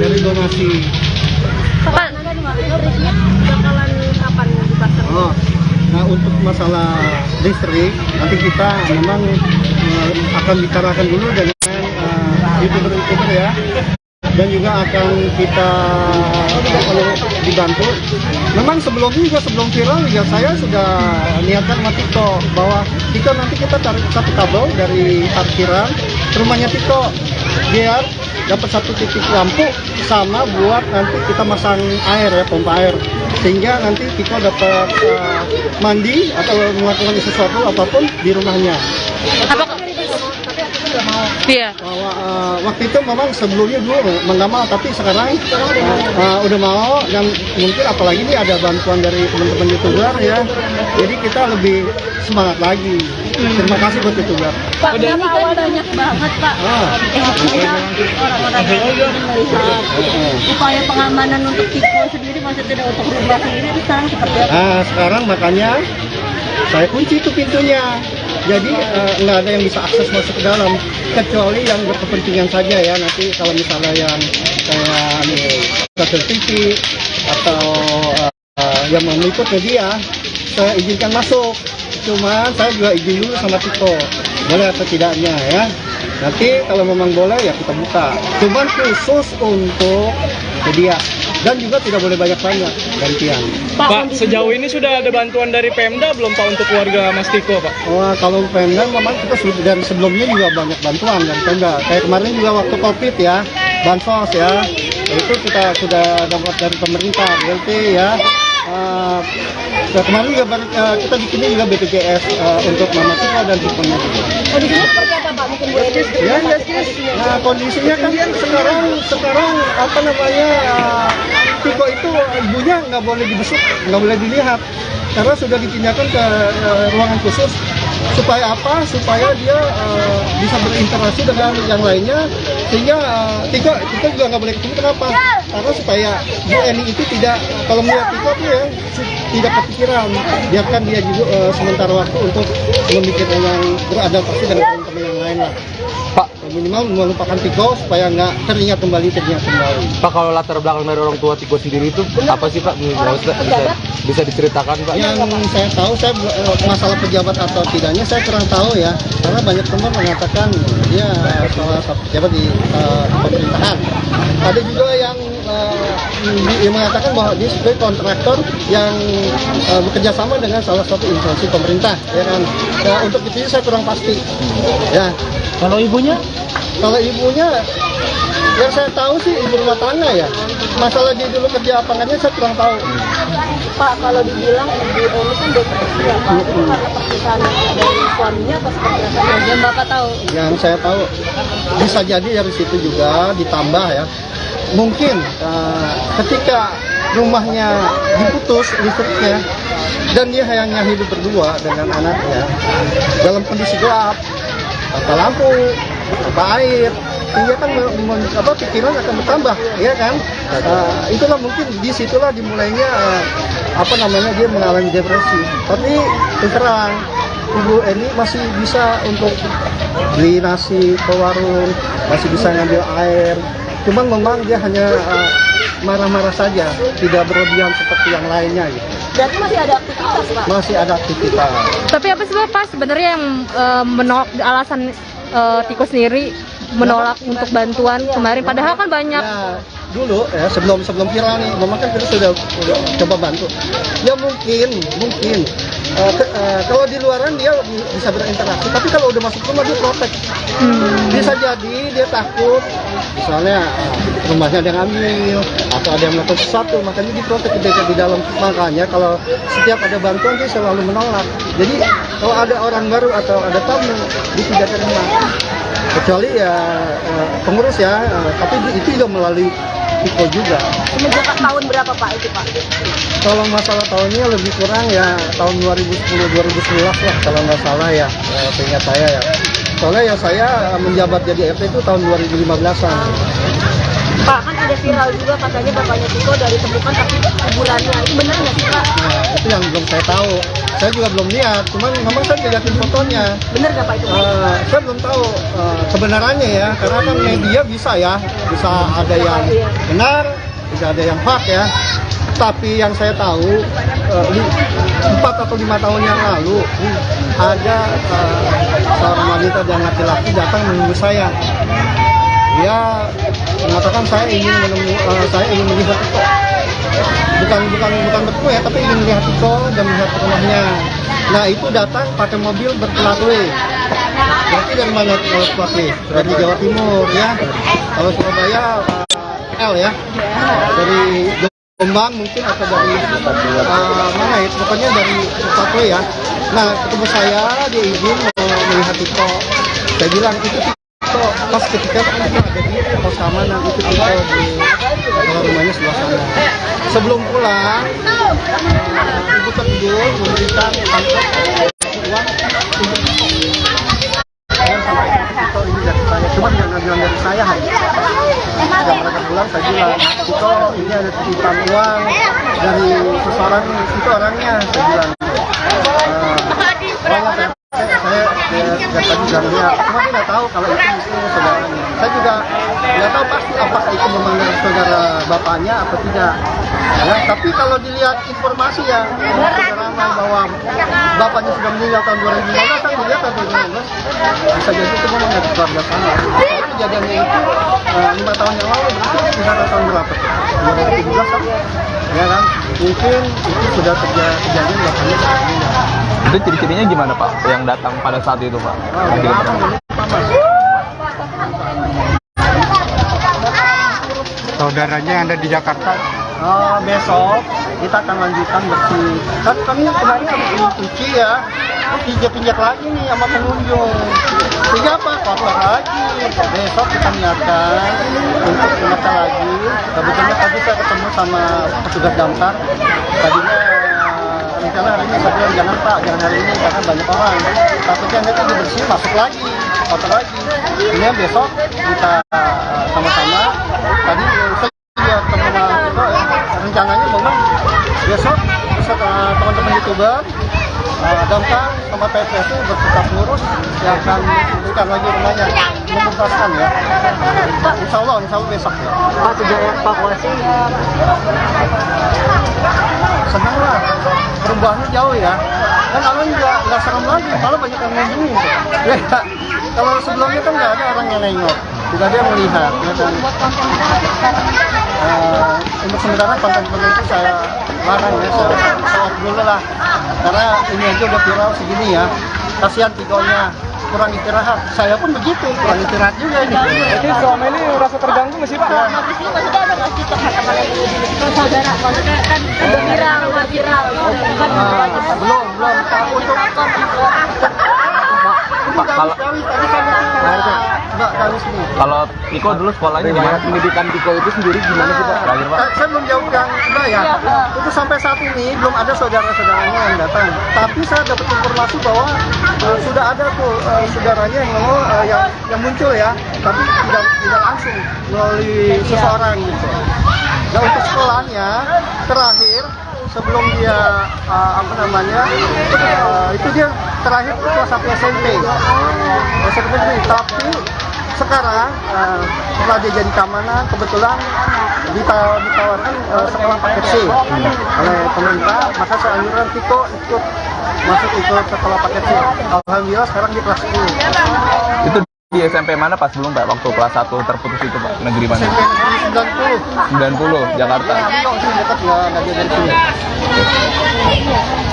dari donasi. Pak, bakalan kapan dipasang? Nah, untuk masalah listrik nanti kita memang akan bicarakan dulu dengan YouTuber ya, dan juga akan kita dibantu. Memang sebelum viral juga saya sudah niatkan sama Tiko bahwa nanti kita tarik satu kabel dari parkiran ke rumahnya Tiko biar dapat satu titik lampu sama buat nanti kita masang air ya, pompa air, sehingga nanti Tiko dapat mandi atau melakukan sesuatu apapun di rumahnya. Iya. Waktu itu memang sebelumnya dulu nggak mau, tapi sekarang udah mau, dan mungkin apalagi ini ada bantuan dari teman-teman YouTuber ya, jadi kita lebih semangat lagi. Terima kasih buat YouTuber. Pak, ini kan banyak banget Pak. Orang-orang yang melihat upaya pengamanan untuk Tiko sendiri, maksudnya tidak untuk rumah sendiri, itu sekarang seperti apa? Nah, sekarang makanya saya kunci itu pintunya. Jadi nggak ada yang bisa akses masuk ke dalam kecuali yang berkepentingan saja ya. Nanti kalau misalnya yang kayak TV atau yang meliput media, saya izinkan masuk. Cuman saya juga izin dulu sama Tiko, boleh atau tidaknya ya. Nanti kalau memang boleh ya kita buka. Cuman khusus untuk media, dan juga tidak boleh banyak-banyak gantian. Pak, sejauh ini sudah ada bantuan dari Pemda belum Pak untuk warga Mas Tiko Pak? Kalau Pemda memang kita dari sebelumnya juga banyak bantuan dari Pemda. Kayak kemarin juga waktu COVID ya, bansos ya, itu kita sudah dapat dari pemerintah, BLT ya. Kemarin juga kita bikinnya juga BPJS untuk Mama Tiko dan Tikonya juga. Kondisinya seperti apa Pak? Mungkin boleh Ya, nah kondisinya kan sekarang apa namanya, Tiko itu ibunya nggak boleh dibesuk, nggak boleh dilihat, karena sudah dipindahkan ke ruangan khusus. Supaya apa? Supaya dia bisa berinteraksi dengan yang lainnya, sehingga Tiko juga nggak boleh ketemu. Kenapa? Karena supaya Bu Eni itu tidak, kalau melihat Tiko tuh ya tidak kepikiran, biarkan dia juga sementara waktu untuk memikirkan yang beradaptasi dengan teman-teman yang lain lah. Pak, minimal melupakan Tiko supaya nggak teringat kembali. Pak, kalau latar belakang dari orang tua Tiko sendiri itu apa sih Pak? Bisa diceritakan Pak? Yang saya tahu, masalah pejabat atau tidaknya saya kurang tahu ya, karena banyak teman mengatakan dia salah satu pejabat di pemerintahan. Ada juga yang mengatakan bahwa dia sebagai kontraktor yang bekerja sama dengan salah satu instansi pemerintah, ya kan. Ya, untuk itu saya kurang pasti. Ya. Kalau ibunya? Kalau ibunya, yang saya tahu sih ibu rumah tangga ya. Masalah dia dulu kerja apa enggaknya saya kurang tahu. Pak, kalau dibilang Ibu Eni kan depresi ya Pak, itu karena perpisahan dari suaminya atau seperti apa? Yang Bapak tahu? Yang saya tahu bisa jadi dari situ juga ditambah ya. mungkin ketika rumahnya diputus listriknya dan dia hanya hidup berdua dengan anaknya dalam kondisi gelap, tanpa lampu, tanpa air, sehingga kan pikiran akan bertambah, ya kan? Itulah mungkin disitulah dimulainya dia mengalami depresi. Tapi terang Ibu Eni masih bisa untuk beli nasi ke warung, masih bisa ngambil air. Cuman memang dia hanya marah-marah saja, tidak berlebihan seperti yang lainnya gitu. Berarti masih ada aktivitas, Pak? Masih ada aktivitas. Tapi apa sih Pak sebenarnya yang menolak, alasan Tiko sendiri menolak untuk bantuan kemarin? Padahal kan banyak. Ya, dulu ya sebelum viral nih, memang kan kita sudah coba bantu. Ya mungkin kalau di luaran dia bisa berinteraksi, tapi kalau udah masuk rumah dia protek. Bisa jadi dia takut, misalnya rumahnya ada yang ambil atau ada yang melakukan sesuatu, makanya diprotek di dalam. Makanya kalau setiap ada bantuan dia selalu menolak. Jadi kalau ada orang baru atau ada tamu dia tidak terima, kecuali ya pengurus ya, tapi itu juga melalui Tiko juga. Semenjak tahun berapa Pak itu Pak? Kalau masalah tahunnya lebih kurang ya tahun 2010-2011 lah kalau nggak salah ya, seingat saya ya. Soalnya ya saya menjabat jadi RT itu tahun 2015-an. Pak, kan ada viral juga katanya bapaknya Tiko dari temukan tapi kuburannya, itu benar nggak sih Pak? Nah, itu yang belum saya tahu. Saya juga belum lihat, cuman memang saya lihatin fotonya. Benar nggak Pak itu? Saya belum tahu kebenarannya ya, karena kan media bisa ada yang benar, bisa ada yang hoax ya. Tapi yang saya tahu 4 atau 5 tahun yang lalu ada seorang wanita dan laki-laki datang menemui saya. Dia mengatakan saya ingin melihat Tiko. Bukan bertemu ya, tapi ingin melihat Tiko dan melihat rumahnya. Nah itu datang pakai mobil berplat-W. Berarti dari mana plat-W? Dari Jawa Timur ya. Kalau Surabaya L ya. Dari Jombang mungkin atau dari mana ya? Pokoknya dari plat-W ya. Nah ketemu saya, dia izin mau melihat Tiko. Saya bilang itu pas ketika kita ada di pos keamanan itu Tiko di rumahnya sebelah sana. Sebelum pulang, ibu tertidur memberikan amplop uang sampai Tiko ini dari saya. Cuma jangan bilang dari saya hanya. Setelah mereka pulang saya bilang, Tiko ini ada titipan uang dari seseorang, itu orangnya. Saya bilang, saya tadi bilang dia, cuma dia nggak tahu kalau itu saudaranya. Saya juga nggak tahu pasti apakah itu memang dari saudara bapaknya atau tidak. Ya, tapi kalau dilihat informasi ya, ramai bahwa bapaknya sudah meninggal tahun 2015, kan dilihat tahun 2015, bisa jadi itu memang dari keluarga sana. Kalau kejadiannya itu 5 tahun yang lalu, berarti sekitar tahun berapa? 2017 kan? Ya kan? Mungkin itu sudah kejadian bapaknya sudah meninggal. Itu ciri-cirinya gimana Pak yang datang pada saat itu Pak? Saudaranya yang ada di Jakarta. Besok kita akan lanjutkan bersih. Kan kami kemarin habis cuci ya, pinjak lagi nih sama pengunjung. Sehingga apa? Kotor lagi. Besok kita niatkan untuk menata lagi. Kebetulan tadi saya ketemu sama petugas damkar. Tadinya rencana hari ini saya bilang jangan Pak, jangan hari ini karena banyak orang. Takutnya nanti dibersihin masuk lagi, kotor lagi. Ini besok kita sama-sama. Tadi saya teman-teman Tiko ya, rencananya memang besok teman-teman YouTuber, damkar sama PPS bertukar ngurus yang akan memberikan lagi rumahnya, menuntaskan ya. Insya Allah besok ya. Pak sudah evakuasi ya? Senang lah, perubahannya jauh ya. Dan orang juga nggak serem lagi, malah banyak yang ngunjungin. Ya, kalau sebelumnya kan nggak ada orang yang nengok, tidak ada yang melihat. Ya, kan? Untuk sementara konten-konten itu saya larang ya, saya off dulu lah. Karena ini aja udah viral segini ya, kasihan Tikonya kurang istirahat. Saya pun begitu, kurang istirahat juga ini. Jadi selama ini merasa terganggu nggak sih Pak? Habis ini maksudnya ada nggak sih curhat sama lagi saudara? Maksudnya kan udah viral. Belum. Untuk Pak, kalau enggak resmi. Kalau Tiko dulu sekolahnya gimana? Pendidikan Tiko itu sendiri gimana sih Pak? Terakhir Pak. Saya belum jauh yang enggak ya. Itu sampai saat ini belum ada saudara-saudaranya yang datang. Tapi saya dapat informasi bahwa sudah ada tuh saudaranya yang mau yang muncul ya, tapi tidak langsung melalui seseorang gitu. Nah untuk sekolahnya terakhir sebelum dia itu dia terakhir kelas 1 SMP. Tapi sekarang setelah dia jadi keamanan kebetulan ditawarkan sekolah paket C oleh pemerintah, maka saya anjuran Tiko ikut sekolah paket C. Alhamdulillah sekarang dia kelas 10. Itu di SMP mana Pak sebelum Pak? Waktu kelas 1 terputus itu Pak? Negeri mana? SMP negeri 90, Jakarta. Dekat nggak dia dari sini.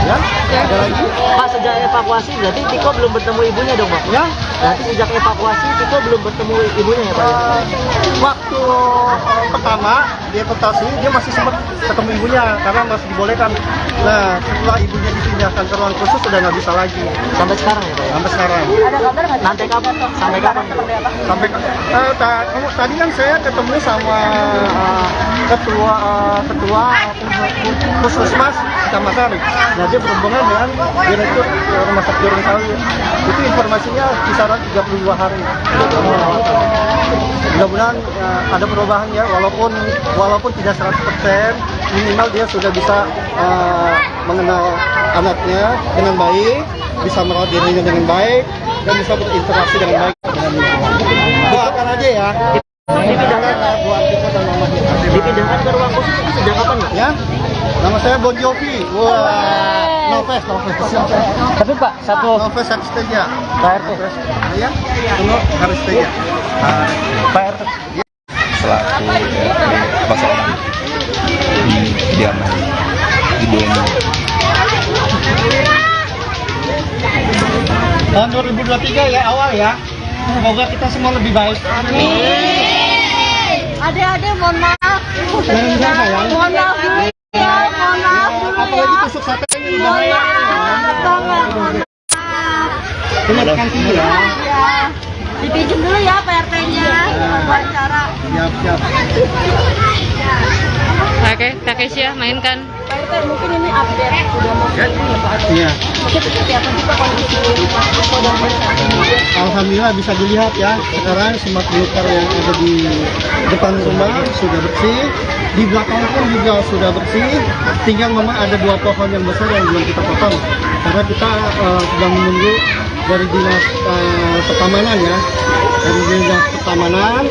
Ya? Ada lagi? Pak, sejak evakuasi berarti Tiko belum bertemu ibunya dong Pak? Ya? Berarti sejak evakuasi Tiko belum bertemu ibunya ya Pak? Waktu pertama dia evakuasi dia masih sempat ketemu ibunya karena masih dibolehkan. Nah setelah ibunya dipindahkan ke ruang khusus sudah nggak bisa lagi. Sampai sekarang ya Pak? Sampai sekarang. Ada kabar nggak? Nanti kapan? Sampai kapan? Sampai tadi kan saya ketemu sama ketua puskesmas kecamatan. Nah dia berhubungan dengan direktur rumah sakit Gorontalo. Itu informasinya kisaran 32 hari. Mudah-mudahan ada perubahan ya, walaupun tidak 100%, minimal dia sudah bisa mengenal anaknya dengan baik, bisa merawat dirinya dengan baik, dan bisa berinteraksi dengan baik dengan lingkungan. Doakan aja ya. Dipindahkan buat kita dan mamanya. Dipindahkan ke ruang khusus itu sejak kapan Pak? Ya, nama saya Bon Jovi. Wah, Noves. Tapi Pak, Noves Haristeja. Pak RT. Ya, Kuno Haristeja. Pak RT. Selaku apa soalnya di kediaman Ibu ini. Tahun 2023 ya awal ya. Semoga kita semua lebih baik. Adik-adik mohon maaf. Jangan siapa ya? Mohon maaf dulu ya. Mohon maaf dulu ya. Apalagi tusuk sate ini Mohon bahaya. maaf banget. Terima kasih ya. Ya. Dipinjam dulu ya PRT-nya. Wawancara. Siap. Oke, Kak Kesia mainkan. PRT mungkin ini update sudah mau ya Pak. Iya. Mungkin seperti apa sih Pak kondisi mahasiswa dan masyarakat? Alhamdulillah bisa dilihat ya. Sekarang semua belukar yang ada di depan rumah sudah bersih. Di belakang pun juga sudah bersih. Tinggal memang ada 2 pohon yang besar yang belum kita potong. Karena kita sedang menunggu dari dinas pertamanan ya. Dari dinas pertamanan,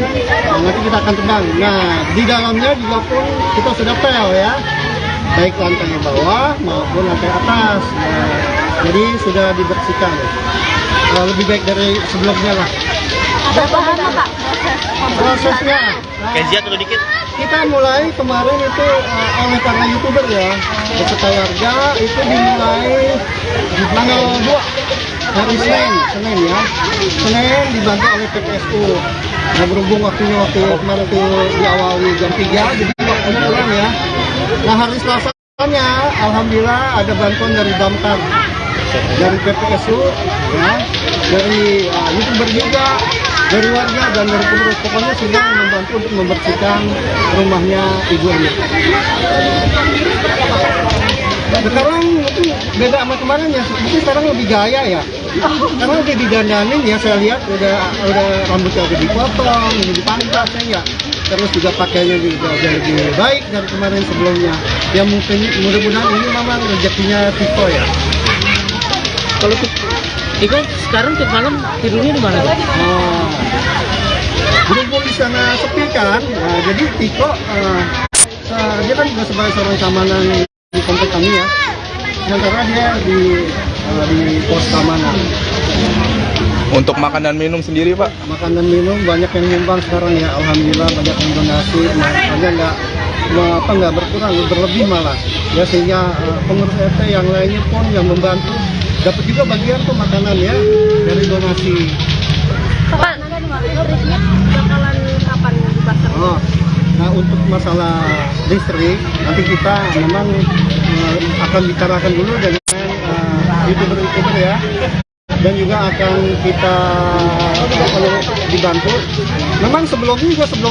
nanti kita akan tebang. Nah, di dalamnya juga pun kita sudah pel ya. Baik lantai bawah maupun lantai atas. Nah, jadi sudah dibersihkan. Lebih baik dari sebelumnya lah. Berapa lama Pak Prosesnya. Kezia turun dikit. Kita mulai kemarin itu oleh para YouTuber ya, beserta warga itu dimulai di tanggal 2 hari Senin ya. Senin dibantu oleh PPSU. Nah, berhubung waktu kemarin itu diawali jam 3 jadi waktu pulang ya. Nah hari Selasanya alhamdulillah ada bantuan dari Damkar, dari PPSU ya, dari YouTuber juga, dari warga dan dari pengurus. Pokoknya sudah membantu untuk membersihkan rumahnya ibu ini. Sekarang mungkin beda sama kemarin ya, mungkin sekarang lebih gaya ya. Karena udah didandanin ya, saya lihat udah rambutnya udah dipotong, udah dipangkas ya. Terus juga pakainya juga udah lebih baik dari kemarin sebelumnya. Ya mungkin mudah-mudahan ini memang rezekinya Tiko ya. Kalau Tiko sekarang tiap malam tidurnya di mana? Berhubung di sana sepi kan, jadi Tiko dia kan juga sebagai seorang keamanan di komplek kami ya. Sementara dia di pos keamanan. Untuk makan dan minum sendiri Pak? Makan dan minum banyak yang nyumbang sekarang ya, alhamdulillah banyak yang donasi, makanya nggak berkurang, berlebih malah. Ya sehingga pengurus RT yang lainnya pun yang membantu dapat juga bagian tuh makanan ya dari donasi. Pak, listriknya bakalan kapan dipasang? Nah untuk masalah listrik nanti kita memang akan bicarakan dulu dengan YouTuber ya. dan juga akan kita dibantu. Memang sebelum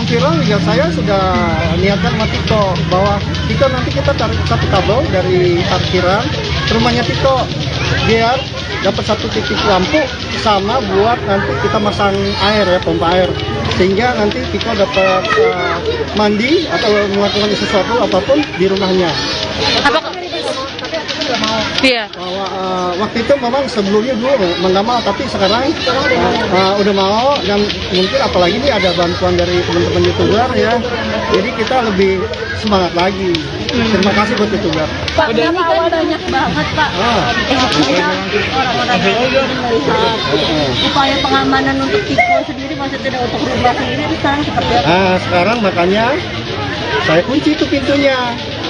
viral juga saya sudah niatkan sama Tiko bahwa nanti kita tarik satu kabel dari parkiran ke rumahnya Tiko biar dapat satu titik lampu sama buat nanti kita masang air ya, pompa air, sehingga nanti Tiko dapat mandi atau melakukan sesuatu apapun di rumahnya. Iya. Waktu itu memang sebelumnya dulu nggak mau, tapi sekarang udah mau, dan mungkin apalagi ini ada bantuan dari teman-teman YouTuber ya, jadi kita lebih semangat lagi. Terima kasih buat YouTuber. Pak, ini kan banyak banget Pak. Orang-orang yang melihat upaya pengamanan untuk Tiko sendiri, maksudnya tidak untuk rumah sendiri, itu sekarang seperti apa? Sekarang makanya saya kunci itu pintunya.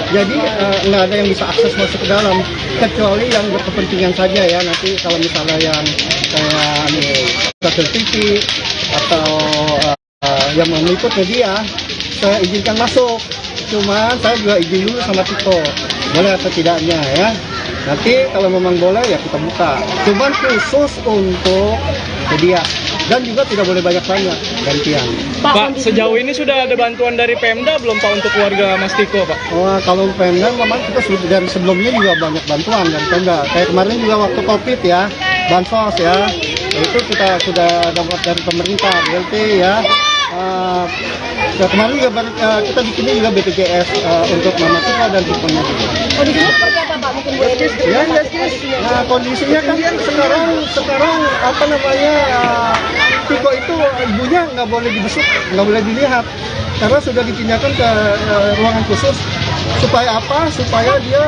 Jadi nggak ada yang bisa akses masuk ke dalam kecuali yang berkepentingan saja ya. Nanti kalau misalnya yang kayak TV atau yang meliput media, saya izinkan masuk. Cuman saya juga izin dulu sama Tiko, boleh atau tidaknya ya. Nanti kalau memang boleh ya kita buka. Cuman khusus untuk media. Dan juga tidak boleh banyak-banyak gantian. Pak, sejauh ini sudah ada bantuan dari Pemda belum Pak untuk warga Mas Tiko, Pak? Kalau Pemda memang kita dari sebelumnya juga banyak bantuan dari Pemda. Kayak kemarin juga waktu COVID ya, bansos ya, itu kita sudah dapat dari pemerintah, BLT ya. Kemarin juga kita bikinnya juga BPJS untuk Mama Tiko dan Tikonya juga. Kondisinya seperti apa Pak? Mungkin boleh deskripsikan. Nah, kondisinya kan sekarang apa namanya, Tiko itu ibunya nggak boleh dibesuk, nggak boleh dilihat karena sudah dipindahkan ke ruangan khusus. Supaya apa? Supaya dia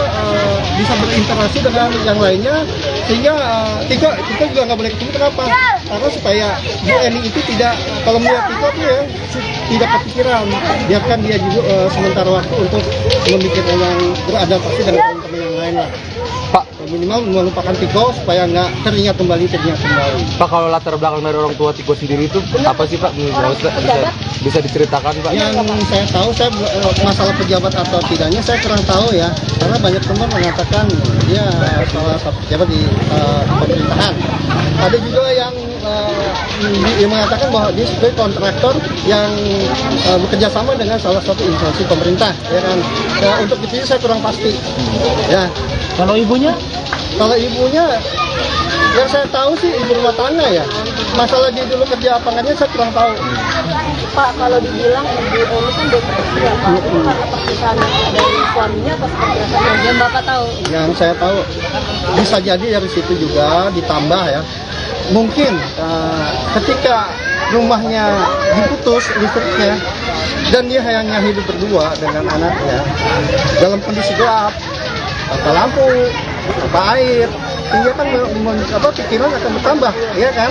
bisa berinteraksi dengan yang lainnya, sehingga Tiko juga nggak boleh ketemu. Kenapa? Karena supaya Bu Eni itu tidak, kalau melihat Tiko tuh ya tidak kepikiran, biarkan dia juga sementara waktu untuk memikirkan yang beradaptasi dengan teman-teman yang lain lah. Pak, minimal melupakan Tiko supaya nggak teringat kembali. Pak, kalau latar belakang dari orang tua Tiko sendiri itu apa sih Pak? Bisa diceritakan Pak? Yang saya tahu, masalah pejabat atau tidaknya saya kurang tahu ya, karena banyak teman mengatakan dia salah satu pejabat di pemerintahan. Ada juga yang mengatakan bahwa dia sebagai kontraktor yang bekerja sama dengan salah satu instansi pemerintah, ya kan. Untuk itu saya kurang pasti. Ya. Kalau ibunya? Kalau ibunya, yang saya tahu sih ibu rumah tangga ya. Masalah dia dulu kerja apangannya saya kurang tahu. Pak, kalau dibilang Ibu Eni kan depresi ya Pak, itu karena perpisahan dari suaminya atau seperti apa? Yang Bapak tahu? Yang saya tahu bisa jadi dari situ juga ditambah ya. Mungkin ketika rumahnya diputus listriknya dan dia hanya hidup berdua dengan anaknya dalam kondisi gelap, tanpa lampu, tanpa air, sehingga kan pikiran akan bertambah, ya kan?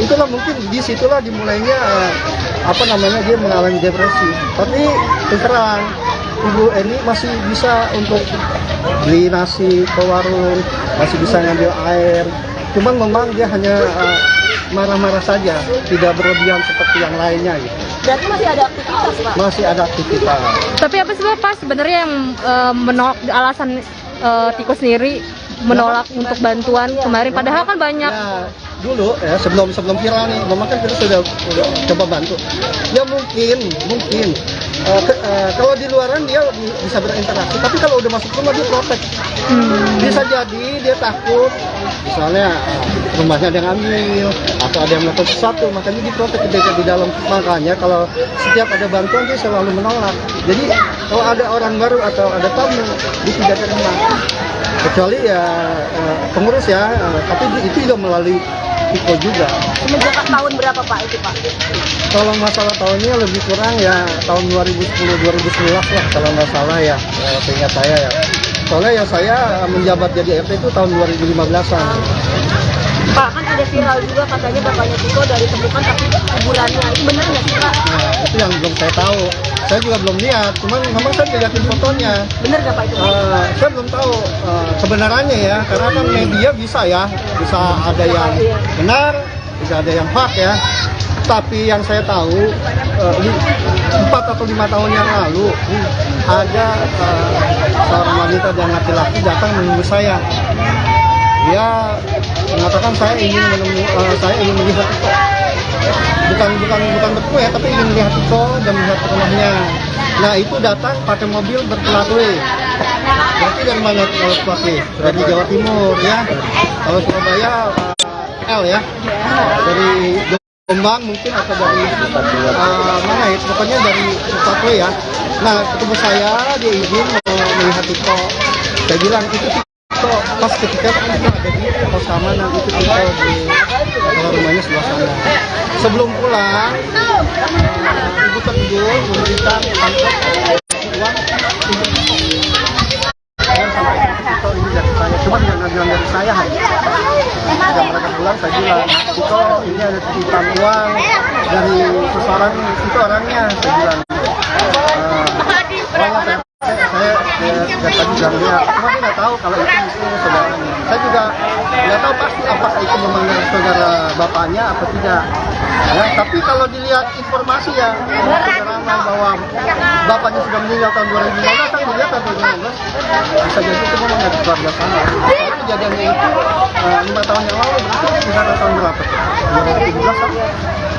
Itulah mungkin disitulah dimulainya dia mengalami depresi. Tapi terang Ibu Eni masih bisa untuk beli nasi ke warung, masih bisa ngambil air. Cuman memang dia hanya marah-marah saja, tidak berlebihan seperti yang lainnya gitu. Berarti masih ada aktivitas Pak? Masih ada aktivitas. Tapi apa sih Pak sebenarnya yang menolak, alasan Tiko sendiri menolak untuk bantuan kemarin? Padahal kan banyak. Ya, dulu ya sebelum viral nih, memang kan kita sudah coba bantu. Ya mungkin kalau di luaran dia bisa berinteraksi, tapi kalau udah masuk rumah dia protek. Bisa jadi dia takut, misalnya rumahnya ada yang ambil atau ada yang melakukan sesuatu, makanya diprotek ketika di dalam. Makanya kalau setiap ada bantuan dia selalu menolak. Jadi kalau ada orang baru atau ada tamu dia tidak terima, kecuali ya pengurus ya, tapi itu juga melalui Tiko juga. Semenjak tahun berapa Pak itu Pak? Kalau masalah tahunnya lebih kurang ya tahun 2010-2011 lah kalau nggak salah ya, seingat saya ya. Soalnya ya saya menjabat jadi RT itu tahun 2015-an. Pak, kan ada viral juga katanya bapaknya Tiko dari temukan tapi kuburannya, itu benar nggak sih Pak? Nah, itu yang belum saya tahu. Saya juga belum lihat, cuman memang saya lihatin fotonya. Benar nggak Pak itu? Saya belum tahu kebenarannya ya, karena kan media bisa ada yang benar, bisa ada yang hoax ya. Tapi yang saya tahu 4 atau 5 tahun yang lalu ada seorang wanita dan laki-laki datang menunggu saya dia mengatakan saya ingin melihat Iko. Bukan betul ya, tapi ingin melihat Iko dan melihat rumahnya. Nah itu datang pakai mobil berplat W. Berarti dari mana kalau plat W? Dari Jawa Timur ya. Kalau Surabaya L ya. Dari Jombang mungkin atau dari mana ya? Pokoknya dari plat W ya. Nah ketemu saya, dia izin mau melihat Iko. Saya bilang itu Iko, pas ketika kita ada di pos keamanan itu Iko di rumahnya sebelah sana. Sebelum pulang, ibu tersebut memberikan amplop uang dan sampai Iko ini dari saya, cuma jangan bilang dari saya hanya. Ketika mereka pulang saya bilang, Iko ini ada titipan uang dari seseorang, itu orangnya, saya bilang. Saya tadi bilang dia, cuma dia nggak tahu kalau itu saudaranya. Saya juga nggak tahu pasti apakah itu memanggil saudara bapaknya atau tidak. Ya, tapi kalau dilihat informasi yang ramai bahwa bapaknya sudah meninggal tahun 2015, kan dilihat tahun 2015 bisa jadi itu memang dari keluarga sana. Kalau kejadiannya itu 5 tahun yang lalu, berarti sekitar tahun berapa? 2017 kan?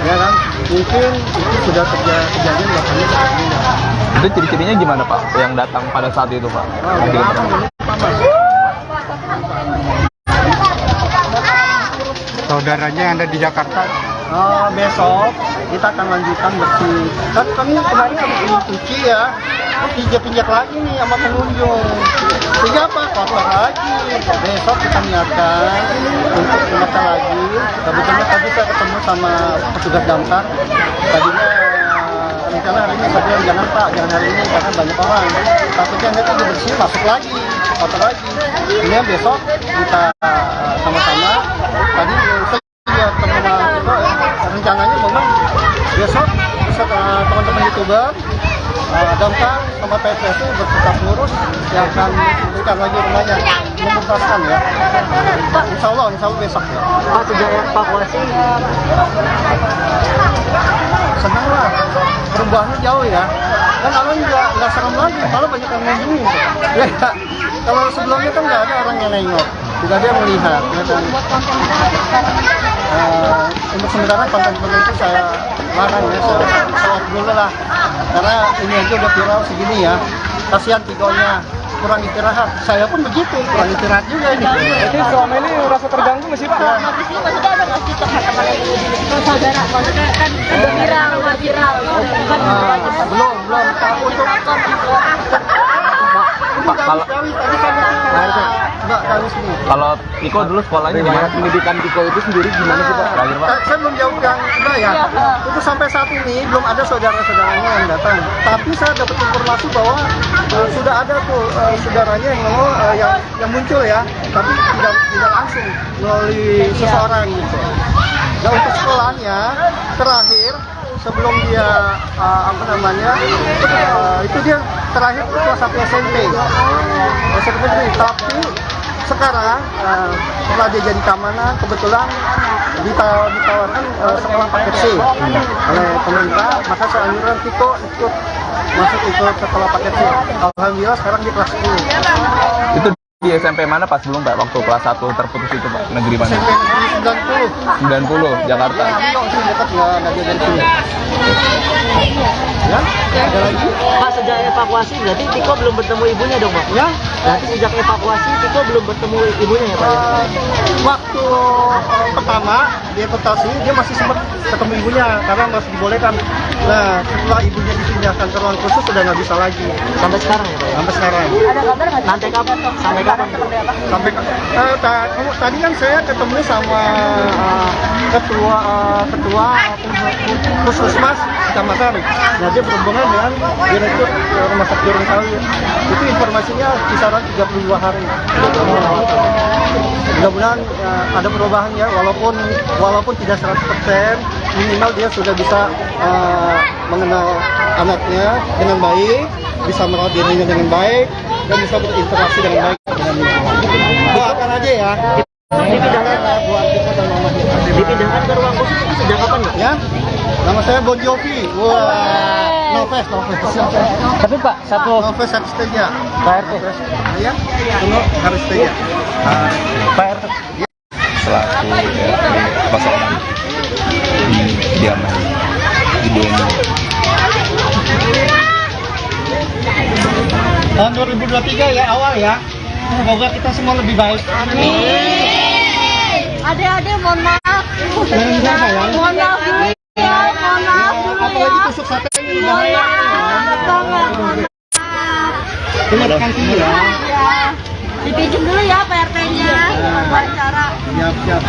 Ya kan? Mungkin itu sudah kejadian bapaknya sudah meninggal. Itu ciri-cirinya gimana Pak yang datang pada saat itu Pak? Saudaranya yang ada di Jakarta. Besok kita akan lanjutkan bersih. Kan kami kemarin habis cuci ya, pinjak lagi nih sama pengunjung. Sehingga apa? Kotor lagi. Besok kita niatkan untuk menata lagi. Kebetulan tadi saya ketemu sama petugas damkar. Tadinya rencana hari ini saya bilang jangan Pak, jangan hari ini karena banyak orang. Takutnya nanti dibersih masuk lagi, kotor lagi. Ini besok kita sama-sama. Tadi saya teman-teman kita rencananya memang besok teman-teman YouTuber, damkar sama PSSI bertugas ngurus yang akan memberikan lagi rumahnya, menuntaskan ya. Insya Allah besok ya. Pak sejak evakuasi senang lah, perubahannya jauh ya. Dan orang nggak serem lagi, malah banyak yang ngunjungin. Ya, kalau sebelumnya kan nggak ada orang yang nengok, tidak ada yang melihat. Ya, kan? Untuk sementara konten-konten itu saya larang ya, saya off dulu lah. Karena ini aja udah viral segini ya, kasihan Tikonya kurang istirahat. Saya pun begitu, kurang istirahat juga ini. Jadi selama ini merasa terganggu nggak sih Pak? Di sini maksudnya ada nggak sih teman-teman yang saudara? Maksudnya kan udah viral. Belum. Pak, kalau Tiko dulu sekolahnya gimana? Pendidikan Tiko itu sendiri gimana sih Pak? Terakhir Pak? Saya belum jauh yang enggak ya. Itu sampai saat ini belum ada saudara-saudaranya yang datang. Tapi saya dapat informasi bahwa sudah ada tuh saudaranya yang mau yang muncul ya. Tapi tidak langsung melalui seseorang gitu. Nah untuk sekolahnya terakhir sebelum dia itu dia terakhir kelas 1 SMP. Tapi sekarang setelah dia jadi keamanan kebetulan ditawarkan sekolah paket C oleh pemerintah, maka saya anjuran Tiko ikut sekolah paket C. Alhamdulillah sekarang di kelas 10. Itu di SMP mana Pak sebelum Pak waktu kelas 1 terputus itu Pak? Negeri mana? SMP negeri 90 Jakarta. Dekat nggak dia dari sini. Ya, ada lagi. Pak sejak evakuasi berarti Tiko belum bertemu ibunya dong Pak? Ya, Berarti sejak evakuasi Tiko belum bertemu ibunya ya Pak? waktu pertama dievakuasi dia masih sempat ketemu ibunya karena masih dibolehkan. Nah, setelah ibunya dipindahkan ke ruang khusus sudah nggak bisa lagi. Sampai sekarang ya Pak? Sampai sekarang. Ada kabar nggak? Sampai kapan? Sampai kapan? Sampai tadi kan saya ketemu sama ketua Puskesmas Kecamatan. Nah, dia berhubungan dengan direktur Rumah Sakit Gorontalo. Itu informasinya kisaran 32 hari. Mudah-mudahan ada perubahan ya, walaupun tidak 100%, minimal dia sudah bisa mengenal anaknya dengan baik, bisa merawat dirinya dengan baik, dan bisa berinteraksi dengan baik dengan lingkungan. Doakan aja ya. Dipindahkan buat kita dan mamanya. Dipindahkan ke ruang khusus itu sejak kapan Pak? Ya, nama saya Bon Jovi. Wah, Noves. Tapi Pak, satu Noves Haristeja. Pak RT. Ya, Kuno Haristeja. Pak RT. Selaku pasangan di kediaman Ibu ini. Tahun 2023 ya, awal ya. Semoga kita semua lebih baik. Adik-adik mohon maaf. Jangan sayang. Mohon maaf dulu ya. Mohon maaf dulu ya. Apalagi tusuk sate ini Mohon maaf banget. Terima kasih ya. Ya. Dipinjam dulu ya PRT-nya. Buat cara. Siap.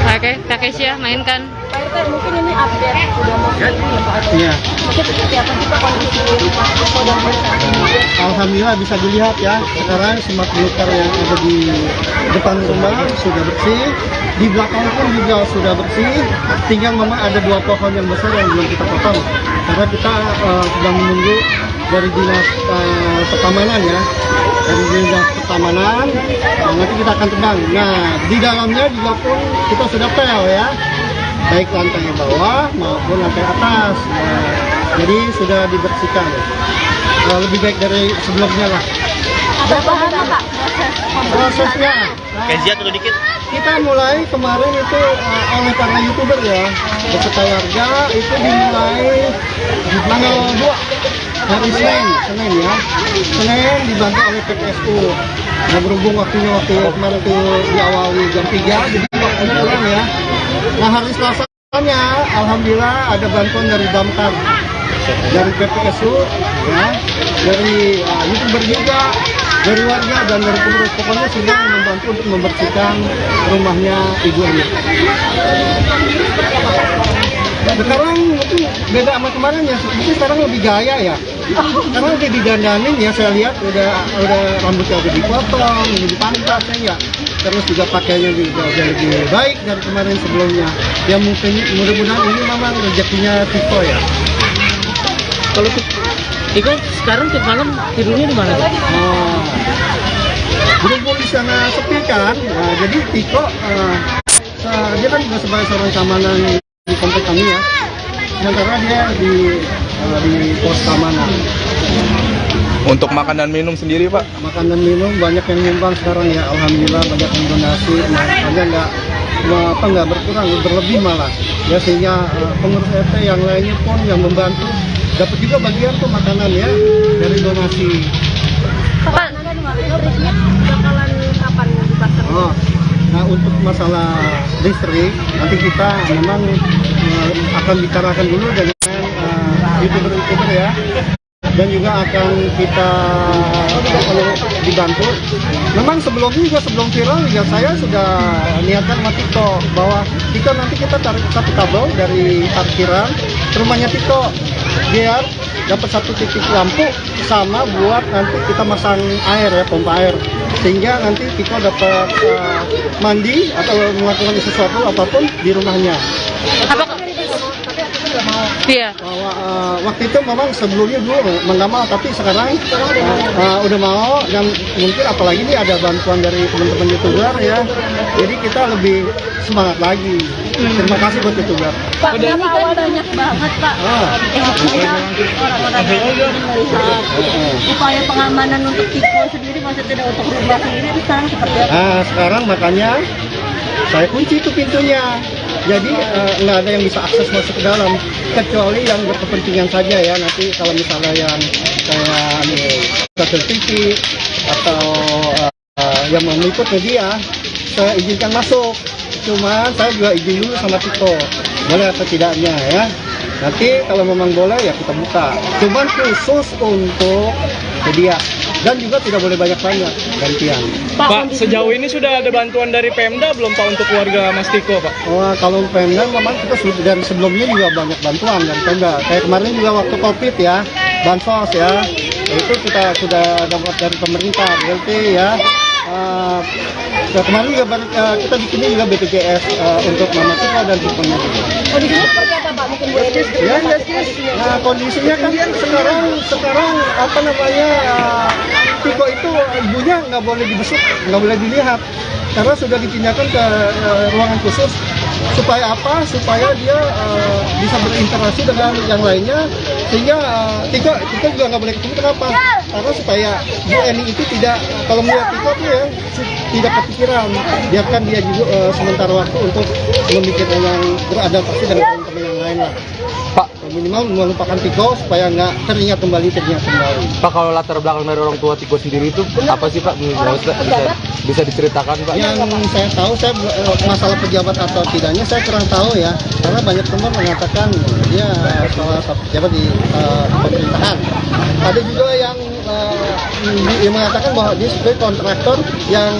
Oke, Kak Kesia mainkan. PRT mungkin ini update udah mau ya Pak. Iya. Mungkin seperti apa kita kondisi Mas dan Alhamdulillah bisa dilihat ya, sekarang smart meter yang ada di depan rumah sudah bersih, di belakang pun juga sudah bersih. Tinggal memang ada 2 pohon yang besar yang belum kita potong, karena kita sedang menunggu dari dinas pertamanan ya, dari dinas pertamanan. Nanti kita akan tebang. Nah, di dalamnya juga pun kita sudah pel ya, baik lantai bawah maupun lantai atas. Nah, jadi sudah dibersihkan. Lebih baik dari sebelumnya lah. berapa lama Pak Prosesnya. Kezia turun dikit. Kita mulai kemarin itu oleh para YouTuber ya, beserta warga itu dimulai di tanggal 2 hari Senin ya. Senin dibantu oleh PPSU. Nah, berhubung waktu kemarin itu diawali jam 3, jadi waktu pulang ya. Nah, hari Selasanya alhamdulillah ada bantuan dari Damkar, dari PPSU ya, dari YouTuber juga, dari warga dan dari pengurus. Pokoknya sudah membantu untuk membersihkan rumahnya ibu ini. Sekarang mungkin beda sama kemarin ya, mungkin sekarang lebih gaya ya, karena udah didandanin ya, saya lihat udah rambutnya udah dipotong, udah dipangkas ya, terus juga pakainya juga udah lebih baik dari kemarin sebelumnya. Ya mungkin mudah-mudahan ini memang rezekinya Tiko ya. Kalau Iko sekarang tiap malam tidurnya di mana? Berhubung di sana sepi kan, jadi Tiko dia kan juga sebagai seorang keamanan di komplek kami ya. Sementara dia di pos keamanan. Untuk makan dan minum sendiri Pak? Makan dan minum banyak yang nyumbang sekarang ya, alhamdulillah banyak yang donasi, makanya nggak berkurang, berlebih malah. Ya sehingga pengurus RT yang lainnya pun yang membantu dapat juga bagian tuh makanan ya dari donasi. Pak, listriknya bakalan kapan dipasang? Nah untuk masalah listrik nanti kita memang akan bicarakan dulu dengan YouTuber ya, dan juga akan kita dibantu. Memang sebelum viral juga saya sudah niatkan sama Tiko bahwa nanti kita tarik satu kabel dari parkiran ke rumahnya Tiko biar dapat satu titik lampu sama buat nanti kita masang air ya, pompa air, sehingga nanti Tiko dapat mandi atau melakukan sesuatu apapun di rumahnya. Iya. Waktu itu memang sebelumnya dulu nggak mau, tapi sekarang udah mau, dan mungkin apalagi ini ada bantuan dari teman-teman YouTuber ya, jadi kita lebih semangat lagi. Terima kasih buat YouTuber. Pak, ini kan banyak banget Pak. Orang-orang yang melihat upaya pengamanan untuk Tiko sendiri, maksudnya tidak untuk rumah sendiri, itu sekarang seperti apa? Sekarang makanya saya kunci itu pintunya. Jadi nggak ada yang bisa akses masuk ke dalam, kecuali yang berkepentingan saja ya. Nanti kalau misalnya yang kayak TV atau yang meliput media, saya izinkan masuk. Cuman saya juga izin dulu sama Tiko, boleh atau tidaknya ya. Nanti kalau memang boleh ya kita buka. Cuman khusus untuk media, dan juga tidak boleh banyak-banyak gantian. Pak, sejauh ini sudah ada bantuan dari Pemda belum Pak untuk warga Mas Tiko Pak? Kalau Pemda memang kita dari sebelumnya juga banyak bantuan dari Pemda. Kayak kemarin juga waktu COVID ya, bansos ya, itu kita sudah dapat dari pemerintah, BLT ya. Kemarin juga kita bikinnya juga BPJS untuk Mama Tiko dan Tikonya juga. Kondisinya seperti apa Pak? Mungkin boleh Ya, nah kondisinya kan sekarang apa namanya, Tiko itu ibunya nggak boleh dibesuk, nggak boleh dilihat. karena sudah dipindahkan ke ruangan khusus. Supaya apa? Supaya dia bisa berinteraksi dengan yang lainnya, sehingga kita juga nggak boleh ketemu. Kenapa? Karena supaya Bu Eni itu tidak, kalau melihat Tiko tuh ya tidak kepikiran, biarkan dia juga sementara waktu untuk memikirkan yang beradaptasi dengan teman-teman yang lain lah. Pak, Minimal melupakan Tiko supaya nggak teringat kembali. Pak, kalau latar belakang dari orang tua Tiko sendiri itu apa sih Pak? Bisa diceritakan Pak? Yang saya tahu, masalah pejabat atau tidaknya saya kurang tahu ya, karena banyak teman mengatakan dia salah satu pejabat di pemerintahan. Ada juga yang mengatakan bahwa dia sebagai kontraktor yang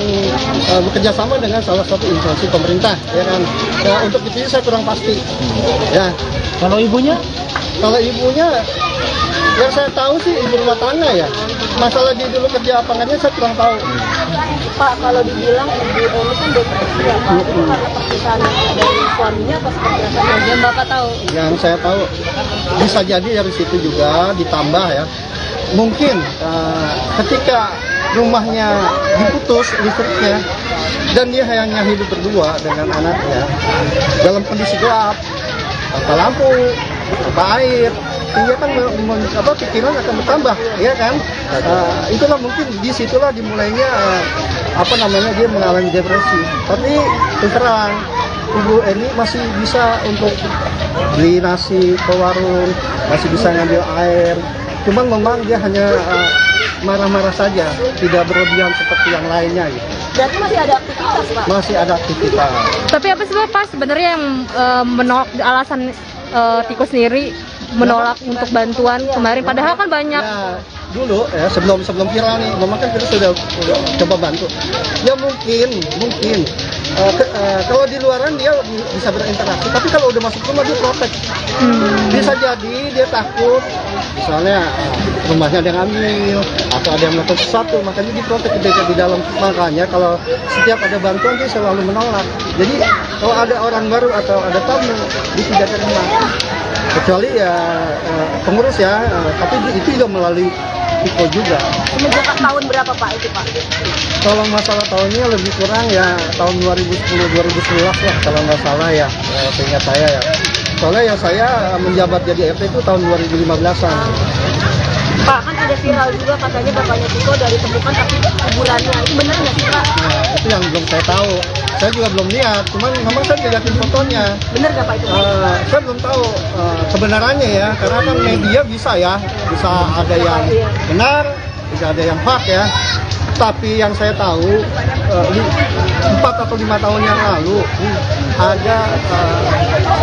bekerja sama dengan salah satu instansi pemerintah, ya kan. Ya, untuk itu saya kurang pasti. Ya. Kalau ibunya? Kalau ibunya, yang saya tahu sih ibu rumah tangga ya. Masalah dia dulu kerja apangannya saya kurang tahu. Pak, kalau dibilang Ibu Eni kan depresi ya Pak, itu karena perpisahan dari suaminya apa seperti apa? Yang Bapak tahu? Yang saya tahu bisa jadi dari situ juga ditambah ya. Mungkin ketika rumahnya diputus listriknya dan dia hanya hidup berdua dengan anaknya dalam kondisi gelap, tanpa lampu, tanpa air, sehingga kan pikiran akan bertambah, ya kan? Itulah mungkin disitulah dimulainya dia mengalami depresi. Tapi terus terang Ibu Eni masih bisa untuk beli nasi ke warung, masih bisa ngambil air. Cuman memang dia hanya marah-marah saja, tidak berlebihan seperti yang lainnya gitu. Berarti masih ada aktivitas Pak? Masih ada aktivitas. Tapi apa sih Pak sebenarnya yang menolak, alasan Tiko sendiri menolak untuk bantuan kemarin? Padahal kan banyak. Ya, dulu ya sebelum viral nih, memang kan kita sudah coba bantu. Ya mungkin kalau di luaran dia bisa berinteraksi, tapi kalau udah masuk rumah dia protek. Bisa jadi dia takut, misalnya rumahnya ada yang ambil atau ada yang melakukan sesuatu, makanya diprotek di dalam. Makanya kalau setiap ada bantuan dia selalu menolak. Jadi kalau ada orang baru atau ada tamu dia tidak terima, kecuali ya pengurus ya, tapi itu juga melalui Tiko juga. Semenjak tahun berapa Pak itu Pak? Kalau masalah tahunnya lebih kurang ya tahun 2010-2011 lah kalau nggak salah ya, seingat saya ya. Soalnya yang saya menjabat jadi RT itu tahun 2015-an. Pak, kan ada viral juga katanya bapaknya Tiko dari temukan tapi kuburannya, itu benar nggak sih Pak? Nah, itu yang belum saya tahu. Saya juga belum lihat, cuman memang saya lihatin fotonya. Benar nggak Pak itu? Saya belum tahu kebenarannya ya, karena kan media bisa ada yang benar, bisa ada yang hoax ya. Tapi yang saya tahu 4 atau 5 tahun yang lalu ada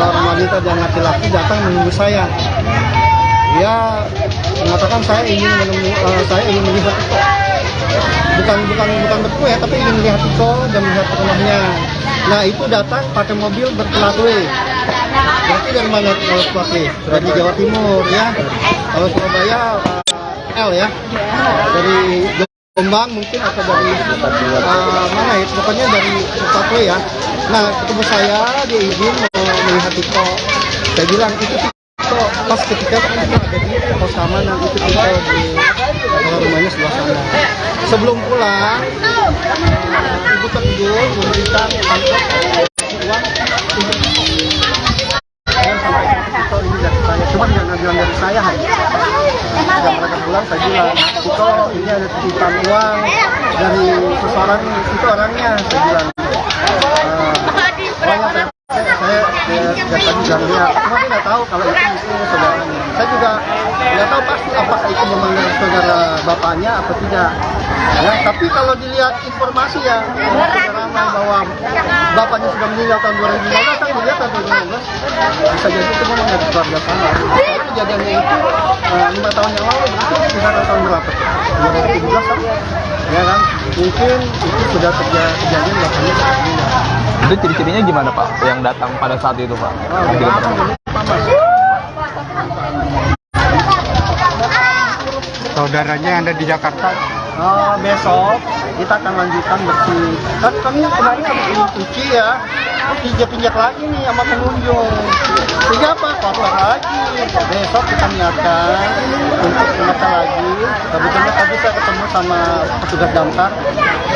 seorang wanita dan laki-laki datang menunggu saya. Dia mengatakan saya ingin melihat Tiko. Bukan bertemu ya, tapi ingin melihat Tiko dan melihat rumahnya. Nah itu datang pakai mobil berplat W. Berarti dari mana kalau plat W? Dari Jawa Timur ya. Kalau Surabaya L ya. Dari Jombang mungkin atau dari mana ya? Pokoknya dari plat W ya. Nah ketemu saya, dia izin melihat Tiko. Saya bilang itu pas ketika kita ada di pos keamanan itu Tiko di rumahnya sebelah sana. Sebelum pulang, ibu tertidur memberikan amplop uang untuk dan sampai Tiko ini dari saya. Cuma jangan bilang dari saya hanya. Setelah mereka pulang saya bilang, Tiko ini ada titipan uang dari seseorang, itu orangnya. Saya bilang, saya tadi bilang lihat, cuma dia nggak tahu kalau itu saudaranya. Saya juga nggak tahu pasti apakah itu memang saudara bapaknya atau tidak. Ya, tapi kalau dilihat informasi ya, ramai bahwa bapaknya sudah meninggal tahun 2015, saya dilihat tahun 2015, bisa jadi itu memang dari keluarga sana. Karena kejadiannya itu 5 tahun yang lalu, berarti sekitar tahun berapa? 2017 kan? Ya kan? Mungkin itu sudah kejadian bapaknya sudah meninggal. Itu ciri-cirinya gimana Pak yang datang pada saat itu Pak? Saudaranya yang ada di Jakarta. Besok kita akan lanjutkan bersih. Kan kami kemarin habis cuci ya, pinjak lagi nih sama pengunjung. Sehingga apa? Kotor lagi. Besok kita niatkan untuk menata lagi. Kebetulan tadi saya ketemu sama petugas damkar.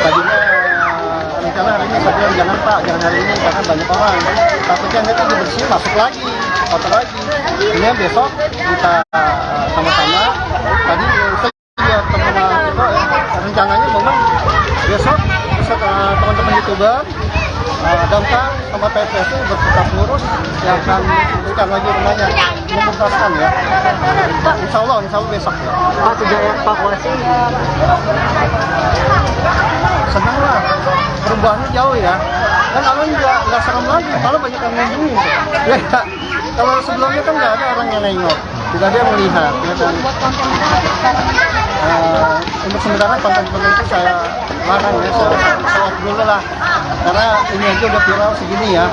Tadinya rencana hari ini, saya bilang jangan Pak, jangan hari ini karena banyak orang. Takutnya nanti dibersihin masuk lagi, kotor lagi. Ini besok kita sama-sama. Tadi saya lihat teman-teman kita rencananya memang besok teman-teman YouTuber Damkar sama PSSI bersikap lurus yang akan memberikan lagi rumahnya, menuntaskan ya. Insya Allah besok ya. Pak, sejak evakuasi senang lah, perubahannya jauh ya. Dan alam nggak serem lagi, kalau banyak yang ngunjungin. Ya, kalau sebelumnya kan nggak ada orang yang nengok, tidak ada yang melihat. Ya, dan, untuk sementara konten-konten itu saya larang ya, saya off dulu lah. Karena ini aja udah viral segini ya,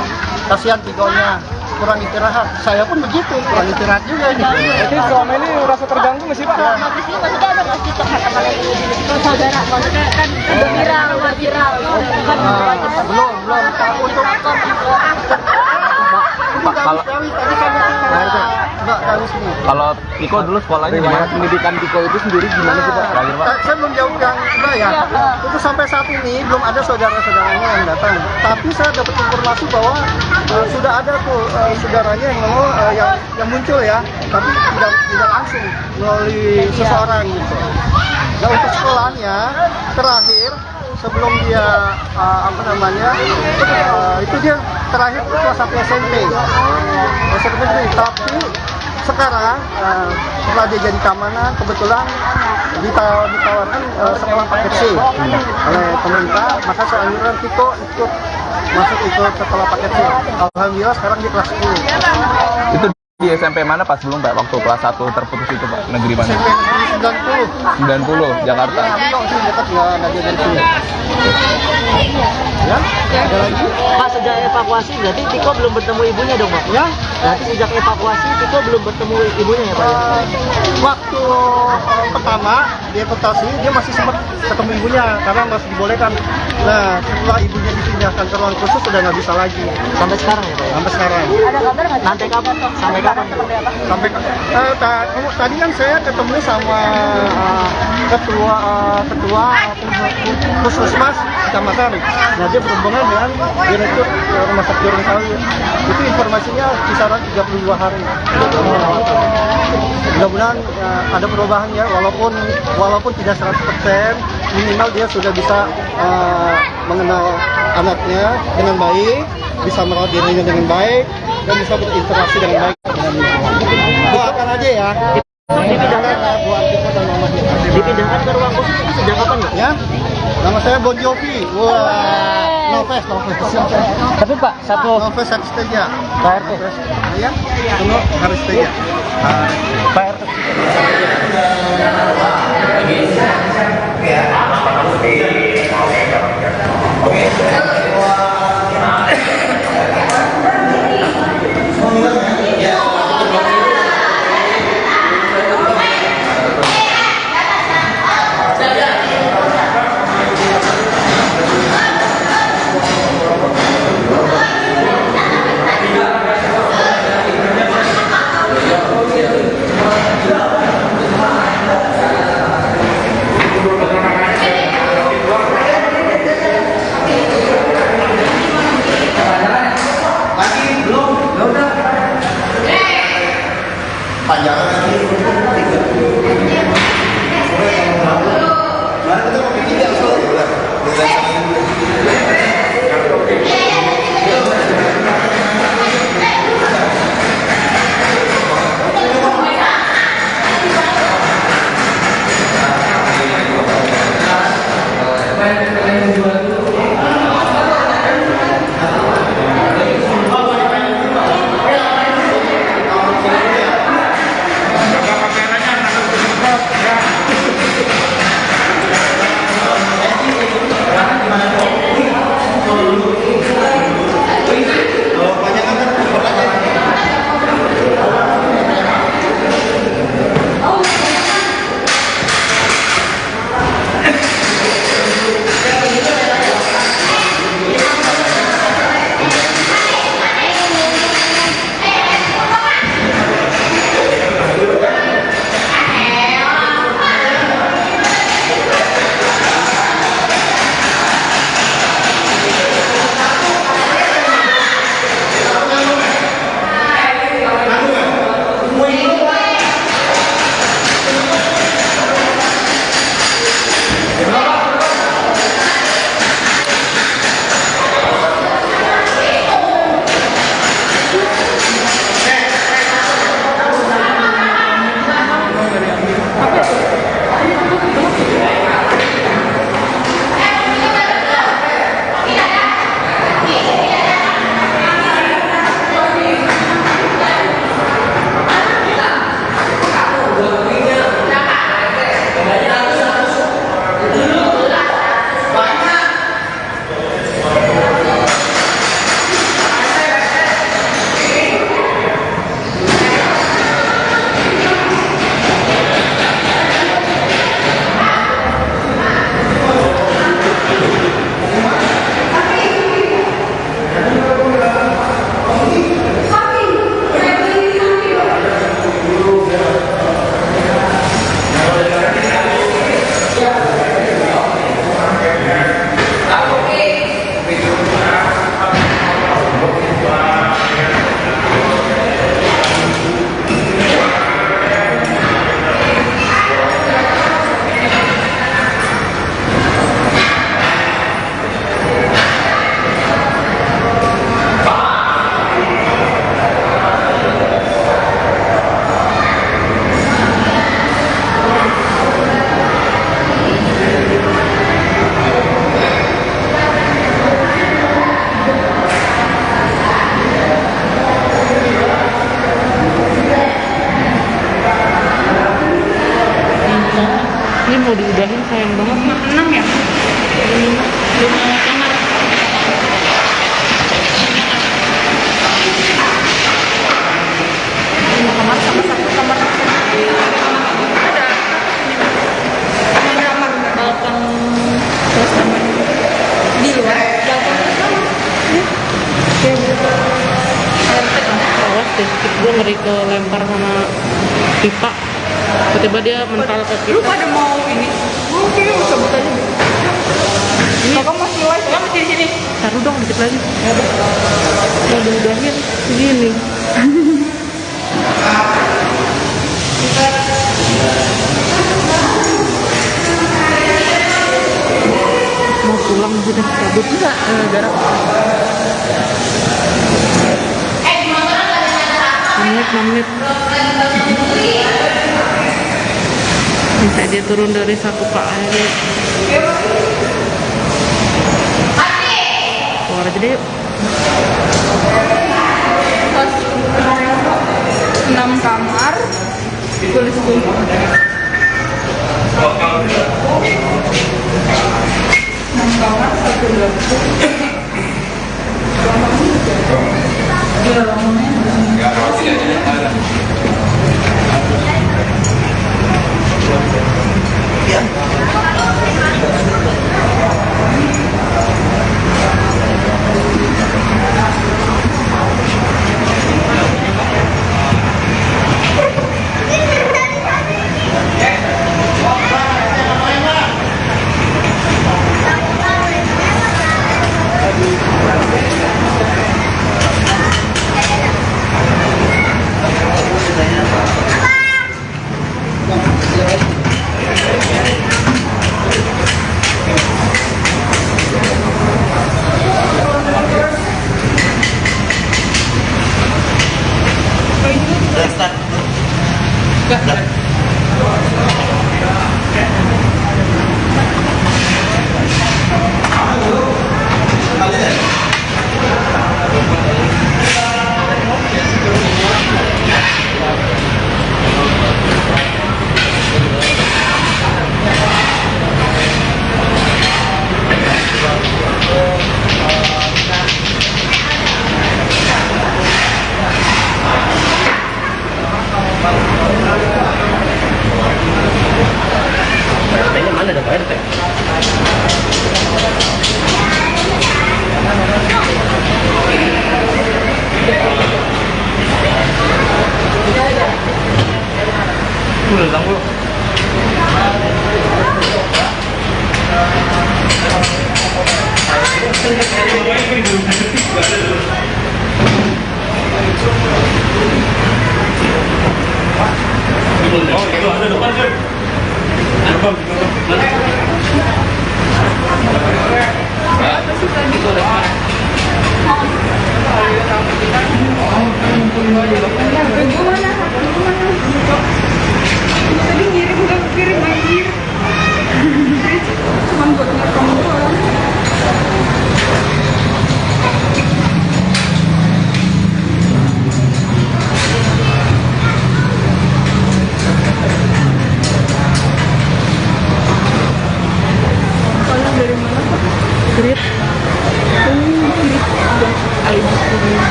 kasihan Tigonya kurang istirahat. Saya pun begitu, kurang istirahat juga ini. Jadi selama ini merasa terganggu nggak sih Pak? Maksudnya ada nggak sih curhat sama saudara? Maksudnya kan udah viral. Belum. Untuk Pak, kalau kalau Tiko dulu sekolahnya di mana? Pendidikan Tiko itu sendiri gimana sih Pak? Terakhir Pak? Saya belum jauh yang enggak ya. Itu sampai saat ini belum ada saudara-saudaranya yang datang. Tapi saya dapat informasi bahwa sudah ada tuh saudaranya yang mau yang muncul ya. Tapi tidak langsung melalui seseorang gitu. Nah untuk sekolahnya terakhir sebelum dia itu dia terakhir kelas 1 SMP. Tapi sekarang setelah dia jadi keamanan kebetulan ditawarkan sekolah paket C oleh pemerintah, maka saya anjuran Tiko ikut ke sekolah paket C. Alhamdulillah sekarang di kelas 10. Itu di SMP mana Pak sebelum Pak waktu kelas 1 terputus itu Pak? Negeri mana? SMP negeri 90 Jakarta. Dekat nggak dia dari sini. Ya, ada lagi. Pak, sejak evakuasi berarti Tiko belum bertemu ibunya dong Pak? Ya, Berarti sejak evakuasi Tiko belum bertemu ibunya ya Pak? waktu pertama dievakuasi dia masih sempat ketemu ibunya karena masih dibolehkan. Nah, setelah ibunya dipindahkan ke ruang khusus sudah nggak bisa lagi. Sampai sekarang ya Pak? Sampai sekarang. Ada kabar nggak? Sampai kapan? Sampai kapan? Sampai tadi kan saya ketemu sama ketua Puskesmas Kecamatan. Nah, dia berhubungan dengan direktur Rumah Sakit Gorontalo. Itu informasinya kisaran 32 hari. Mudah-mudahan ada perubahan ya, walaupun tidak 100%, minimal dia sudah bisa mengenal anaknya dengan baik, bisa merawat dirinya dengan baik, dan bisa berinteraksi dengan baik dengan lingkungan. Doakan aja ya. Dipindahkan buat kita dan mamanya. Dipindahkan ke ruang khusus itu sejak kapan Pak? Ya, nama saya Bon Jovi. Wah, Noves. Tapi Pak, Noves Haristeja. Pak RT. Ya, Kuno Haristeja. Pak RT. mau diudahin sayang banget. 6 ya? 5 kamar. Kamar sama satu kamar ada kamar Balkon terus sama di luar balkon kayak gitu. Awas deh, gue ngeri ke lempar sama pipa. Tiba-tiba dia mental ke lu kita. pada mau ini oke cabut aja ini kakak masih live ya masih di sini Taruh dong dikit lagi. Mau diudahin segini. Mau pulang sudah cabut enggak? Jarak 6 menit. Bisa dia turun dari 1 KM. Keluar aja deh yuk. 6 kamar tulis tuh 6 kamar 1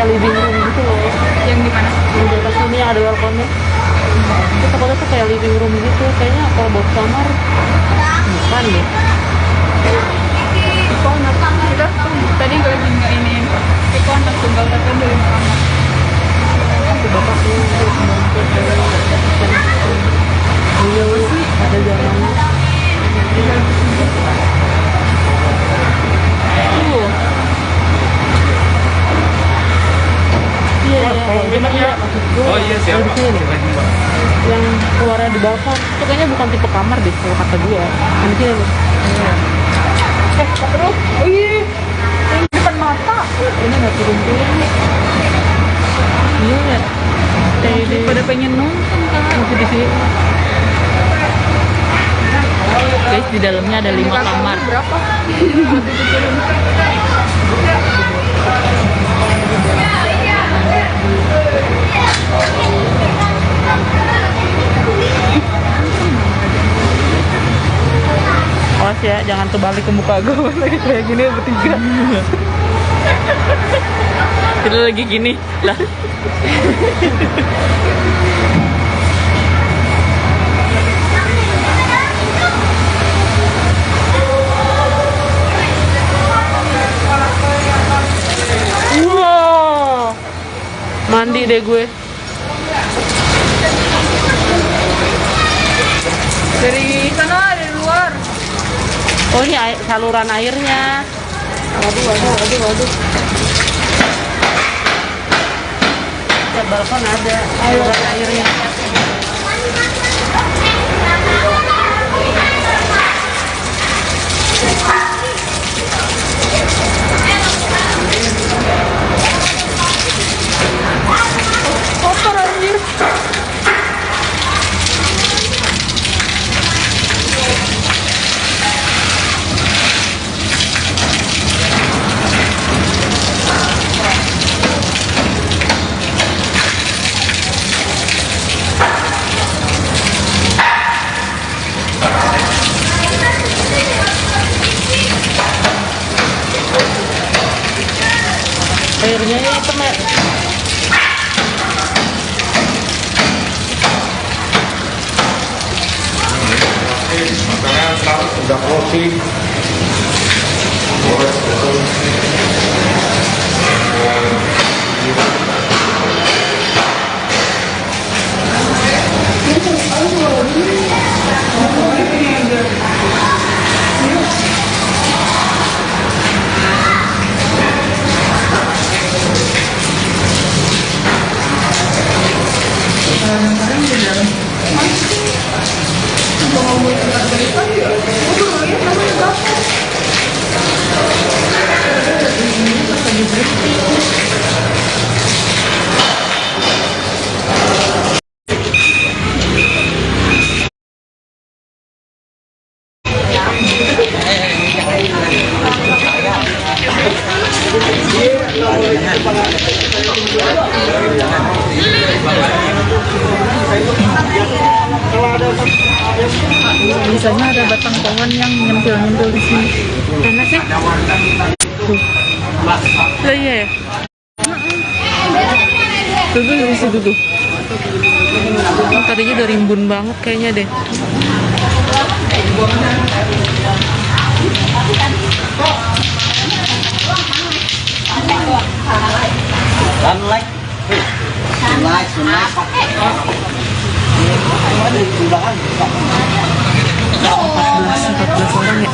living room gitu loh. Yang di mana? Yang di atas sini yang ada balkonnya. Itu takutnya tuh kayak living room gitu. Kayaknya kalau buat kamar bukan deh. Iko anak kita tadi gue lagi nggak ini. Iko anak tunggal tapi dari kamar. Itu bapak tuh iya sih ada jalannya. Oh iya siapa? Yang keluarnya di balkon itu kayaknya bukan tipe kamar deh kalau kata dia. Yang sini nih. Terus, oh iya, yang depan mata. pengen nonton kan di sini. Guys, di dalamnya ada 5 kamar. Berapa? Awas ya, jangan terbalik ke muka gue lagi kayak gini bertiga. Kita lagi gini lah. Wow, mandi deh gue. Dari sana, dari luar. Oh, ini saluran airnya. Waduh. Di balkon ada saluran airnya. Kotor anjir. Airnya ini hitam ya. Makanan sekarang sudah closing. Biasanya ada batang pohon yang nyempil-nyempil di sini. Mana sih? Tuh. Lah iya ya. Tuh di situ tuh. Tadinya udah rimbun banget kayaknya deh. Sunlight. 14 orang ya.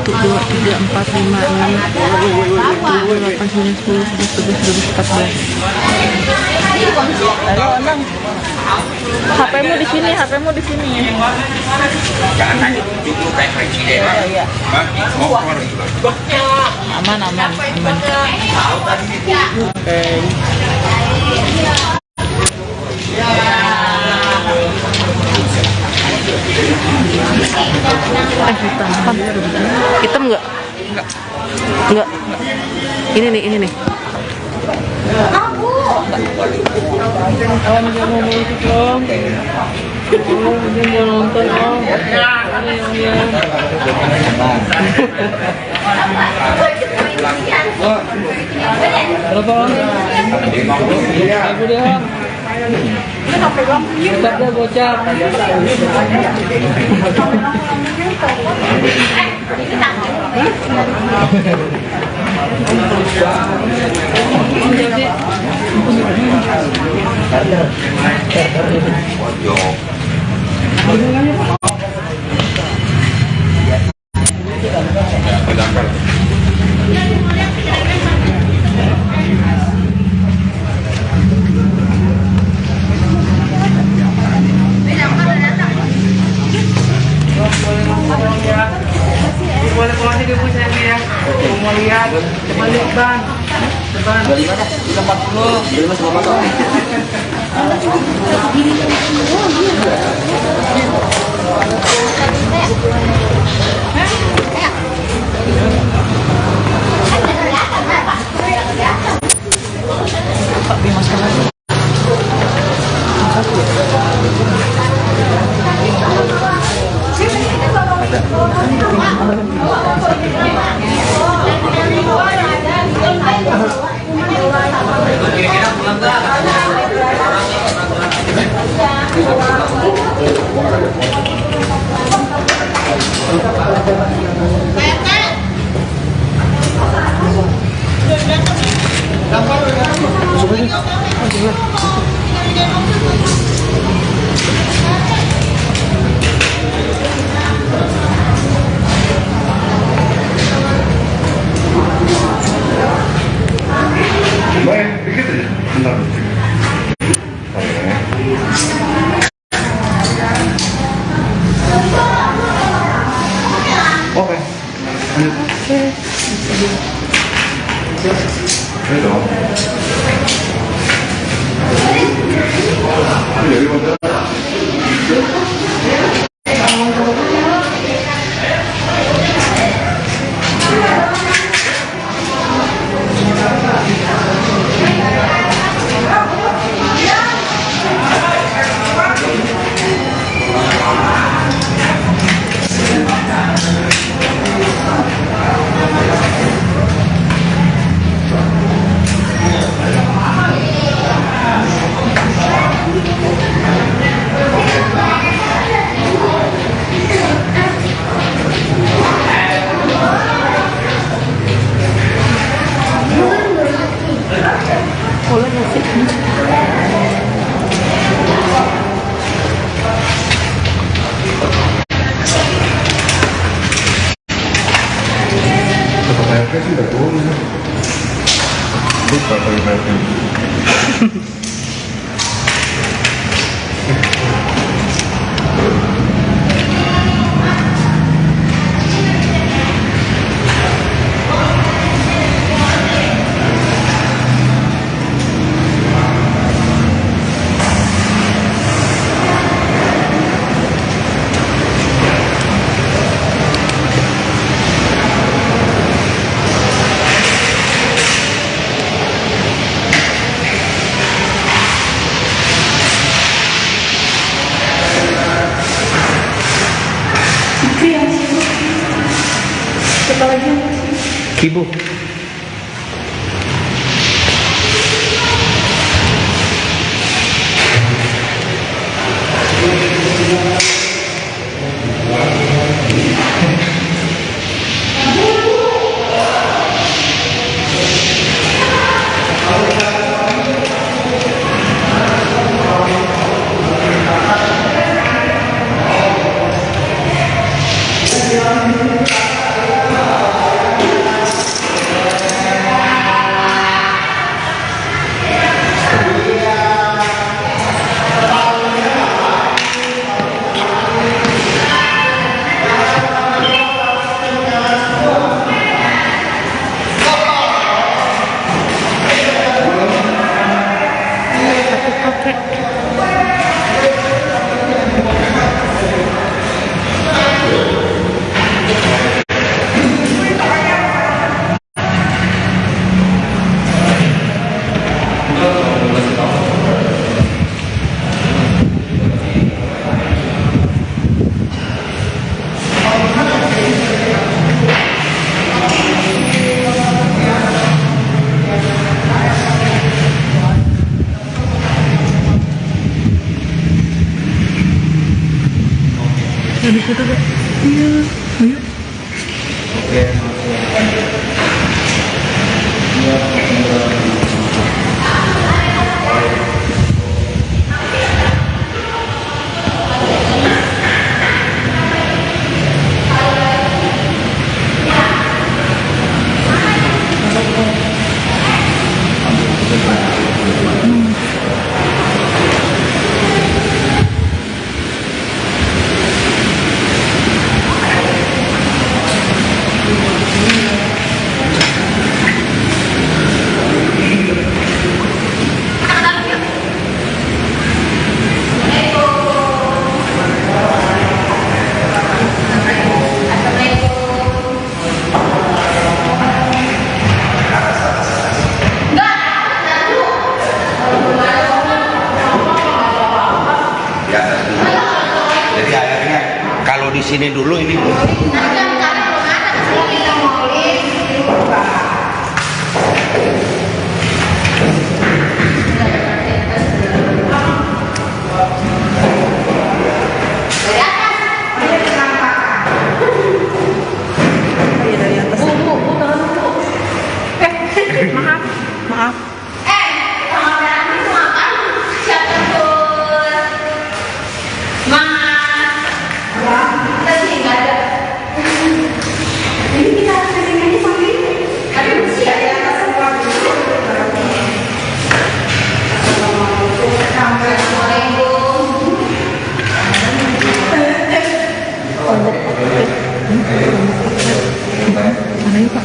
1, 2, 3, 4, 5, 6, 7, 8, 9, 10, 11, 12, 13, 14. Halo, Onang. HP-mu di sini, HP-mu di sini ya. Jangan tanya, itu kayak presiden. Mau keluar juga. Aman. Oke. Hitam nggak? Nggak. Ini nih. Om jangan mau ikut om. Dia mau nonton om. Berapa om? 5.000 deh om. Bocap deh bocap. Boleh pulang di ibu saya ya. Mau lihat, coba lihat bang. 25 dah, 40. 25 sama motor. Baik, dikit aja. Bentar. Oke. Ini dong. Jadi Saya sih udah turun. Lupa kali main. Ibu. Ada foto gak? Iya, ayo. sini dulu ini. Maaf. Mana ya Pak?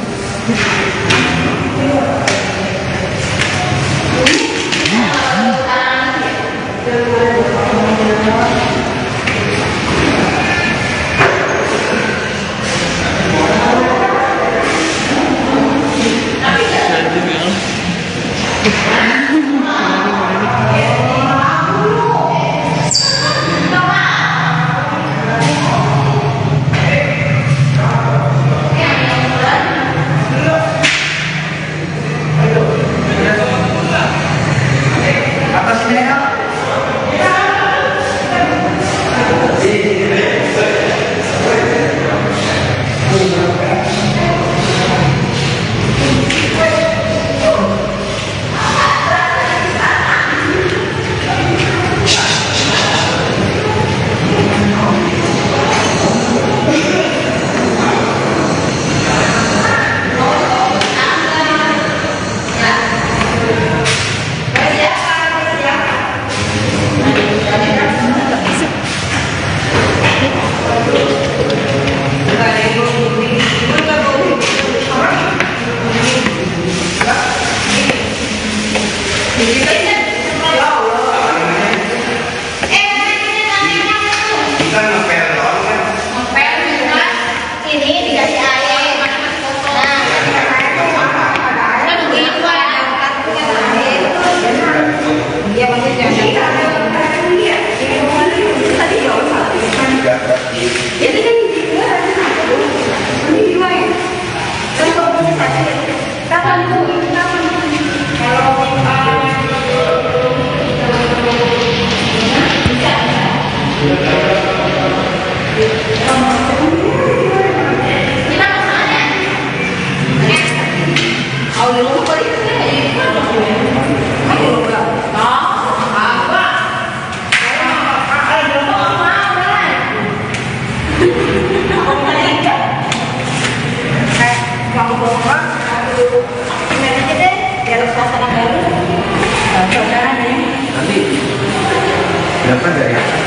Berapa dari atas?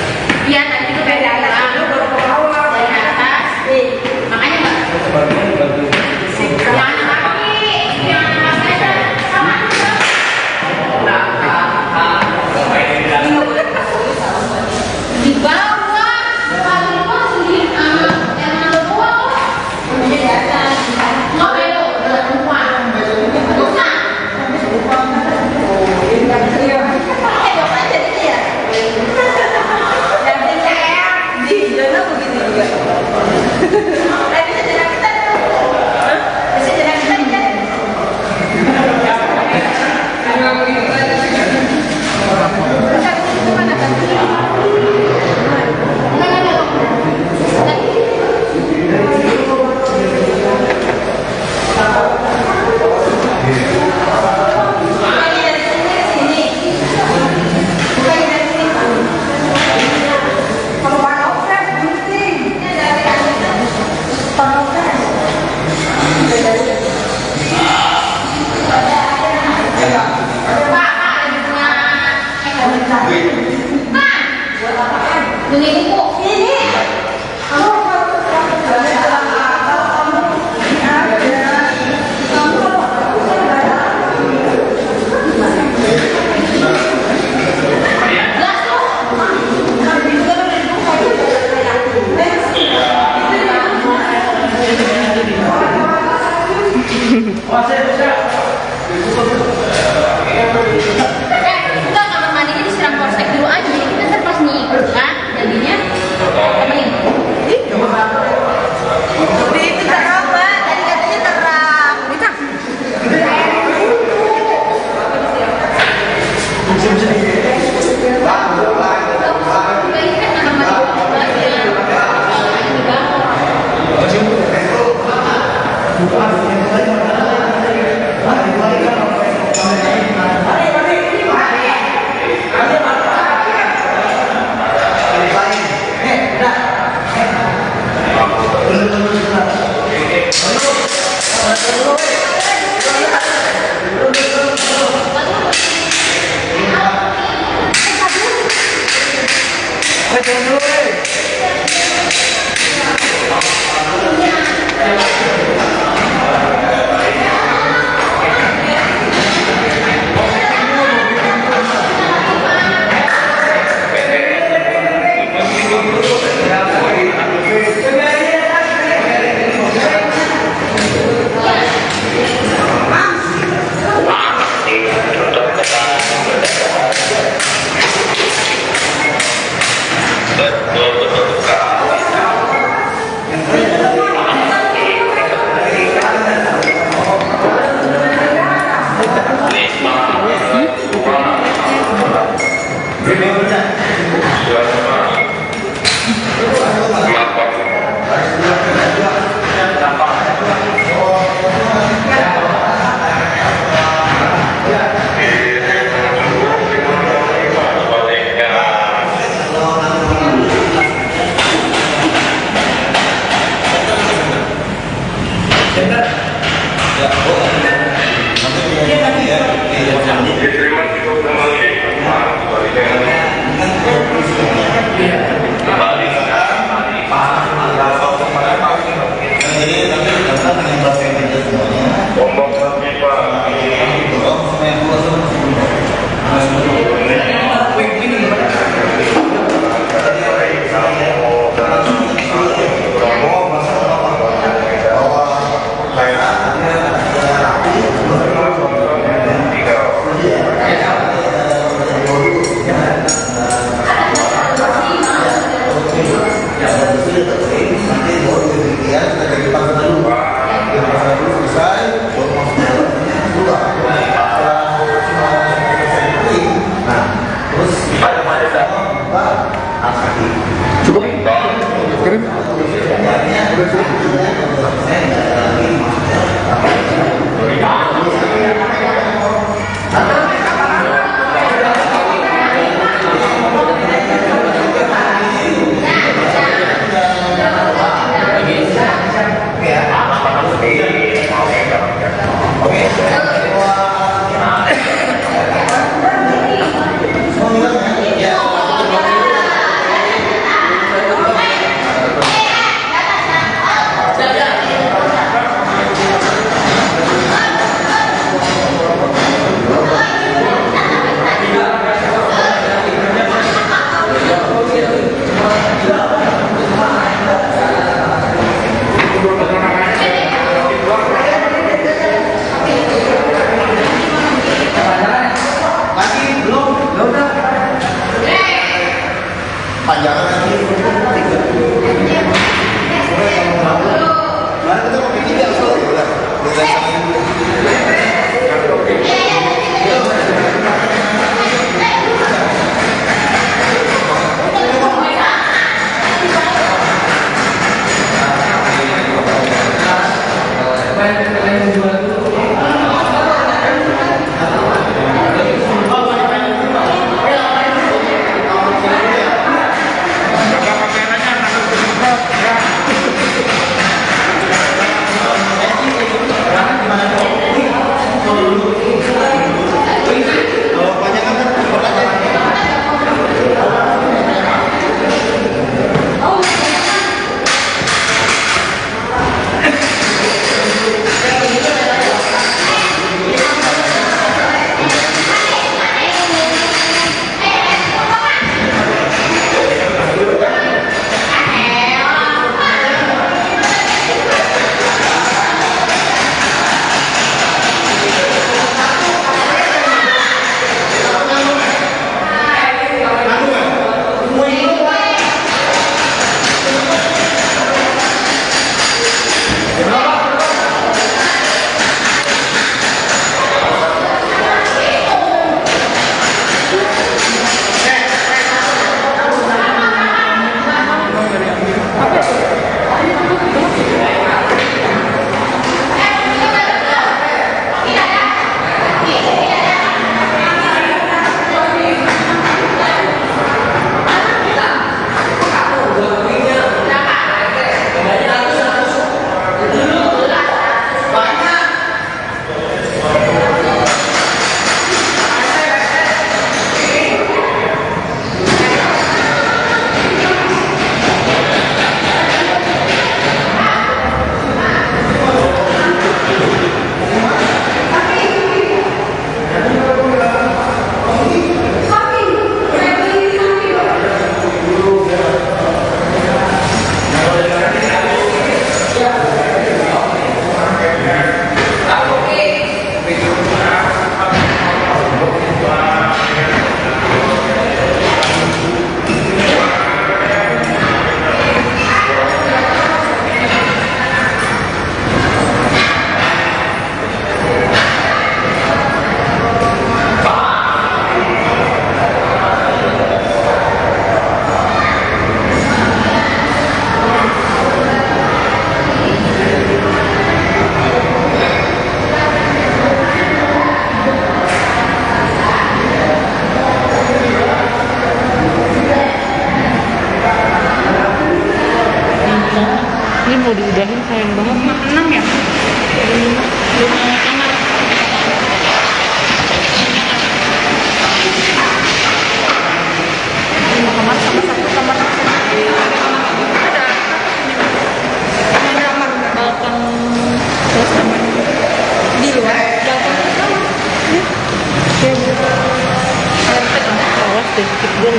Iya, nanti itu dari atas dulu baru ke bawah. Dari atas. Makanya Mbak. Jangan kaki. Jangan sama. Di bawah. Kalau itu sendiri yang ada bawah. Di atas. Nggak belok. Semua. Susah. Enggak, kamar mandinya disiram polsek dulu aja, jadi kita ntar pas nih kan jadinya apa ini?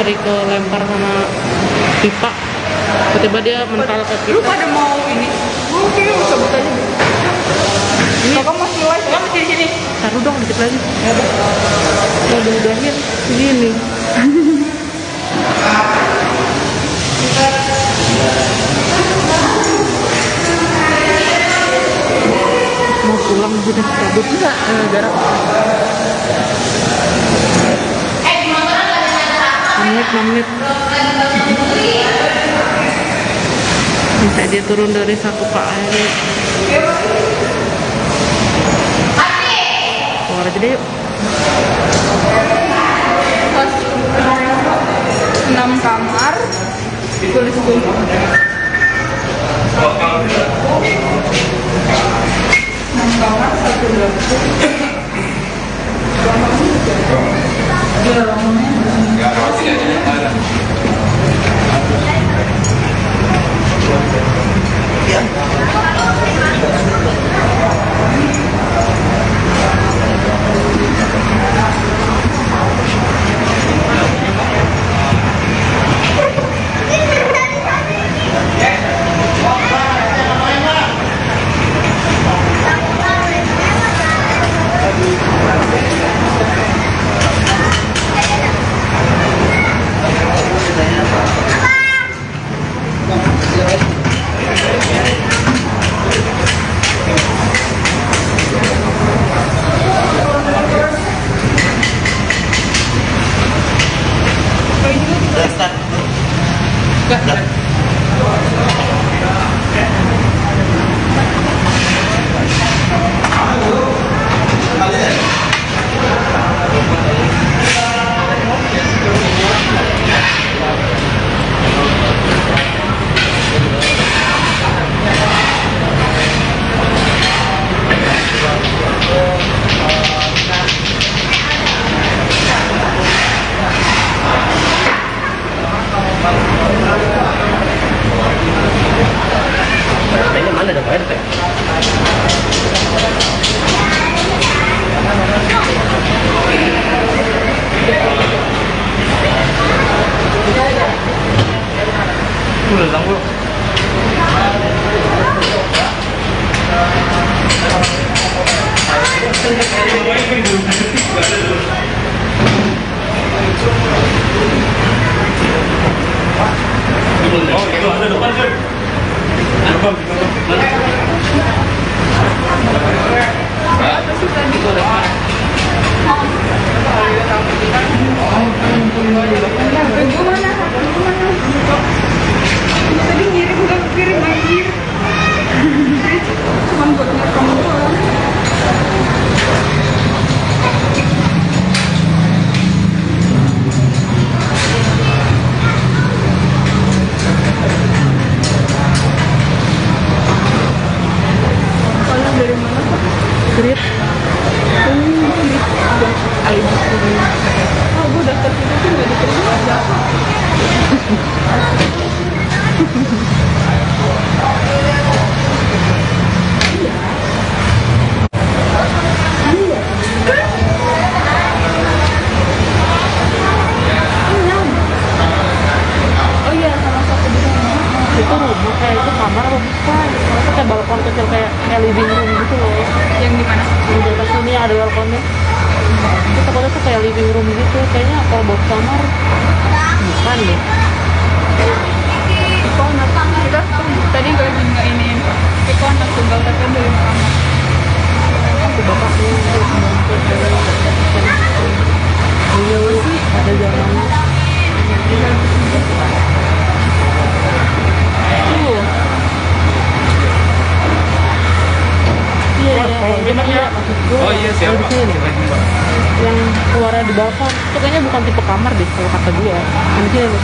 ngeri ke lempar sama pipa. Tiba-tiba dia mental ke kita. Lu pada mau ini? Oke, cabut aja. Ini kakak masih live, kakak masih di sini. Taruh dong dikit lagi. Ya udah. Mau udahin segini. Mau pulang sudah cabut nggak? Jarak 6 menit. Bisa dia turun dari satu KM. Keluar aja deh yuk. 6 kamar. Tulis dulu. 6 kamar, 1 dapur. Oh iya, siapa? Yang keluarnya di balkon itu kayaknya bukan tipe kamar deh kalau kata dia. Yang sini nih.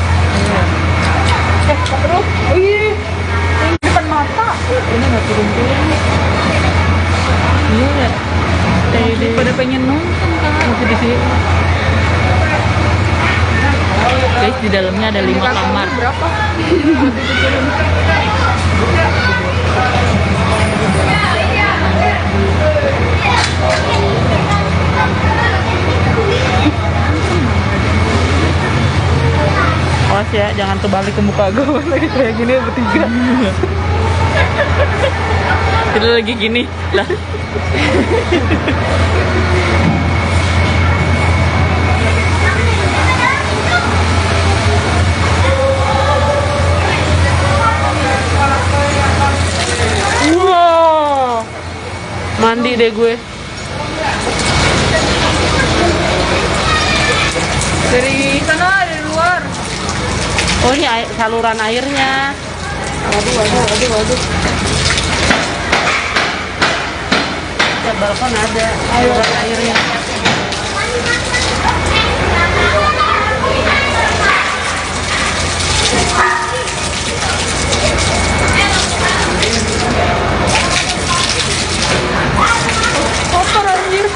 Terus, oh iya, yang depan mata. Ini nggak turun-turun. Iya ya. Pada pengen nonton kan? Masih di sini. Guys, di dalamnya ada 5 kamar. Berapa? awas ya, jangan kebalik ke muka gue lagi kayak gini bertiga. Kita lagi gini lah. Wow, mandi deh gue. Dari sana, dari luar. Oh ini air, saluran airnya. Waduh. Di balkon ada saluran airnya. Kotor anjir.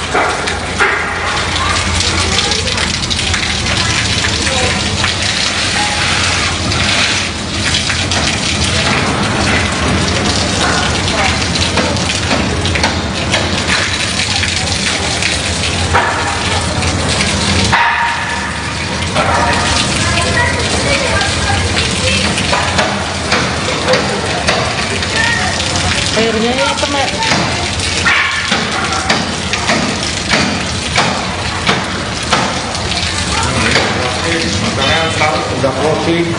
Airnya ini hitam ya. Makanan selalu udah closing.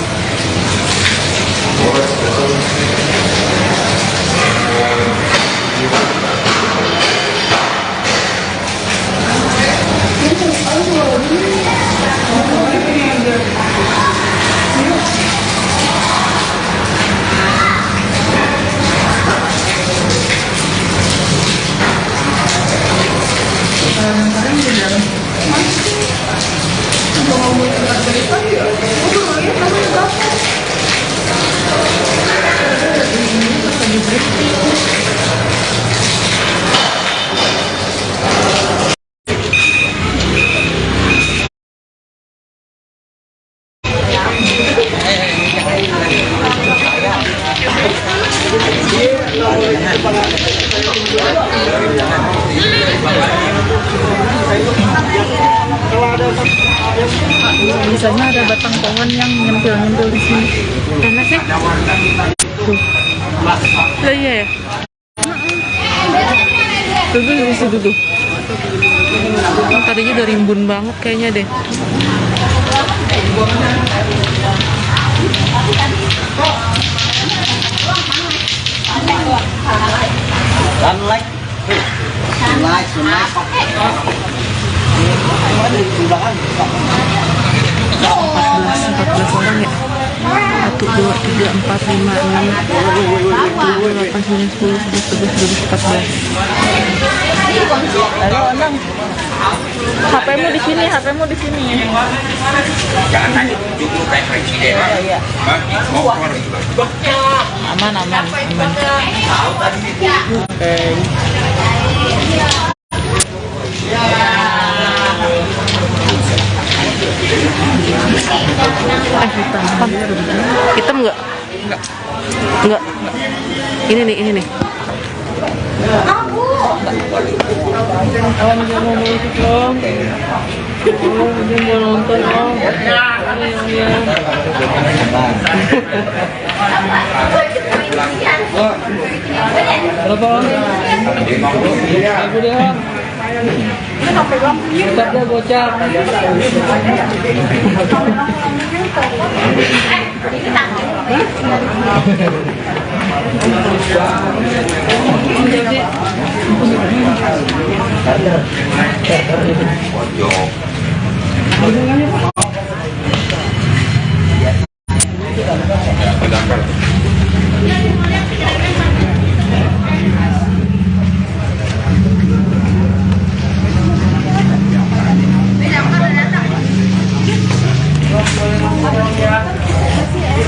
Biasanya ada batang pohon yang nyempil di sini. Enak sih. Tuh. Lah iya ya. Tuh di situ tuh. Tadinya udah rimbun banget kayaknya deh. Sunlight. Sunlight. 14 orang ya. 1, 2, 3, 4, 5, 6, 7, 8, 9, 10, 11, 12, 13, 14. Halo Anang. HP-mu di sini, HP-mu di sini ya. Jangan tanya cukup kayak presiden. Motor juga. Aman. Oke. Hitam nggak? Enggak. Ini nih. Kawan dia mau musik dong. Dia mau nonton dong. Berapa? Ibu dia. Tetapnya bocah.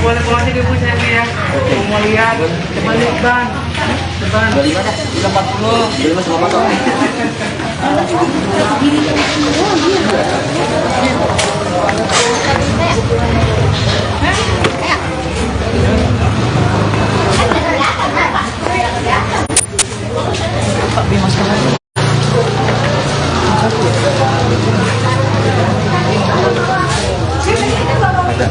Boleh pulang aja Bu saya ya. Mau lihat, coba lihat Bang. 25 dah, 40. 25 sama pasok. Ada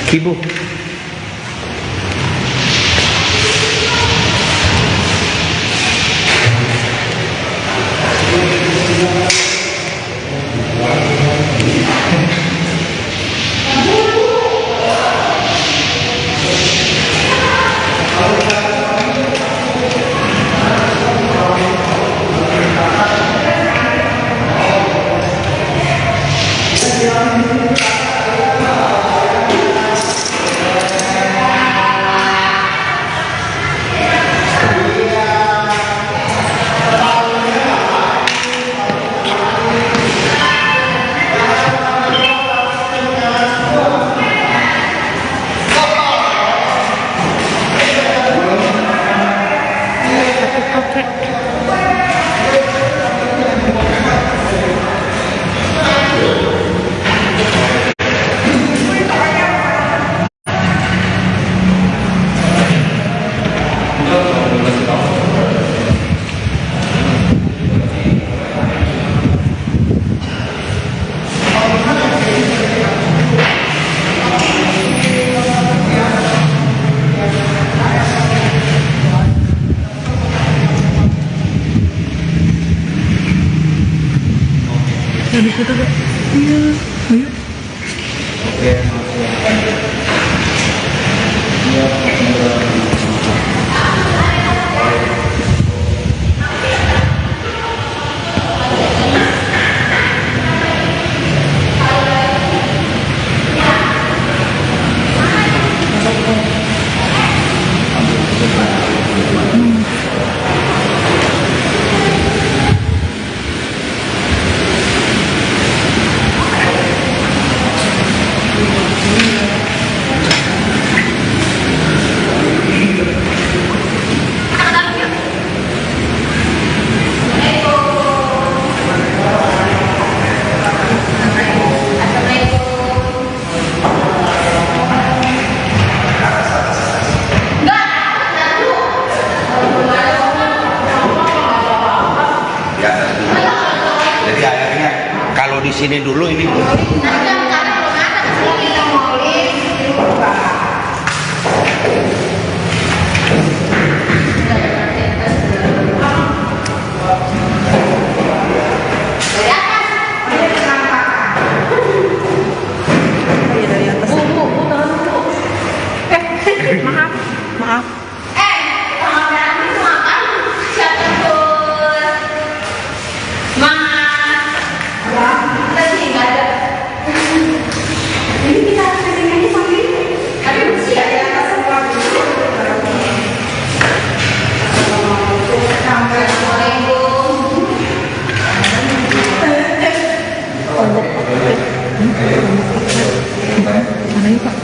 Kibu. Ada foto gak? Iya, ayo. Kalau di sini dulu ini Maaf. Mana ya Pak?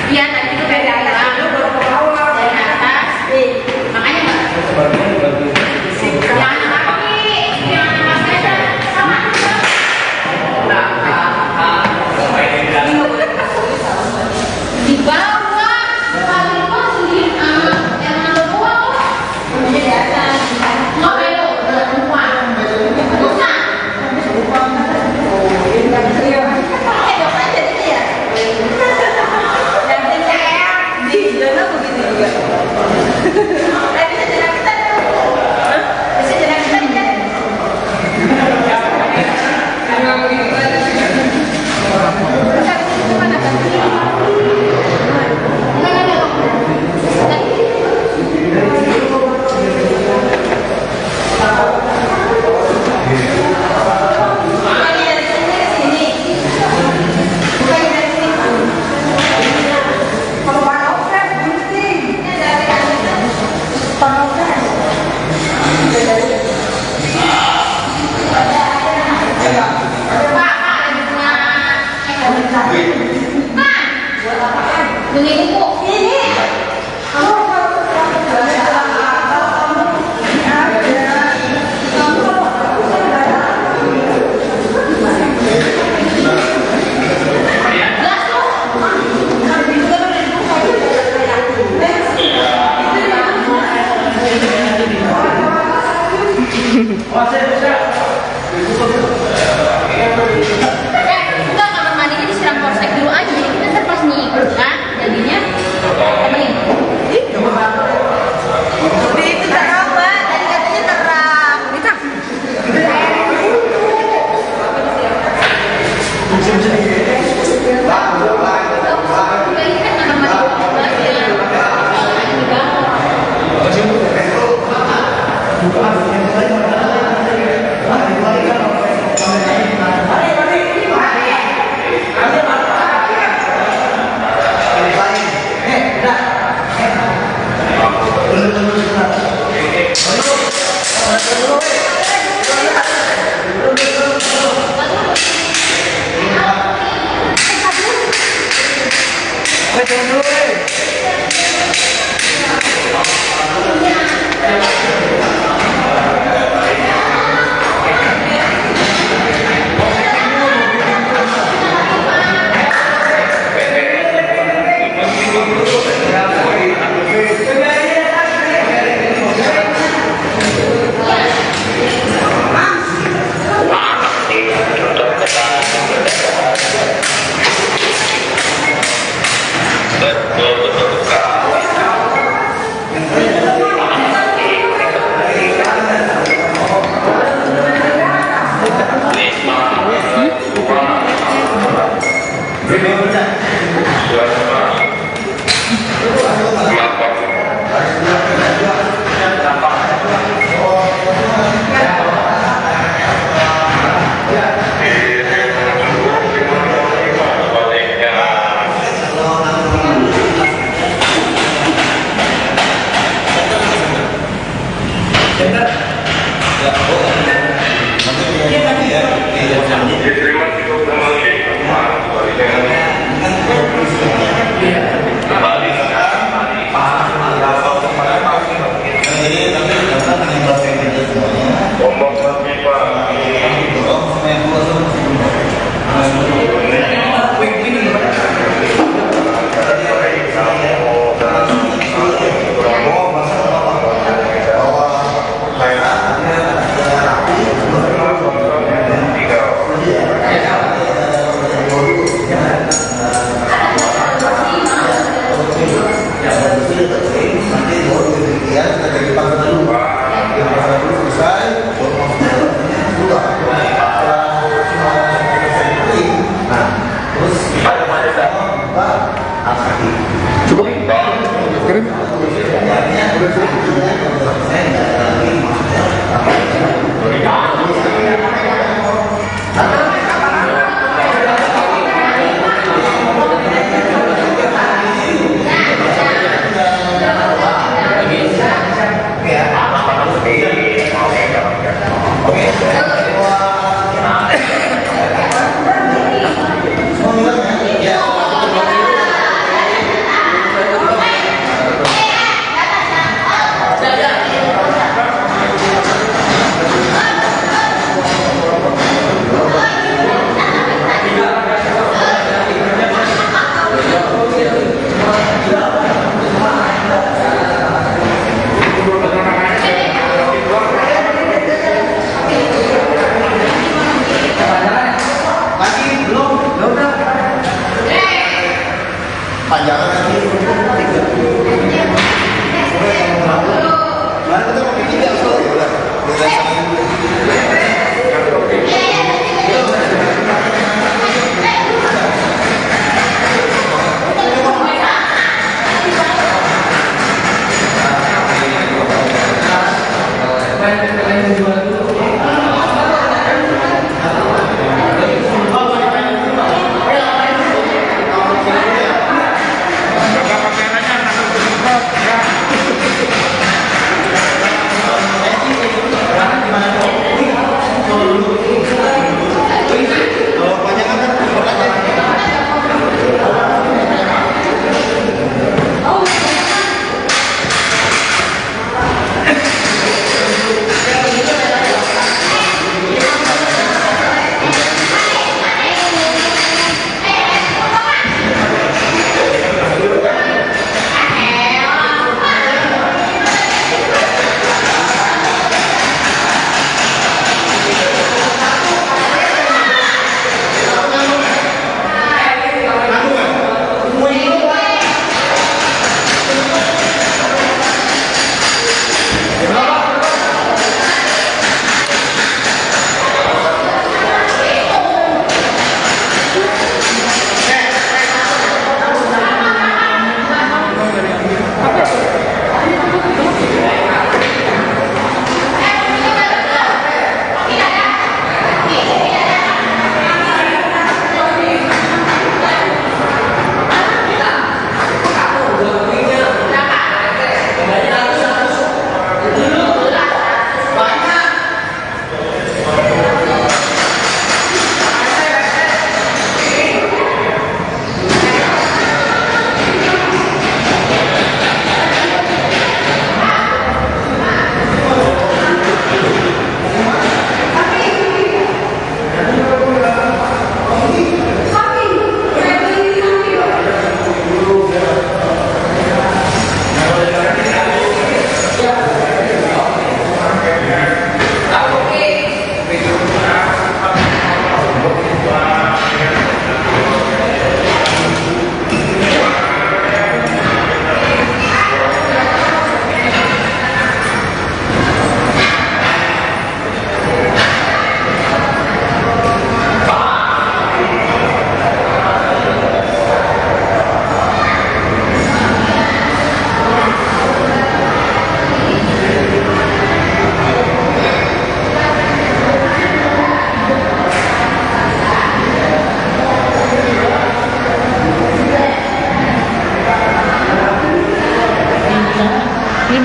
Iya, nanti itu dari atas. Dari atas. Makanya di bawah paling bawah sendiri yang ada bawah di atas nggak belok perempuan bukan enggak, kamar mandinya disiram polsek dulu aja, jadi kita ntar pas nih kan jadinya temenin. turun dulu,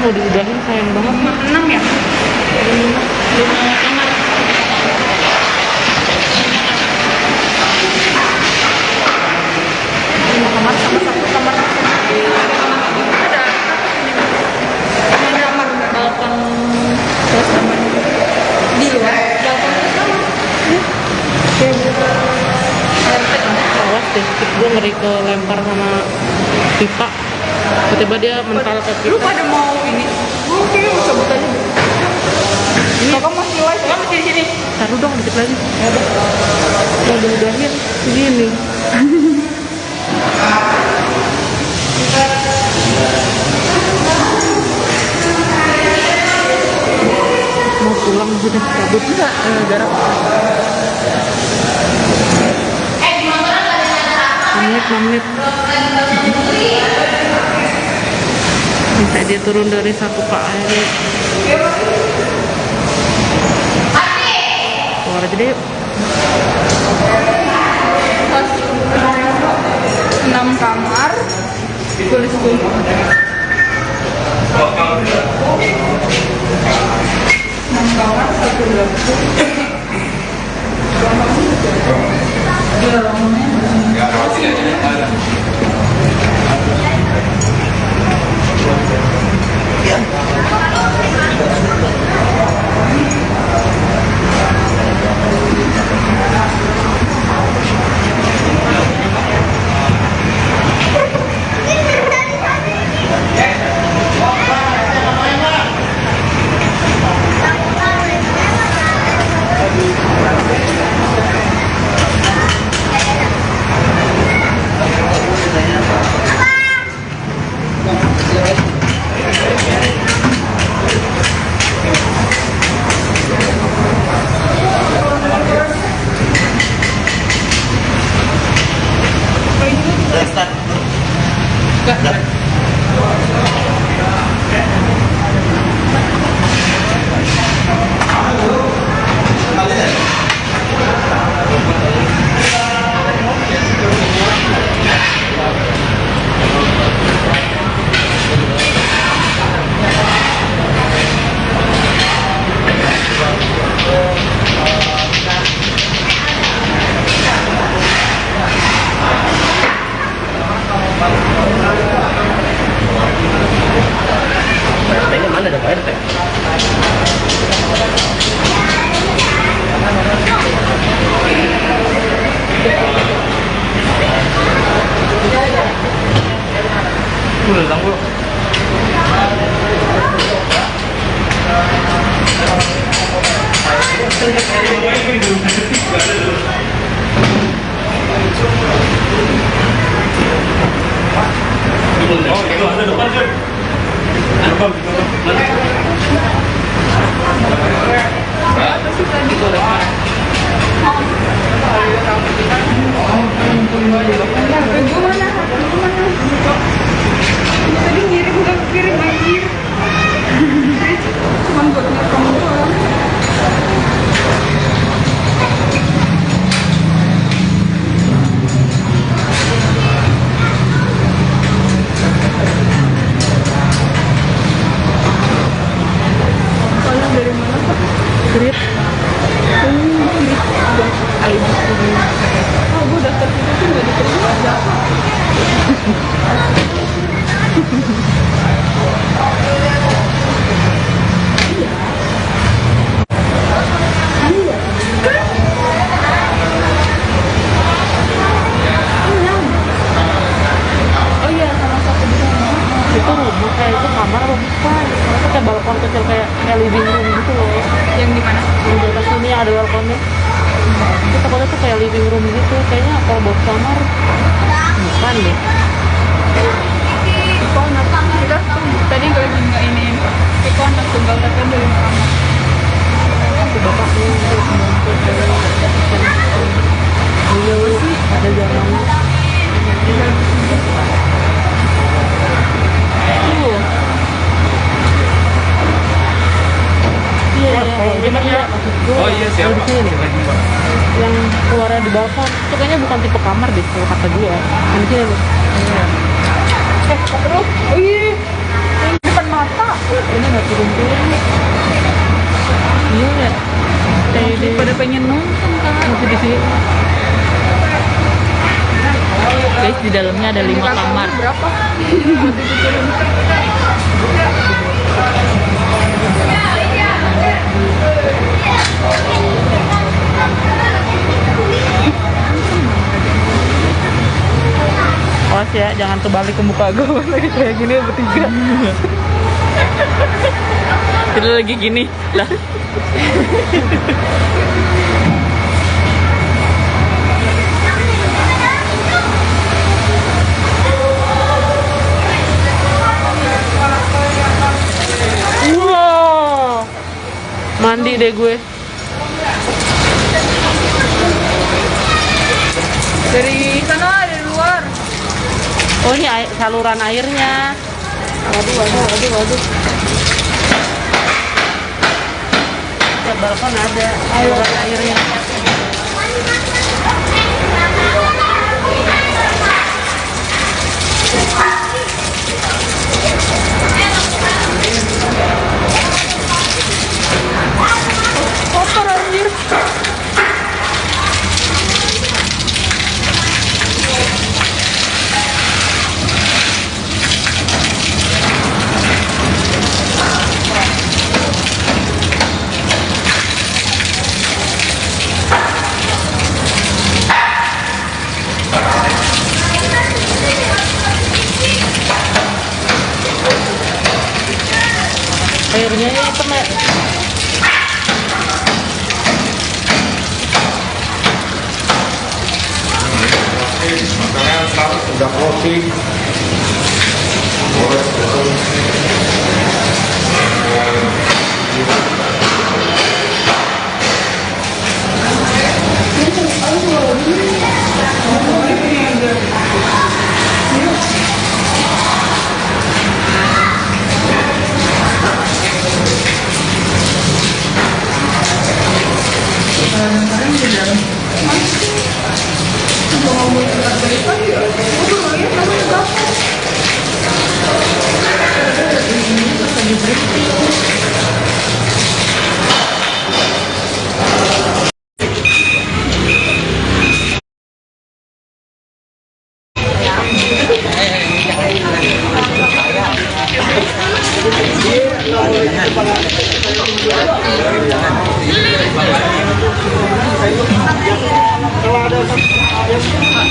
mau diudahin, sayang banget. 6 ya? 5 kamar. Kamar sama satu kamar Ada kamar balkon plus kamar di luar. awas deh, gue ngeri ke lempar sama pipa, tiba-tiba dia mental ke Lu pipa. pada mau ini? Oke, cabut aja. Kakak masih live, kakak masih di sini. Taruh dong dikit lagi, mau diudahin segini. Mau pulang sudah cabut enggak jarak 6 menit. Bisa dia turun dari satu Pak air. Keluar aja deh yuk. 6 kamar. Tulis dulu. 6 kamar, 1 dapur. Tadi ngirim udah kirim anjir. Cuman buat ngerekam doang. Kalian dari mana Pak? Grit. Oh, gue daftar itu tuh nggak diterima siapa? Oh iya, sama satu di sana. Itu rumah kayak itu kamar apa bukan? Itu kayak balkon kecil kayak living room gitu loh. Yang di mana? Yang di atas sini yang ada balkonnya. Itu takutnya tuh kayak living room gitu. Kayaknya kalau buat kamar bukan deh. Konak. Kita tadi gue juga ini konak tunggal tapi dari kamar. Itu bapaknya itu membantu iya sih ada jalannya. Tuh. Iya, gimana? Oh iya siapa? Yang keluarnya di balkon itu kayaknya bukan tipe kamar deh kalau kata dia. Yang di sini nih. Terus, oh iya, yang depan rata. Ini nggak turun-turun nih. Iya ya. Pada pengen nonton kan masih di sini. Guys, di dalamnya ada 5 kamar. Berapa? Awas ya, jangan terbalik ke muka gue lagi kayak gini bertiga. Kita lagi gini lah. Wow, mandi deh gue. Dari sana, dari luar. Oh ini saluran airnya. Waduh. Ya, balkon ada saluran airnya. Kotor anjir. Airnya hitam ya. Makanan sekarang udah closing.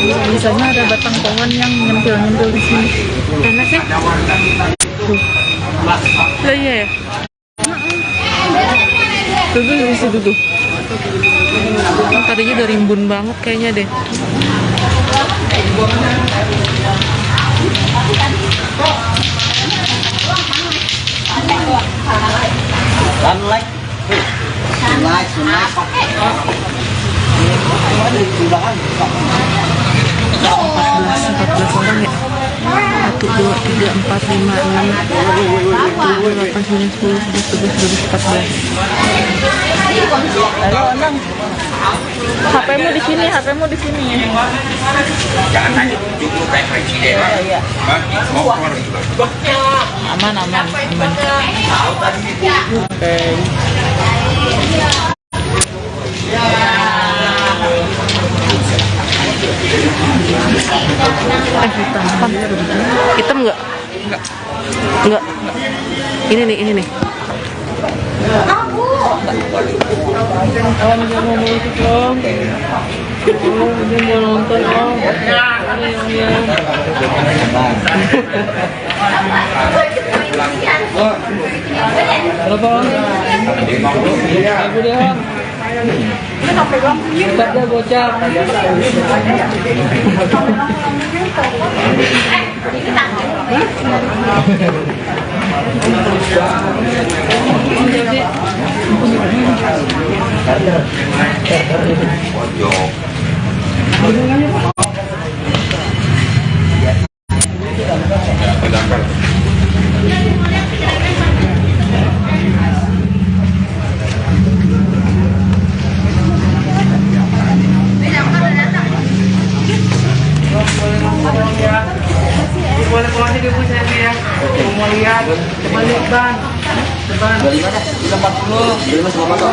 Biasanya ada batang pohon yang nyempil-nyempil di sini. Enak sih. Tuh. Lah iya ya. Tuh di situ tuh. Tadinya udah rimbun banget kayaknya deh. Sunlight. Sunlight. 14 orang ya. 1, 2, 3, 4, 5, 6, 7, 8, 9, 10, 11, 12, 13, 14. Halo, Anang. HP-mu di sini, HP-mu di sini ya. Jangan tanya, cukup kayak presiden. Motor juga. Aman. Oke. Hitam nggak? Nggak. Ini nih. Kawan dia mau musik dong. Dia mau nonton dong. Berapa? Aku dia. Tetap dia bocah. Boleh pulang aja dulu saya ya. Mau lihat, coba lihat ban. Ban. 25 dah, 40. 25 semua masuk.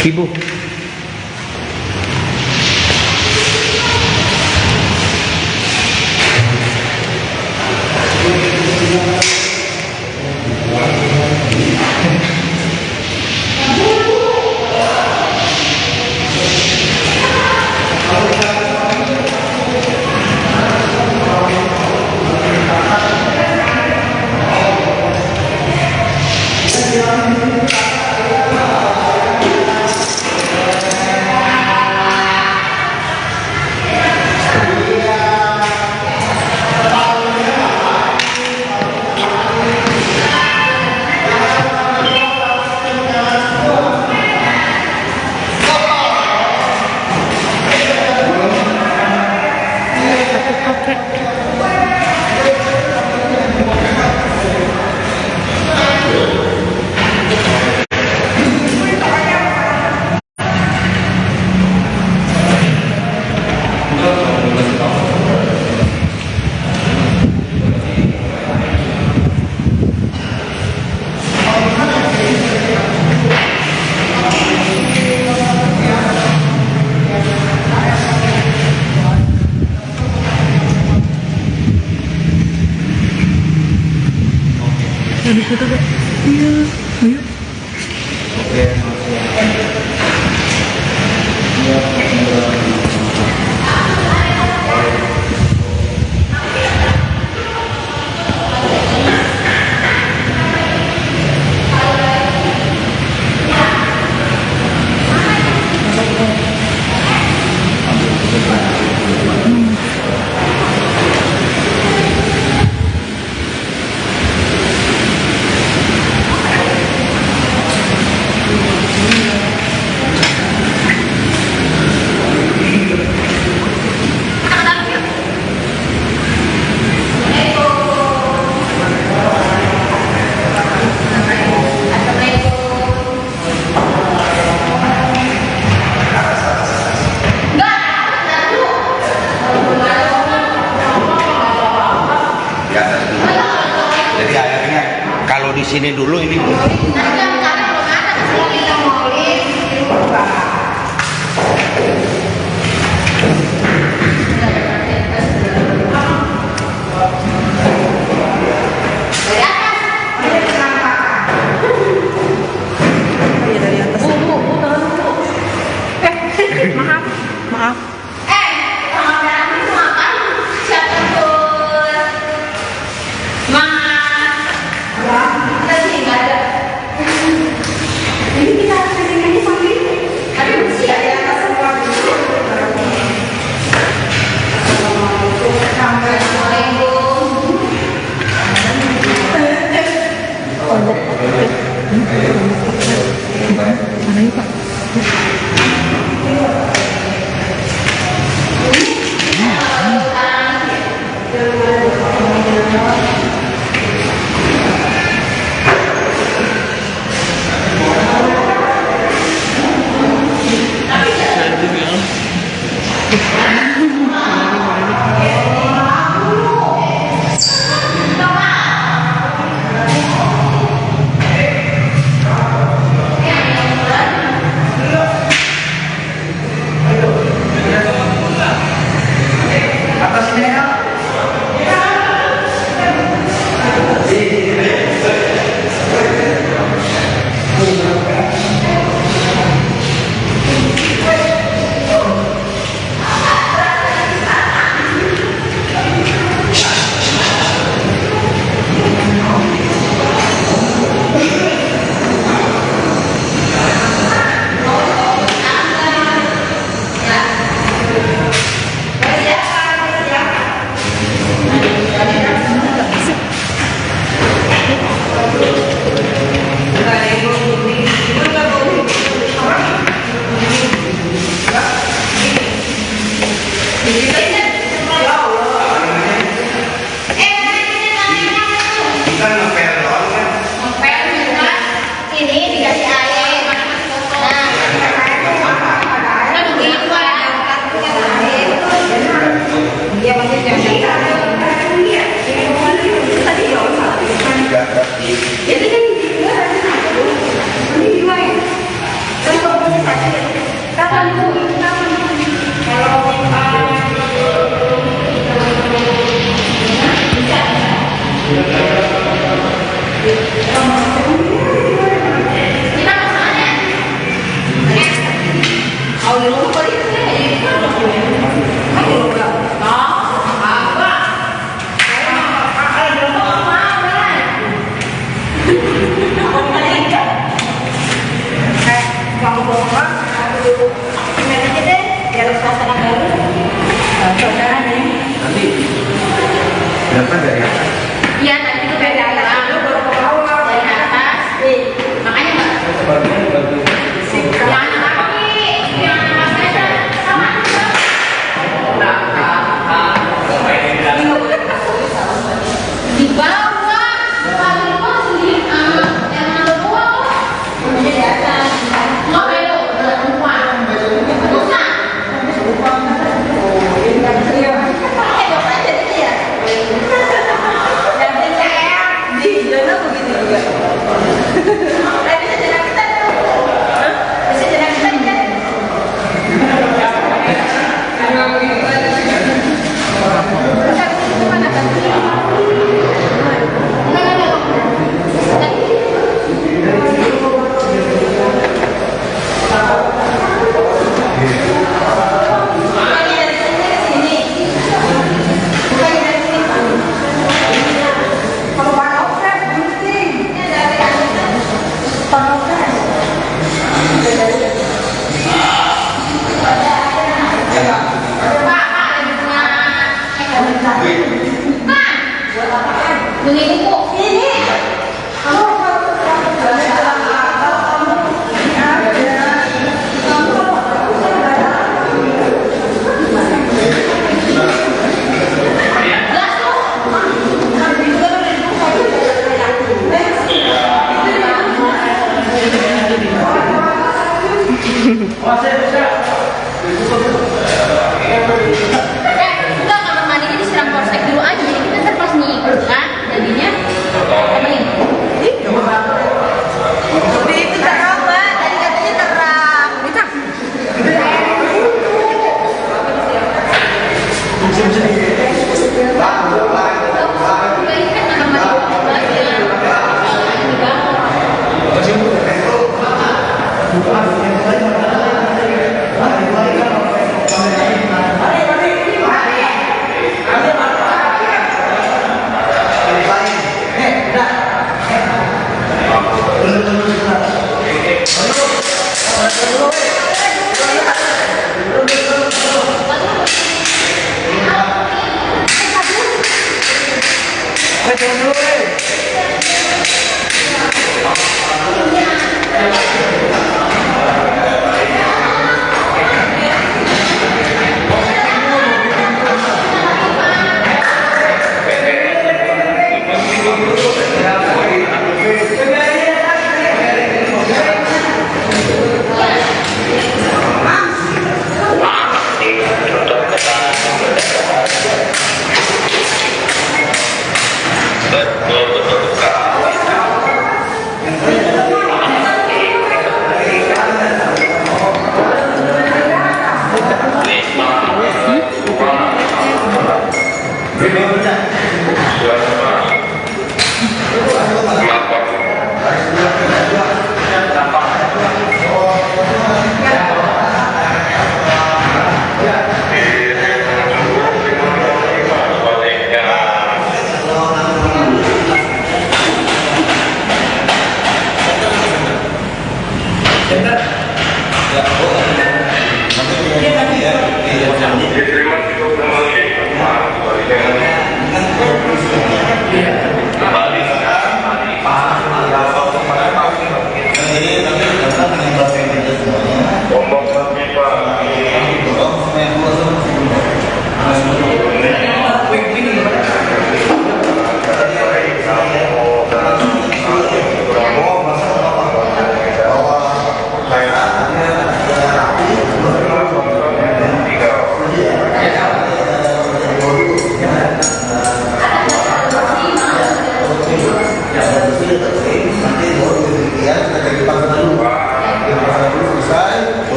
Kibu. Di situ deh. Iya, ayo. ini dulu ini. Maaf. Mana ya Pak? Iya, nanti itu dari atas. Dari atas. Makanya di bawah sendiri yang ada bawah di atas nggak belok Enggak, kamar mandinya disiram Polsek dulu aja. Jadi kita ntar pas nih kan jadinya temenin.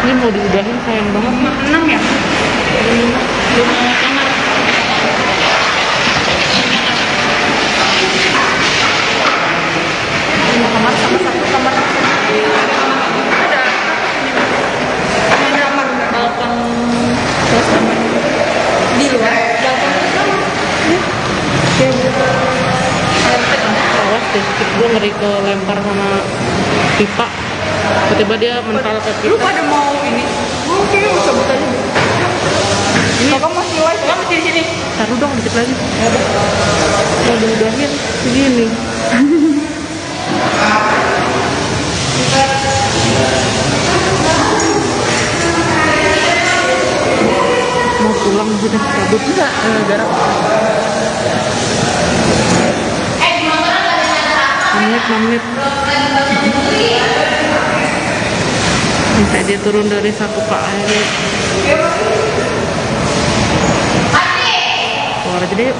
Ini mau diudahin sayang banget. 6 ya? kamar sama satu kamar ada kamar balkon terus kamar di luar balkon sama kayak gitu. Awas deh, gue ngeri ke lempar sama pipa, tiba-tiba dia mental ke kita. Lu pada mau ini? Oke, cabut aja. Ini kakak masih live, kakak masih di sini. Taruh dong dikit lagi. Mau diudahin segini. Mau pulang sudah cabut enggak? Jarak 6 menit. Bisa dia turun dari satu Pak air. Keluar aja deh yuk.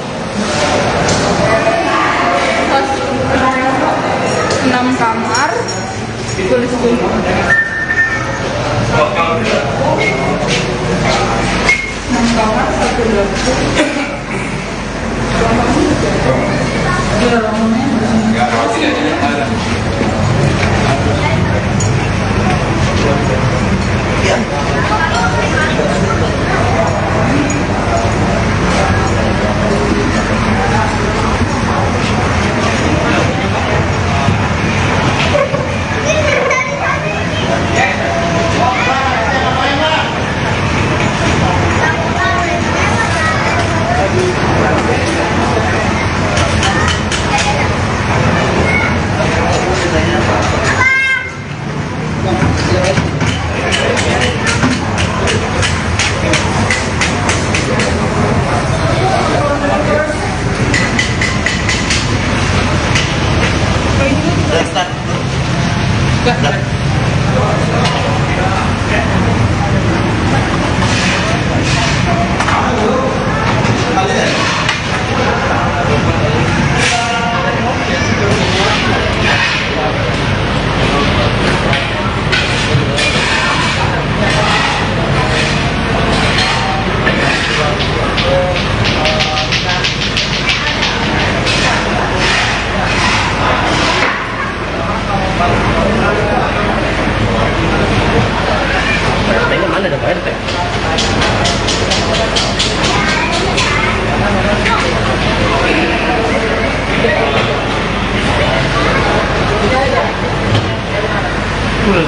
6 kamar tulis tuh 6 kamar 1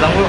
dapur.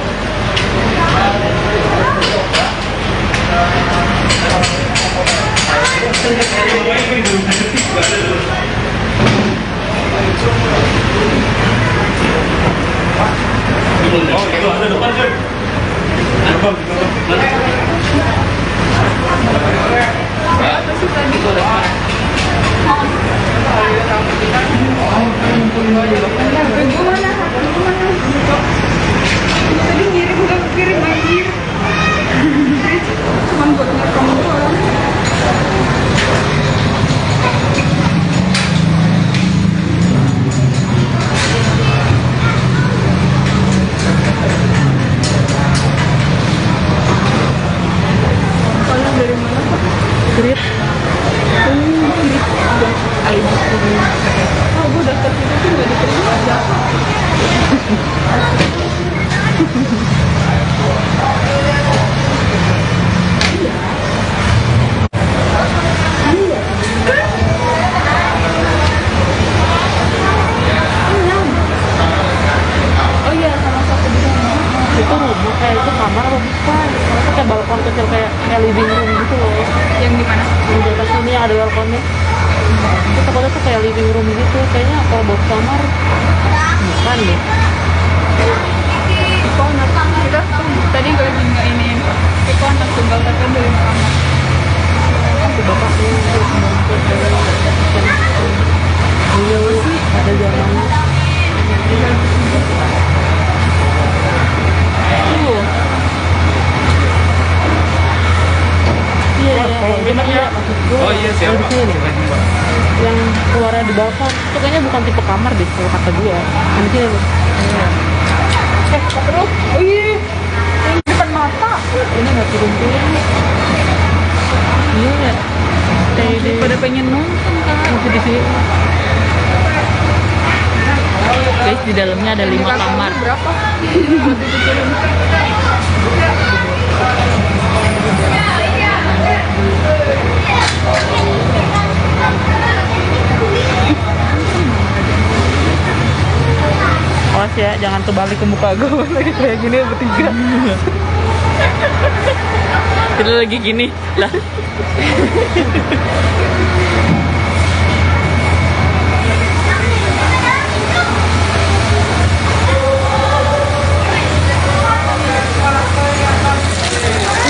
living room gitu loh. Yang di mana? Yang di atas sini yang ada balkonnya. Itu takutnya tuh kayak living room gitu. Kayaknya kalau buat kamar bukan deh. Konak kita tadi gue juga ini konak tunggal tapi dari kamar. Itu bapak tuh membantu iya sih ada zamannya. Oh iya siapa? Yang keluarnya di balkon itu kayaknya bukan tipe kamar deh kalau kata gue. Yang sini nih. Terus, oh iya, yang depan mata. Ini nggak turun-turun nih. pada pengen nonton kan masih di sini. guys, di dalamnya ada 5 kamar. Berapa? Awas ya, jangan terbalik ke muka gue lagi kayak gini bertiga. Kita lagi gini lah.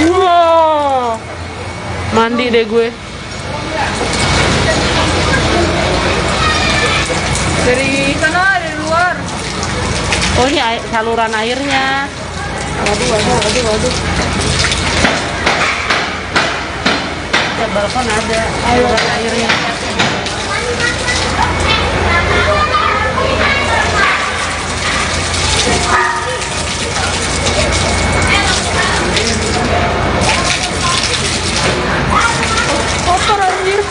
Wow, mandi deh gue. Dari sana, dari luar. Oh, ini saluran airnya. Waduh. Ya, balkon ada saluran airnya. Kotor anjir.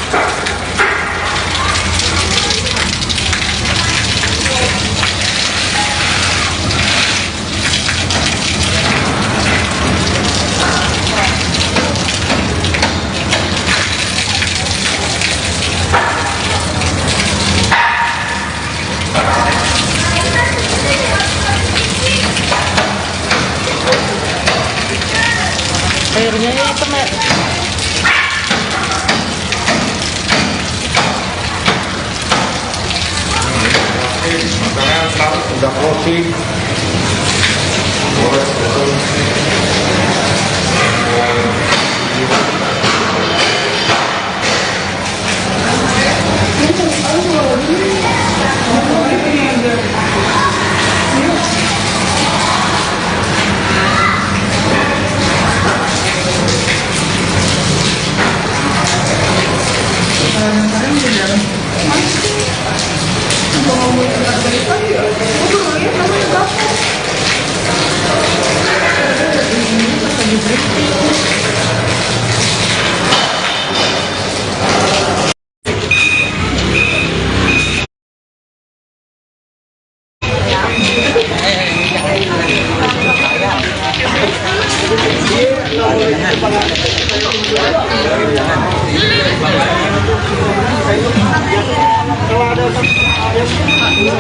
Airnya hitam ya. Makanan sekarang udah closing.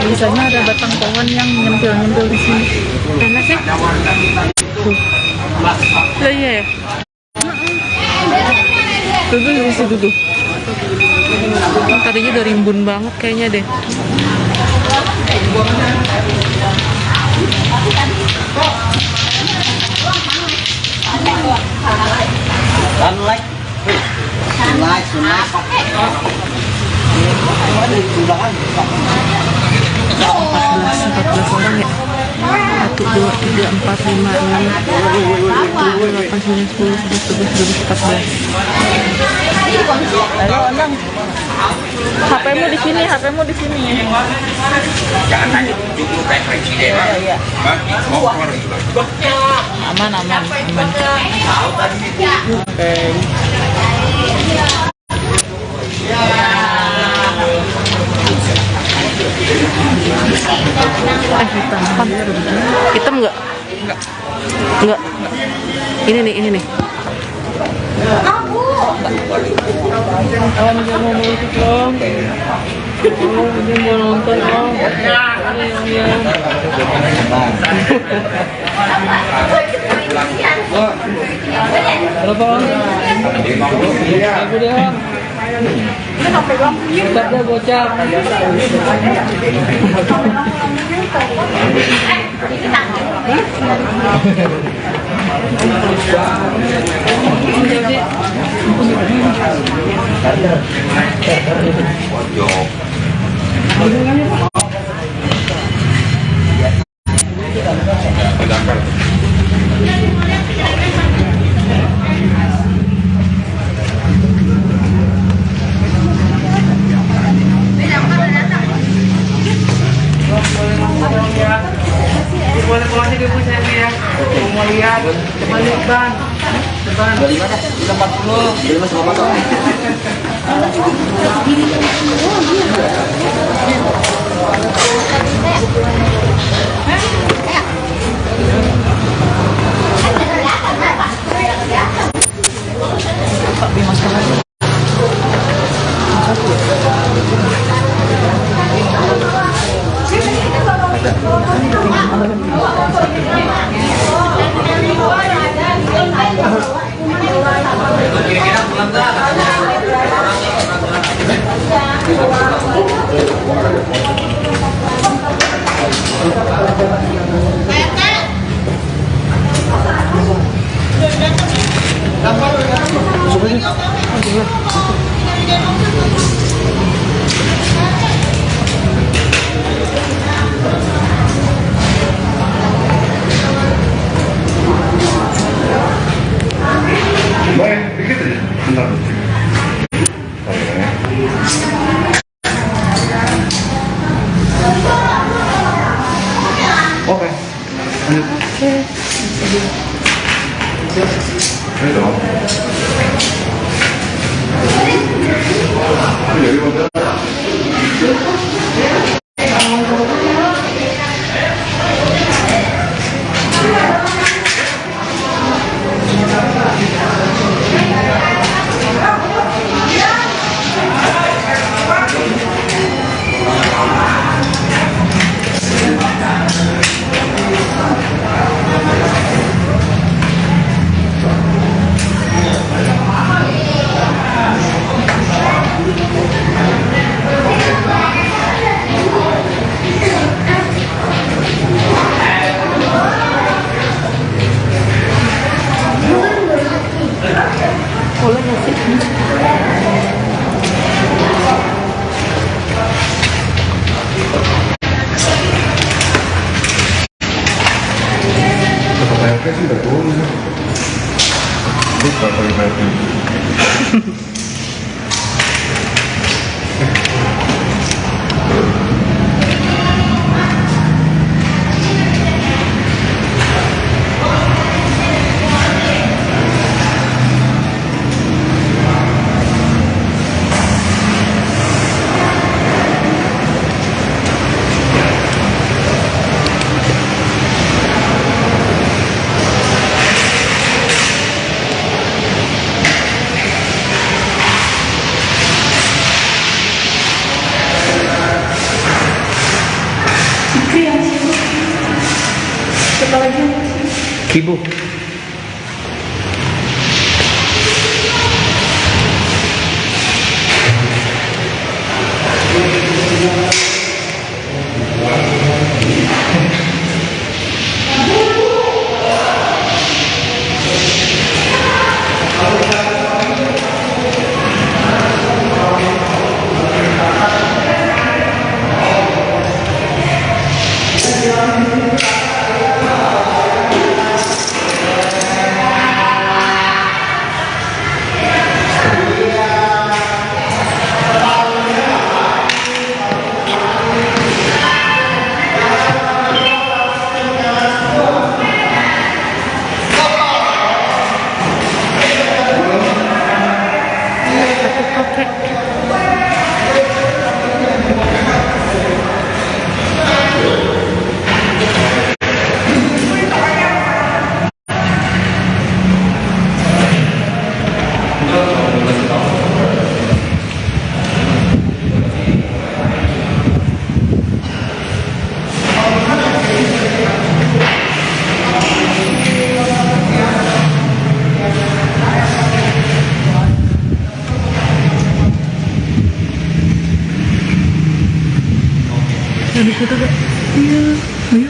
Biasanya ada batang pohon yang nyempil di sini. Enak sih. Lah iya ya. Tuh di situ tuh. Tadinya udah rimbun banget kayaknya deh. Sunlight. Belas orang ya. 1, 2, 3, 4, 5, 6, 7, 8, 9, 10, 11, 12, 13, 14. Halo, Onang. HP-mu di sini, HP-mu di sini. Jangan tanya, cukup kayak presiden. Hah? Mau keluar juga. Aman. Oke. Hitam nggak? Nggak. Ini nih. Om jangan mau ikut dong. Om mau nonton om. Berapa om? Aku deh om. Tetap deh bocah. Boleh pulang aja dulu saya ya. Mau lihat, coba lihat ban. Ban. 25 dah, 40. 25 sama Baik, dikit aja. Bentar. Oke. Lanjut. Ini dong. Jadi model. Kayaknya sih udah turun. Lupa pakai baju. Kibu. Yang di situ gak? Iya, ayo.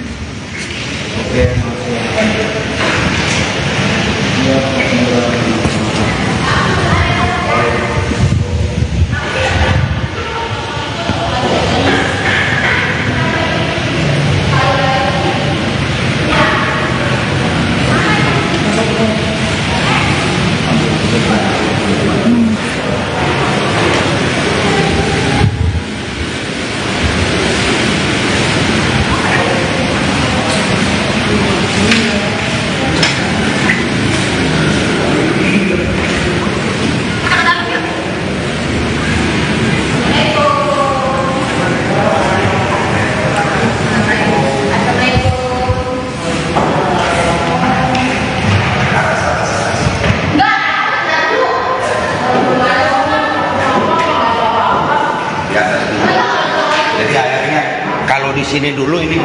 sini dulu ini.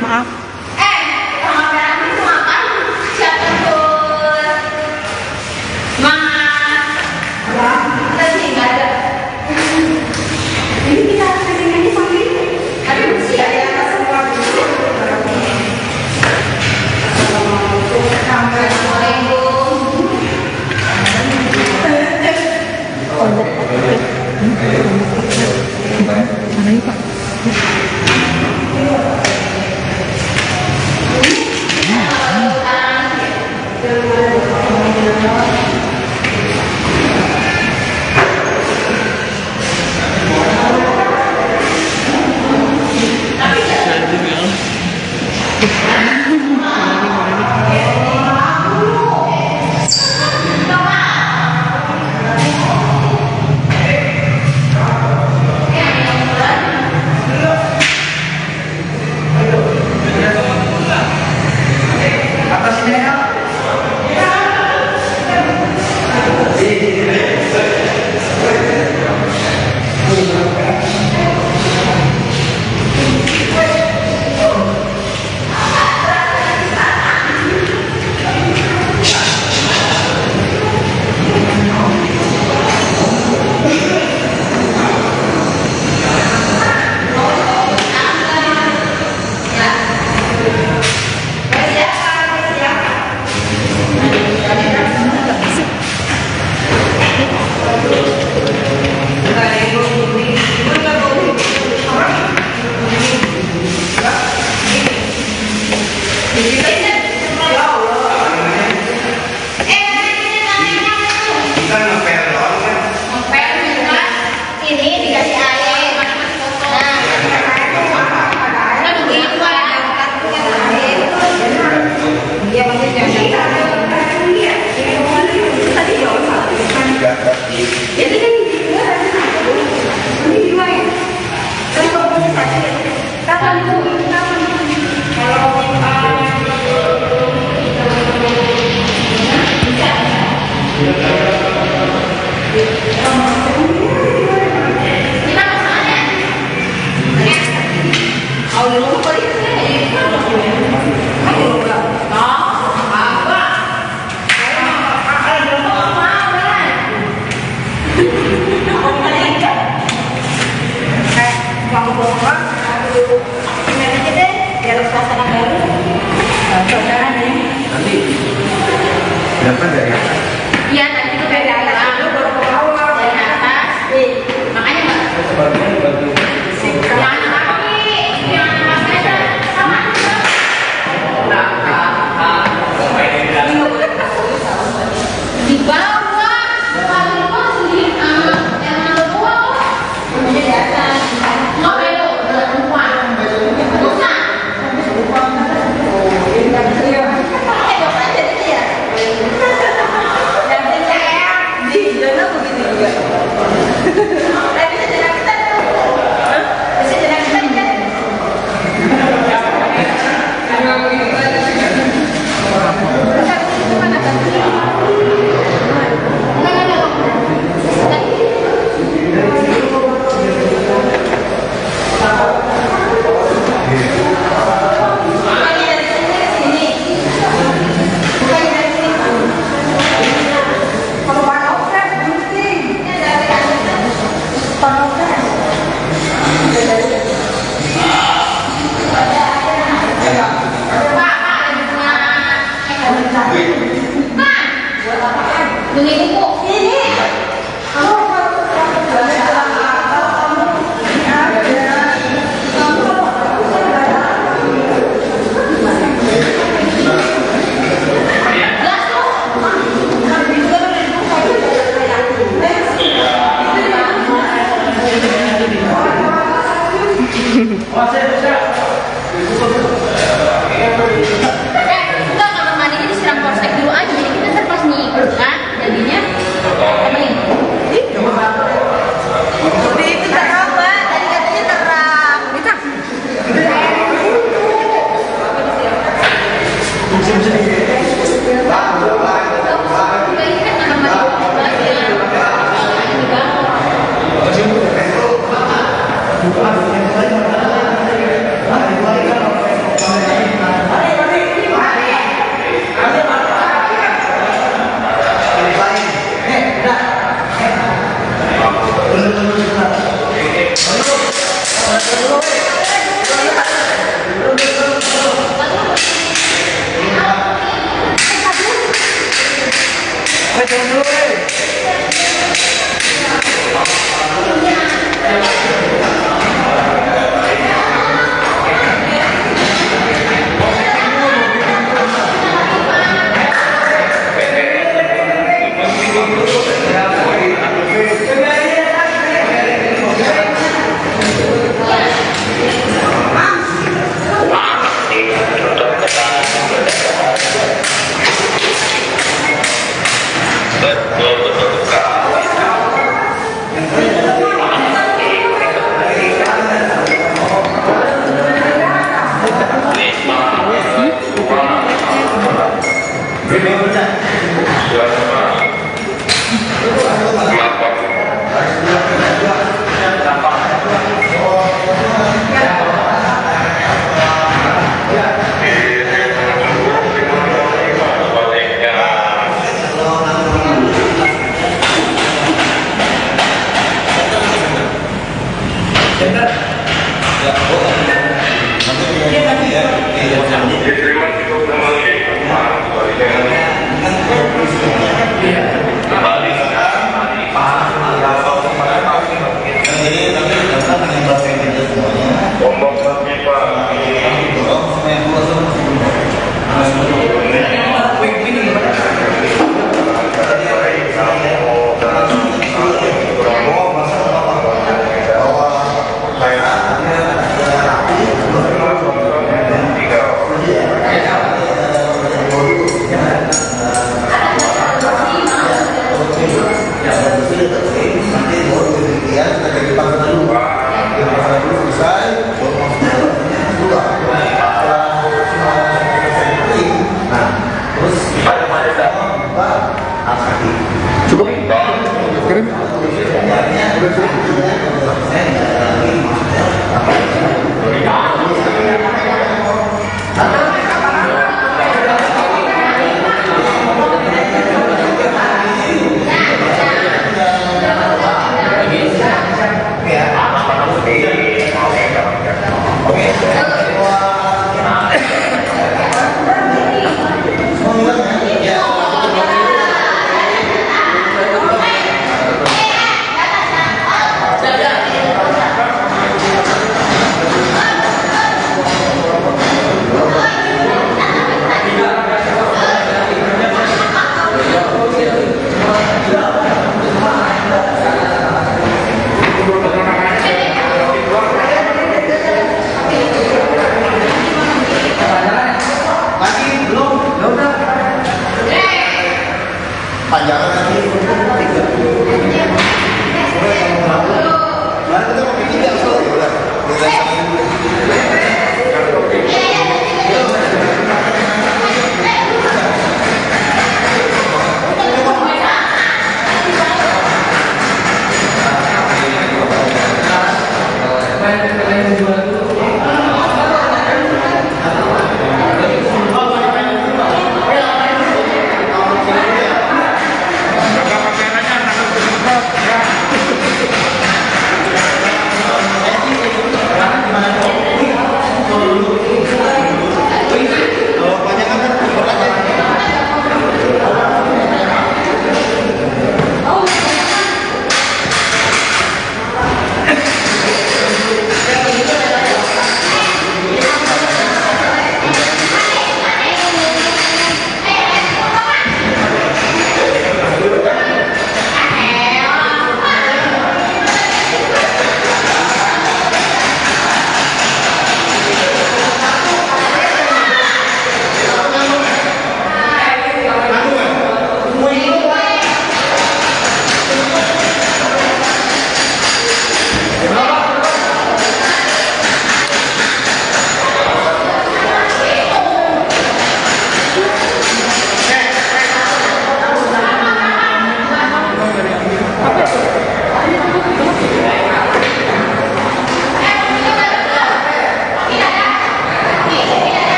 Maaf. Mana ini Pak? Berapa dari atas? Iya, tadi itu dari atas. Dari atas. Makanya di bawah sendiri yang bawah kemudian di atas nggak belok perempuan bukan di zona begitu juga tapi sejarah kita sejarah kita kan kita kamar mandinya disiram polsek dulu aja, jadi kita ntar pas nih kan jadinya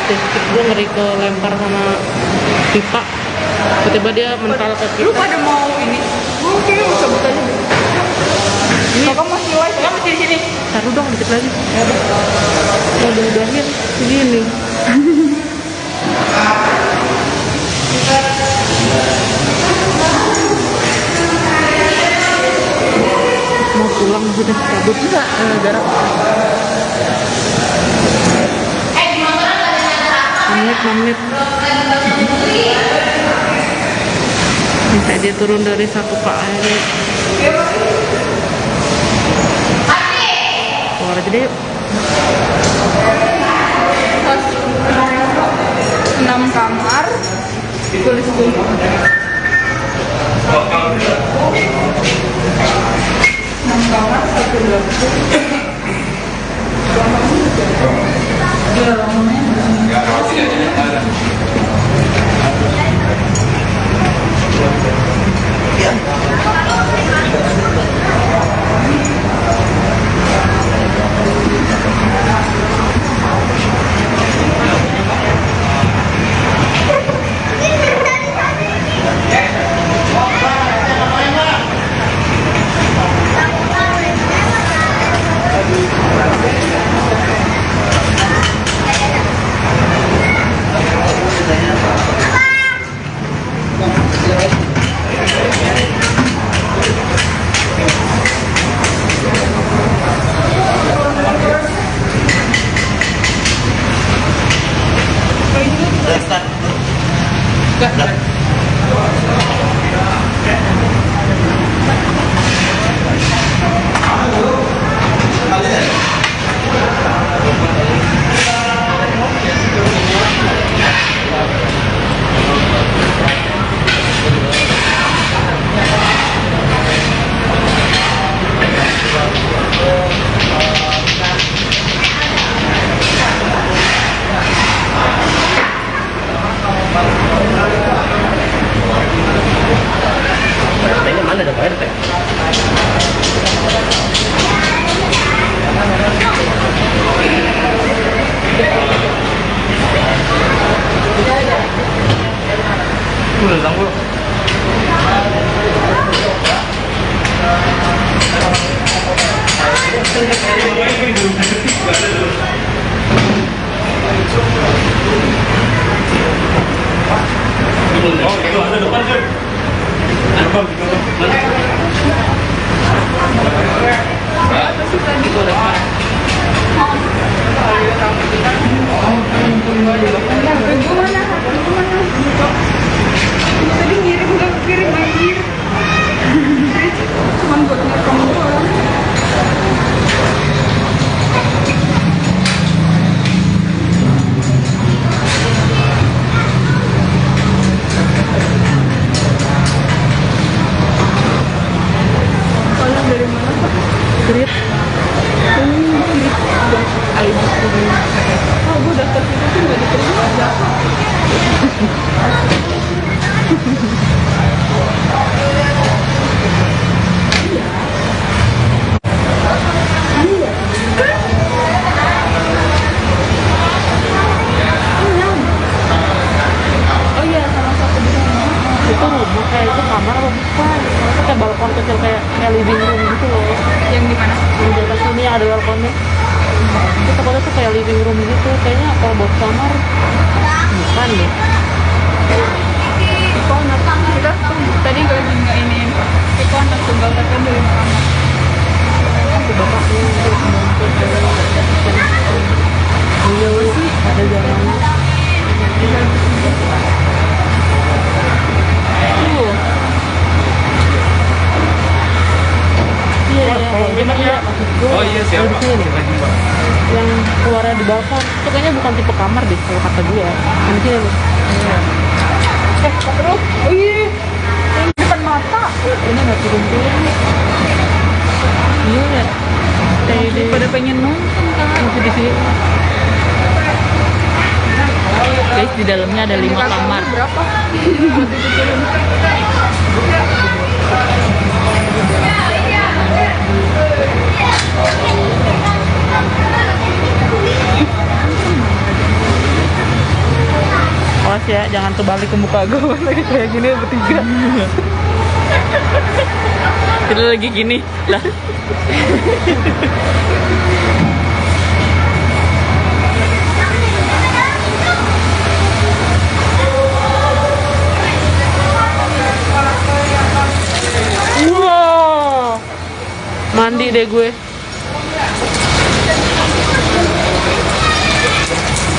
deh. Gue ngeri ke lempar sama pipa. Tiba-tiba dia mental ke kita. Lu pada mau ini? Gue kayaknya mau cabut aja deh. Kakak masih live ya? Masih di sini. Taruh dong dikit lagi. Mau diudahin segini. Mau pulang sudah cabut enggak? Jarak 6 menit. Sampai dia turun dari 1 KM. Keluar aja deh yuk. 6 kamar. Tulis dulu. Tadi ngirim udah kirim anjir. Cuman buat ngerekam doang. Kalian dari mana? Grit. Oh, gue daftar situ tuh nggak diterima. Oh iya, sama satu di sana. Itu rumah kayak itu kamar apa bukan? Itu kayak balkon kecil kayak living room gitu loh. Yang di mana? Yang di atas sini ada balkonnya. Itu tempatnya tuh kayak living room gitu. Kayaknya kalau buat kamar bukan deh. Konak kita tuh tadi gue lagi ngainin konak tunggal tapi dari kamar. Itu bapaknya untuk menuntut iya sih ada jalannya. Tuh. Iya, iya. Oh iya siapa? Yang keluarnya di balkon itu kayaknya bukan tipe kamar deh kalau kata dia. Yang sini nih. Terus, oh iya, yang depan mata. Ini nggak turun-turun. Iya ya. Kayak Pada pengen nonton kan? masih di sini. Guys, di dalamnya ada 5 kamar. Berapa? Buat dipikirin. awas ya, jangan terbalik ke muka gue lagi kayak gini bertiga. Kita lagi gini lah. Wow, mandi deh gue.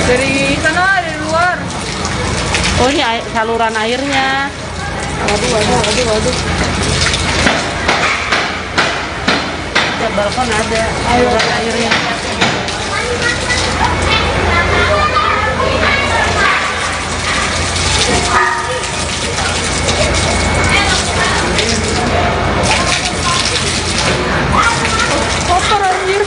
Dari sana, dari luar. Oh ini saluran airnya. Waduh. Di balkon ada saluran airnya. Kotor anjir.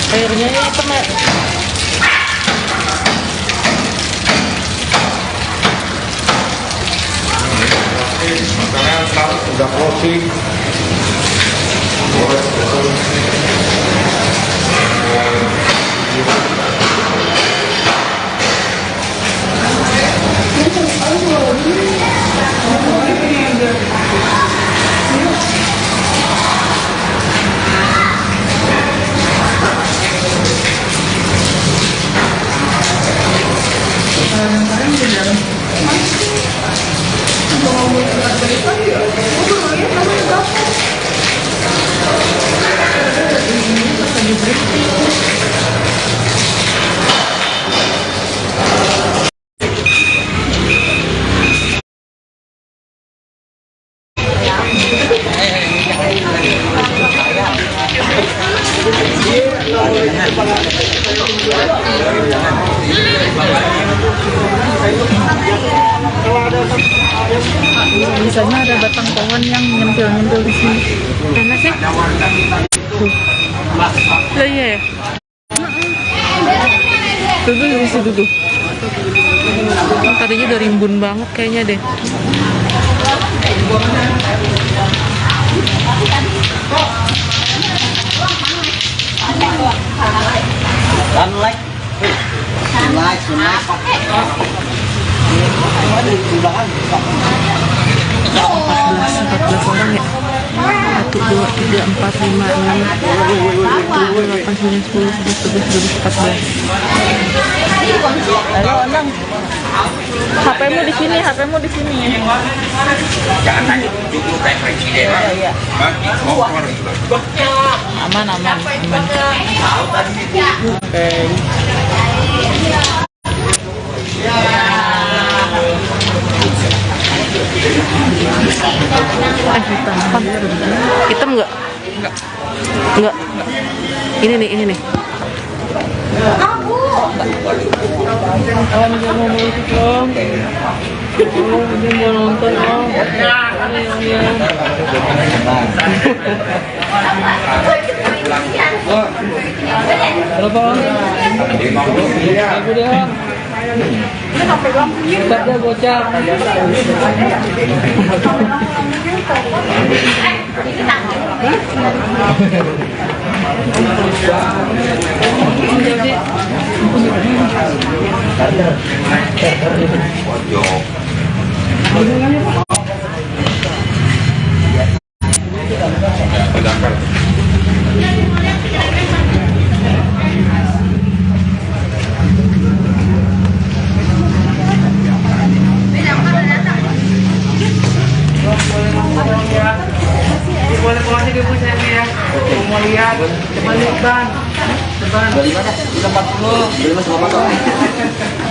Airnya ya hitam ya. Makanan sekarang sudah closing. Biasanya ada batang pohon yang nyempil di sini. Enak sih. Tuh. Lah iya ya. Tuh di situ tuh. Tadinya udah rimbun banget kayaknya deh. Sunlight. 14 orang ya. 1, 2, 3, 4, 5, 6, 7, 8, 9, 10, 11, 12, 13, 14. Halo, Onang. HP-mu di sini, HP-mu di sini ya. Jangan tanya dulu kayak presiden. Mau keluar juga. Aman. Oke. Hitam nggak? Nggak. Ini nih. Om jangan mau ikut om. Dia mau nonton om. Berapa om? 5.000 deh om. Tetap dia gocap. Boleh pulang sih ibu saya ya. Mau lihat, coba lihat bang. Bang. 25 dah, 40. 25 sama motor.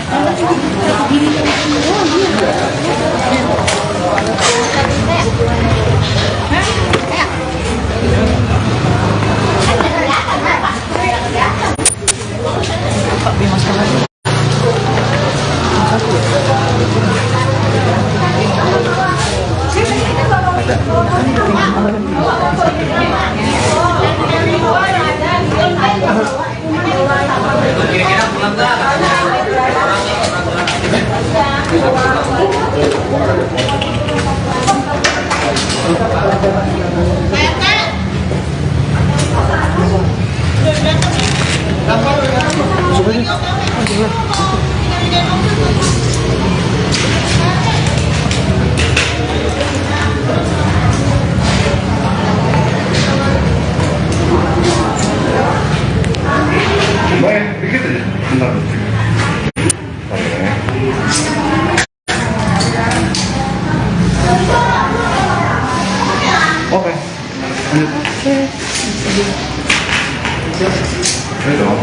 Ada Baik, dikit aja. Bentar. Oke. Ayo dong.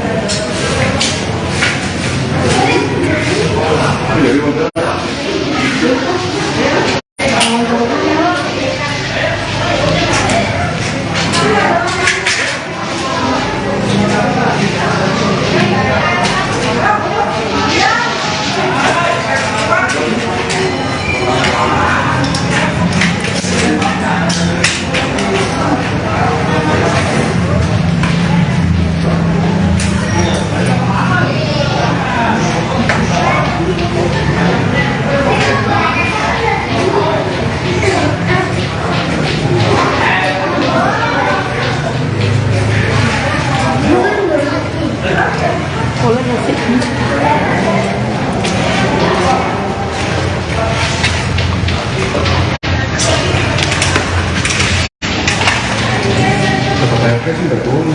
Saya sih udah turun.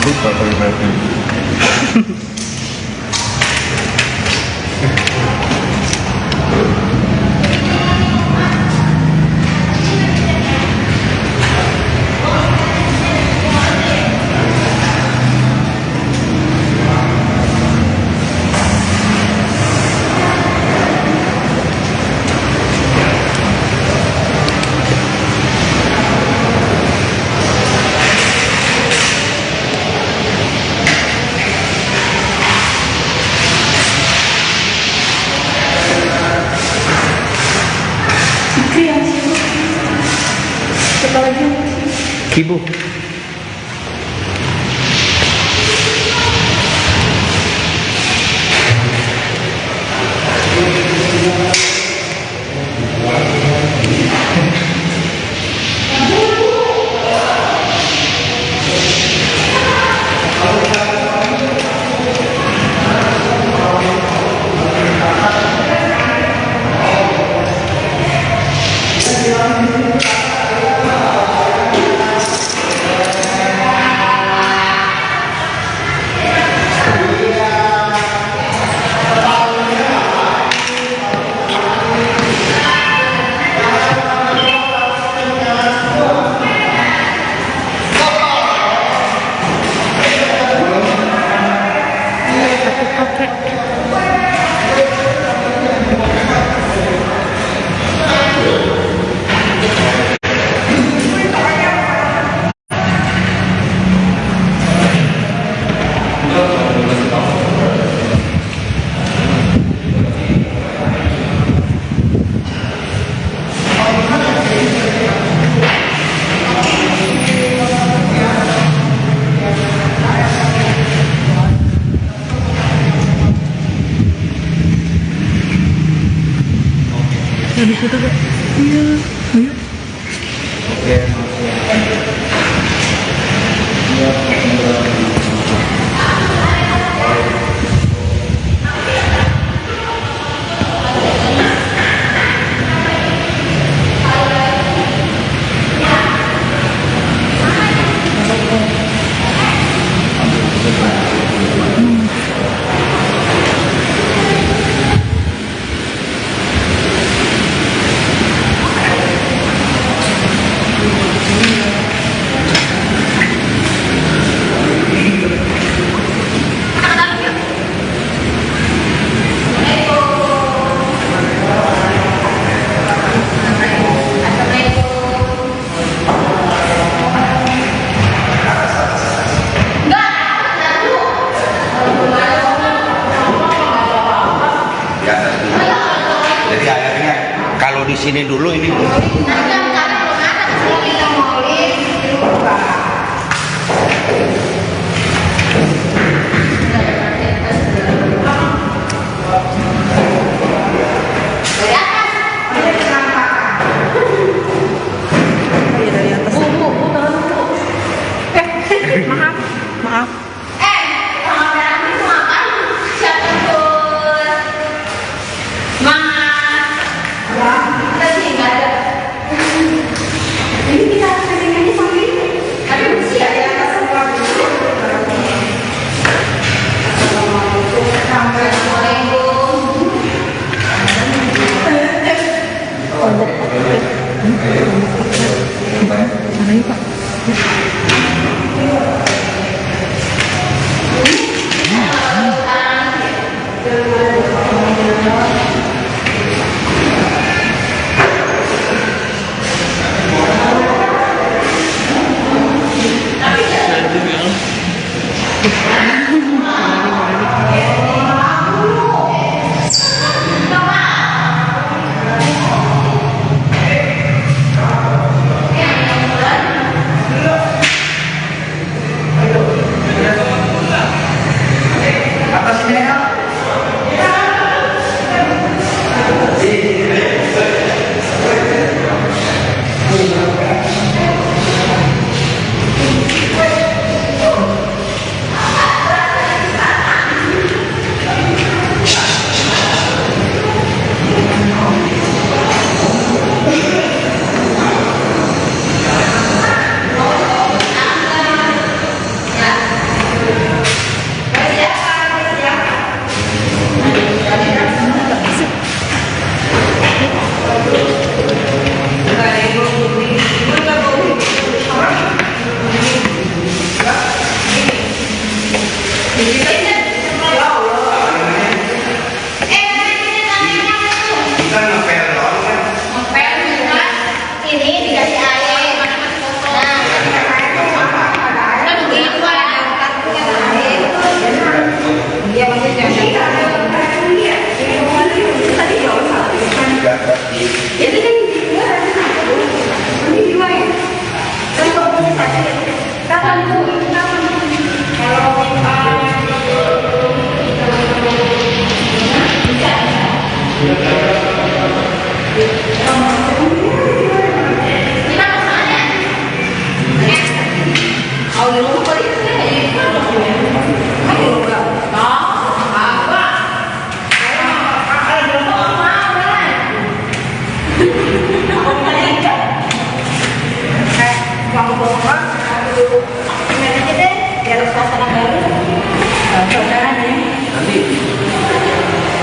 Lupa pakai Ibu. Di situ Kak. Iya, ayo. Jadi akhirnya kalau di sini dulu ini Lombok Paket. Lombok Paket. Mana ya Pak?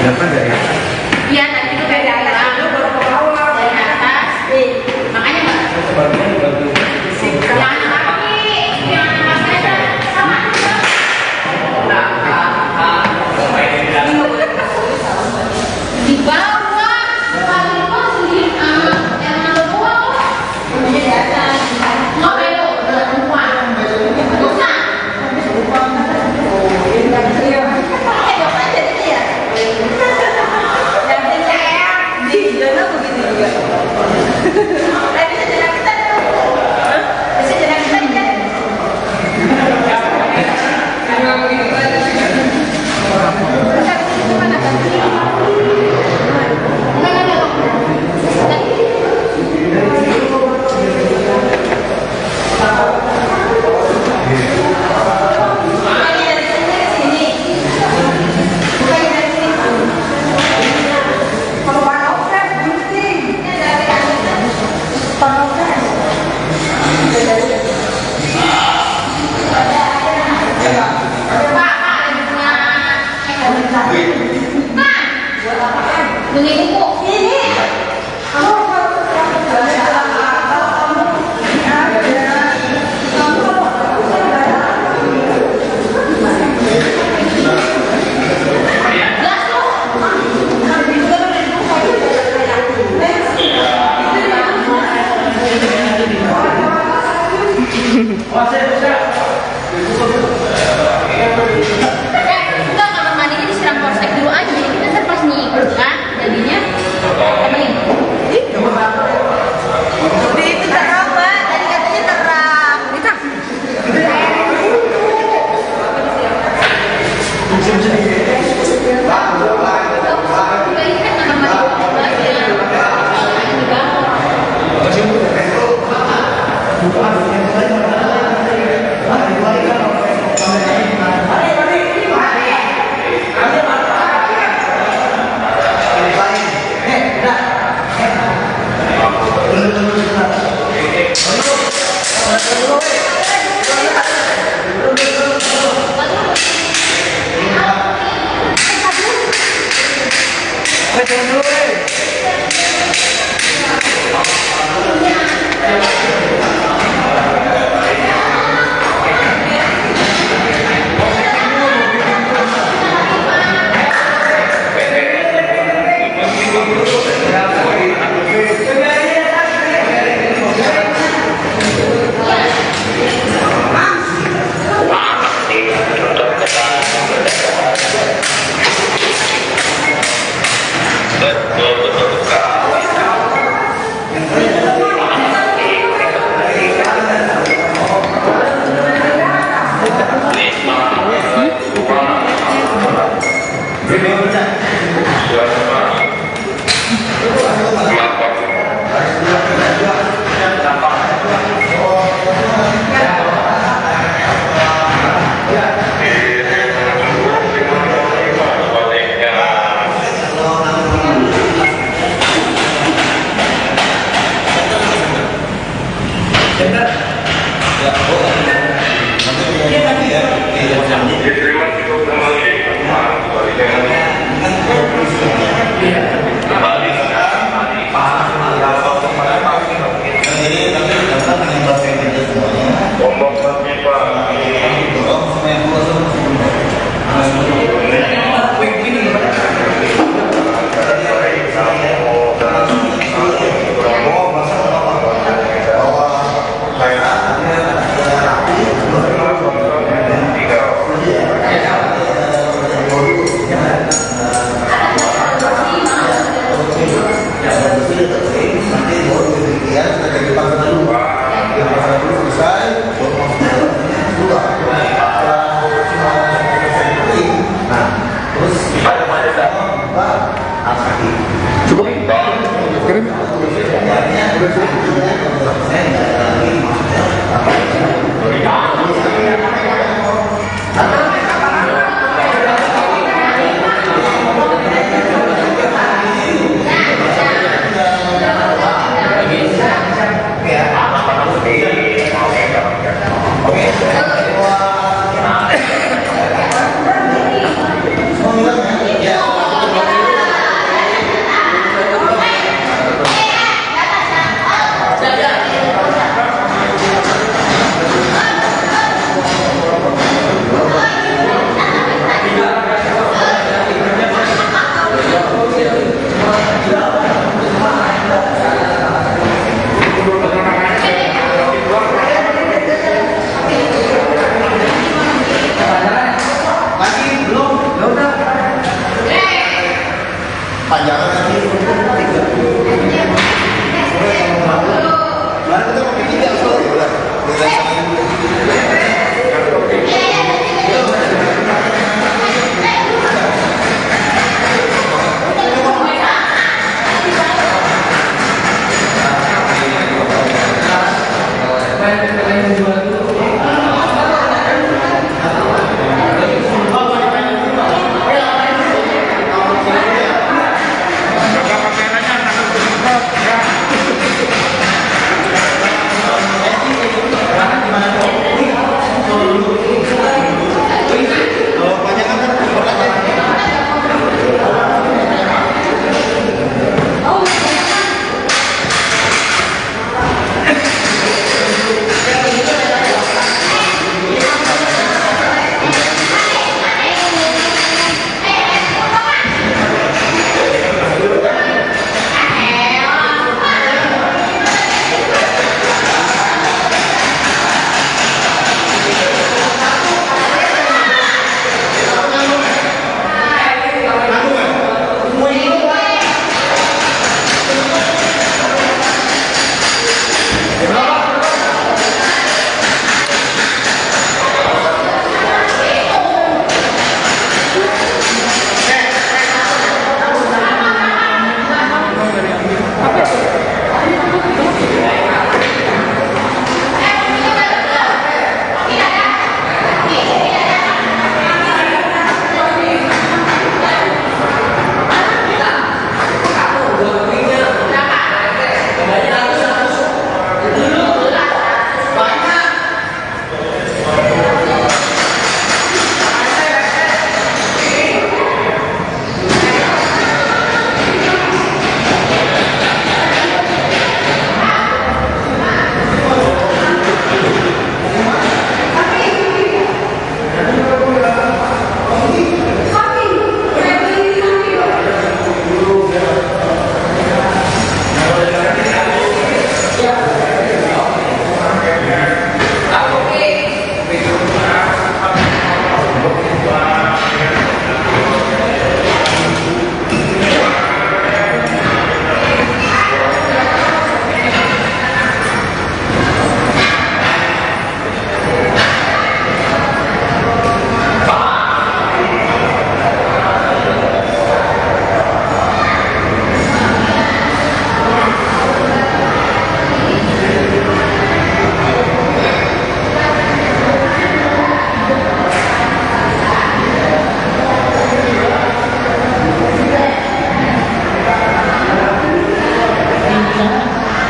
Berapa dari atas? Iya, nanti itu dari atas dulu baru ke bawah. Dari atas. Makanya Mbak. Jangan kaki. Jangan kaki. Sama. Di bawah. Paling bawah sendiri. Yang ada bawah. Kemudian di atas. Nggak belok. Udah semua. Susah. Iya. Cukup? Kirim?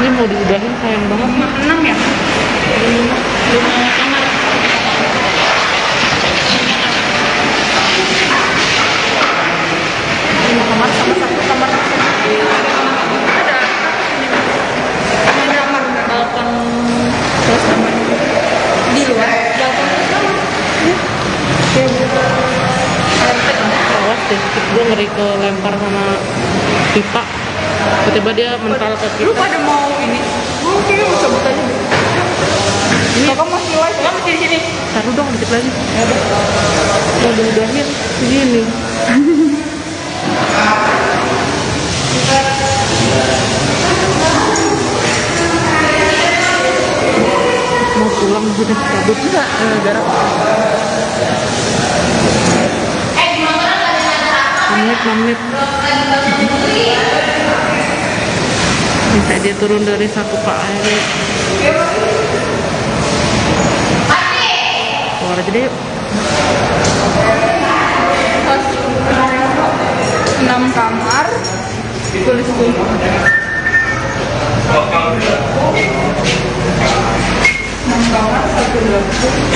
Ini mau diudahin sayang banget. 6 ya? 5 kamar. Kamar sama satu kamar. Ada kamar balkon terus kamar di luar balkon terus kamar. Kayak awas deh, gue ngeri ke lempar sama pipa. Tiba-tiba dia mental ke Lu kita. pada mau ini? Oke, coba aja. Ini kakak masih live, kakak masih di sini. Taruh dong dikit lagi. Mau diudahin segini. Mau pulang sudah cabut nggak garap? 6 menit. Bisa dia turun dari satu KR. Keluar aja deh yuk. 6 kamar. Tulis tuh. 6 kamar, 1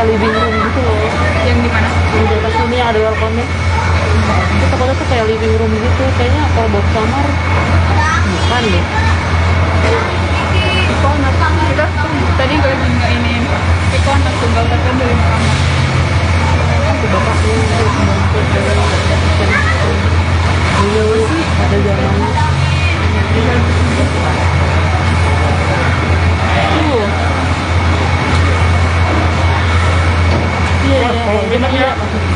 living room gitu loh. Yang di mana? Yang di atas sini ada balkonnya. Itu takutnya tuh kayak living room gitu. Kayaknya kalau buat kamar bukan deh. Ikonas kita tadi gue lagi nggak ini Ikonas tunggal tapi dari kamar. Aku bapak ini membantu dari iya sih ada jalannya.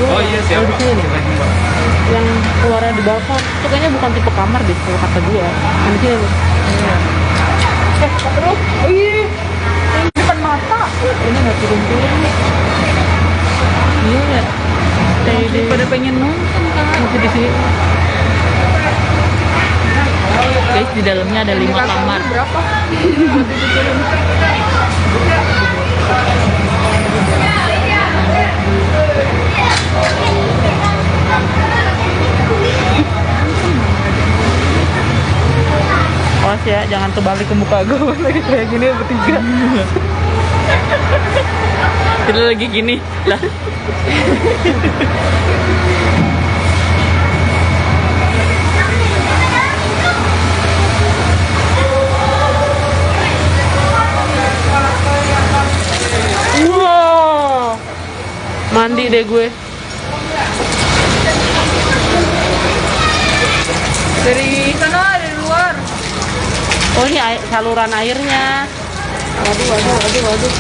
Oh iya siapa? Yang keluarnya di balkon itu kayaknya bukan tipe kamar deh kalau kata dia. Kan sini loh. Terus, oh iya, yang depan mata. di dalamnya ada 5 kamar. Berapa? Awas ya, jangan kebalik ke muka gue lagi kayak gini bertiga. Kita lagi gini lah. Wow, mandi deh gue. Dari sana, dari luar. Oh ini saluran airnya. Waduh.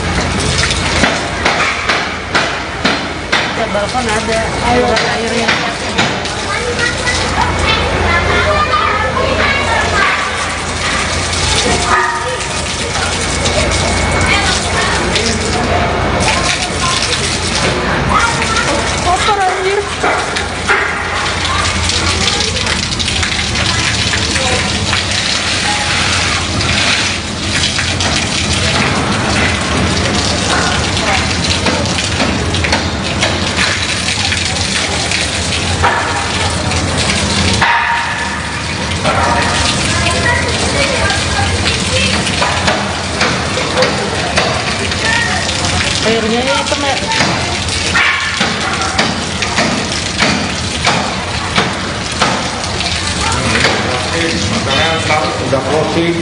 Di balkon ada saluran airnya. Kotor anjir. Airnya ya hitam ya. Makanan sekarang udah closing.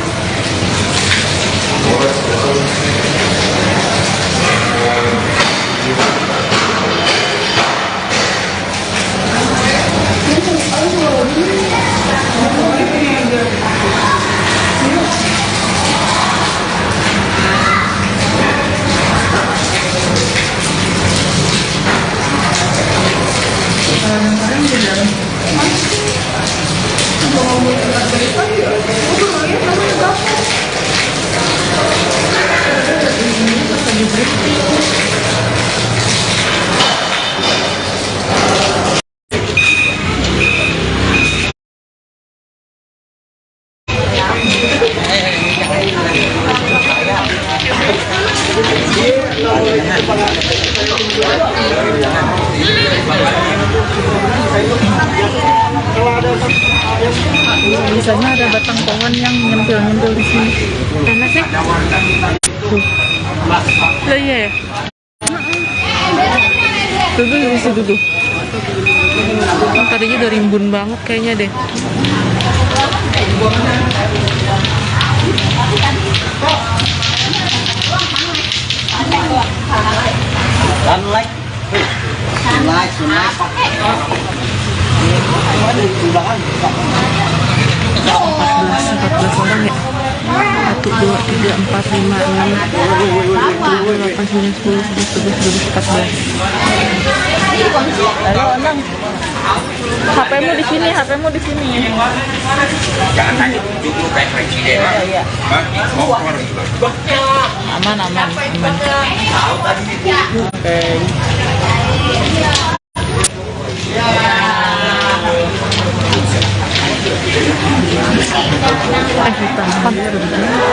Biasanya ada batang pohon yang nyempil di sini. Karena sih tuh. Lah iya ya. Tuh di situ tuh. Tadinya udah rimbun banget kayaknya deh. Sunlight. Sunlight. 14 orang ya. 1, 2, 3, 4, 5, 6, 7, 8, 9, 10, 11, 12, 13, 14. Halo, Anang. HP-mu di sini, HP-mu di sini. Jangan tanya duduk kayak presiden. Hah? Mau keluar juga. Aman. Oke.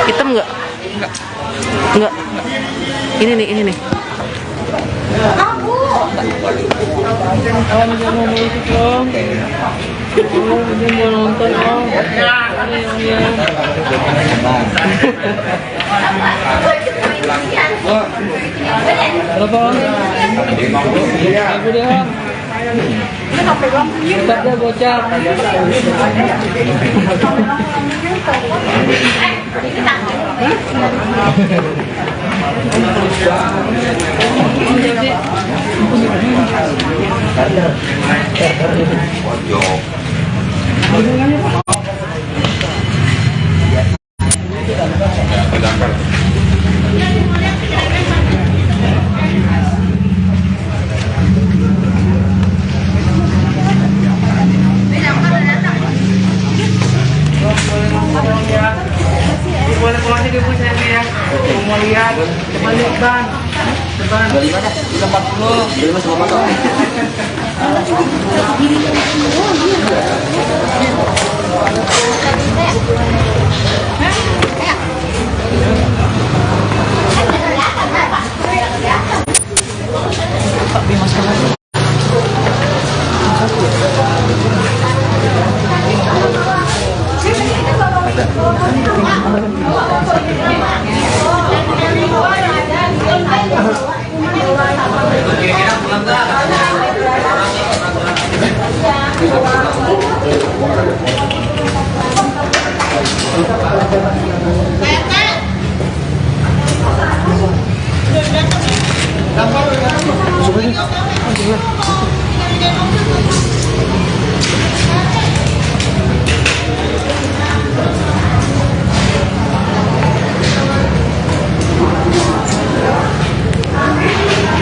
Hitam nggak? Nggak. Ini nih. Jangan mau musik dong. Mau nonton dong. Berapa? Aku deh. Kita bocah. Boleh pulang aja dulu saya ya. Mau lihat, coba lihat ban. Ban. 25 dah, 40. 25 sama motor.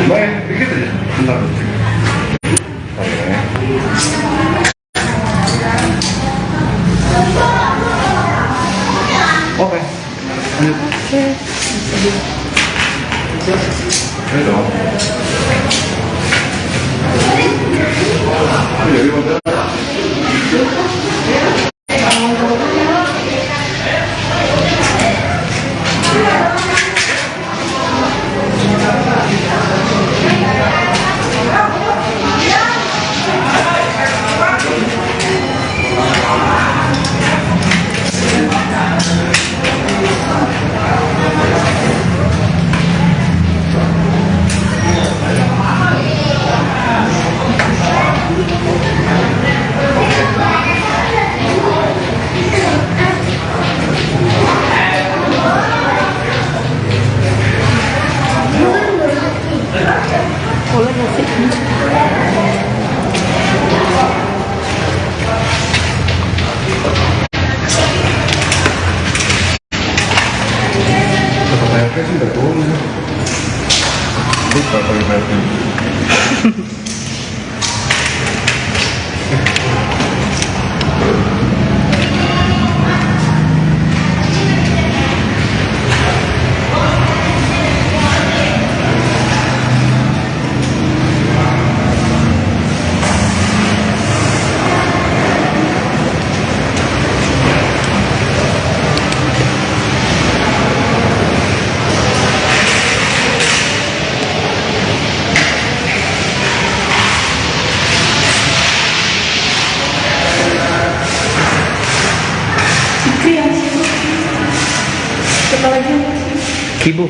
Baik, dikit aja. Bentar. Oke. Lanjut. Ayo dong. Jadi bentar. Kayaknya sih udah turun. Lupa pakai Kibu.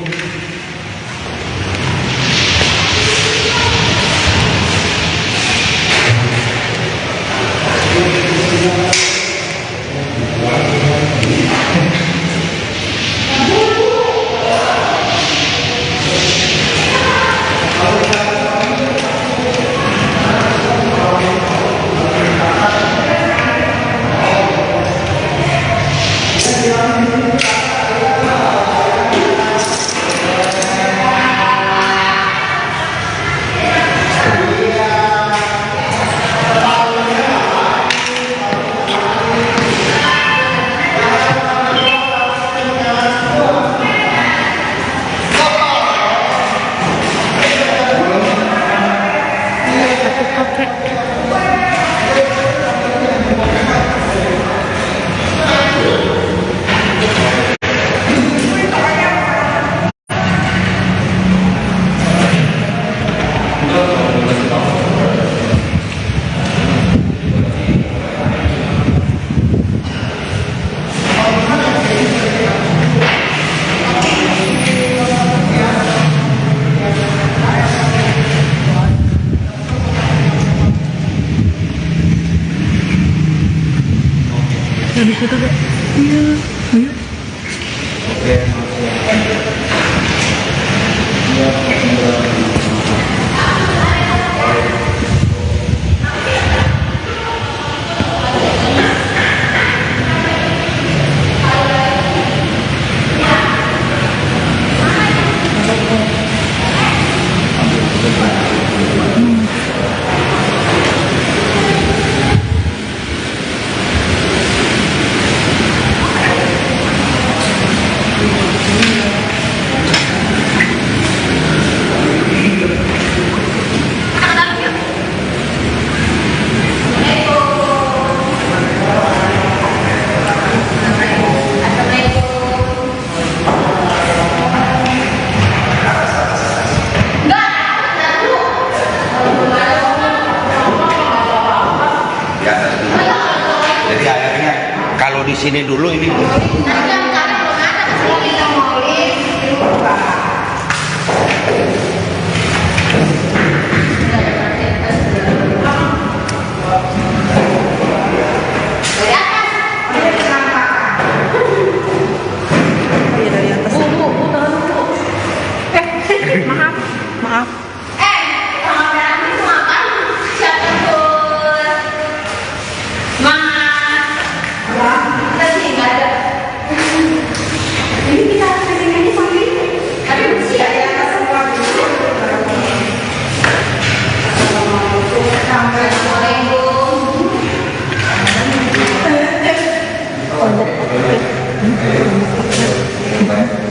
Di situ gak? Iya, ayo. Kesini dulu ini. Maaf.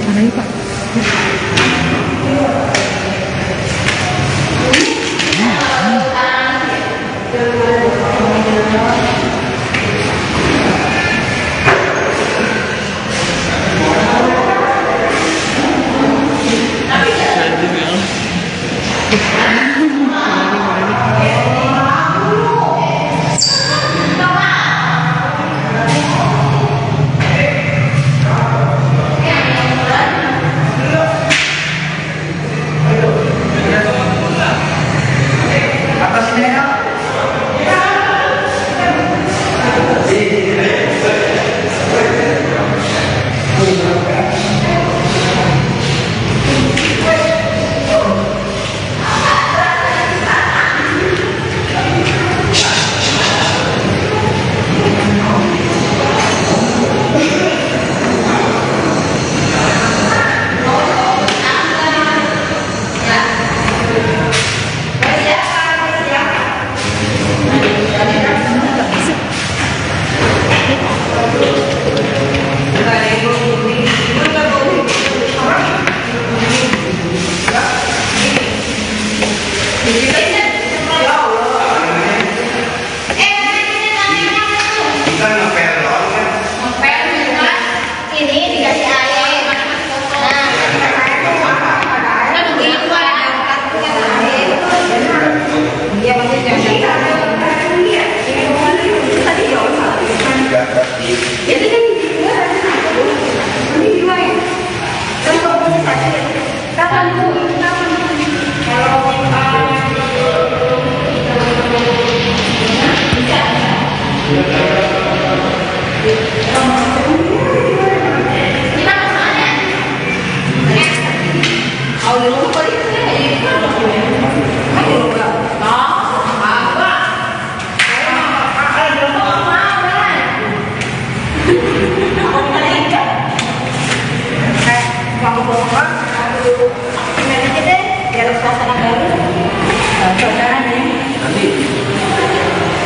Mana Pak?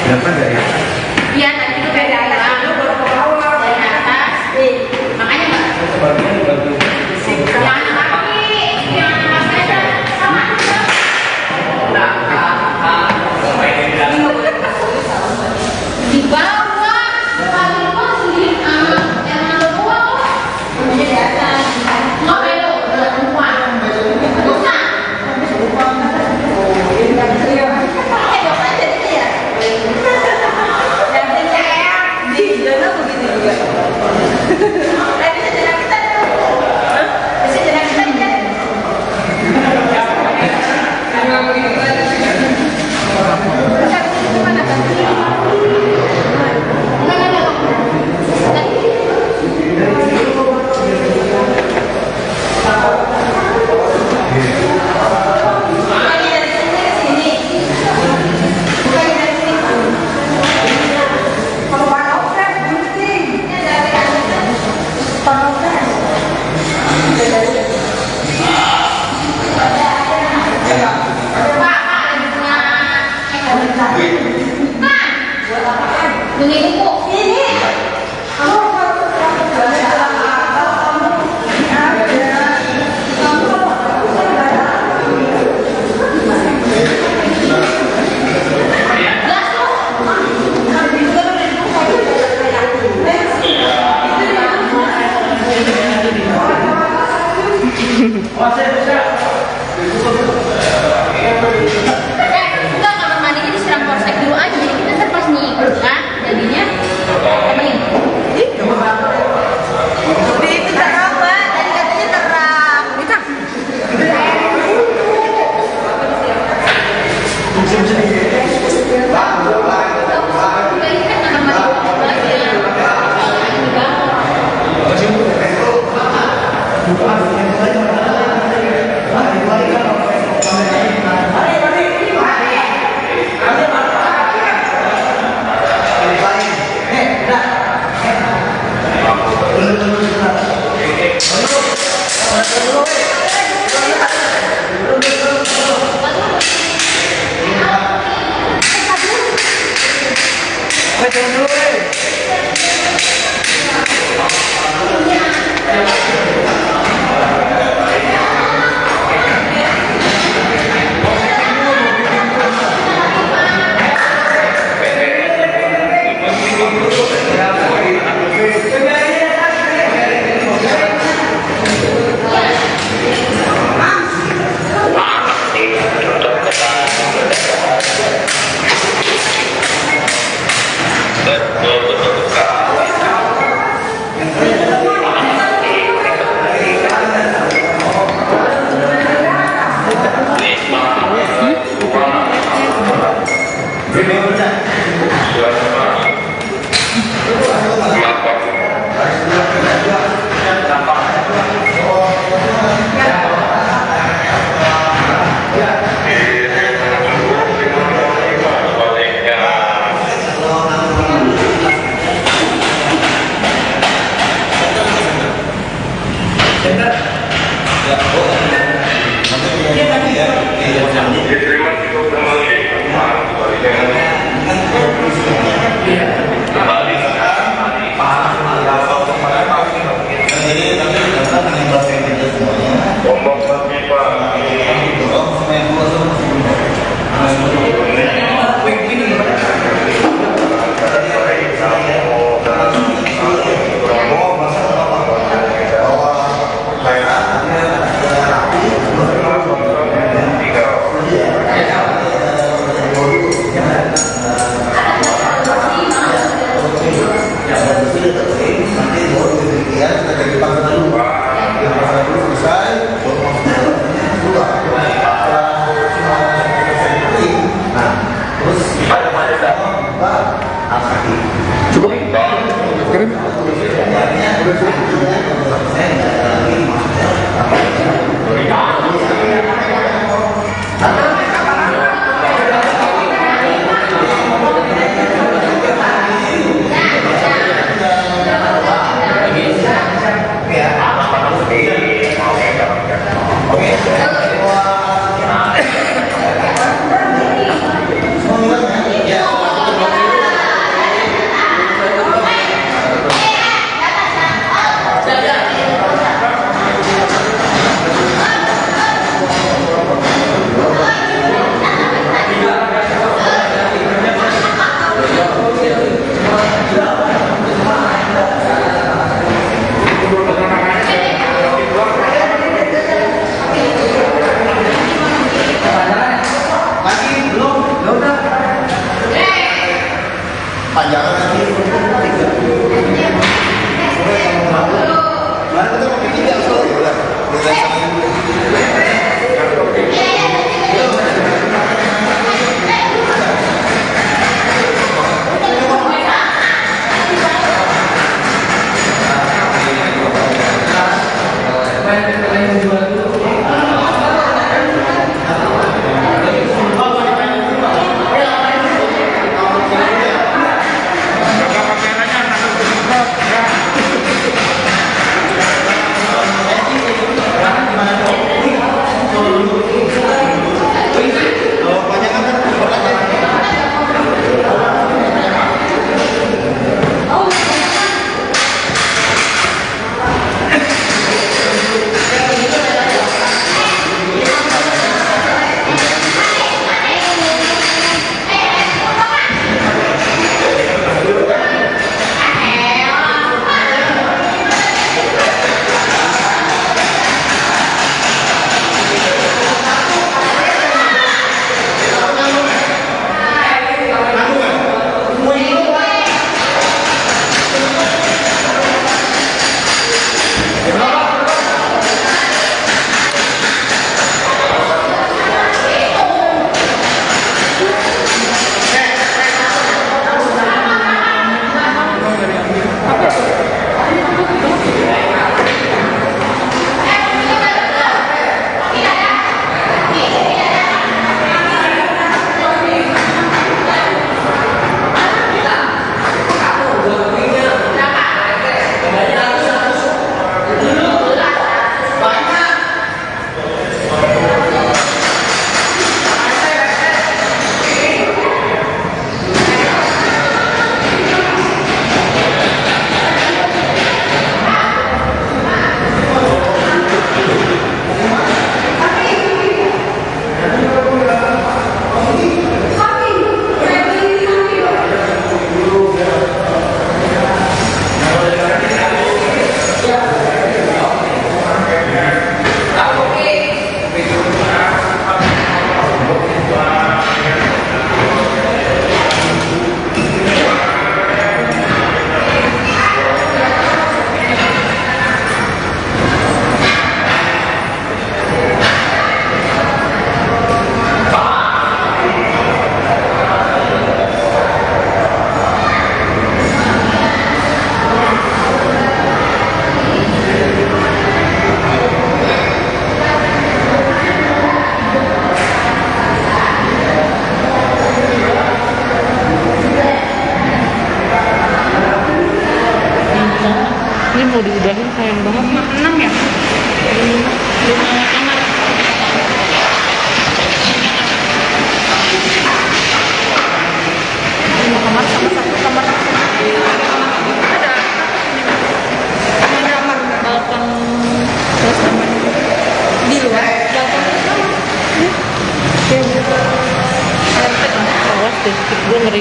Berapa dari atas? Iya, nanti itu dari atas dulu baru ke bawah. Dari atas. Makanya Mbak. Jangan kaki. Jangan sepeda. Sama aja. Di bawah. Kalau bawah sendiri. Yang ada bawah kok. Namanya di atas. Nggak belok. Belok semua. Bukan. Enggak, kamar mandinya disiram polsek dulu aja. Jadi kita ntar pas nih, kan? Jadinya apa nih?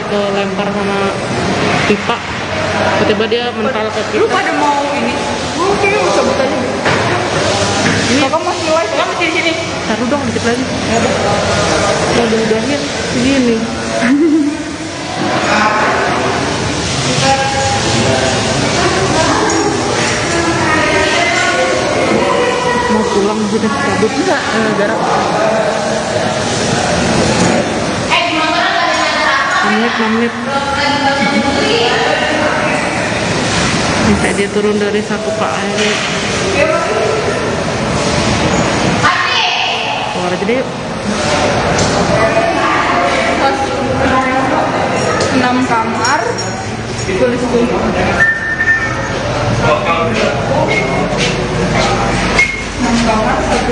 kelempar sama pipa. Tiba-tiba dia mental ke kita. Lu pada mau ini? Oke, cabut aja. Ini Kakak masih live, kakak masih di sini. taruh dong dikit lagi. Mau udahin segini. Mau pulang sudah cabut enggak? Jarak 6 menit. Bisa dia turun dari saku Pak Erik. Keluar aja deh yuk. 6 kamar. Tulis tuh. 6 kamar, 1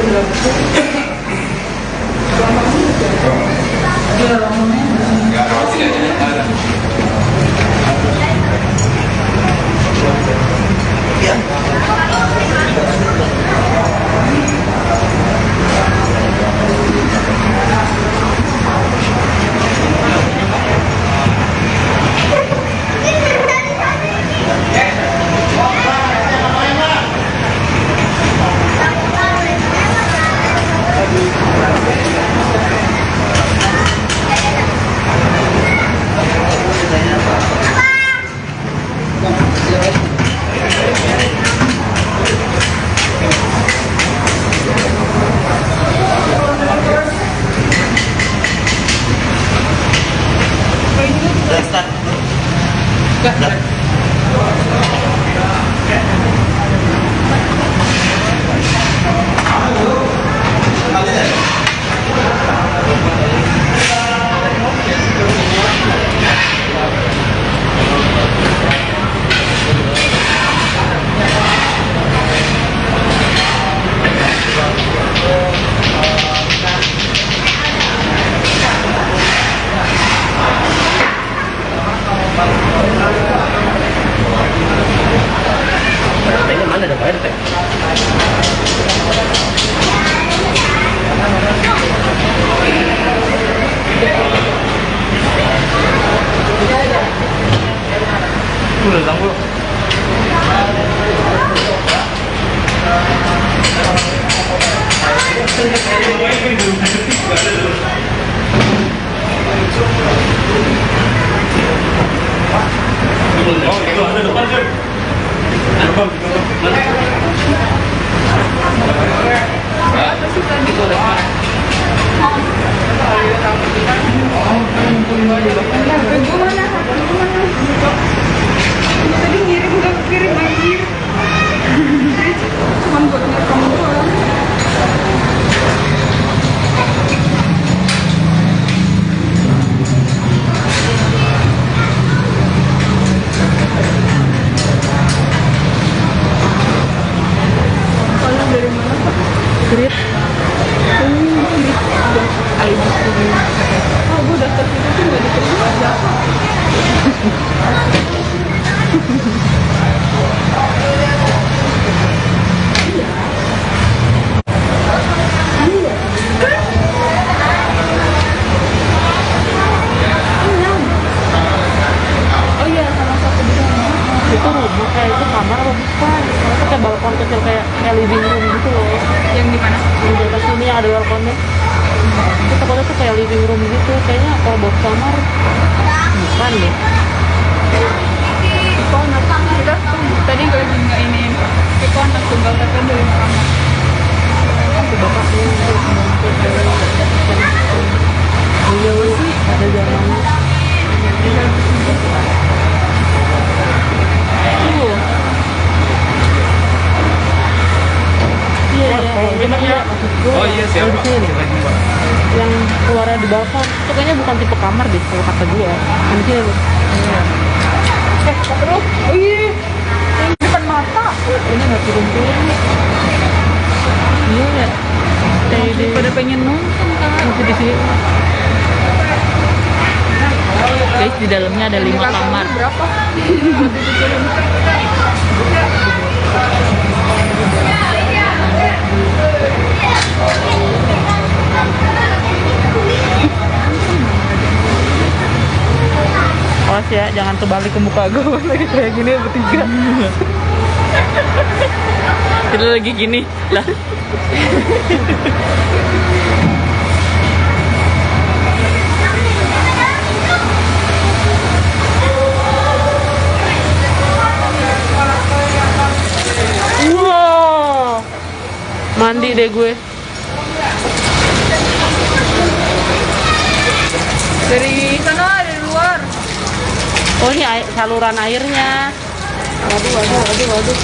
dapur. Tadi ngirim gak kirim anjir. Cuman buat ngerekam doang. Kalian dari mana Pak? Grit. Oh, gue daftar situ tuh gak diterima siapa? Oh iya, sama satu di sana. Itu rumah itu kamar apa bukan? Itu kayak balkon kecil kayak living room gitu loh. Yang di mana? Yang di atas sini yang ada balkonnya. Itu takutnya tuh kayak living room gitu. Kayaknya kalau buat kamar bukan deh. Kok anak kita tadi gue lagi nggak ini. Kok anak tunggal tapi dari kamar. Itu bapaknya itu iya sih ada zamannya. Oh iya siapa? Yang keluarnya di balkon itu kayaknya bukan tipe kamar deh kalau kata gue. Yang di sini loh. Terus, oh iya, yang depan mata. Ini nggak turun-turun nih. Iya ya. Kayak Pada pengen nonton kan? masih di sini. Guys, di dalamnya ada 5 kamar. Berapa? ya, jangan kebalik ke muka gue lagi kayak gini bertiga. Kita lagi gini lah. Wow, mandi deh gue. Dari sana, dari luar. Oh ini saluran airnya. Waduh.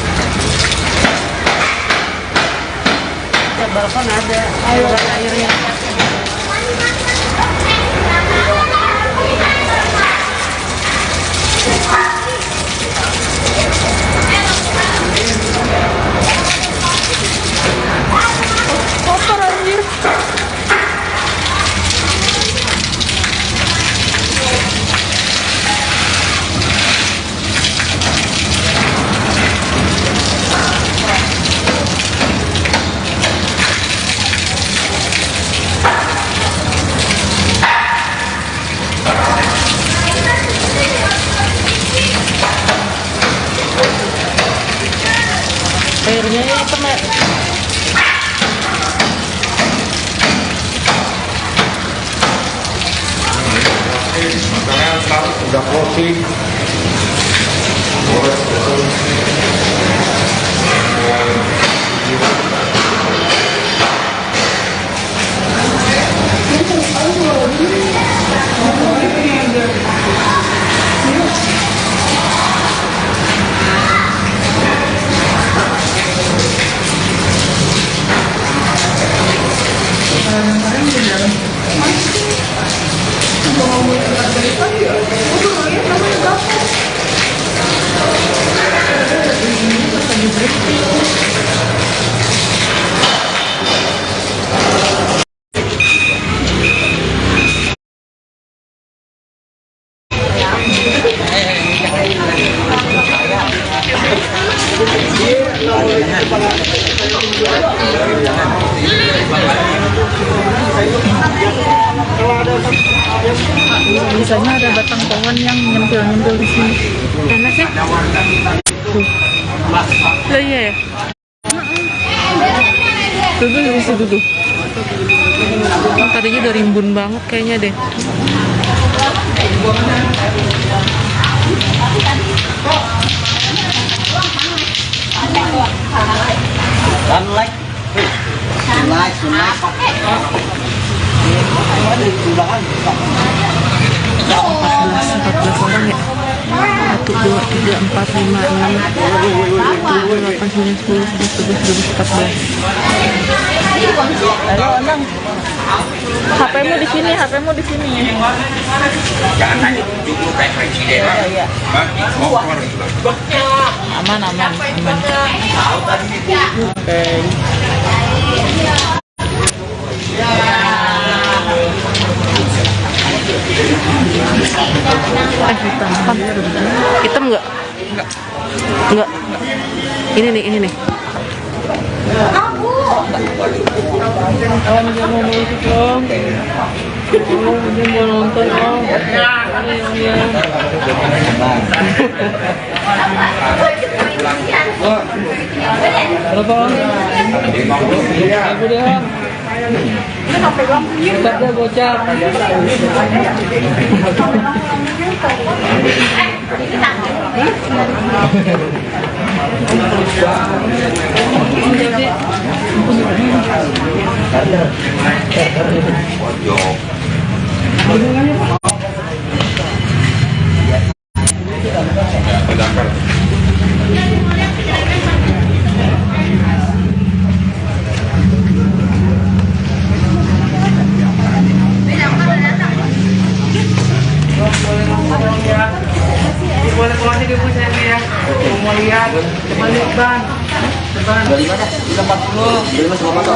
Di balkon ada saluran airnya. Kotor anjir. Airnya hitam ya. Makanan udah closing. Biasanya ada batang pohon yang nyempil di sini. Enak sih. Tuh. Lah iya ya. Tuh di situ tuh. Tadinya udah rimbun banget kayaknya deh. Sunlight. Empat belas orang ya. 1, 2, 3, 4, 5, 6, 7, 8, 9, 10, 11, 12, 13, 14. Halo, Anang. HP-mu di sini, HP-mu di sini. Jangan tanya, cukup kayak presiden. Motor juga. Aman. Oke. Hitam nggak? Nggak. Ini nih. Kawan dia mau musik dong. Dia mau nonton dong. Berapa? Aku dia. Tetap dia gocap. Boleh pulang aja Bu saya ya. Mau lihat, coba lihat Bang. Bang. 25 dah, 40. 25 sama Pak.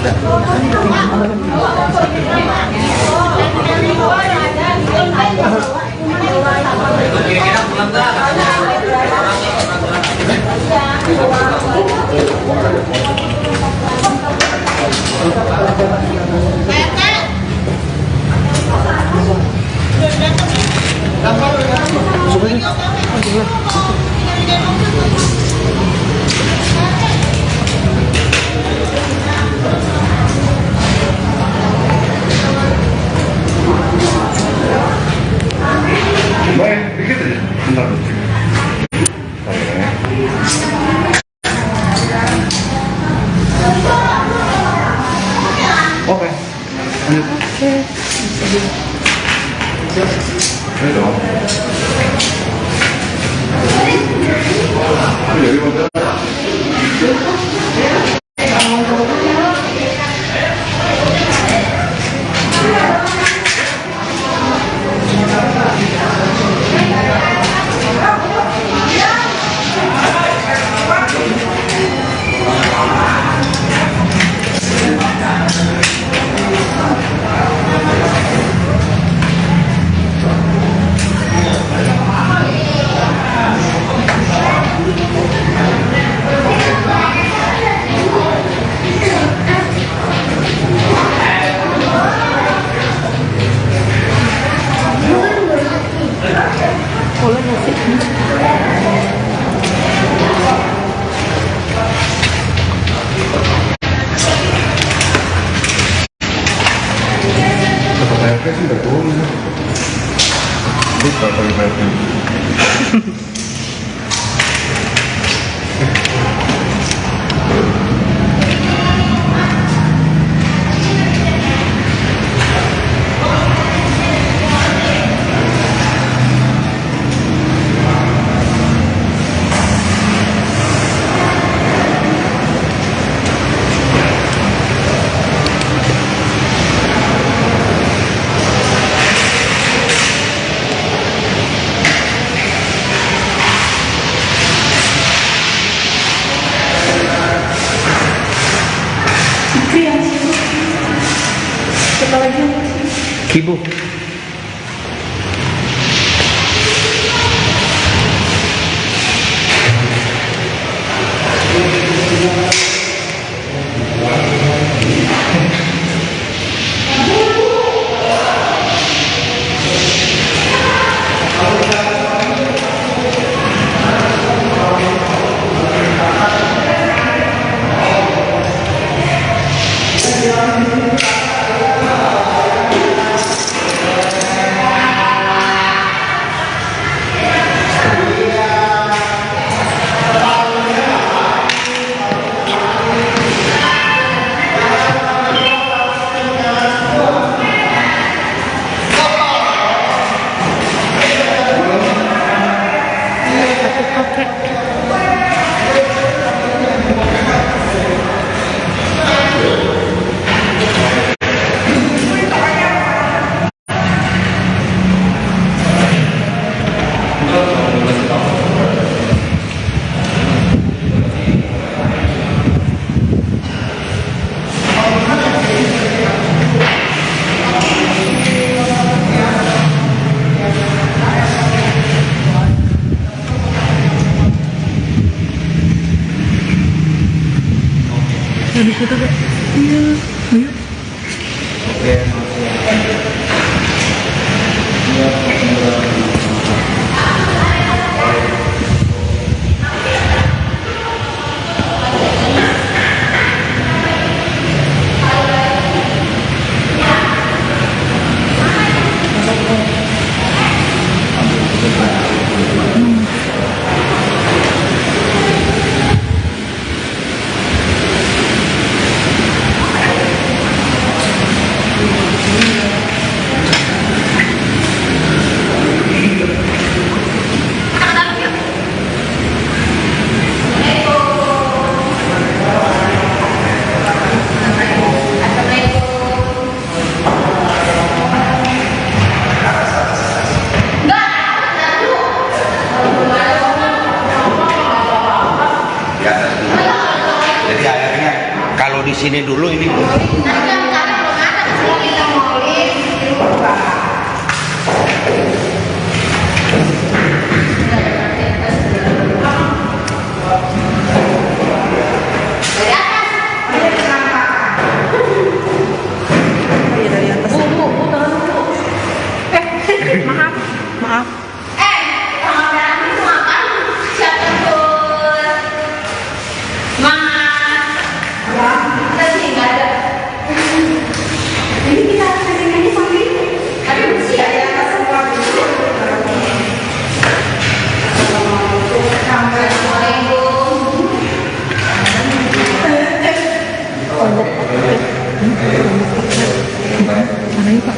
ada. Oke. Ini dong. Jadi model. Saya sih nggak tahu nih. Lupa kalau Kibu. Di situ deh. Iya, ayo. sini dulu ini. Maaf. Mana ya Pak?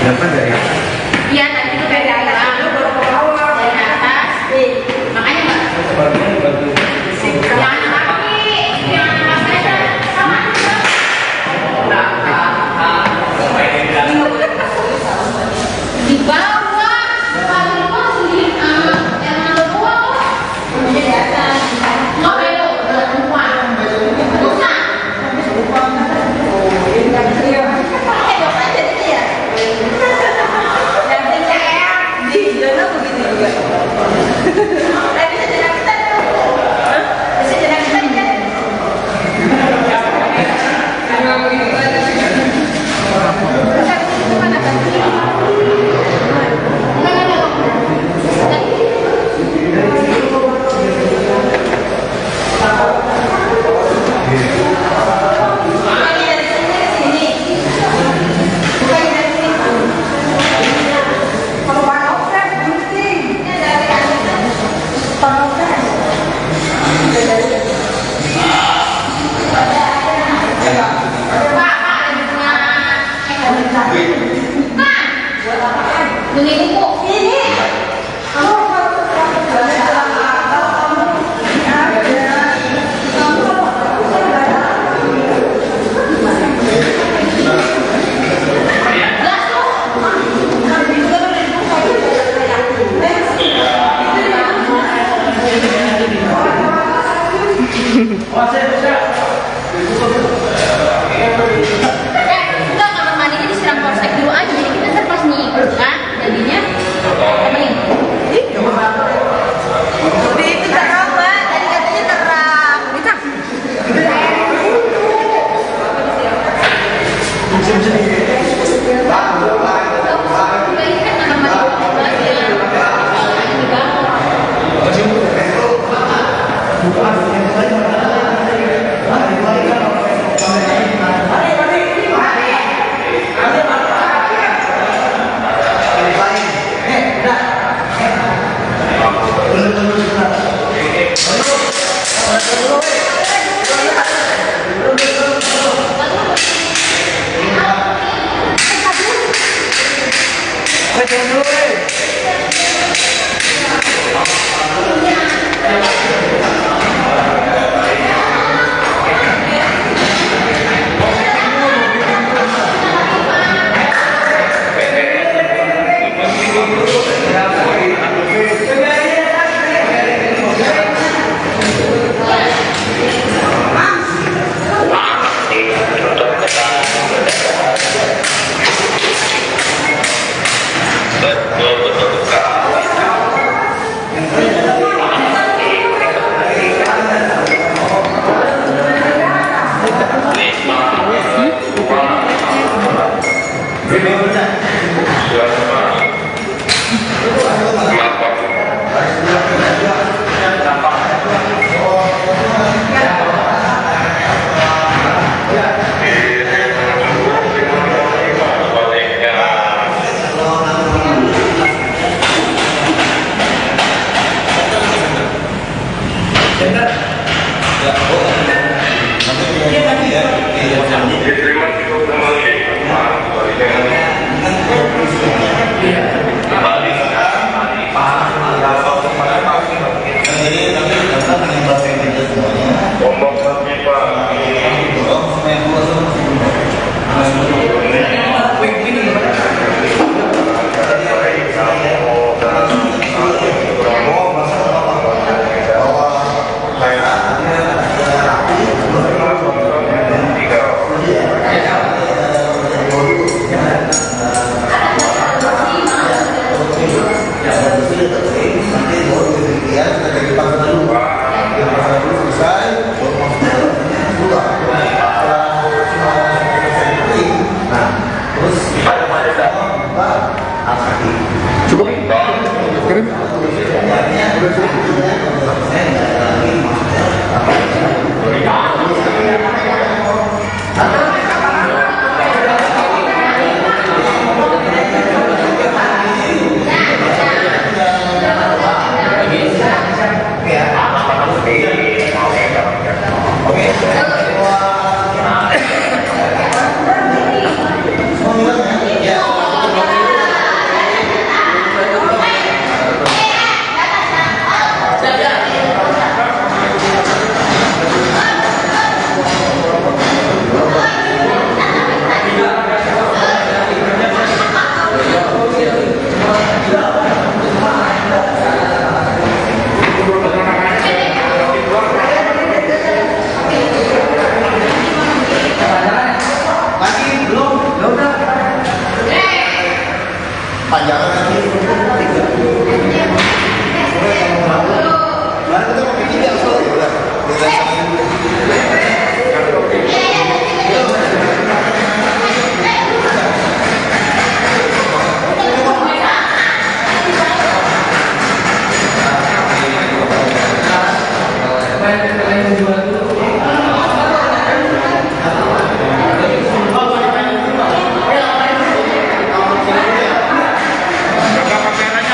Dapat dari apa? Iya, tadi itu dari atas. Dari atas. Makanya Mbak. Jangan kaki. Jangan aja. Sama. Di bawah. Kalau di bawah sendiri. Yang ada bawah. Di atas. Nggak belok. Bukan. Bukan. Enggak, kamar mandinya disiram polsek dulu aja, jadi kita ntar pas nih kan jadinya temenin. Kakak pamerannya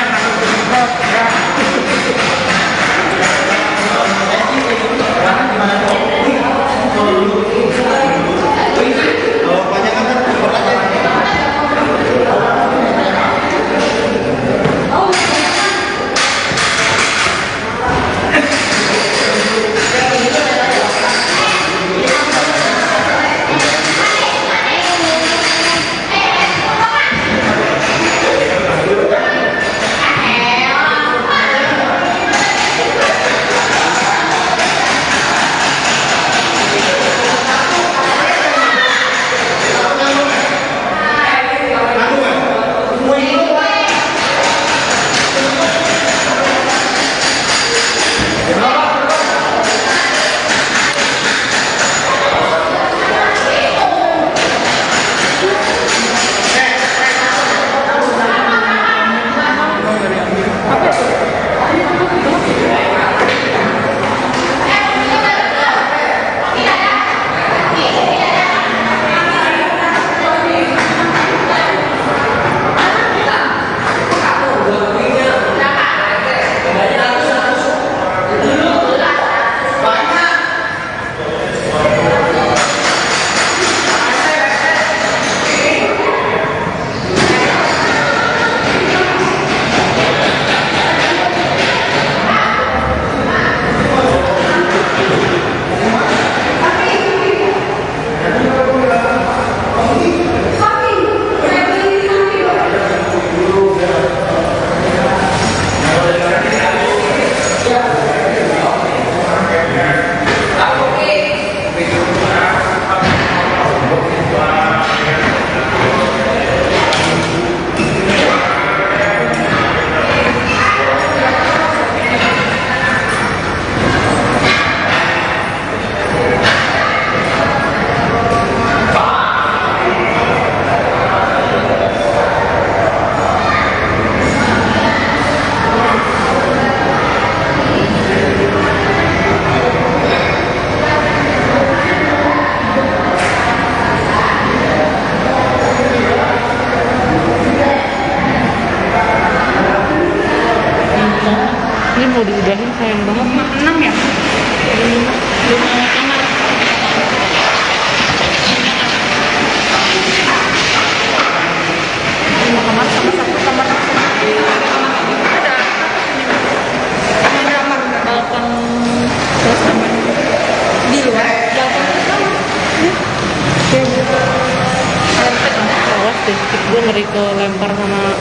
dilempar sama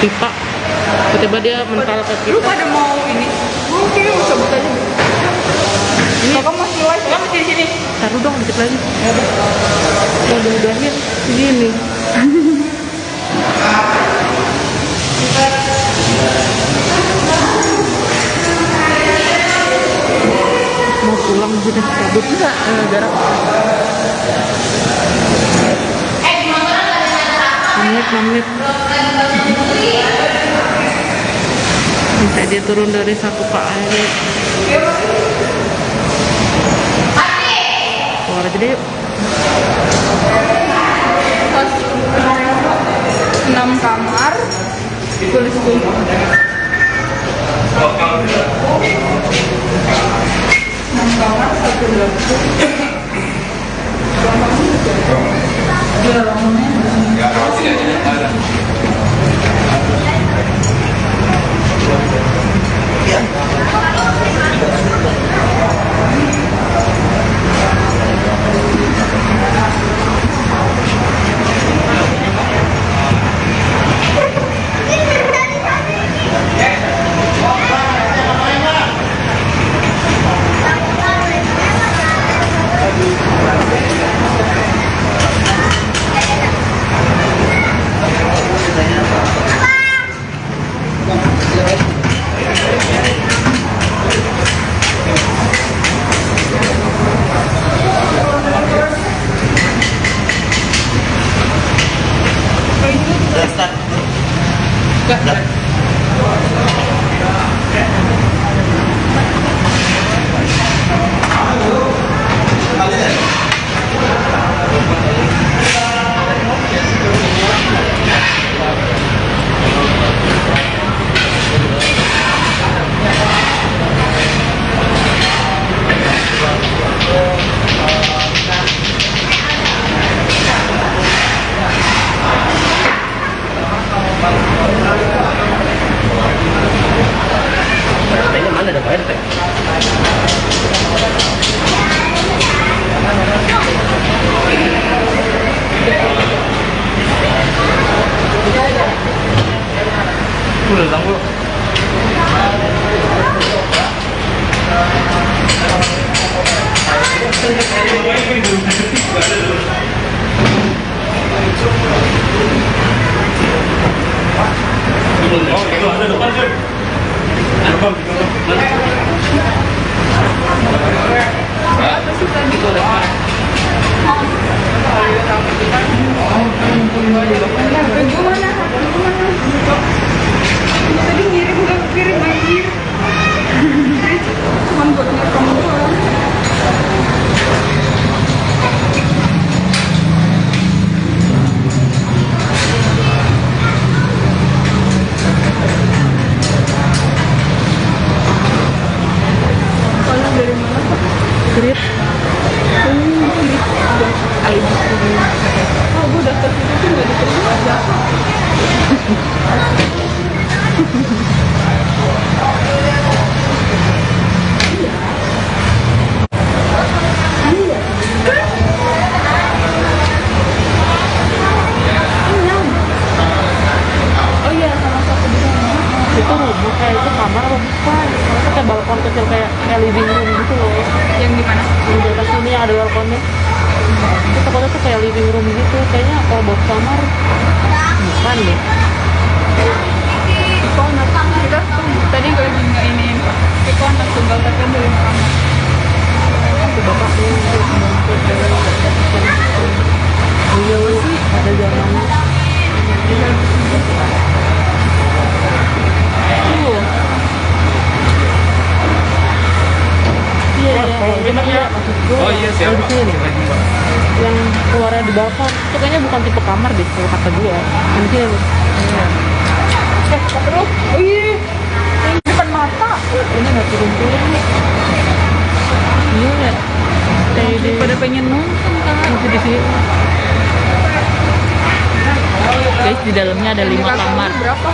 pipa. Tiba-tiba dia mental ke kita. Lu pada mau ini? Oke, cabut aja. Ini Kakak masih live, kakak masih di sini. taruh dong dikit lagi. Mau diudahin segini. Mau pulang sudah cabut enggak jarak 6 menit. Sampai dia turun dari satu KM. Keluar aja deh yuk. 6 kamar. Tulis tuh. 6 kamar, 1 dapur. Ya, kalau tidak ada. living room gitu loh. Yang di mana? Yang di atas sini yang ada balkonnya. Itu takutnya tuh kayak living room gitu. Kayaknya kalau buat kamar bukan deh. Corner kita tadi gue lagi nggak ini ke corner tunggal tapi dari kamar. Itu bapak tuh iya sih ada zamannya. Oh iya siapa? Yang keluarnya di balkon itu kayaknya bukan tipe kamar deh kalau kata gue. Mungkin Terus, oh iya, yang depan mata. ini nggak turun-turun nih. Iya ya. Pada pengen nonton kan? Masih di sini. Guys, di dalamnya ada 5 kamar. Berapa?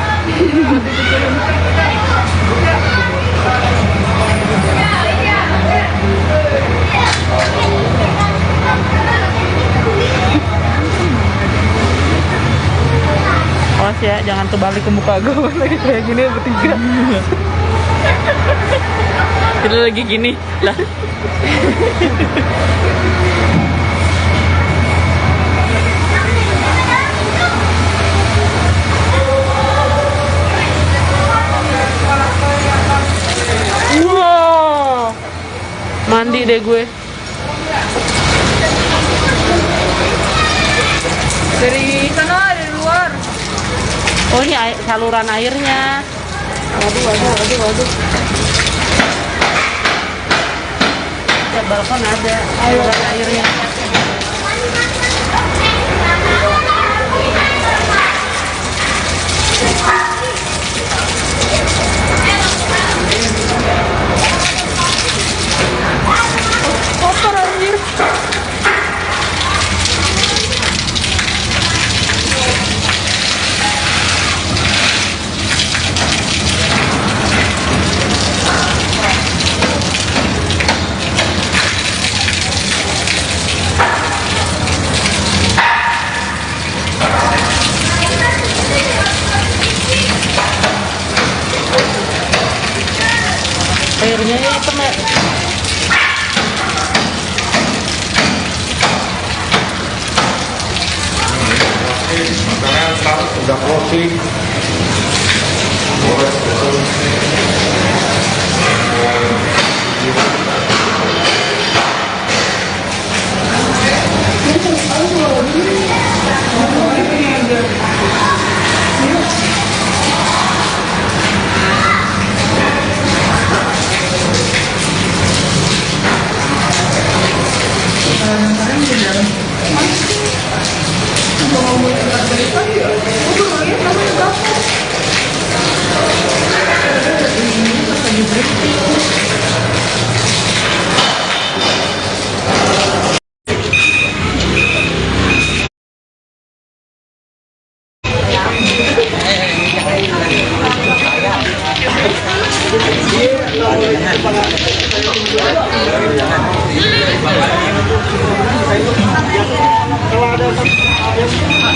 Awas ya, jangan terbalik ke muka gue lagi kayak gini bertiga. Kita lagi gini lah. Wow, mandi deh gue. Dari sana, dari luar. Oh ini saluran airnya. Waduh. Ya, balkon ada saluran airnya. Kotor anjir. Airnya hitam ya. Makanan sekarang sudah closing.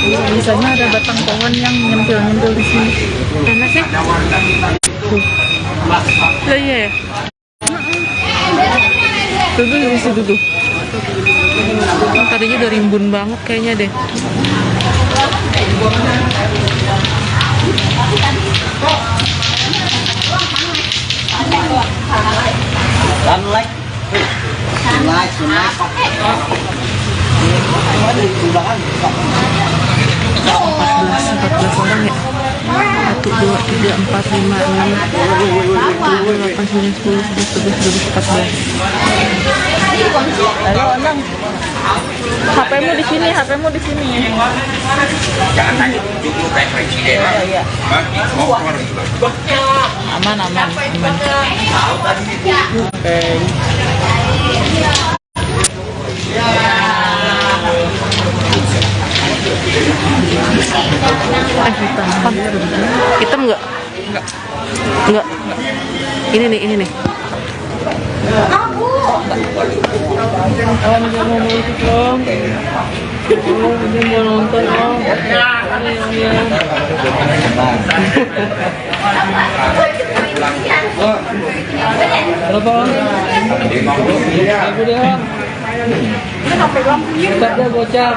Biasanya ada batang pohon yang nyempil di sini. Enak sih. Tuh. Lah iya ya. Tuh di situ tuh. Tadinya udah rimbun banget kayaknya deh. Sunlight. Empat belas orang ya. 1, 2, 3, 4, 5, 6, 7, 8, 9, 10, 11, 12, 13, 14. Halo, Anang. HP-mu di sini, HP-mu di sini. Jangan tanya, cukup kayak presiden. Motor juga. Aman. Oke. Hitam nggak? Nggak. Ini nih. Kawan dia mau ikut dong. Dia mau nonton dong. Berapa? 5.000 dia. Tetap dia gocap.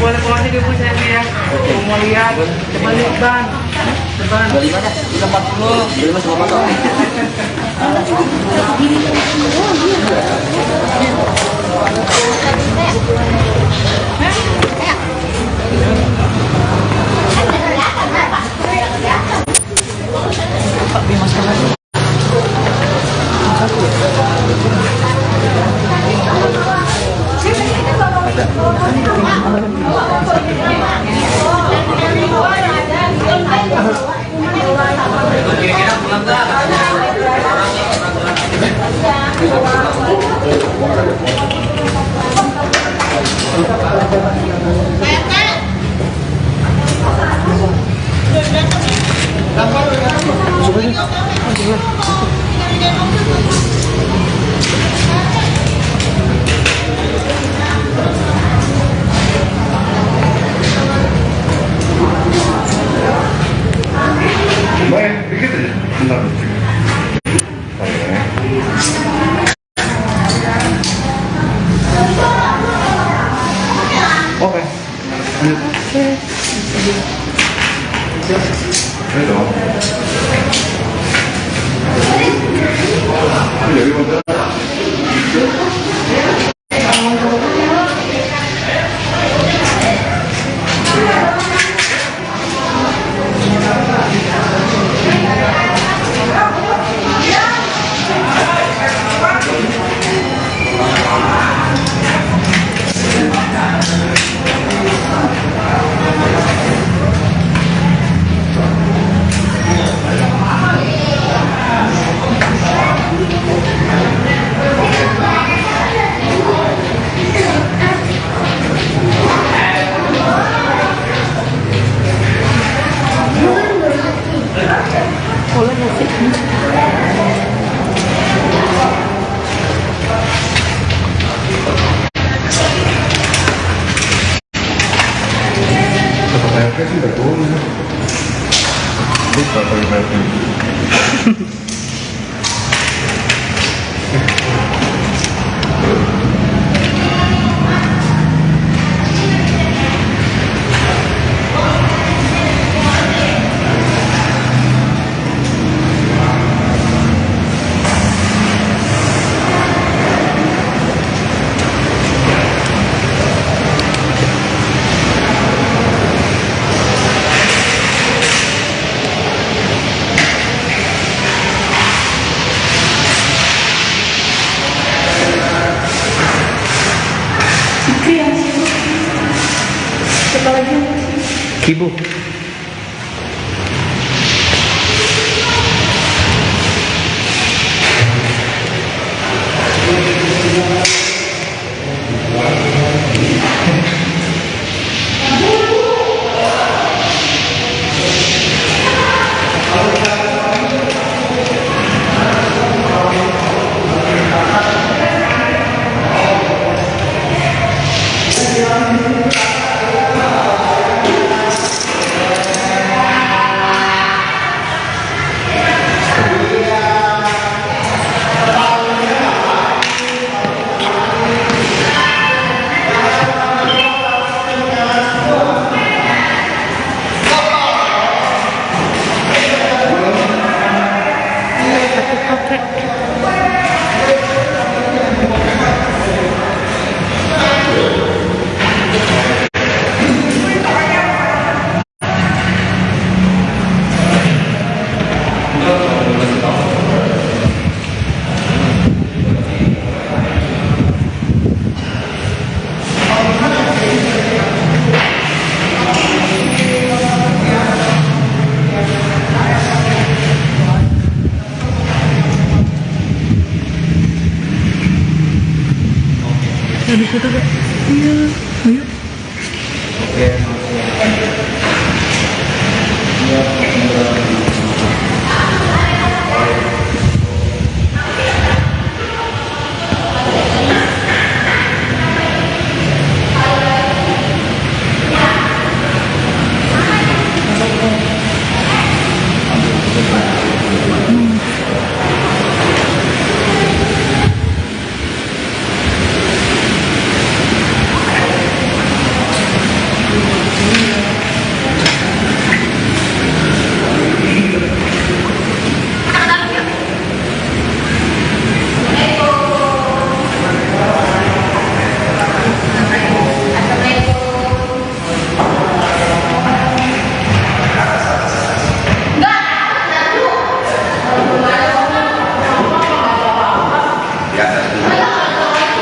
Boleh pulang aja Bu saya ya. Mau lihat balik ban. Balik mana? 40. 50 sama motor. Ada. Kibu. Ada foto gak? Iya, ayo.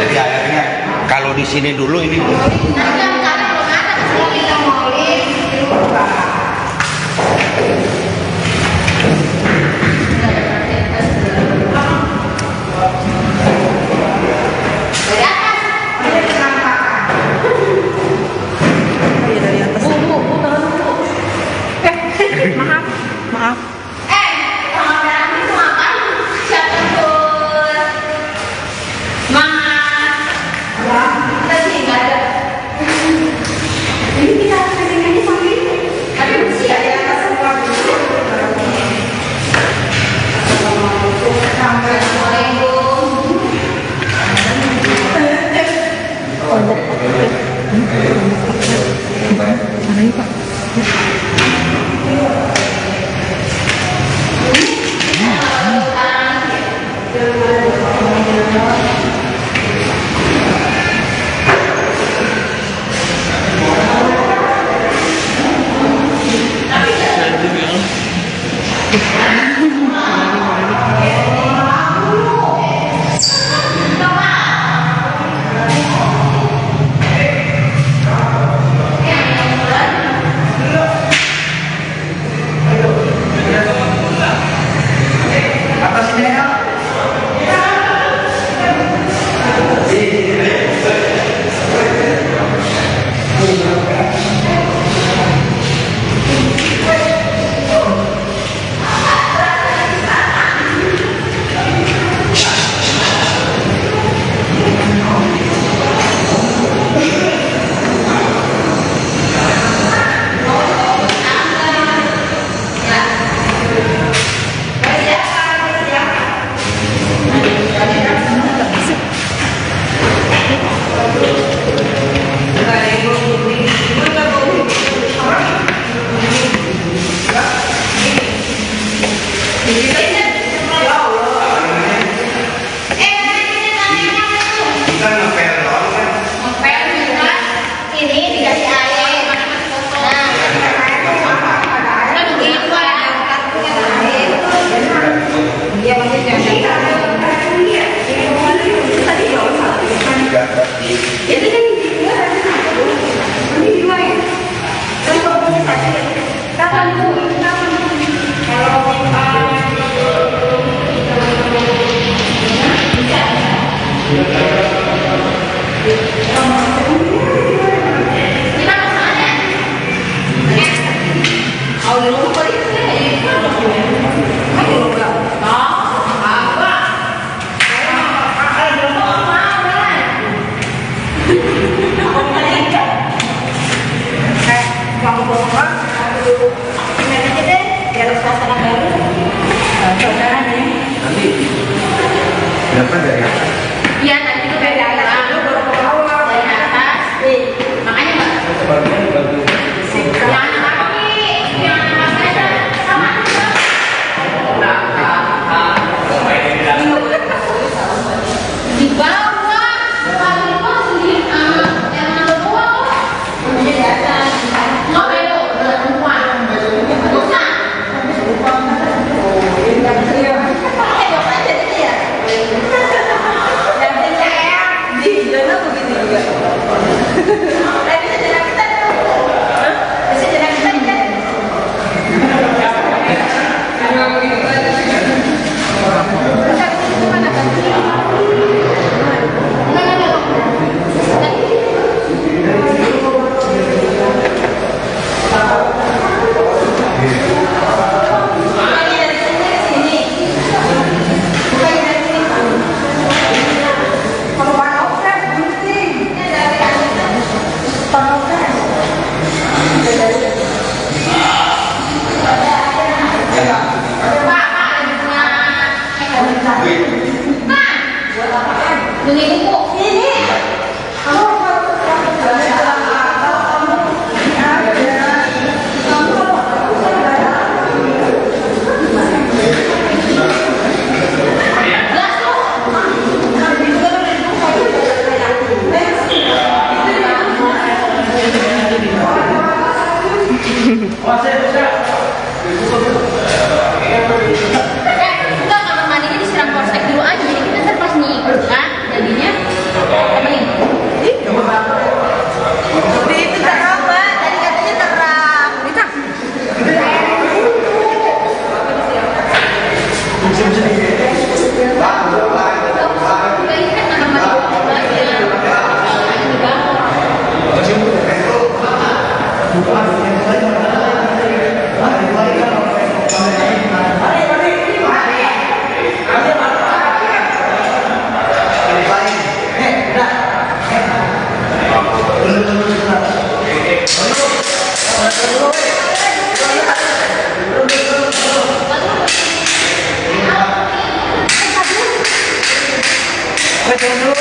Jadi airnya kalau di sini dulu ini Mana ya Pak? Iya, nanti itu dari atas. Dari atas. Makanya Mbak. Jangan kaki. Jangan aja. Sama. Di bawah. Kalau itu sendiri. Yang ada bawah. Di atas. Nggak belok. Bukan. Bukan. Enggak, kamar mandinya disiram polsek dulu aja. Jadi kita ntar pas ngikut kan, jadinya temenin. Tapi itu terang, Mbak. Tadi katanya terang. Bisa. Betul dulu,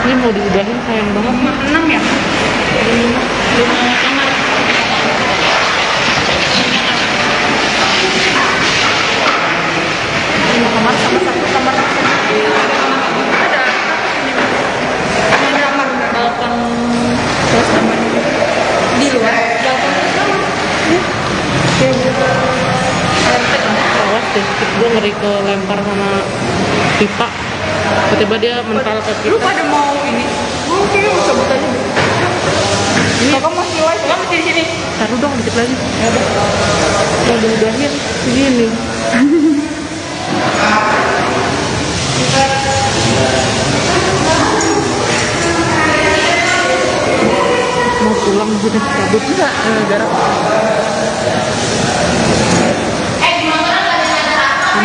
Ini mau diudahin sayang banget. 6 ya? Kamar sama satu kamar ada balkon terus kamar di luar balkon kayak gitu. Awas deh, gue ngeri ke lempar sama pipa. Tiba-tiba dia mental ke kita. Lu pada mau ini? Oke, cabut aja. Ini kakak masih live, kakak masih di sini. Taruh dong dikit lagi. Ya udah. Udah-udahin segini. Mau pulang sudah cabut enggak jarak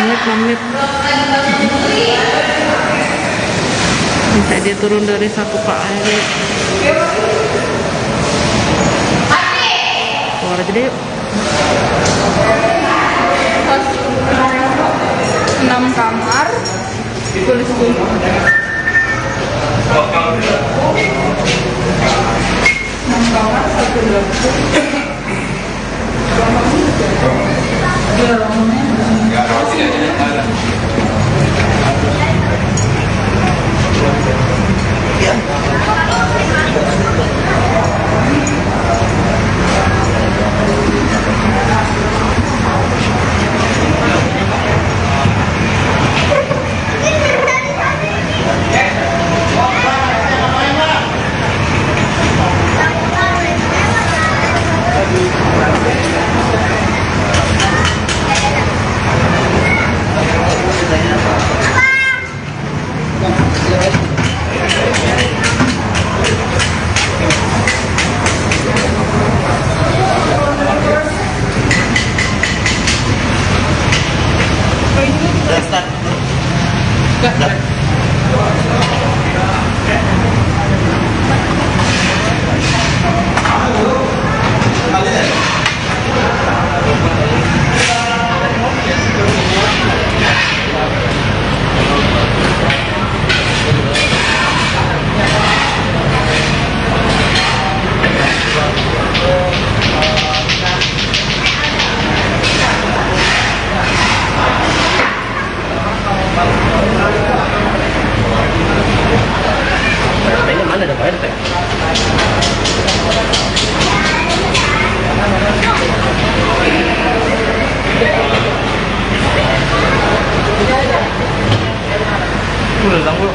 6 menit minta dia turun dari satu Pak Erik keluar aja deh yuk 6 kamar tulis dulu 6 kamar 1 dapur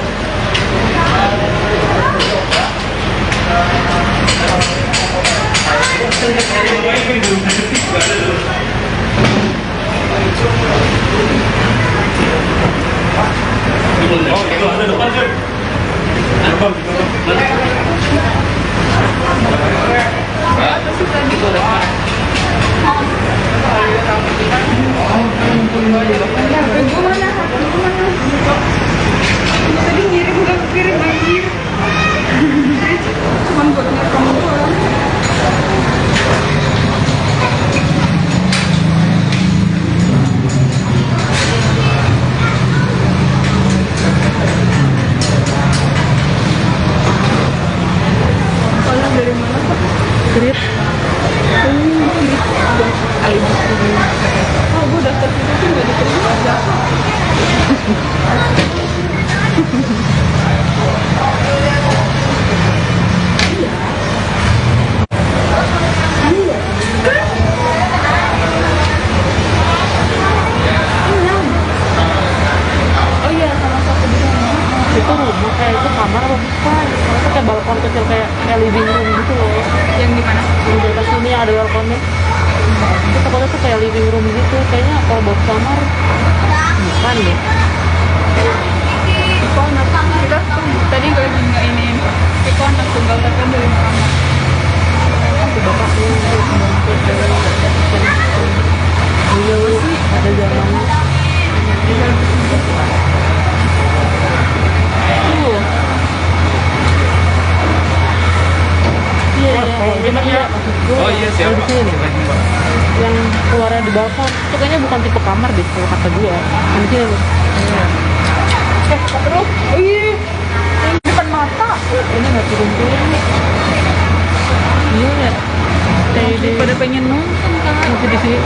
living room gitu loh. Yang di mana? Yang di atas sini yang ada balkonnya. Itu takutnya tuh kayak living room gitu. Kayaknya kalau buat kamar bukan deh. Kok anak kita tadi gue juga ini. Kok anak tunggal tapi dari kamar. Aku bapak tuh membantu dulu ada zamannya. Oh iya siapa? Yang keluarnya di balkon itu kayaknya bukan tipe kamar deh kalau kata gue. Di sini loh. Terus, oh iya, yang depan mata. Ini nggak turun-turun nih. Iya ya. Pada pengen nonton kan masih di sini.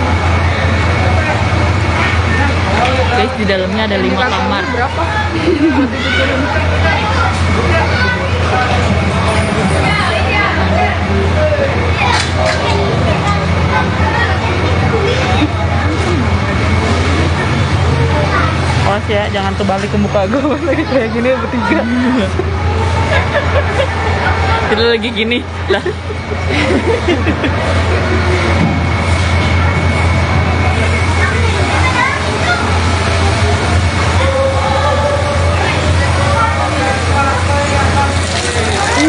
Guys, di dalamnya ada 5 kamar. Berapa? Awas ya, jangan terbalik ke muka gue lagi kayak gini bertiga. Kita lagi gini lah.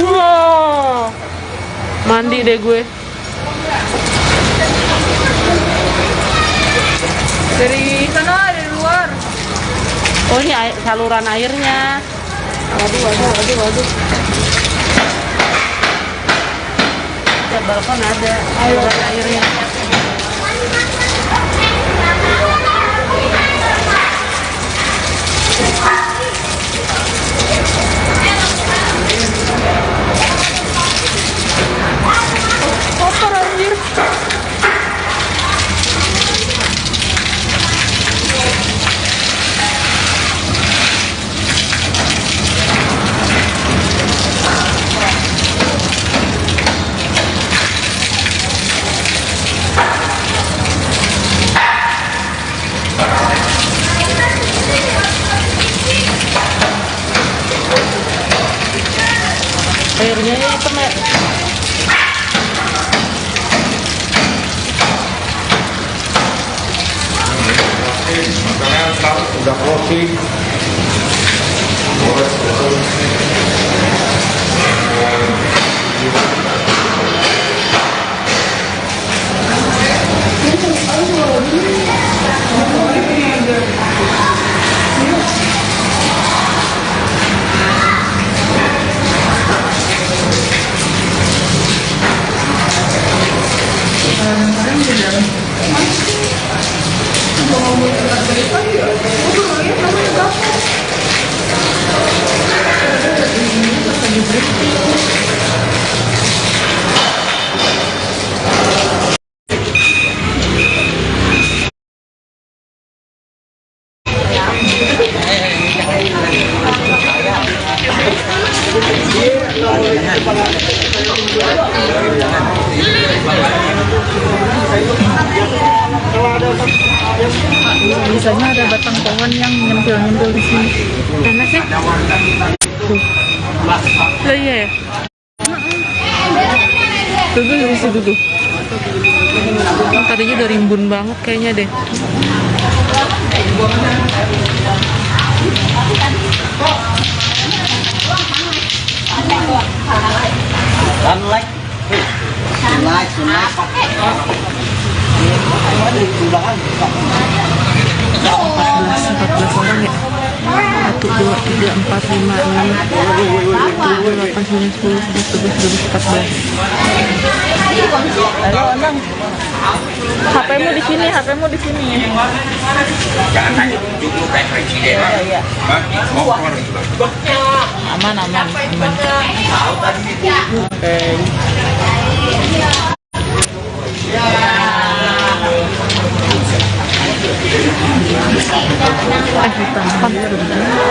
Wow, mandi deh gue. Dari sana, dari luar. Oh ini saluran airnya. Waduh. Ya balkon ada saluran airnya. Kotor anjir. Airnya hitam ya. Makanan udah closing. Biasanya ada batang pohon yang nyempil-nyempil di sini. Enak sih. Tuh. Lah iya ya. Tuh di situ tuh. Tadinya udah rimbun banget kayaknya deh. Sunlight. Empat belas orang ya. 1, 2, 3, 4, 5, 6, 7, 8, 9, 10, 11, 12, 13, 14. Halo, Onang. HP-mu di sini, HP-mu di sini ya. Jangan tanya, duduk kayak presiden. Hah? Mau keluar juga. Aman. Oke.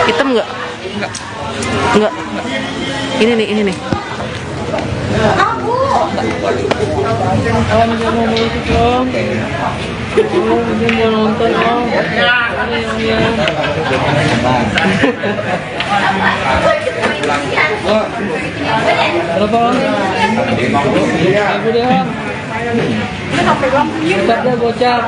Hitam nggak? Nggak. Ini nih. Om jangan mau musik om. Om jangan mau nonton om. Berapa om? Aku deh om. Cepat deh bocah.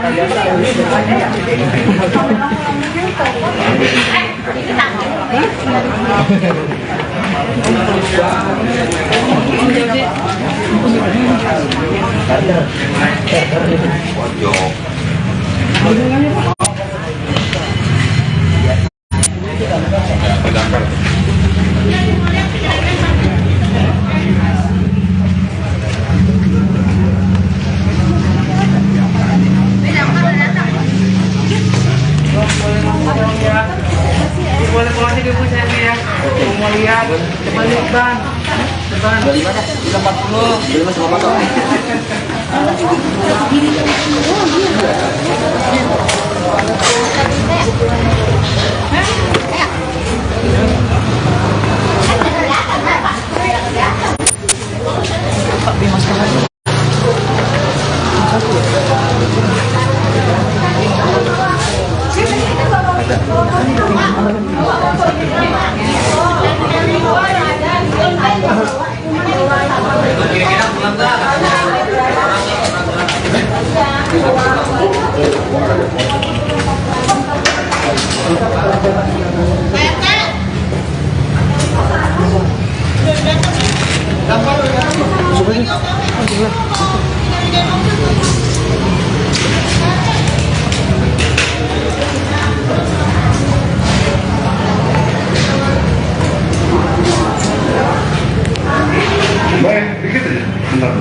Boleh pulang sih ibu saya ya. Mau lihat, coba lihat bang. Kilo 40. Kilo masih apa tuh? Baik, dikit aja. Bentar.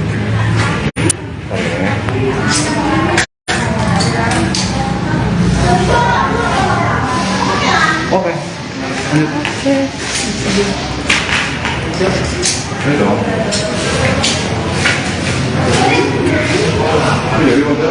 Oke. Lanjut. Ini dong. Jadi motor.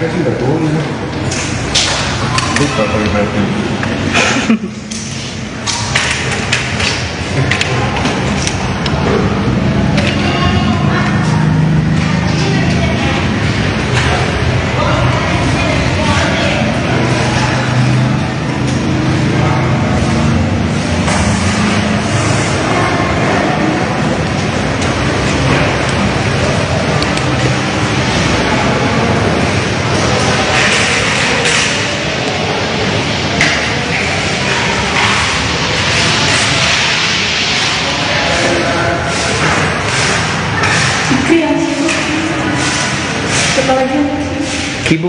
Saya sih udah turun. Lupa pakai baju. Kibu.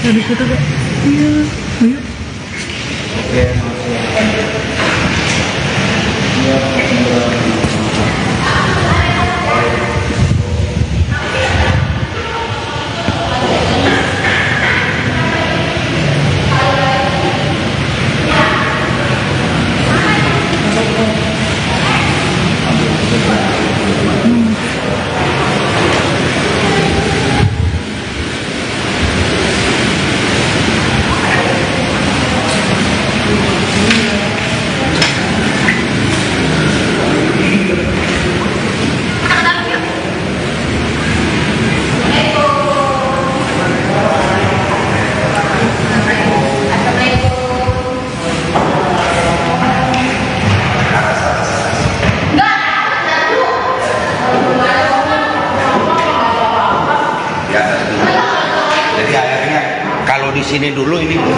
Ada foto gak? Iya, ayo. Ini dulu, ini dulu.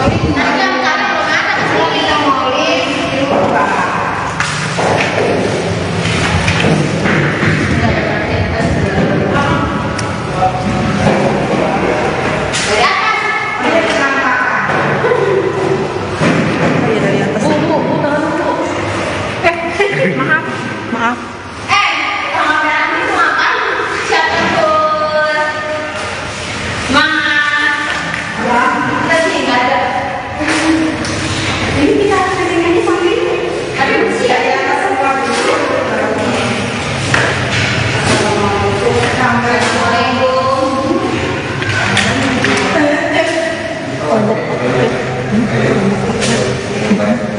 Maaf.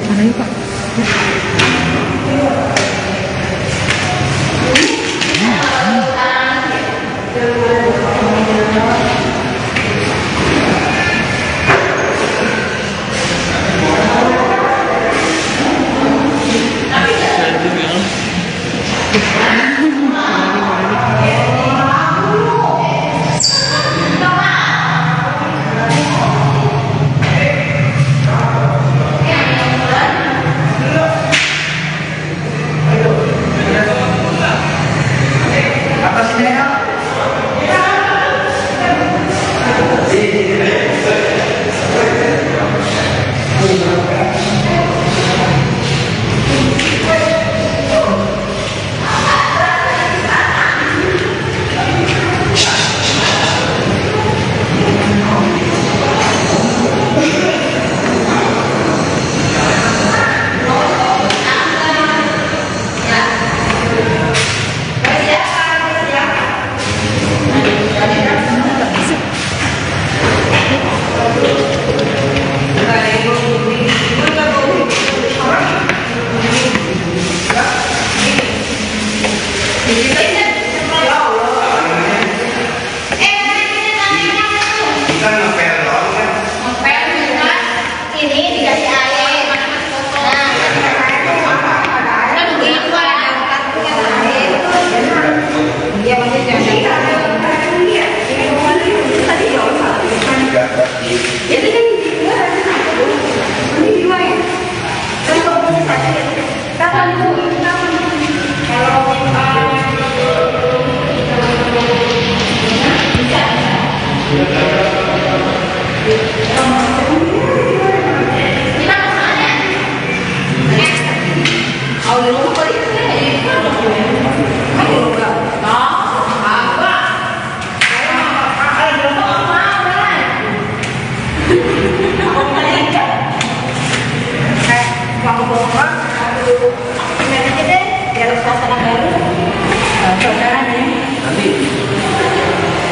Mana ini Pak?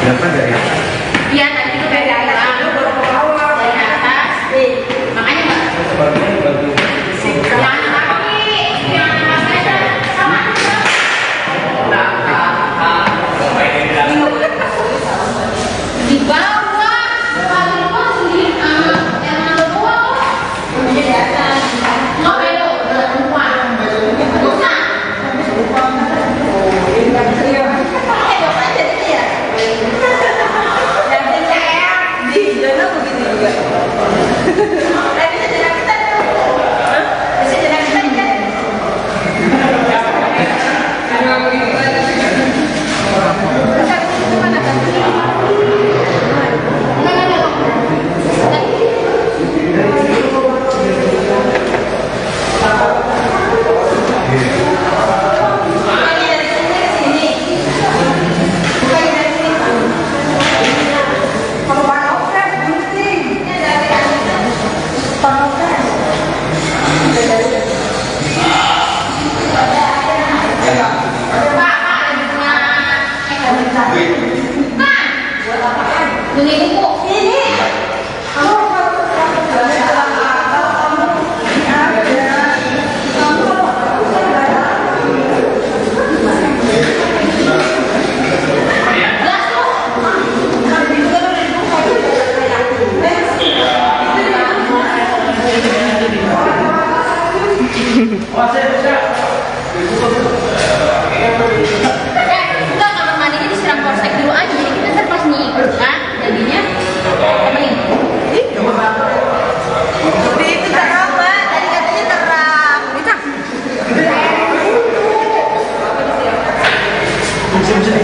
Berapa dari atas? Iya, tadi itu dari atas. Dari atas. Makanya Mbak. Jangan kaki. Jangan aja. Sama. Di bawah. Paling bawah sendiri. Yang ada bawah. Kemudian di atas. Nggak belok. Perempuan. Bukan. Enggak, kamar mandinya disiram polsek dulu aja, jadi kita ntar pas nih kan jadinya Thank you.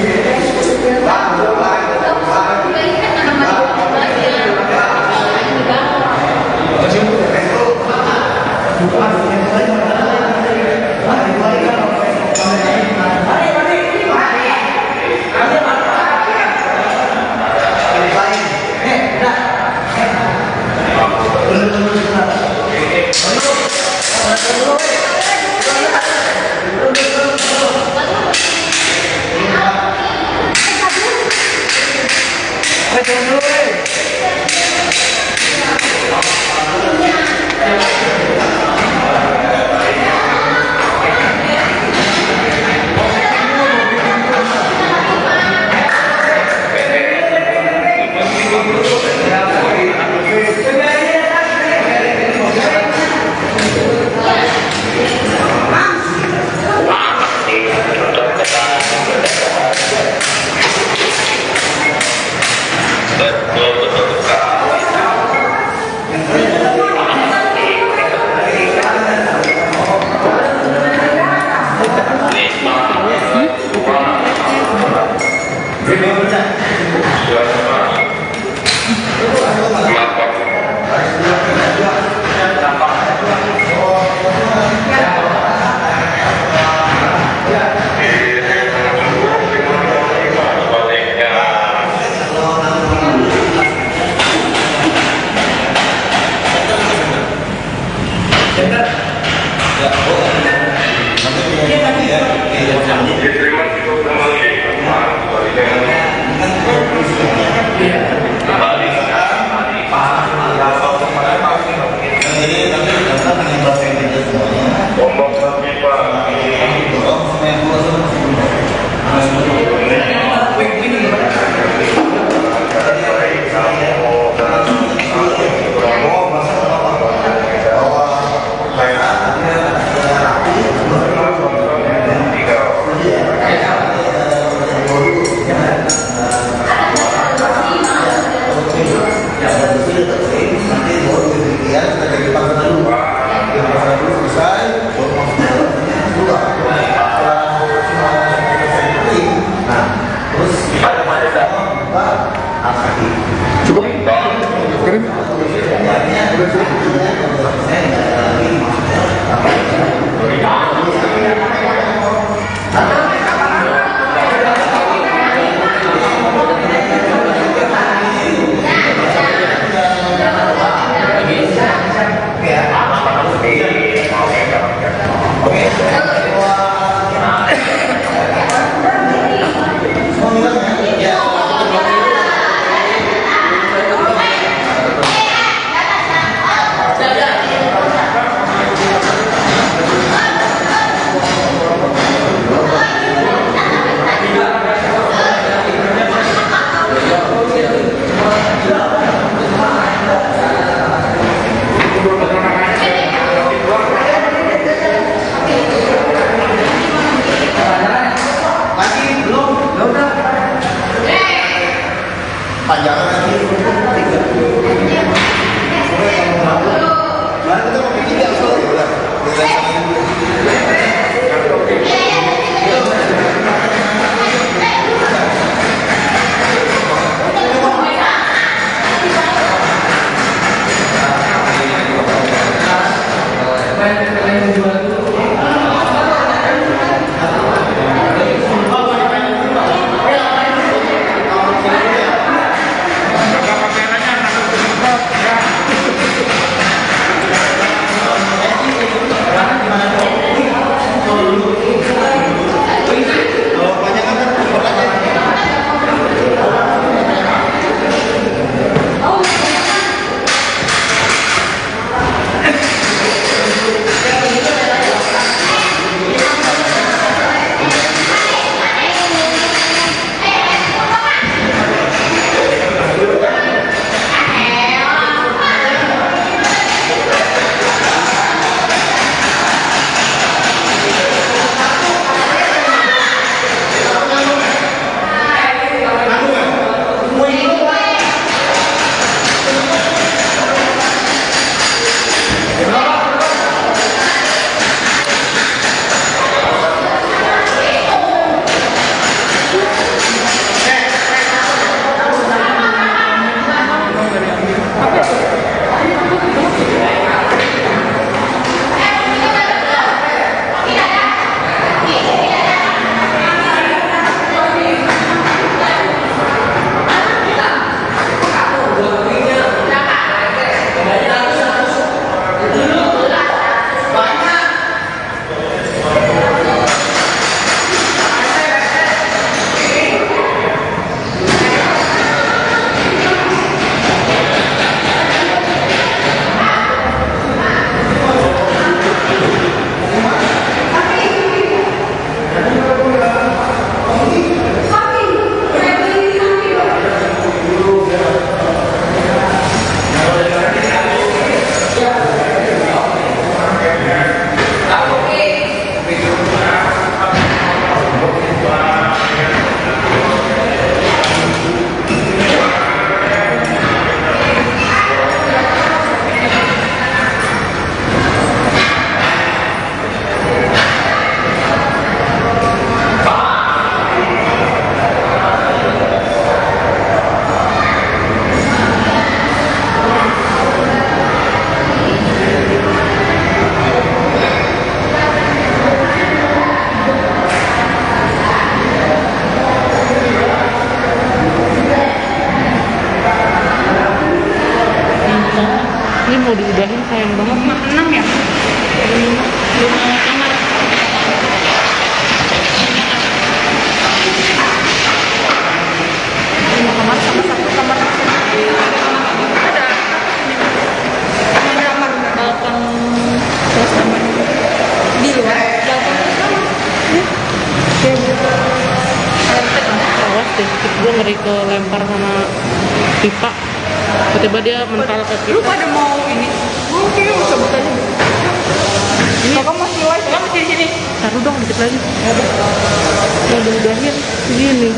deh. Gue ngeri ke lempar sama pipa. Tiba-tiba dia mental ke kita. Lu pada mau ini? Oke, mau cabut aja. Ini Kakak masih live, kakak masih di sini. taruh dong dikit lagi. Mau udahin segini.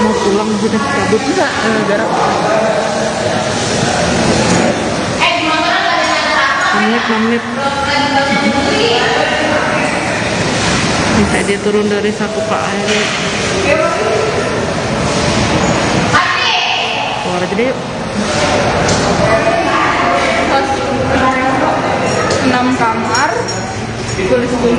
Mau pulang sudah cabut enggak? Jarak 6 menit. Bisa dia turun dari satu ke air. Keluar aja deh yuk. 6 kamar. Tulis dulu.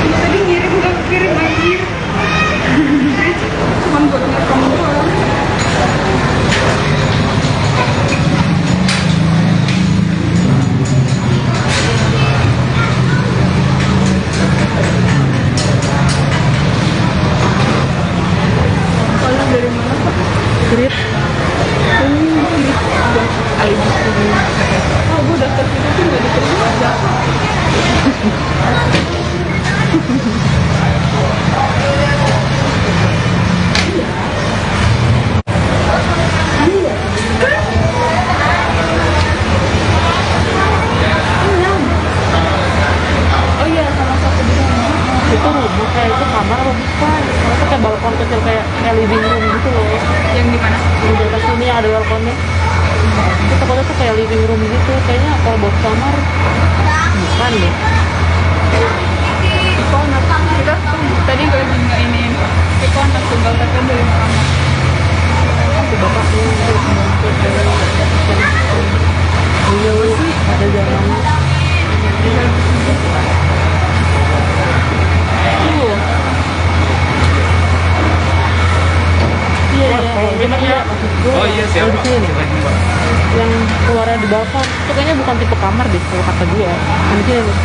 Tadi ngirim udah kirim anjir. Cuman buat ngerekam doang. Kalian dari mana Pak? Grit. Oh, gue daftar situ tuh nggak diterima. Oh iya, sama satu di sana. Itu rumah kayak itu kamar apa bukan? Itu kayak balkon kecil kayak living room gitu loh. Yang di mana? Di atas sini ada balkonnya. Itu tempatnya tuh kayak living room gitu. Kayaknya kalau buat kamar bukan deh. Konak. Kita tuh tadi gue lagi ngainin ke konak tunggal tapi dari kamar. Itu bapaknya untuk menuntut dari beliau ada jalannya. Iya, iya. Oh iya, siapa? Di sini. Yang keluarnya di balkon. Itu kayaknya bukan tipe kamar deh kalau kata gue. Di sini nih.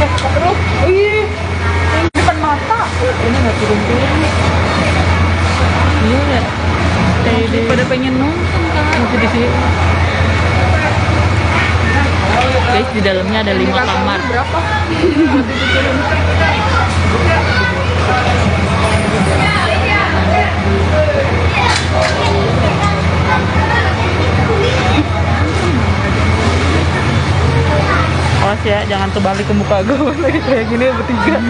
Terus, ih, yang di depan mata. Ini nggak turun-turun. Iya ya. Kayak di Pada pengen nonton kan? masih di sini. Guys, di dalamnya ada 5 kamar. Berapa? atas ya, jangan terbalik ke muka gue lagi kayak gini bertiga.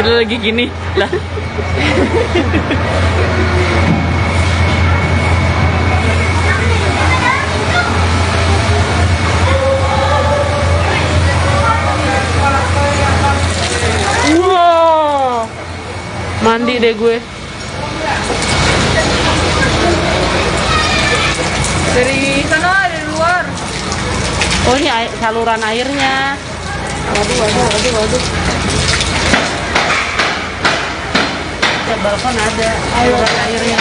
Kita lagi gini lah. Wow, mandi deh gue. Dari sana, dari luar. Oh ini saluran airnya. Waduh. Ya balkon ada saluran airnya.